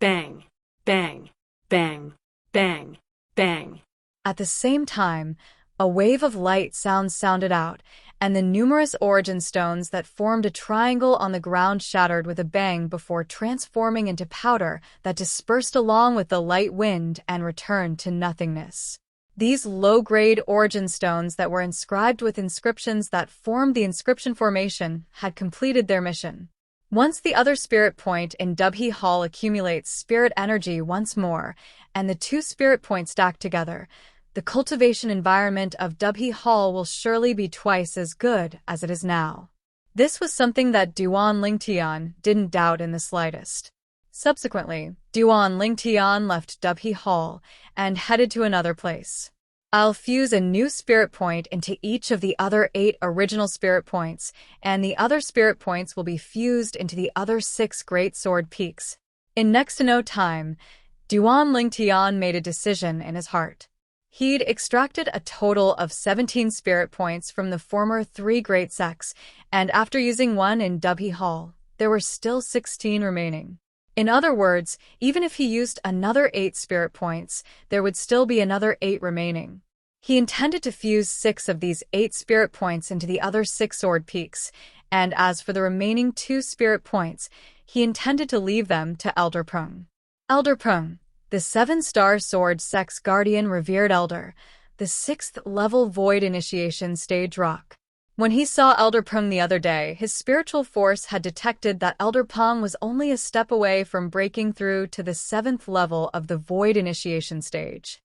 Bang, bang, bang, bang, bang. At the same time, a wave of light sounded out, and the numerous origin stones that formed a triangle on the ground shattered with a bang before transforming into powder that dispersed along with the light wind and returned to nothingness. These low-grade origin stones that were inscribed with inscriptions that formed the inscription formation had completed their mission. Once the other spirit point in Dubhe Hall accumulates spirit energy once more, and the two spirit points stack together, the cultivation environment of Dubhe Hall will surely be twice as good as it is now. This was something that Duan Lingtian didn't doubt in the slightest. Subsequently, Duan Lingtian left Dubhe Hall and headed to another place. I'll fuse a new spirit point into each of the other 8 original spirit points, and the other spirit points will be fused into the other 6 Great Sword Peaks. In next to no time, Duan Lingtian made a decision in his heart. He'd extracted a total of 17 spirit points from the former 3 great sects, and after using one in Dubhe Hall, there were still 16 remaining. In other words, even if he used another 8 spirit points, there would still be another 8 remaining. He intended to fuse 6 of these 8 spirit points into the other 6 sword peaks, and as for the remaining 2 spirit points, he intended to leave them to Elder Prung. Elder Prung, the 7-star sword sect's guardian revered elder, the 6th level void initiation stage rock. When he saw Elder Prung the other day, his spiritual force had detected that Elder Prung was only a step away from breaking through to the 7th level of the void initiation stage.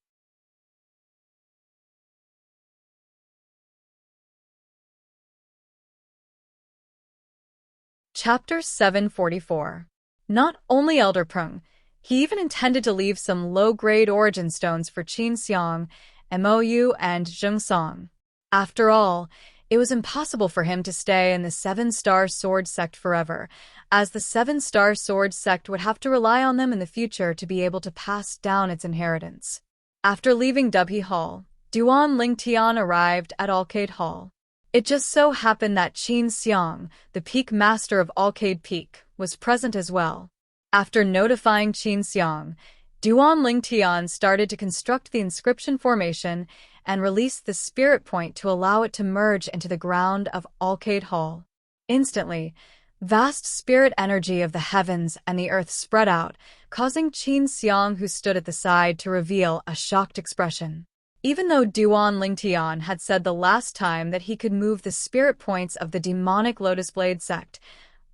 Chapter 744. Not only Elder Prung, he even intended to leave some low-grade origin stones for Qin Xiang, Mou, and Zheng Song. After all, it was impossible for him to stay in the 7-star sword sect forever, as the 7-star sword sect would have to rely on them in the future to be able to pass down its inheritance. After leaving Dubhe Hall, Duan Lingtian arrived at Alcade Hall. It just so happened that Qin Xiang, the peak master of Alcade Peak, was present as well. After notifying Qin Xiang, Duan Lingtian started to construct the inscription formation and released the spirit point to allow it to merge into the ground of Alcade Hall. Instantly, vast spirit energy of the heavens and the earth spread out, causing Qin Xiang, who stood at the side, to reveal a shocked expression. Even though Duan Lingtian had said the last time that he could move the spirit points of the demonic Lotus Blade sect,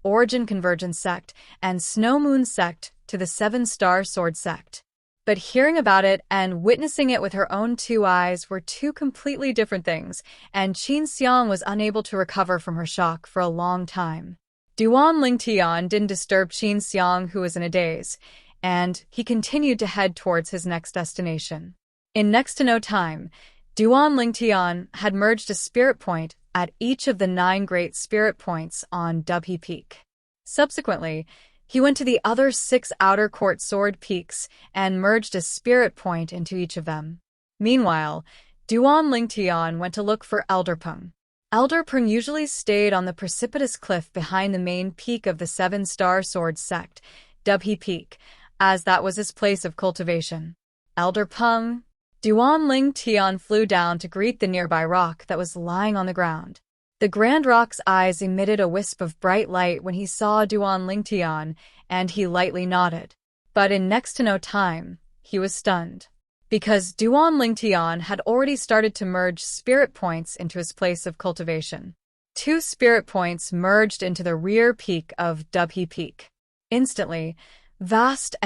Origin Convergence sect, and Snow Moon sect to the Seven-Star Sword sect. But hearing about it and witnessing it with her own two eyes were two completely different things, and Qin Xiang was unable to recover from her shock for a long time. Duan Lingtian didn't disturb Qin Xiang, who was in a daze, and he continued to head towards his next destination. In next to no time, Duan Lingtian had merged a spirit point at each of the 9 great spirit points on Dubhe Peak. Subsequently, he went to the other 6 outer court sword peaks and merged a spirit point into each of them. Meanwhile, Duan Lingtian went to look for Elderpeng. Elderpeng usually stayed on the precipitous cliff behind the main peak of the Seven-Star Sword sect, Dubhe Peak, as that was his place of cultivation. Elderpeng. Duan Lingtian flew down to greet the nearby rock that was lying on the ground. The Grand Rock's eyes emitted a wisp of bright light when he saw Duan Lingtian, and he lightly nodded. But in next to no time, he was stunned. Because Duan Lingtian had already started to merge spirit points into his place of cultivation. 2 spirit points merged into the rear peak of Dubhe Peak. Instantly, vast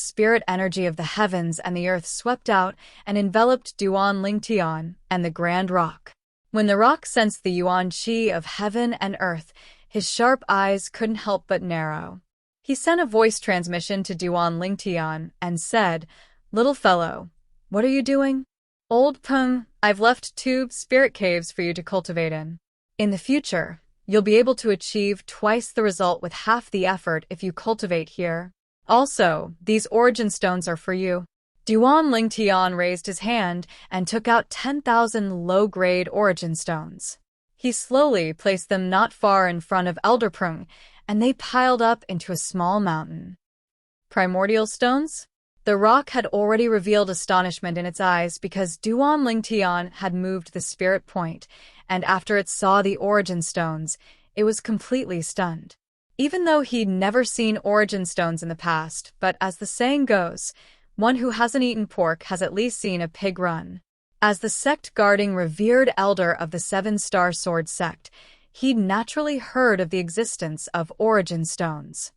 spirit energy of the heavens and the earth swept out and enveloped Duan Lingtian and the Grand Rock. When the rock sensed the yuan qi of heaven and earth, his sharp eyes couldn't help but narrow. He sent a voice transmission to Duan Lingtian and said, "Little fellow, what are you doing?" "Old Peng, I've left 2 spirit caves for you to cultivate in. In the future, you'll be able to achieve twice the result with half the effort if you cultivate here. Also, these origin stones are for you." Duan Lingtian raised his hand and took out 10,000 low-grade origin stones. He slowly placed them not far in front of Elderpeng, and they piled up into a small mountain. Primordial stones? The rock had already revealed astonishment in its eyes because Duan Lingtian had moved the spirit point, and after it saw the origin stones, it was completely stunned. Even though he'd never seen origin stones in the past, but as the saying goes, one who hasn't eaten pork has at least seen a pig run. As the sect guarding revered elder of the Seven-Star Sword sect, he'd naturally heard of the existence of origin stones.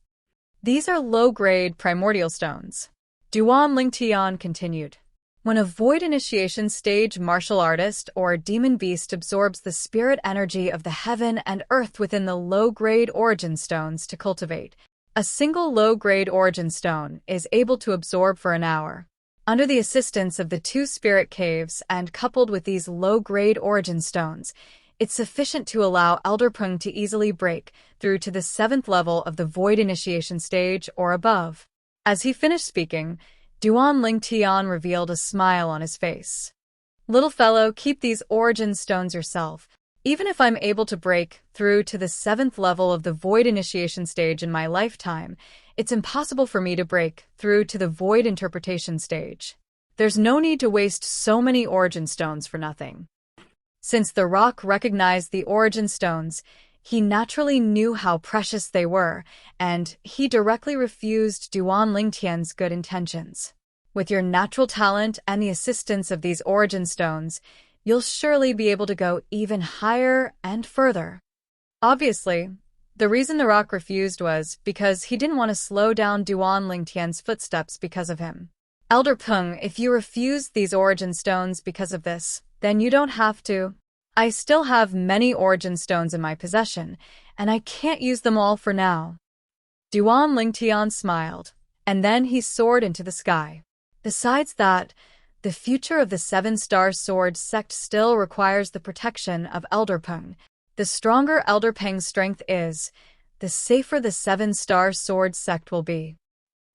These are low-grade primordial stones. Duan Lingtian continued. When a void initiation stage martial artist or demon beast absorbs the spirit energy of the heaven and earth within the low-grade origin stones to cultivate, a single low-grade origin stone is able to absorb for an hour. Under the assistance of the 2 spirit caves and coupled with these low-grade origin stones, it's sufficient to allow Elderpeng to easily break through to the 7th level of the void initiation stage or above. As he finished speaking, Duan Lingtian revealed a smile on his face. "Little fellow, keep these origin stones yourself. Even if I'm able to break through to the 7th level of the void initiation stage in my lifetime, it's impossible for me to break through to the void interpretation stage. There's no need to waste so many origin stones for nothing." Since the rock recognized the origin stones, he naturally knew how precious they were, and he directly refused Duan Lingtian's good intentions. "With your natural talent and the assistance of these origin stones, you'll surely be able to go even higher and further." Obviously, the reason the rock refused was because he didn't want to slow down Duan Lingtian's footsteps because of him. "Elderpeng, if you refuse these origin stones because of this, then you don't have to. I still have many origin stones in my possession, and I can't use them all for now." Duan Lingtian smiled, and then he soared into the sky. Besides that, the future of the Seven-Star Sword sect still requires the protection of Elderpeng. The stronger Elderpeng's strength is, the safer the Seven-Star Sword sect will be.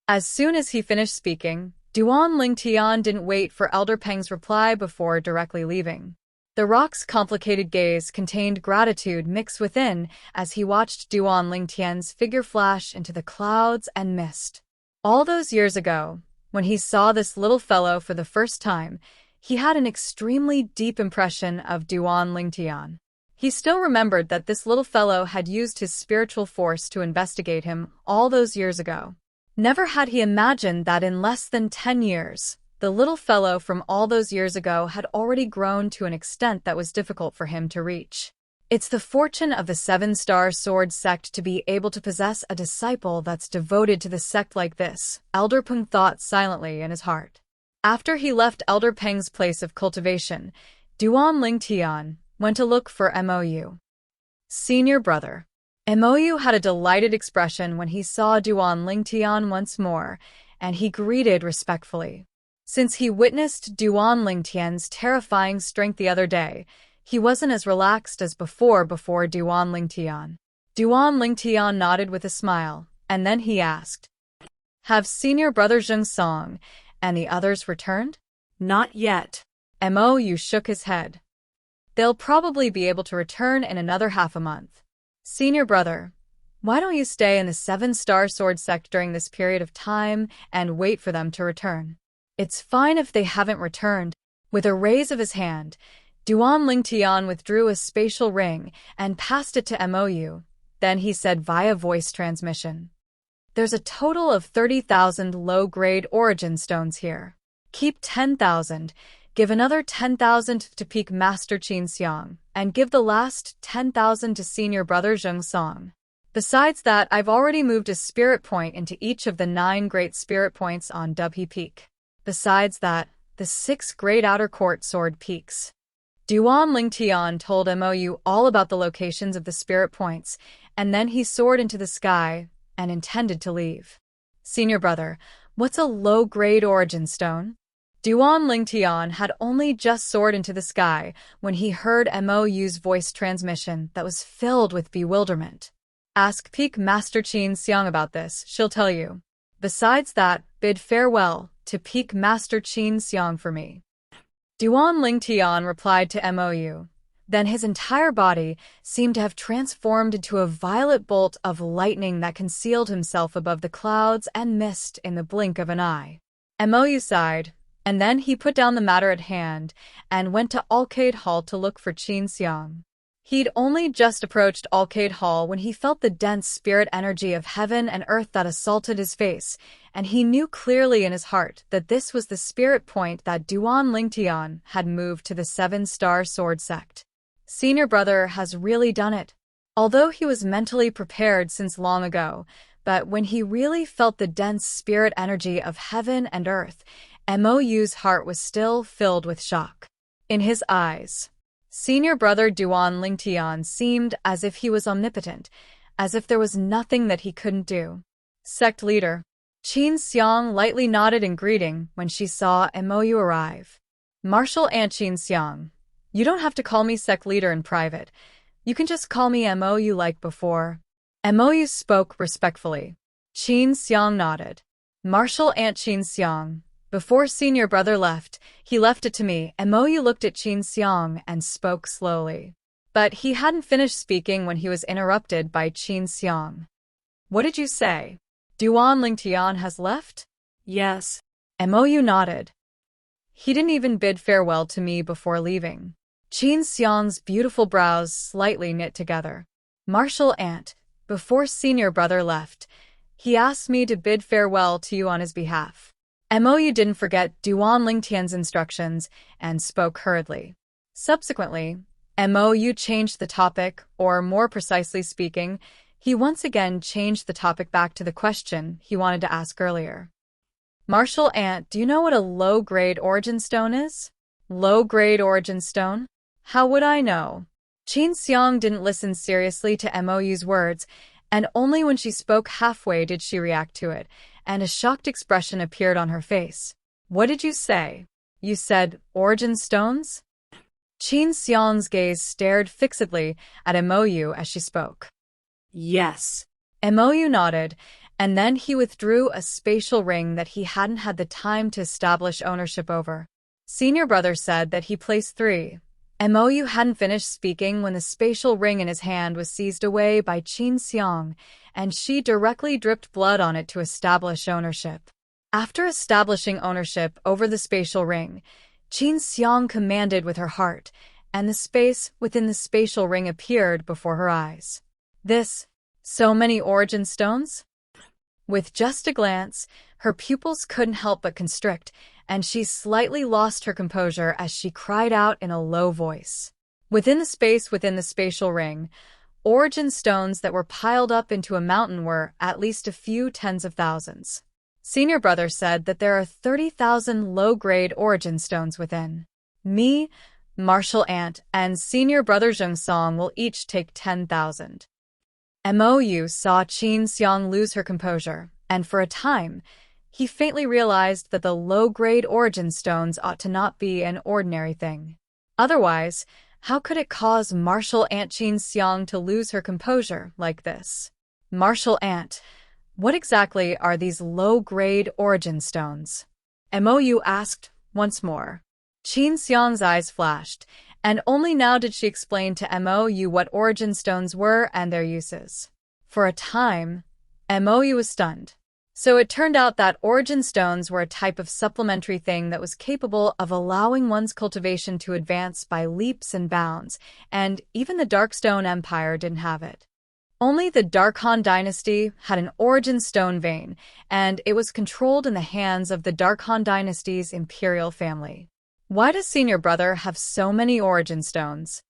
As soon as he finished speaking, Duan Lingtian didn't wait for Elderpeng's reply before directly leaving. The rock's complicated gaze contained gratitude mixed within as he watched Duan Lingtian's figure flash into the clouds and mist. All those years ago, when he saw this little fellow for the first time, he had an extremely deep impression of Duan Lingtian. He still remembered that this little fellow had used his spiritual force to investigate him all those years ago. Never had he imagined that in less than 10 years, the little fellow from all those years ago had already grown to an extent that was difficult for him to reach. It's the fortune of the Seven-Star Sword sect to be able to possess a disciple that's devoted to the sect like this, Elder Peng thought silently in his heart. After he left Elder Peng's place of cultivation, Duan Lingtian went to look for Mou. Senior brother. Mou had a delighted expression when he saw Duan Lingtian once more, and he greeted respectfully. Since he witnessed Duan Lingtian's terrifying strength the other day, he wasn't as relaxed as before Duan Lingtian. Duan Lingtian nodded with a smile, and then he asked, "Have senior brother Zheng Song and the others returned?" Not yet. Mou shook his head. "They'll probably be able to return in another half a month. Senior brother, why don't you stay in the Seven-Star Sword sect during this period of time and wait for them to return? It's fine if they haven't returned." With a raise of his hand, Duan Lingtian withdrew a spatial ring and passed it to Mou. Then he said via voice transmission, "There's a total of 30,000 low-grade origin stones here. Keep 10,000, give another 10,000 to Peak Master Qin Xiang, and give the last 10,000 to senior brother Zheng Song. Besides that, I've already moved a spirit point into each of the 9 great spirit points on Dubhe Peak. Besides that, the 6 great outer court sword peaks." Duan Lingtian told Mou all about the locations of the spirit points, and then he soared into the sky and intended to leave. "Senior brother, what's a low-grade origin stone?" Duan Lingtian had only just soared into the sky when he heard Mou's voice transmission that was filled with bewilderment. "Ask Peak Master Qin Xiang about this, she'll tell you. Besides that, bid farewell to Peak Master Qin Xiang for me." Duan Lingtian replied to Mou. Then his entire body seemed to have transformed into a violet bolt of lightning that concealed himself above the clouds and mist in the blink of an eye. Mou sighed, and then he put down the matter at hand and went to Arcade Hall to look for Qin Xiang. He'd only just approached Arcade Hall when he felt the dense spirit energy of heaven and earth that assaulted his face, and he knew clearly in his heart that this was the spirit point that Duan Lingtian had moved to the Seven-Star Sword sect. Senior brother has really done it. Although he was mentally prepared since long ago, but when he really felt the dense spirit energy of heaven and earth, Mou's heart was still filled with shock. In his eyes, senior brother Duan Lingtian seemed as if he was omnipotent, as if there was nothing that he couldn't do. Sect leader. Qin Xiang lightly nodded in greeting when she saw Mou arrive. "Martial Aunt Qin Xiang, you don't have to call me sect leader in private. You can just call me Mou like before." Mou spoke respectfully. Qin Xiang nodded. "Martial Aunt Qin Xiang, before senior brother left, he left it to me." Mou looked at Qin Xiang and spoke slowly. But he hadn't finished speaking when he was interrupted by Qin Xiang. "What did you say? Duan Lingtian has left?" Yes. Mou nodded. "He didn't even bid farewell to me before leaving." Qin Xiang's beautiful brows slightly knit together. "Martial Aunt, before senior brother left, he asked me to bid farewell to you on his behalf." Mou didn't forget Duan Lingtian's instructions and spoke hurriedly. Subsequently, Mou changed the topic, or more precisely speaking, he once again changed the topic back to the question he wanted to ask earlier. "Martial Aunt, do you know what a low-grade origin stone is?" "Low-grade origin stone? How would I know?" Qin Xiang didn't listen seriously to Mou's words, and only when she spoke halfway did she react to it, and a shocked expression appeared on her face. "What did you say? You said origin stones?" Qin Xiang's gaze stared fixedly at Mou as she spoke. Yes. Mou nodded, and then he withdrew a spatial ring that he hadn't had the time to establish ownership over. Senior brother said that he placed 3. Mou hadn't finished speaking when the spatial ring in his hand was seized away by Qin Xiang, and she directly dripped blood on it to establish ownership. After establishing ownership over the spatial ring, Qin Xiang commanded with her heart, and the space within the spatial ring appeared before her eyes. So many origin stones? With just a glance, her pupils couldn't help but constrict, and she slightly lost her composure as she cried out in a low voice. Within the spatial ring, origin stones that were piled up into a mountain were at least a few tens of thousands. Senior brother said that there are 30,000 low-grade origin stones within. Me, Martial Aunt, and senior brother Zhengsong will each take 10,000. Mou saw Qin Xiang lose her composure, and for a time, he faintly realized that the low-grade origin stones ought to not be an ordinary thing. Otherwise, how could it cause Martial Aunt Qin Xiang to lose her composure like this? Martial Aunt, what exactly are these low-grade origin stones? Mou asked once more. Qin Xiang's eyes flashed, and only now did she explain to Mou what origin stones were and their uses. For a time, Mou was stunned. So it turned out that origin stones were a type of supplementary thing that was capable of allowing one's cultivation to advance by leaps and bounds, and even the Darkstone Empire didn't have it. Only the Dark Han dynasty had an origin stone vein, and it was controlled in the hands of the Dark Han dynasty's imperial family. Why does senior brother have so many origin stones?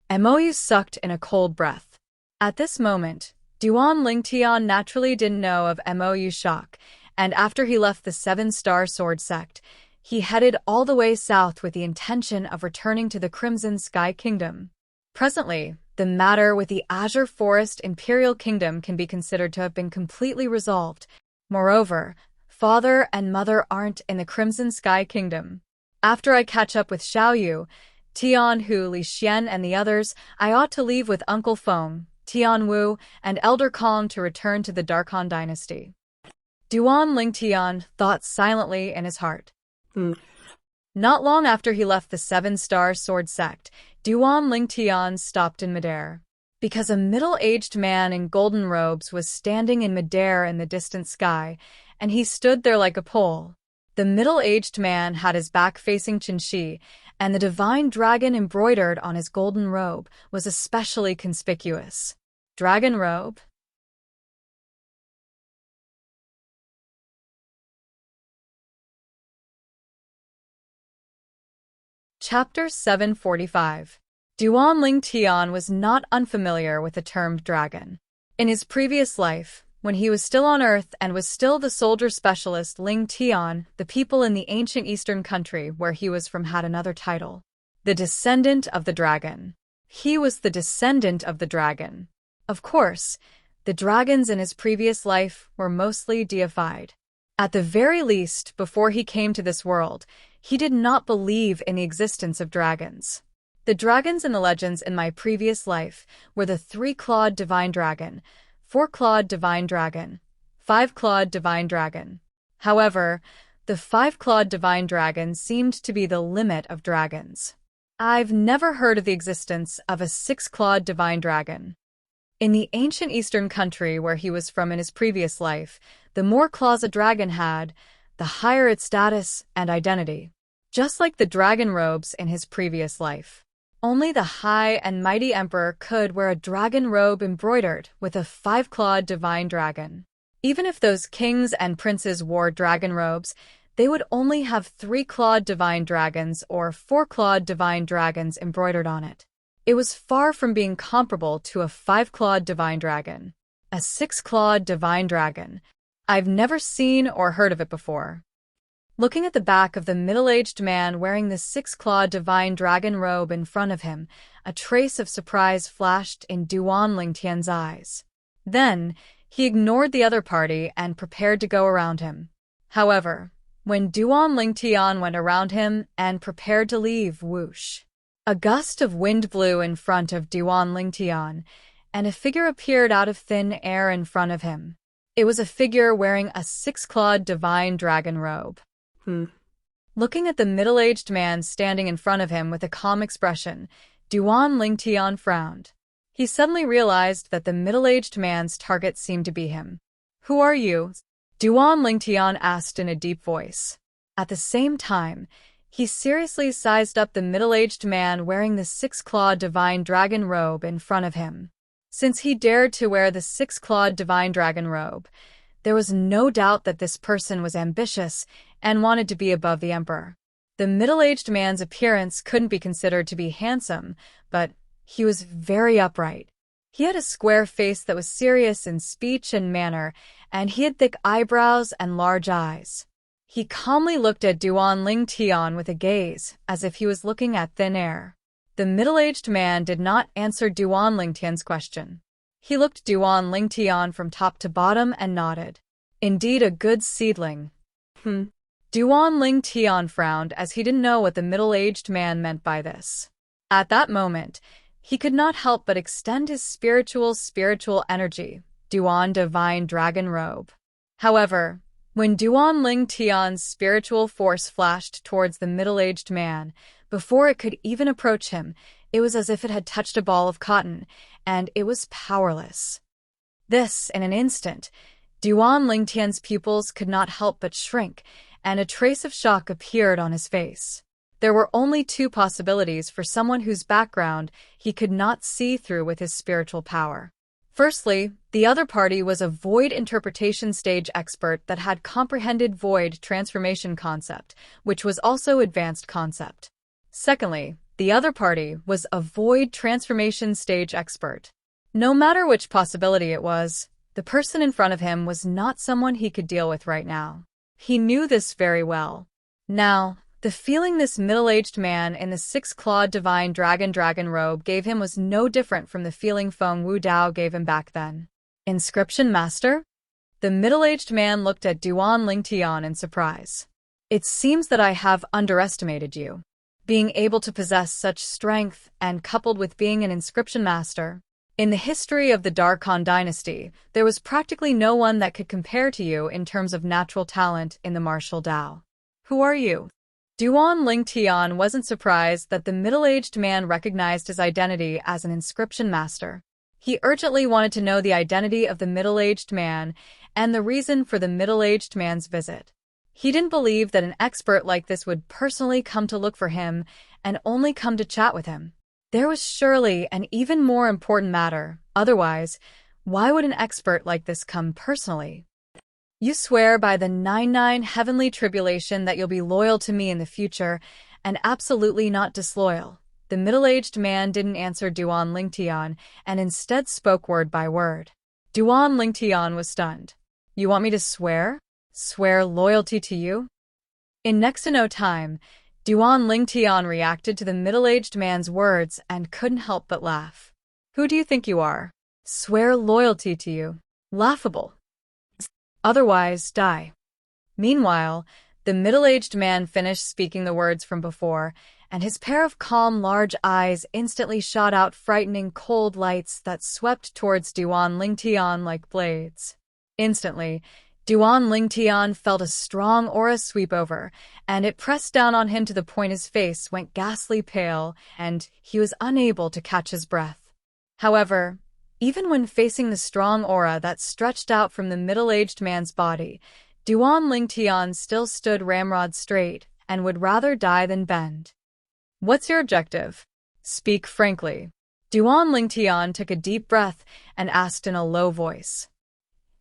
Mou sucked in a cold breath. At this moment, Duan Lingtian naturally didn't know of Mou's shock, and after he left the Seven-Star Sword sect, he headed all the way south with the intention of returning to the Crimson Sky Kingdom. Presently, the matter with the Azure Forest Imperial Kingdom can be considered to have been completely resolved. Moreover, father and mother aren't in the Crimson Sky Kingdom. After I catch up with Xiaoyu, Tianhu, Li Xian, and the others, I ought to leave with Uncle Feng, Tianwu, and Elder Kong to return to the Dark Han dynasty. Duan Lingtian thought silently in his heart. Not long after he left the Seven-Star Sword sect, Duan Lingtian stopped in midair. Because a middle-aged man in golden robes was standing in midair in the distant sky, and he stood there like a pole. The middle-aged man had his back facing Qinshi, and the divine dragon embroidered on his golden robe was especially conspicuous. Dragon robe? Chapter 745. Duan Lingtian was not unfamiliar with the term dragon. In his previous life, when he was still on Earth and was still the soldier specialist Ling Tian, the people in the ancient eastern country where he was from had another title. The descendant of the dragon. He was the descendant of the dragon. Of course, the dragons in his previous life were mostly deified. At the very least, before he came to this world, he did not believe in the existence of dragons. The dragons in the legends in my previous life were the 3-clawed divine dragon, 4-clawed divine dragon, 5-clawed divine dragon. However, the 5-clawed divine dragon seemed to be the limit of dragons. I've never heard of the existence of a 6-clawed divine dragon. In the ancient eastern country where he was from in his previous life, the more claws a dragon had, the higher its status and identity. Just like the dragon robes in his previous life. Only the high and mighty emperor could wear a dragon robe embroidered with a 5-clawed divine dragon. Even if those kings and princes wore dragon robes, they would only have 3-clawed divine dragons or 4-clawed divine dragons embroidered on it. It was far from being comparable to a 5-clawed divine dragon. A 6-clawed divine dragon. I've never seen or heard of it before. Looking at the back of the middle-aged man wearing the 6-clawed divine dragon robe in front of him, a trace of surprise flashed in Duan Lingtian's eyes. Then, he ignored the other party and prepared to go around him. However, when Duan Lingtian went around him and prepared to leave, whoosh! A gust of wind blew in front of Duan Lingtian, and a figure appeared out of thin air in front of him. It was a figure wearing a 6-clawed divine dragon robe. Looking at the middle-aged man standing in front of him with a calm expression, Duan Lingtian frowned. He suddenly realized that the middle-aged man's target seemed to be him. "Who are you?" Duan Lingtian asked in a deep voice. At the same time, He seriously sized up the middle-aged man wearing the six-clawed divine dragon robe in front of him. Since he dared to wear the six-clawed divine dragon robe, there was no doubt that this person was ambitious and wanted to be above the emperor. The middle-aged man's appearance couldn't be considered to be handsome, but he was very upright. He had a square face that was serious in speech and manner, and he had thick eyebrows and large eyes. He calmly looked at Duan Ling Tian with a gaze, as if he was looking at thin air. The middle-aged man did not answer Duan Ling Tian's question. He looked Duan Ling Tian from top to bottom and nodded. Indeed, a good seedling. Duan Ling Tian frowned as he didn't know what the middle-aged man meant by this. At that moment, he could not help but extend his spiritual energy, Duan Divine Dragon Robe. However, when Duan Ling Tian's spiritual force flashed towards the middle-aged man, before it could even approach him, it was as if it had touched a ball of cotton, and it was powerless. This, in an instant, Duan Ling Tian's pupils could not help but shrink, and a trace of shock appeared on his face. There were only two possibilities for someone whose background he could not see through with his spiritual power. Firstly, the other party was a void interpretation stage expert that had comprehended void transformation concept, which was also advanced concept. Secondly, the other party was a void transformation stage expert. No matter which possibility it was, the person in front of him was not someone he could deal with right now. He knew this very well. Now, the feeling this middle-aged man in the six-clawed divine dragon robe gave him was no different from the feeling Feng Wu Dao gave him back then. Inscription Master? The middle-aged man looked at Duan Ling Tian in surprise. It seems that I have underestimated you. Being able to possess such strength and coupled with being an inscription master. In the history of the Darkhan dynasty, there was practically no one that could compare to you in terms of natural talent in the martial Dao. Who are you? Duan Ling Tian wasn't surprised that the middle-aged man recognized his identity as an inscription master. He urgently wanted to know the identity of the middle-aged man and the reason for the middle-aged man's visit. He didn't believe that an expert like this would personally come to look for him and only come to chat with him. There was surely an even more important matter. Otherwise, why would an expert like this come personally? You swear by the 99 heavenly tribulation that you'll be loyal to me in the future and absolutely not disloyal. The middle-aged man didn't answer Duan Ling Tian and instead spoke word by word. Duan Ling Tian was stunned. You want me to swear? Swear loyalty to you? In next to no time, Duan Ling Tian reacted to the middle-aged man's words and couldn't help but laugh. Who do you think you are? Swear loyalty to you. Laughable. Otherwise, die. Meanwhile, the middle-aged man finished speaking the words from before, and his pair of calm, large eyes instantly shot out frightening cold lights that swept towards Duan Ling Tian like blades. Instantly, Duan Ling Tian felt a strong aura sweep over, and it pressed down on him to the point his face went ghastly pale, and he was unable to catch his breath. However, even when facing the strong aura that stretched out from the middle-aged man's body, Duan Ling Tian still stood ramrod straight and would rather die than bend. What's your objective? Speak frankly. Duan Ling Tian took a deep breath and asked in a low voice.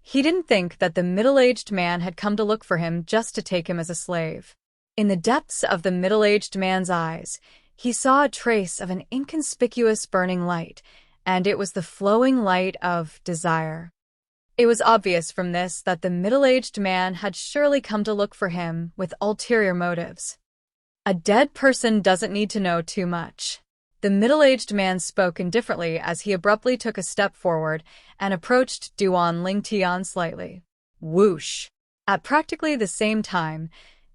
He didn't think that the middle-aged man had come to look for him just to take him as a slave. In the depths of the middle-aged man's eyes, he saw a trace of an inconspicuous burning light, and it was the flowing light of desire. It was obvious from this that the middle-aged man had surely come to look for him with ulterior motives. A dead person doesn't need to know too much. The middle-aged man spoke indifferently as he abruptly took a step forward and approached Duan Ling Tian slightly. Whoosh! At practically the same time,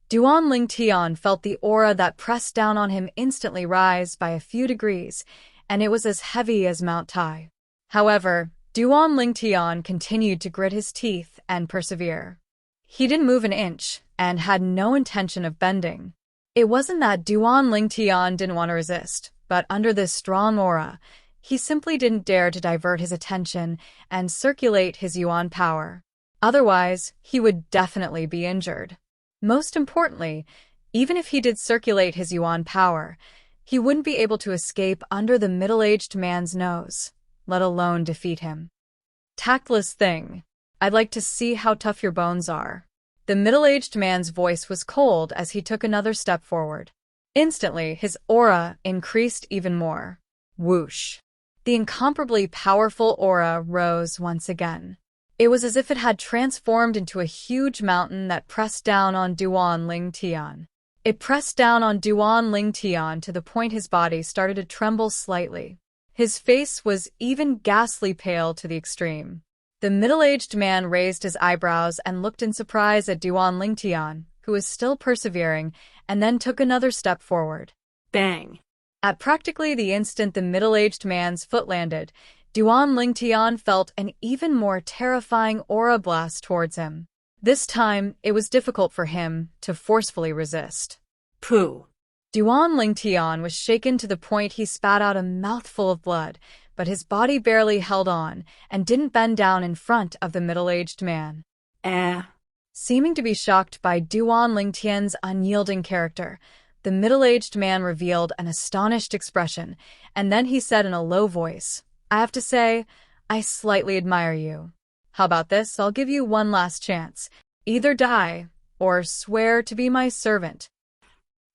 Duan Ling Tian felt the aura that pressed down on him instantly rise by a few degrees, and it was as heavy as Mount Tai. However, Duan Ling Tian continued to grit his teeth and persevere. He didn't move an inch and had no intention of bending. It wasn't that Duan Ling Tian didn't want to resist, but under this strong aura, he simply didn't dare to divert his attention and circulate his yuan power. Otherwise, he would definitely be injured. Most importantly, Even if he did circulate his yuan power, he wouldn't be able to escape under the middle-aged man's nose, let alone defeat him. Tactless thing. I'd like to see how tough your bones are. The middle-aged man's voice was cold as he took another step forward. Instantly, his aura increased even more. Whoosh. The incomparably powerful aura rose once again. It was as if it had transformed into a huge mountain that pressed down on Duan Ling Tian. It pressed down on Duan Ling Tian to the point his body started to tremble slightly. His face was even ghastly pale to the extreme. The middle-aged man raised his eyebrows and looked in surprise at Duan Ling Tian, who was still persevering, and then took another step forward. Bang! At practically the instant the middle-aged man's foot landed, Duan Ling Tian felt an even more terrifying aura blast towards him. This time, it was difficult for him to forcefully resist. Pooh! Duan Ling Tian was shaken to the point he spat out a mouthful of blood, but his body barely held on and didn't bend down in front of the middle-aged man. Seeming to be shocked by Duan Ling Tian's unyielding character, the middle-aged man revealed an astonished expression, and then he said in a low voice, "I have to say, I slightly admire you. How about this? I'll give you one last chance. Either die, or swear to be my servant."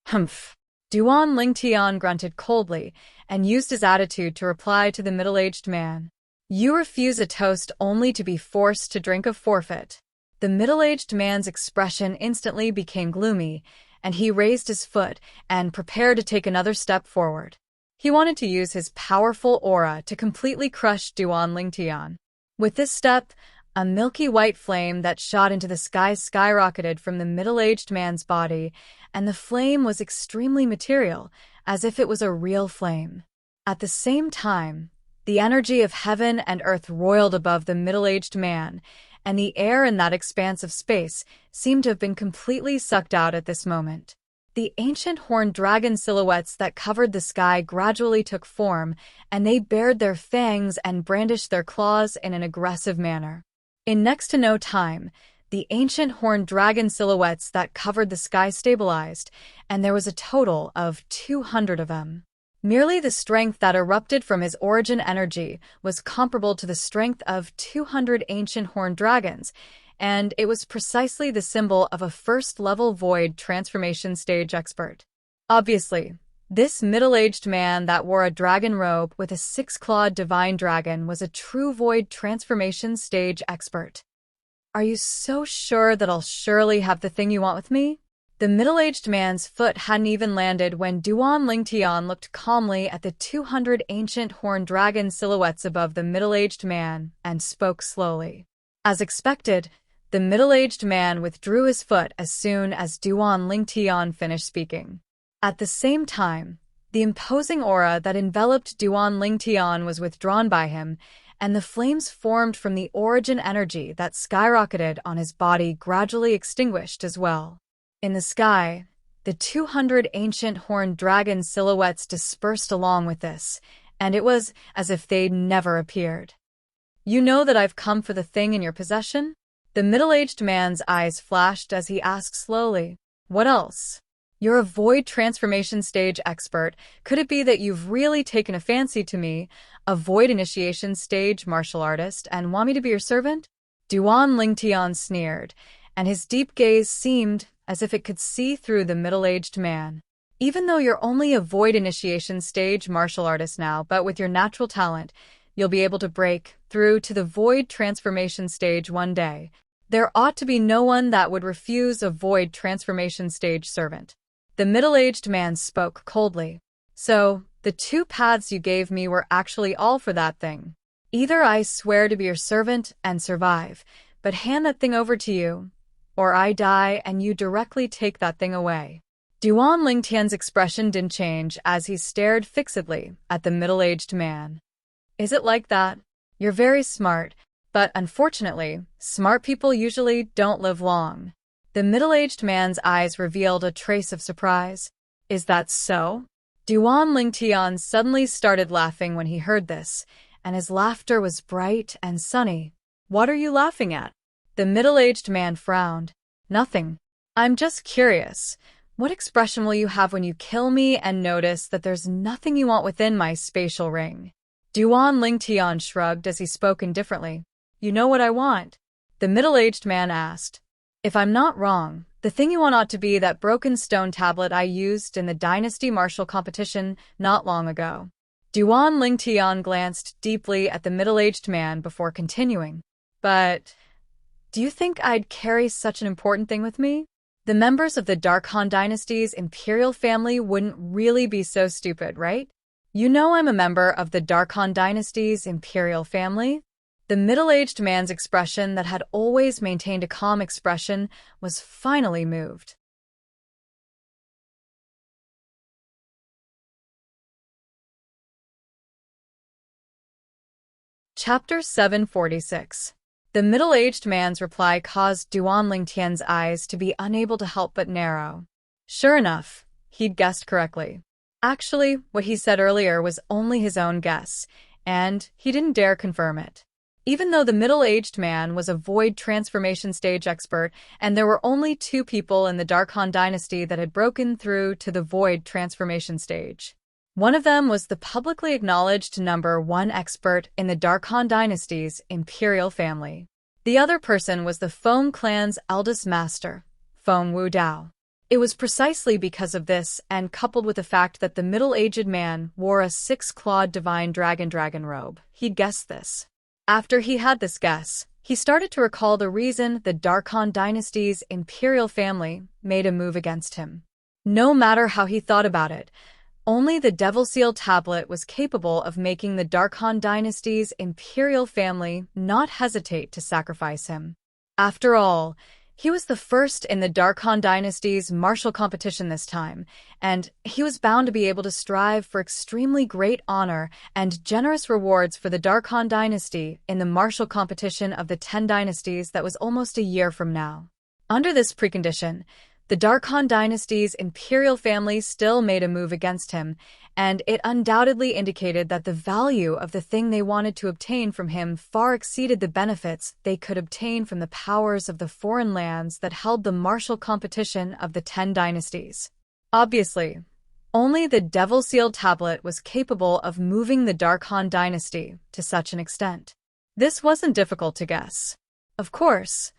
Humph. Duan Ling Tian grunted coldly and used his attitude to reply to the middle-aged man. "You refuse a toast only to be forced to drink a forfeit." The middle-aged man's expression instantly became gloomy, and he raised his foot and prepared to take another step forward. He wanted to use his powerful aura to completely crush Duan Ling Tian. With this step, a milky white flame that shot into the sky skyrocketed from the middle-aged man's body, and the flame was extremely material, as if it was a real flame. At the same time, the energy of heaven and earth roiled above the middle-aged man, and the air in that expanse of space seemed to have been completely sucked out at this moment. The ancient horned dragon silhouettes that covered the sky gradually took form, and they bared their fangs and brandished their claws in an aggressive manner. In next to no time, the ancient horned dragon silhouettes that covered the sky stabilized, and there was a total of 200 of them. Merely the strength that erupted from his origin energy was comparable to the strength of 200 ancient horned dragons, and it was precisely the symbol of a first-level void transformation stage expert. Obviously, this middle-aged man that wore a dragon robe with a six-clawed divine dragon was a true void transformation stage expert. "Are you so sure that I'll surely have the thing you want with me?" The middle-aged man's foot hadn't even landed when Duan Ling Tian looked calmly at the 200 ancient horned dragon silhouettes above the middle-aged man and spoke slowly. As expected, the middle-aged man withdrew his foot as soon as Duan Ling Tian finished speaking. At the same time, the imposing aura that enveloped Duan Ling Tian was withdrawn by him, and the flames formed from the origin energy that skyrocketed on his body gradually extinguished as well. In the sky, the 200 ancient horned dragon silhouettes dispersed along with this, and it was as if they'd never appeared. "You know that I've come for the thing in your possession?" The middle-aged man's eyes flashed as he asked slowly, "What else? You're a void transformation stage expert. Could it be that you've really taken a fancy to me, a void initiation stage martial artist, and want me to be your servant?" Duan Ling Tian sneered, and his deep gaze seemed as if it could see through the middle-aged man. "Even though you're only a void initiation stage martial artist now, but with your natural talent, you'll be able to break through to the void transformation stage one day. There ought to be no one that would refuse a void transformation stage servant." The middle-aged man spoke coldly. "So, the two paths you gave me were actually all for that thing. Either I swear to be your servant and survive, but hand that thing over to you, or I die and you directly take that thing away." Duan Ling Tian's expression didn't change as he stared fixedly at the middle-aged man. "Is it like that? You're very smart, but unfortunately, smart people usually don't live long." The middle-aged man's eyes revealed a trace of surprise. "Is that so?" Duan Ling Tian suddenly started laughing when he heard this, and his laughter was bright and sunny. "What are you laughing at?" The middle-aged man frowned. "Nothing. I'm just curious. What expression will you have when you kill me and notice that there's nothing you want within my spatial ring? Duan Lingtian shrugged as he spoke indifferently. You know what I want? The middle-aged man asked. If I'm not wrong, the thing you want ought to be that broken stone tablet I used in the dynasty martial competition not long ago. Duan Lingtian glanced deeply at the middle-aged man before continuing. But do you think I'd carry such an important thing with me? The members of the Darkhan dynasty's imperial family wouldn't really be so stupid, right? You know I'm a member of the Darkhan dynasty's imperial family? The middle-aged man's expression that had always maintained a calm expression was finally moved. Chapter 746. The middle-aged man's reply caused Duan Lingtian's eyes to be unable to help but narrow. Sure enough, he'd guessed correctly. Actually, what he said earlier was only his own guess, and he didn't dare confirm it. Even though the middle-aged man was a void transformation stage expert, and there were only 2 people in the Darkhan dynasty that had broken through to the void transformation stage. One of them was the publicly acknowledged number 1 expert in the Darkhan dynasty's imperial family. The other person was the Feng clan's eldest master, Feng Wudao. It was precisely because of this, and coupled with the fact that the middle-aged man wore a 6-clawed divine dragon robe, he'd guessed this. After he had this guess, he started to recall the reason the Darkhan dynasty's imperial family made a move against him. No matter how he thought about it, only the Devil Seal tablet was capable of making the Darkhan dynasty's imperial family not hesitate to sacrifice him. After all, he was the first in the Darkhan dynasty's martial competition this time, and he was bound to be able to strive for extremely great honor and generous rewards for the Darkhan dynasty in the martial competition of the 10 dynasties that was almost a year from now. Under this precondition, the Darkhan dynasty's imperial family still made a move against him, and it undoubtedly indicated that the value of the thing they wanted to obtain from him far exceeded the benefits they could obtain from the powers of the foreign lands that held the martial competition of the 10 dynasties. Obviously, only the Devil Seal tablet was capable of moving the Darkhan dynasty to such an extent. This wasn't difficult to guess. Of course,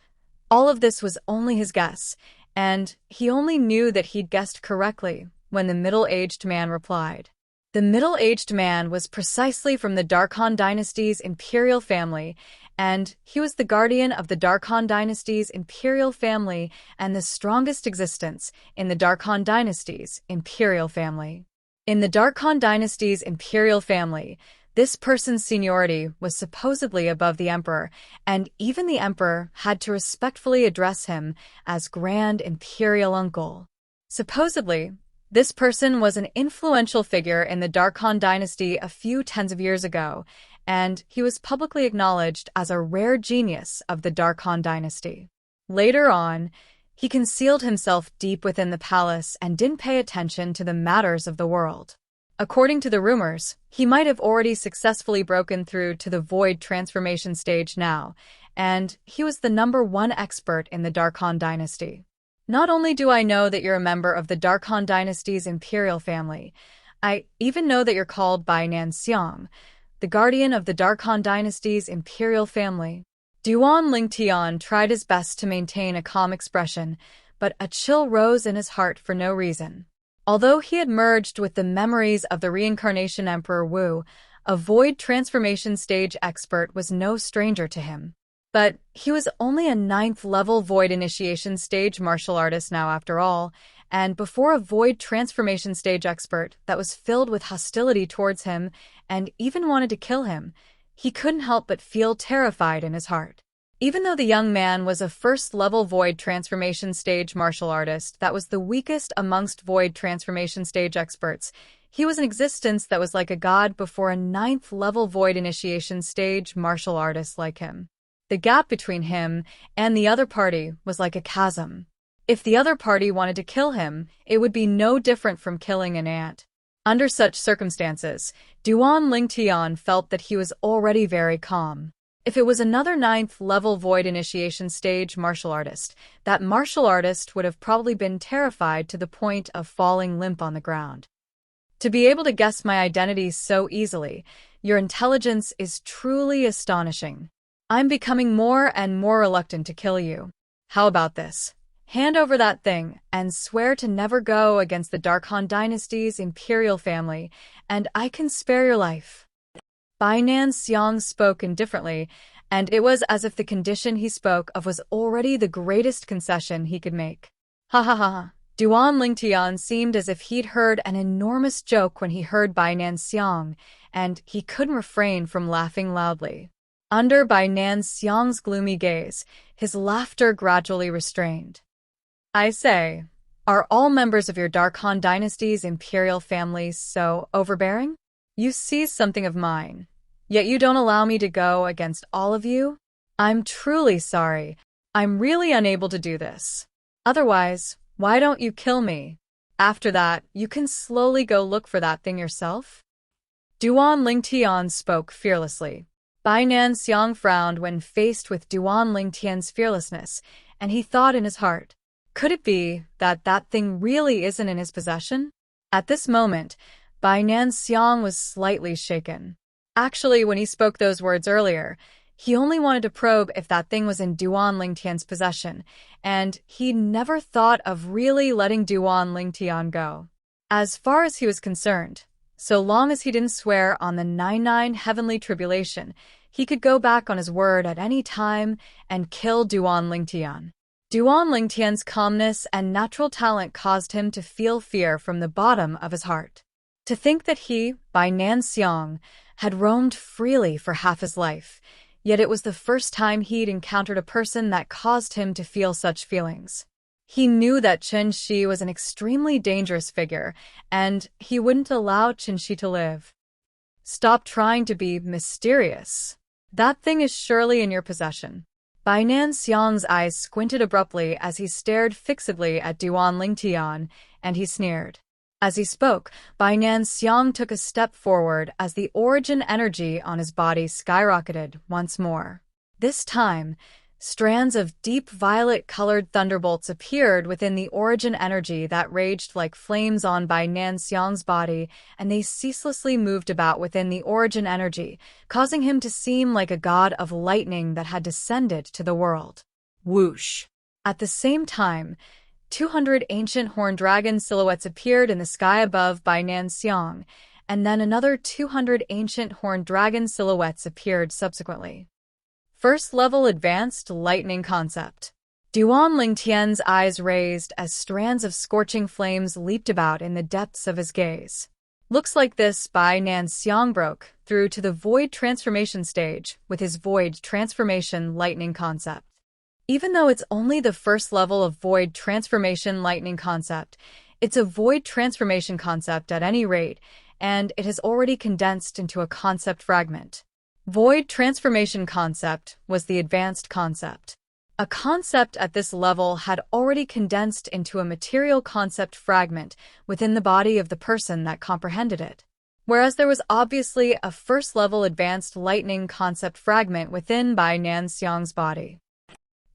all of this was only his guess, and he only knew that he'd guessed correctly when the middle-aged man replied. The middle-aged man was precisely from the Darkhan dynasty's imperial family, and he was the guardian of the Darkhan dynasty's imperial family and the strongest existence in the Darkhan dynasty's imperial family. In the Darkhan dynasty's imperial family, this person's seniority was supposedly above the emperor, and even the emperor had to respectfully address him as Grand Imperial Uncle. Supposedly, this person was an influential figure in the Darkhan dynasty a few tens of years ago, and he was publicly acknowledged as a rare genius of the Darkhan dynasty. Later on, he concealed himself deep within the palace and didn't pay attention to the matters of the world. According to the rumors, he might have already successfully broken through to the void transformation stage now, and he was the number 1 expert in the Darkhan dynasty. Not only do I know that you're a member of the Darkhan dynasty's imperial family, I even know that you're called by Nanxiang, the guardian of the Darkhan dynasty's imperial family. Duan Lingtian tried his best to maintain a calm expression, but a chill rose in his heart for no reason. Although he had merged with the memories of the reincarnation Emperor Wu, a void transformation stage expert was no stranger to him. But he was only a 9th-level void initiation stage martial artist now after all, and before a void transformation stage expert that was filled with hostility towards him and even wanted to kill him, he couldn't help but feel terrified in his heart. Even though the young man was a 1st-level void transformation stage martial artist that was the weakest amongst void transformation stage experts, he was an existence that was like a god before a 9th-level void initiation stage martial artist like him. The gap between him and the other party was like a chasm. If the other party wanted to kill him, it would be no different from killing an ant. Under such circumstances, Duan Lingtian felt that he was already very calm. If it was another 9th-level Void Initiation stage martial artist, that martial artist would have probably been terrified to the point of falling limp on the ground. To be able to guess my identity so easily, your intelligence is truly astonishing. I'm becoming more and more reluctant to kill you. How about this? Hand over that thing and swear to never go against the Darkhan Dynasty's imperial family, and I can spare your life. Bainan Xiang spoke indifferently, and it was as if the condition he spoke of was already the greatest concession he could make. Ha ha ha ha. Duan Lingtian seemed as if he'd heard an enormous joke when he heard Bainan Xiang, and he couldn't refrain from laughing loudly. Under Bainan Xiang's gloomy gaze, his laughter gradually restrained. I say, are all members of your Darkhan Dynasty's imperial family so overbearing? You seize something of mine, yet you don't allow me to go against all of you? I'm truly sorry. I'm really unable to do this. Otherwise, why don't you kill me? After that, you can slowly go look for that thing yourself. Duan Lingtian spoke fearlessly. Bainan Xiang frowned when faced with Duan Lingtian's fearlessness, and he thought in his heart, could it be that that thing really isn't in his possession? At this moment, Bainan Xiang was slightly shaken. Actually, when he spoke those words earlier, he only wanted to probe if that thing was in Duan Lingtian's possession, and he never thought of really letting Duan Lingtian go. As far as he was concerned, so long as he didn't swear on the 99 heavenly tribulation, he could go back on his word at any time and kill Duan Lingtian. Duan Lingtian's calmness and natural talent caused him to feel fear from the bottom of his heart. To think that he, Bainan Xiang, had roamed freely for half his life, yet it was the first time he'd encountered a person that caused him to feel such feelings. He knew that Chen Shi was an extremely dangerous figure, and he wouldn't allow Chen Shi to live. Stop trying to be mysterious. That thing is surely in your possession. Bainan Xiang's eyes squinted abruptly as he stared fixedly at Duan Lingtian, and he sneered. As he spoke, Bainan Xiang took a step forward as the origin energy on his body skyrocketed once more. This time, strands of deep violet-colored thunderbolts appeared within the origin energy that raged like flames on Bainan Xiang's body, and they ceaselessly moved about within the origin energy, causing him to seem like a god of lightning that had descended to the world. Whoosh! At the same time, 200 ancient horned dragon silhouettes appeared in the sky above Bainan Xiang, and then another 200 ancient horned dragon silhouettes appeared subsequently. First-level Advanced Lightning Concept. Duan Lingtian's eyes raised as strands of scorching flames leaped about in the depths of his gaze. Looks like this Bainan Xiang broke through to the Void Transformation stage with his Void Transformation Lightning Concept. Even though it's only the first level of Void Transformation Lightning Concept, it's a Void Transformation concept at any rate, and it has already condensed into a concept fragment. Void Transformation Concept was the advanced concept. A concept at this level had already condensed into a material concept fragment within the body of the person that comprehended it. Whereas there was obviously a first-level advanced lightning concept fragment within Bainan Xiang's body.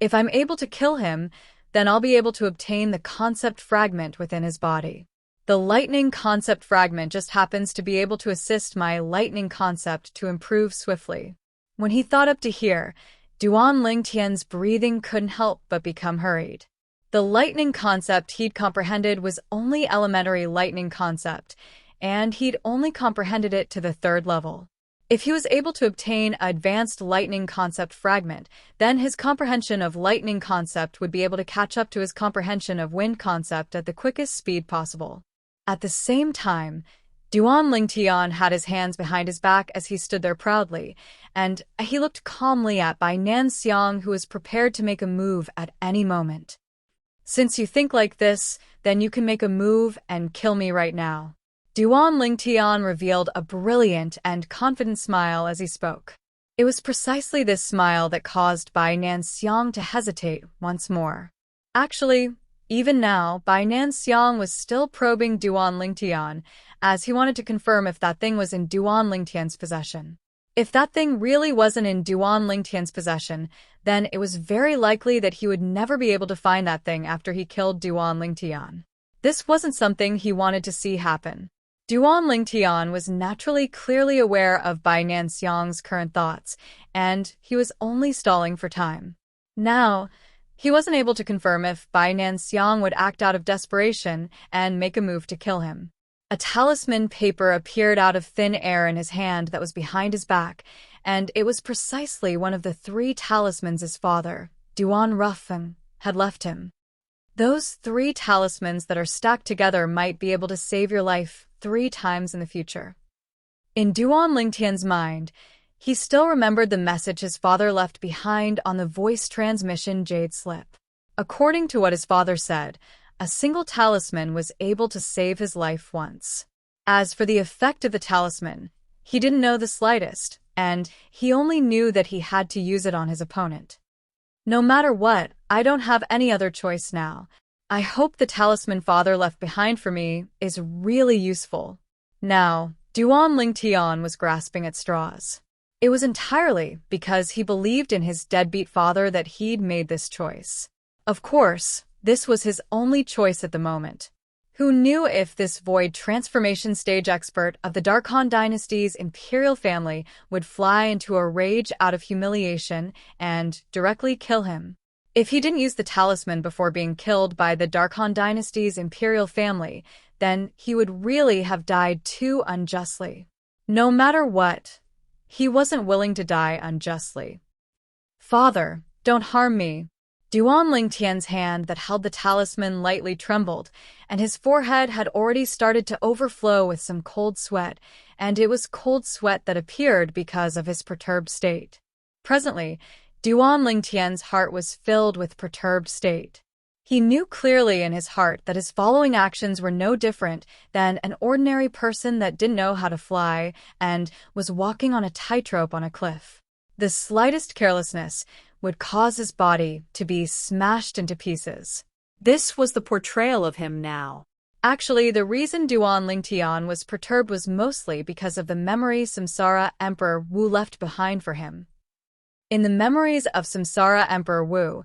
If I'm able to kill him, then I'll be able to obtain the concept fragment within his body. The lightning concept fragment just happens to be able to assist my lightning concept to improve swiftly. When he thought up to here, Duan Lingtian's breathing couldn't help but become hurried. The lightning concept he'd comprehended was only elementary lightning concept, and he'd only comprehended it to the 3rd level. If he was able to obtain advanced lightning concept fragment, then his comprehension of lightning concept would be able to catch up to his comprehension of wind concept at the quickest speed possible. At the same time, Duan Lingtian had his hands behind his back as he stood there proudly, and he looked calmly at Bainan Xiang, who was prepared to make a move at any moment. Since you think like this, then you can make a move and kill me right now. Duan Lingtian revealed a brilliant and confident smile as he spoke. It was precisely this smile that caused Bainan Xiang to hesitate once more. Actually, even now, Bainan Xiang was still probing Duan Lingtian, as he wanted to confirm if that thing was in Duan Lingtian's possession. If that thing really wasn't in Duan Lingtian's possession, then it was very likely that he would never be able to find that thing after he killed Duan Lingtian. This wasn't something he wanted to see happen. Duan Lingtian was naturally clearly aware of Bai Nanxiang's current thoughts, and he was only stalling for time. Now, he wasn't able to confirm if Bai Nanxiang would act out of desperation and make a move to kill him. A talisman paper appeared out of thin air in his hand that was behind his back, and it was precisely one of the 3 talismans his father, Duan Ruffeng, had left him. Those 3 talismans that are stacked together might be able to save your life 3 times in the future. In Duan Lingtian's mind, he still remembered the message his father left behind on the voice transmission jade slip. According to what his father said, a single talisman was able to save his life once. As for the effect of the talisman, he didn't know the slightest, and he only knew that he had to use it on his opponent. No matter what, I don't have any other choice now. I hope the talisman father left behind for me is really useful. Now, Duan Lingtian was grasping at straws. It was entirely because he believed in his deadbeat father that he'd made this choice. Of course, this was his only choice at the moment. Who knew if this void transformation stage expert of the Darkhan dynasty's imperial family would fly into a rage out of humiliation and directly kill him? If he didn't use the talisman before being killed by the Darkhan dynasty's imperial family, then he would really have died too unjustly. No matter what, he wasn't willing to die unjustly. Father, don't harm me. Duan Lingtian's hand that held the talisman lightly trembled, and his forehead had already started to overflow with some cold sweat, and it was cold sweat that appeared because of his perturbed state. Presently, Duan Lingtian's heart was filled with perturbed state. He knew clearly in his heart that his following actions were no different than an ordinary person that didn't know how to fly and was walking on a tightrope on a cliff. The slightest carelessness would cause his body to be smashed into pieces. This was the portrayal of him now. Actually, the reason Duan Lingtian was perturbed was mostly because of the memory Samsara Emperor Wu left behind for him. In the memories of Samsara Emperor Wu,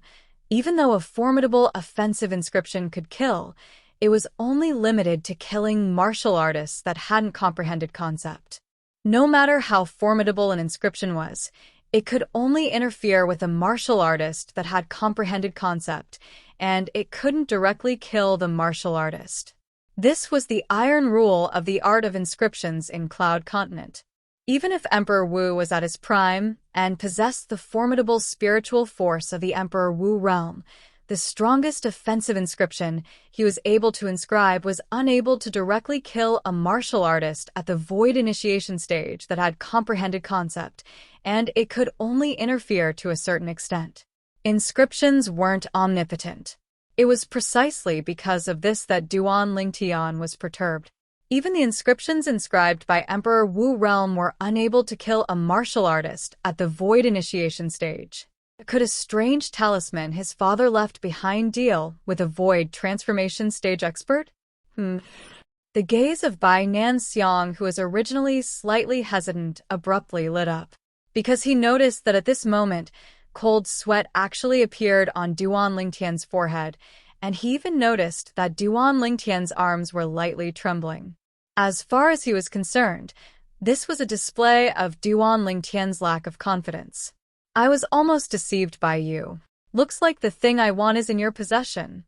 even though a formidable offensive inscription could kill, it was only limited to killing martial artists that hadn't comprehended concept. No matter how formidable an inscription was, it could only interfere with a martial artist that had comprehended concept, and it couldn't directly kill the martial artist. This was the iron rule of the art of inscriptions in Cloud Continent. Even if Emperor Wu was at his prime and possessed the formidable spiritual force of the Emperor Wu realm, the strongest offensive inscription he was able to inscribe was unable to directly kill a martial artist at the void initiation stage that had comprehended concept, and it could only interfere to a certain extent. Inscriptions weren't omnipotent. It was precisely because of this that Duan Lingtian was perturbed. Even the inscriptions inscribed by Emperor Wu realm were unable to kill a martial artist at the void initiation stage. Could a strange talisman his father left behind deal with a void transformation stage expert? The gaze of Bai Nanxiang, who was originally slightly hesitant, abruptly lit up. Because he noticed that at this moment, cold sweat actually appeared on Duan Lingtian's forehead, and he even noticed that Duan Lingtian's arms were lightly trembling. As far as he was concerned, this was a display of Duan Lingtian's lack of confidence. I was almost deceived by you. Looks like the thing I want is in your possession.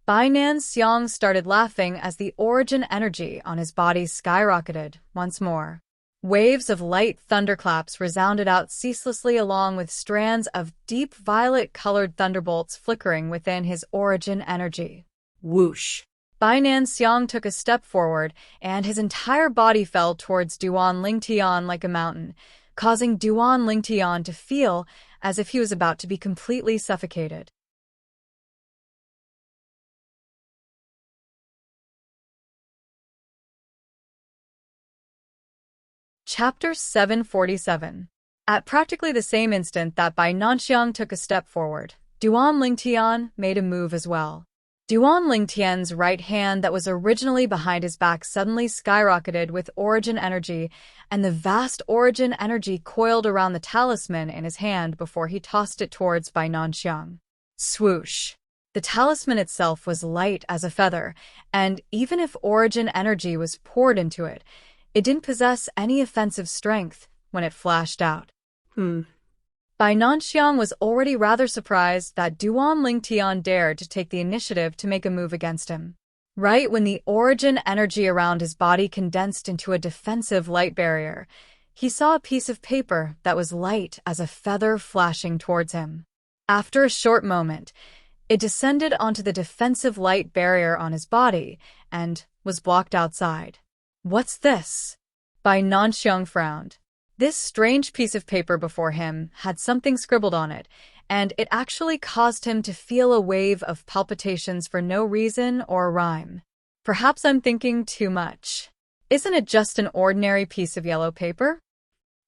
Bai Nanxiang started laughing as the origin energy on his body skyrocketed once more. Waves of light thunderclaps resounded out ceaselessly along with strands of deep violet-colored thunderbolts flickering within his origin energy. Whoosh! Bai Nanxiang took a step forward, and his entire body fell towards Duan Lingtian like a mountain, causing Duan Lingtian to feel as if he was about to be completely suffocated. Chapter 747. At practically the same instant that Bai Nanxiang took a step forward, Duan Lingtian made a move as well. Duan Lingtian's right hand that was originally behind his back suddenly skyrocketed with origin energy, and the vast origin energy coiled around the talisman in his hand before he tossed it towards Bai Nanxiang. Swoosh! The talisman itself was light as a feather, and even if origin energy was poured into it, it didn't possess any offensive strength when it flashed out. Bai Nanxiang was already rather surprised that Duan Lingtian dared to take the initiative to make a move against him. Right when the origin energy around his body condensed into a defensive light barrier, he saw a piece of paper that was light as a feather flashing towards him. After a short moment, it descended onto the defensive light barrier on his body and was blocked outside. "What's this?" Bai Nanxiang frowned. This strange piece of paper before him had something scribbled on it, and it actually caused him to feel a wave of palpitations for no reason or rhyme. Perhaps I'm thinking too much. Isn't it just an ordinary piece of yellow paper?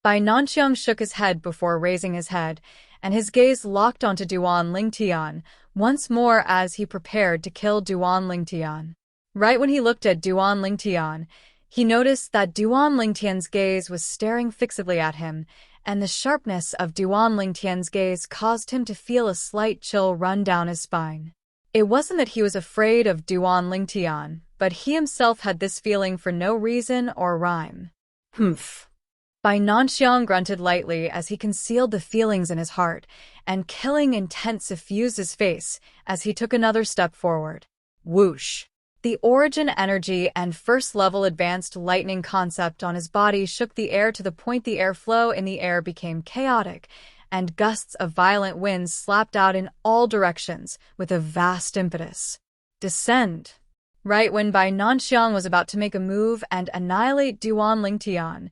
Bai Nanxiang shook his head before raising his head, and his gaze locked onto Duan Lingtian once more as he prepared to kill Duan Lingtian. Right when he looked at Duan Lingtian, he noticed that Duan Lingtian's gaze was staring fixedly at him, and the sharpness of Duan Lingtian's gaze caused him to feel a slight chill run down his spine. It wasn't that he was afraid of Duan Lingtian, but he himself had this feeling for no reason or rhyme. Humph. Bai Nanxiang grunted lightly as he concealed the feelings in his heart, and killing intent suffused his face as he took another step forward. Whoosh! The origin energy and first-level advanced lightning concept on his body shook the air to the point the airflow in the air became chaotic, and gusts of violent winds slapped out in all directions with a vast impetus. Descend! Right when Bai Nanxiang was about to make a move and annihilate Duan Lingtian,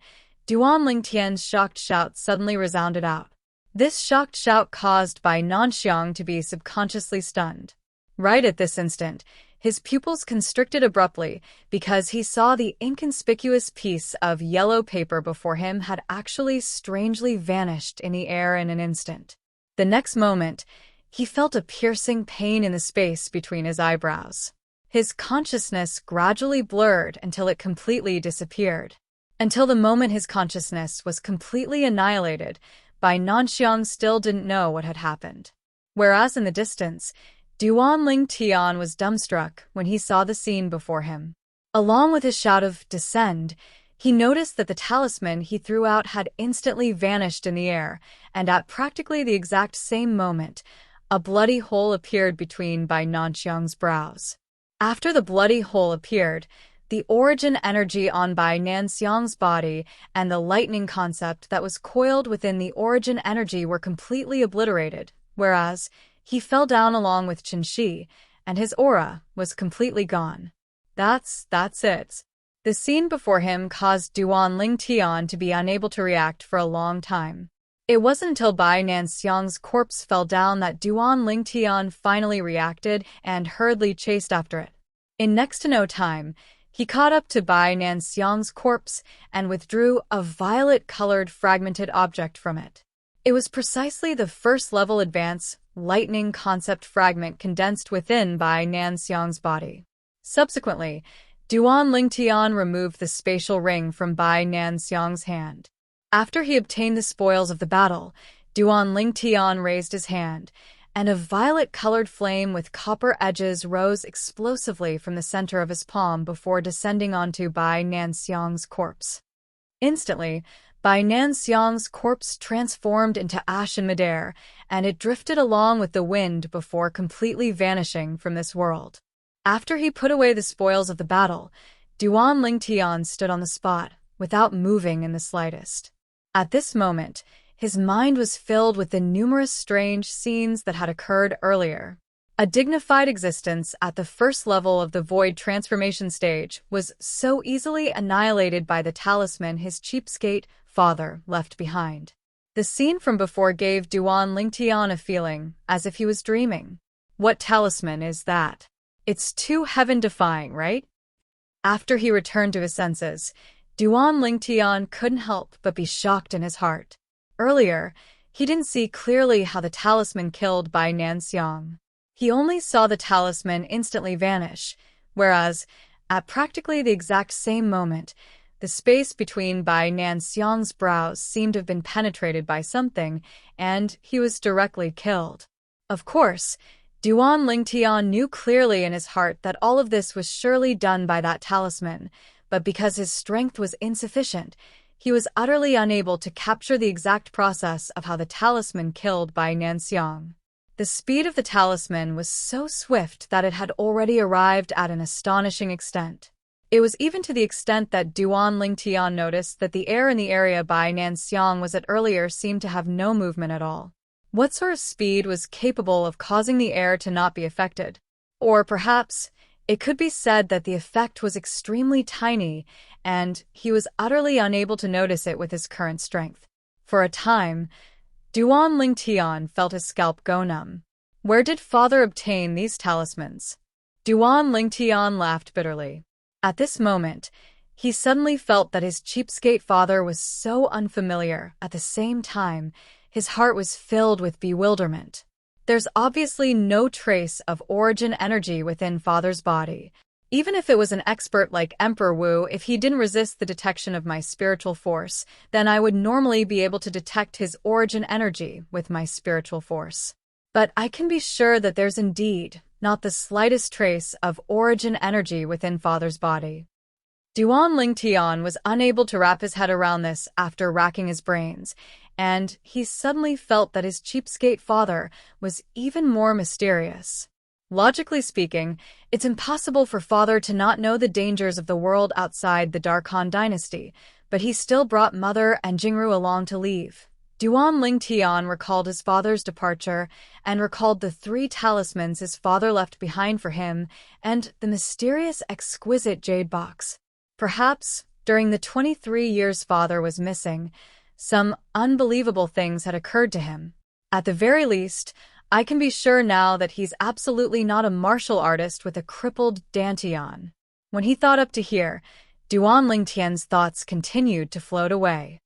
Duan Lingtian's shocked shout suddenly resounded out. This shocked shout caused Bai Nanxiang to be subconsciously stunned. Right at this instant, his pupils constricted abruptly because he saw the inconspicuous piece of yellow paper before him had actually strangely vanished in the air in an instant. The next moment, he felt a piercing pain in the space between his eyebrows. His consciousness gradually blurred until it completely disappeared. Until the moment his consciousness was completely annihilated, Bai Nanxiang still didn't know what had happened. Whereas in the distance, Duan Lingtian was dumbstruck when he saw the scene before him. Along with his shout of "descend," he noticed that the talisman he threw out had instantly vanished in the air, and at practically the exact same moment, a bloody hole appeared between Bai Nanxiang's brows. After the bloody hole appeared, the origin energy on Bai Nanxiang's body and the lightning concept that was coiled within the origin energy were completely obliterated, whereas he fell down along with Xueqi, and his aura was completely gone. That's it. The scene before him caused Duan Lingtian to be unable to react for a long time. It wasn't until Bai Nanxiang's corpse fell down that Duan Lingtian finally reacted and hurriedly chased after it. In next to no time, he caught up to Bai Nanxiang's corpse and withdrew a violet-colored fragmented object from it. It was precisely the first-level advance lightning concept fragment condensed within Bai Nanxiang's body. Subsequently, Duan Lingtian removed the spatial ring from Bai Nanxiang's hand. After he obtained the spoils of the battle, Duan Lingtian raised his hand, and a violet-colored flame with copper edges rose explosively from the center of his palm before descending onto Bai Nanxiang's corpse. Instantly, Bai Nanxiang's corpse transformed into ash in midair, and it drifted along with the wind before completely vanishing from this world. After he put away the spoils of the battle, Duan Lingtian stood on the spot, without moving in the slightest. At this moment, his mind was filled with the numerous strange scenes that had occurred earlier. A dignified existence at the first level of the void transformation stage was so easily annihilated by the talisman his cheapskate father left behind. The scene from before gave Duan Lingtian a feeling as if he was dreaming. What talisman is that? It's too heaven-defying, right? After he returned to his senses, Duan Lingtian couldn't help but be shocked in his heart. Earlier, he didn't see clearly how the talisman killed Bai Nanxiang. He only saw the talisman instantly vanish, whereas, at practically the exact same moment, the space between Bai Nanxiang's brows seemed to have been penetrated by something, and he was directly killed. Of course, Duan Lingtian knew clearly in his heart that all of this was surely done by that talisman, but because his strength was insufficient, he was utterly unable to capture the exact process of how the talisman killed Bai Nanxiang. The speed of the talisman was so swift that it had already arrived at an astonishing extent. It was even to the extent that Duan Lingtian noticed that the air in the area Bai Nanxiang was at earlier seemed to have no movement at all. What sort of speed was capable of causing the air to not be affected? Or perhaps, it could be said that the effect was extremely tiny, and he was utterly unable to notice it with his current strength. For a time, Duan Lingtian felt his scalp go numb. Where did father obtain these talismans? Duan Lingtian laughed bitterly. At this moment, he suddenly felt that his cheapskate father was so unfamiliar. At the same time, his heart was filled with bewilderment. There's obviously no trace of origin energy within father's body. Even if it was an expert like Emperor Wu, if he didn't resist the detection of my spiritual force, then I would normally be able to detect his origin energy with my spiritual force. But I can be sure that there's indeed not the slightest trace of origin energy within father's body. Duan Lingtian was unable to wrap his head around this after racking his brains, and he suddenly felt that his cheapskate father was even more mysterious. Logically speaking, it's impossible for father to not know the dangers of the world outside the Dark Han dynasty, but he still brought mother and Jingru along to leave. Duan Lingtian recalled his father's departure and recalled the 3 talismans his father left behind for him and the mysterious exquisite jade box. Perhaps, during the 23 years father was missing, some unbelievable things had occurred to him. At the very least, I can be sure now that he's absolutely not a martial artist with a crippled dantian. When he thought up to here, Duan Lingtian's thoughts continued to float away.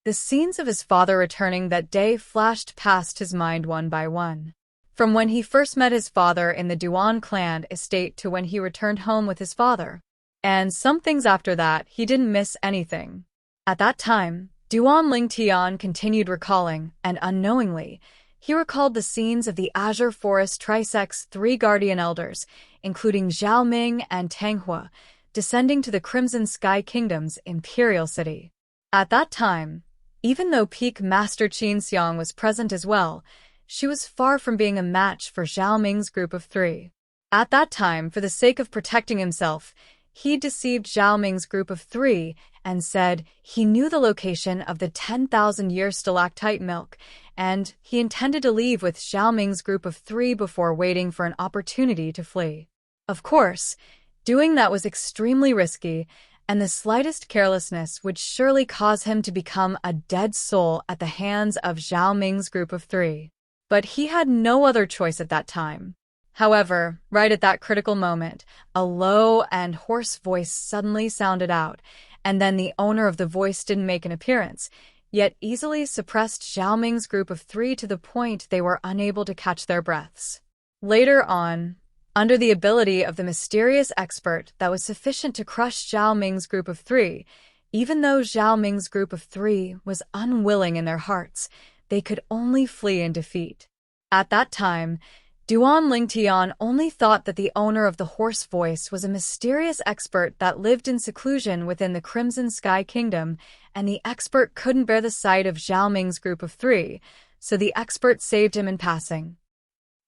The scenes of his father returning that day flashed past his mind one by one. From when he first met his father in the Duan clan estate to when he returned home with his father. And some things after that, he didn't miss anything. At that time, Duan Lingtian continued recalling, and unknowingly, he recalled the scenes of the Azure Forest Trisect's 3 guardian elders, including Zhao Ming and Tang Hua, descending to the Crimson Sky Kingdom's imperial city. At that time, even though peak Master Qin Xiang was present as well, she was far from being a match for Zhao Ming's group of 3. At that time, for the sake of protecting himself, he deceived Zhao Ming's group of 3 and said he knew the location of the 10,000-year stalactite milk, and he intended to leave with Zhao Ming's group of 3 before waiting for an opportunity to flee. Of course, doing that was extremely risky, and the slightest carelessness would surely cause him to become a dead soul at the hands of Zhao Ming's group of 3. But he had no other choice at that time. However, right at that critical moment, a low and hoarse voice suddenly sounded out, and then the owner of the voice didn't make an appearance, yet easily suppressed Zhao Ming's group of 3 to the point they were unable to catch their breaths. Later on, under the ability of the mysterious expert that was sufficient to crush Zhao Ming's group of 3, even though Zhao Ming's group of 3 was unwilling in their hearts, they could only flee in defeat. At that time, Duan Lingtian only thought that the owner of the hoarse voice was a mysterious expert that lived in seclusion within the Crimson Sky Kingdom, and the expert couldn't bear the sight of Zhao Ming's group of 3, so the expert saved him in passing.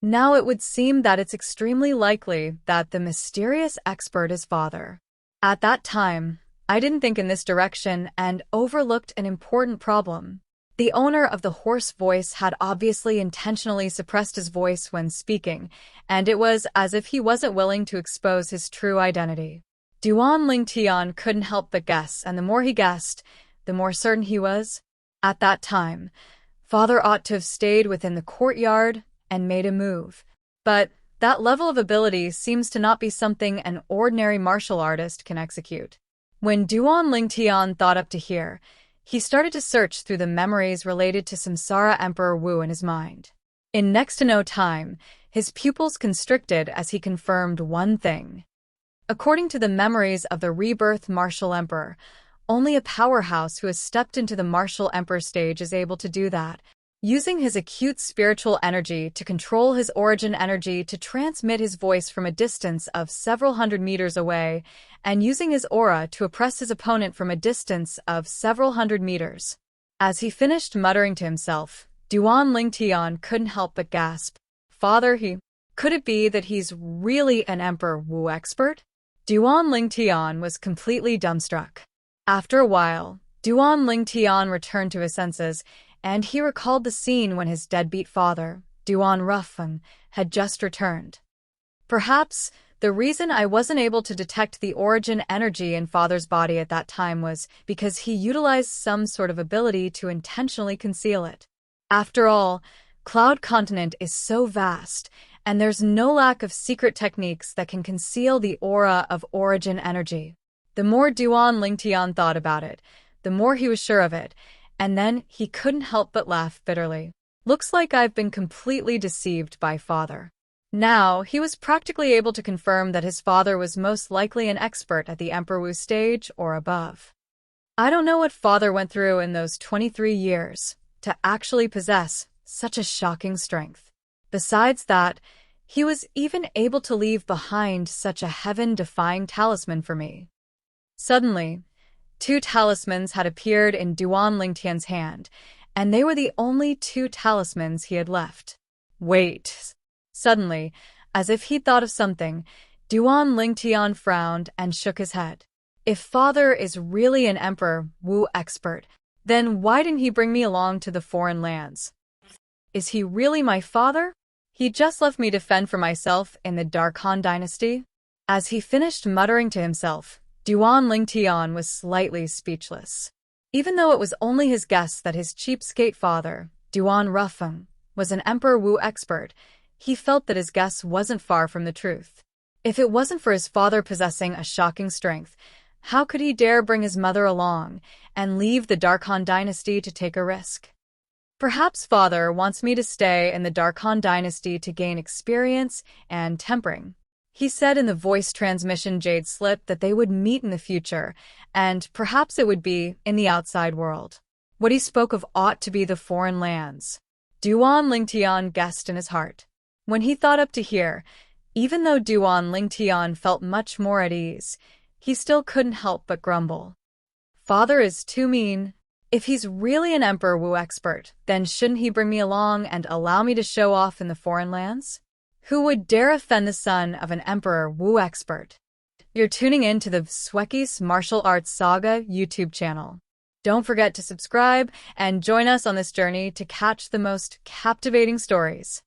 Now it would seem that it's extremely likely that the mysterious expert is father. At that time, I didn't think in this direction and overlooked an important problem. The owner of the hoarse voice had obviously intentionally suppressed his voice when speaking, and it was as if he wasn't willing to expose his true identity. Duan Lingtian couldn't help but guess, and the more he guessed, the more certain he was. At that time, father ought to have stayed within the courtyard and made a move. But that level of ability seems to not be something an ordinary martial artist can execute. When Duan Lingtian thought up to here, he started to search through the memories related to Samsara Emperor Wu in his mind. In next to no time, His pupils constricted as he confirmed one thing. According to the memories of the rebirth martial emperor, only a powerhouse who has stepped into the martial emperor stage is able to do that, using his acute spiritual energy to control his origin energy to transmit his voice from a distance of several hundred meters away, and using his aura to oppress his opponent from a distance of several hundred meters. As he finished muttering to himself, Duan Lingtian couldn't help but gasp. Father, could it be that he's really an Emperor Wu expert? Duan Lingtian was completely dumbstruck. After a while, Duan Lingtian returned to his senses, and he recalled the scene when his deadbeat father, Duan Rufeng, had just returned. Perhaps the reason I wasn't able to detect the origin energy in father's body at that time was because he utilized some sort of ability to intentionally conceal it. After all, Cloud Continent is so vast, and there's no lack of secret techniques that can conceal the aura of origin energy. The more Duan Lingtian thought about it, the more he was sure of it, and then he couldn't help but laugh bitterly. Looks like I've been completely deceived by father. Now, he was practically able to confirm that his father was most likely an expert at the Emperor Wu stage or above. I don't know what father went through in those 23 years to actually possess such a shocking strength. Besides that, he was even able to leave behind such a heaven-defying talisman for me. Suddenly, 2 talismans had appeared in Duan Lingtian's hand, and they were the only 2 talismans he had left. Wait. Suddenly, as if he'd thought of something, Duan Lingtian frowned and shook his head. If father is really an Emperor Wu expert, then why didn't he bring me along to the foreign lands? Is he really my father? He just left me to fend for myself in the Dark Han dynasty? As he finished muttering to himself, Duan Lingtian was slightly speechless. Even though it was only his guess that his cheapskate father, Duan Rufeng, was an Emperor Wu expert, he felt that his guess wasn't far from the truth. If it wasn't for his father possessing a shocking strength, how could he dare bring his mother along and leave the Dark Han dynasty to take a risk? Perhaps father wants me to stay in the Dark Han dynasty to gain experience and tempering. He said in the voice transmission jade slip that they would meet in the future, and perhaps it would be in the outside world. What he spoke of ought to be the foreign lands. Duan Lingtian guessed in his heart. When he thought up to here, even though Duan Lingtian felt much more at ease, he still couldn't help but grumble. Father is too mean. If he's really an Emperor Wu expert, then shouldn't he bring me along and allow me to show off in the foreign lands? Who would dare offend the son of an Emperor Wu expert? You're tuning in to the Xueqi's Martial Arts Saga YouTube channel. Don't forget to subscribe and join us on this journey to catch the most captivating stories.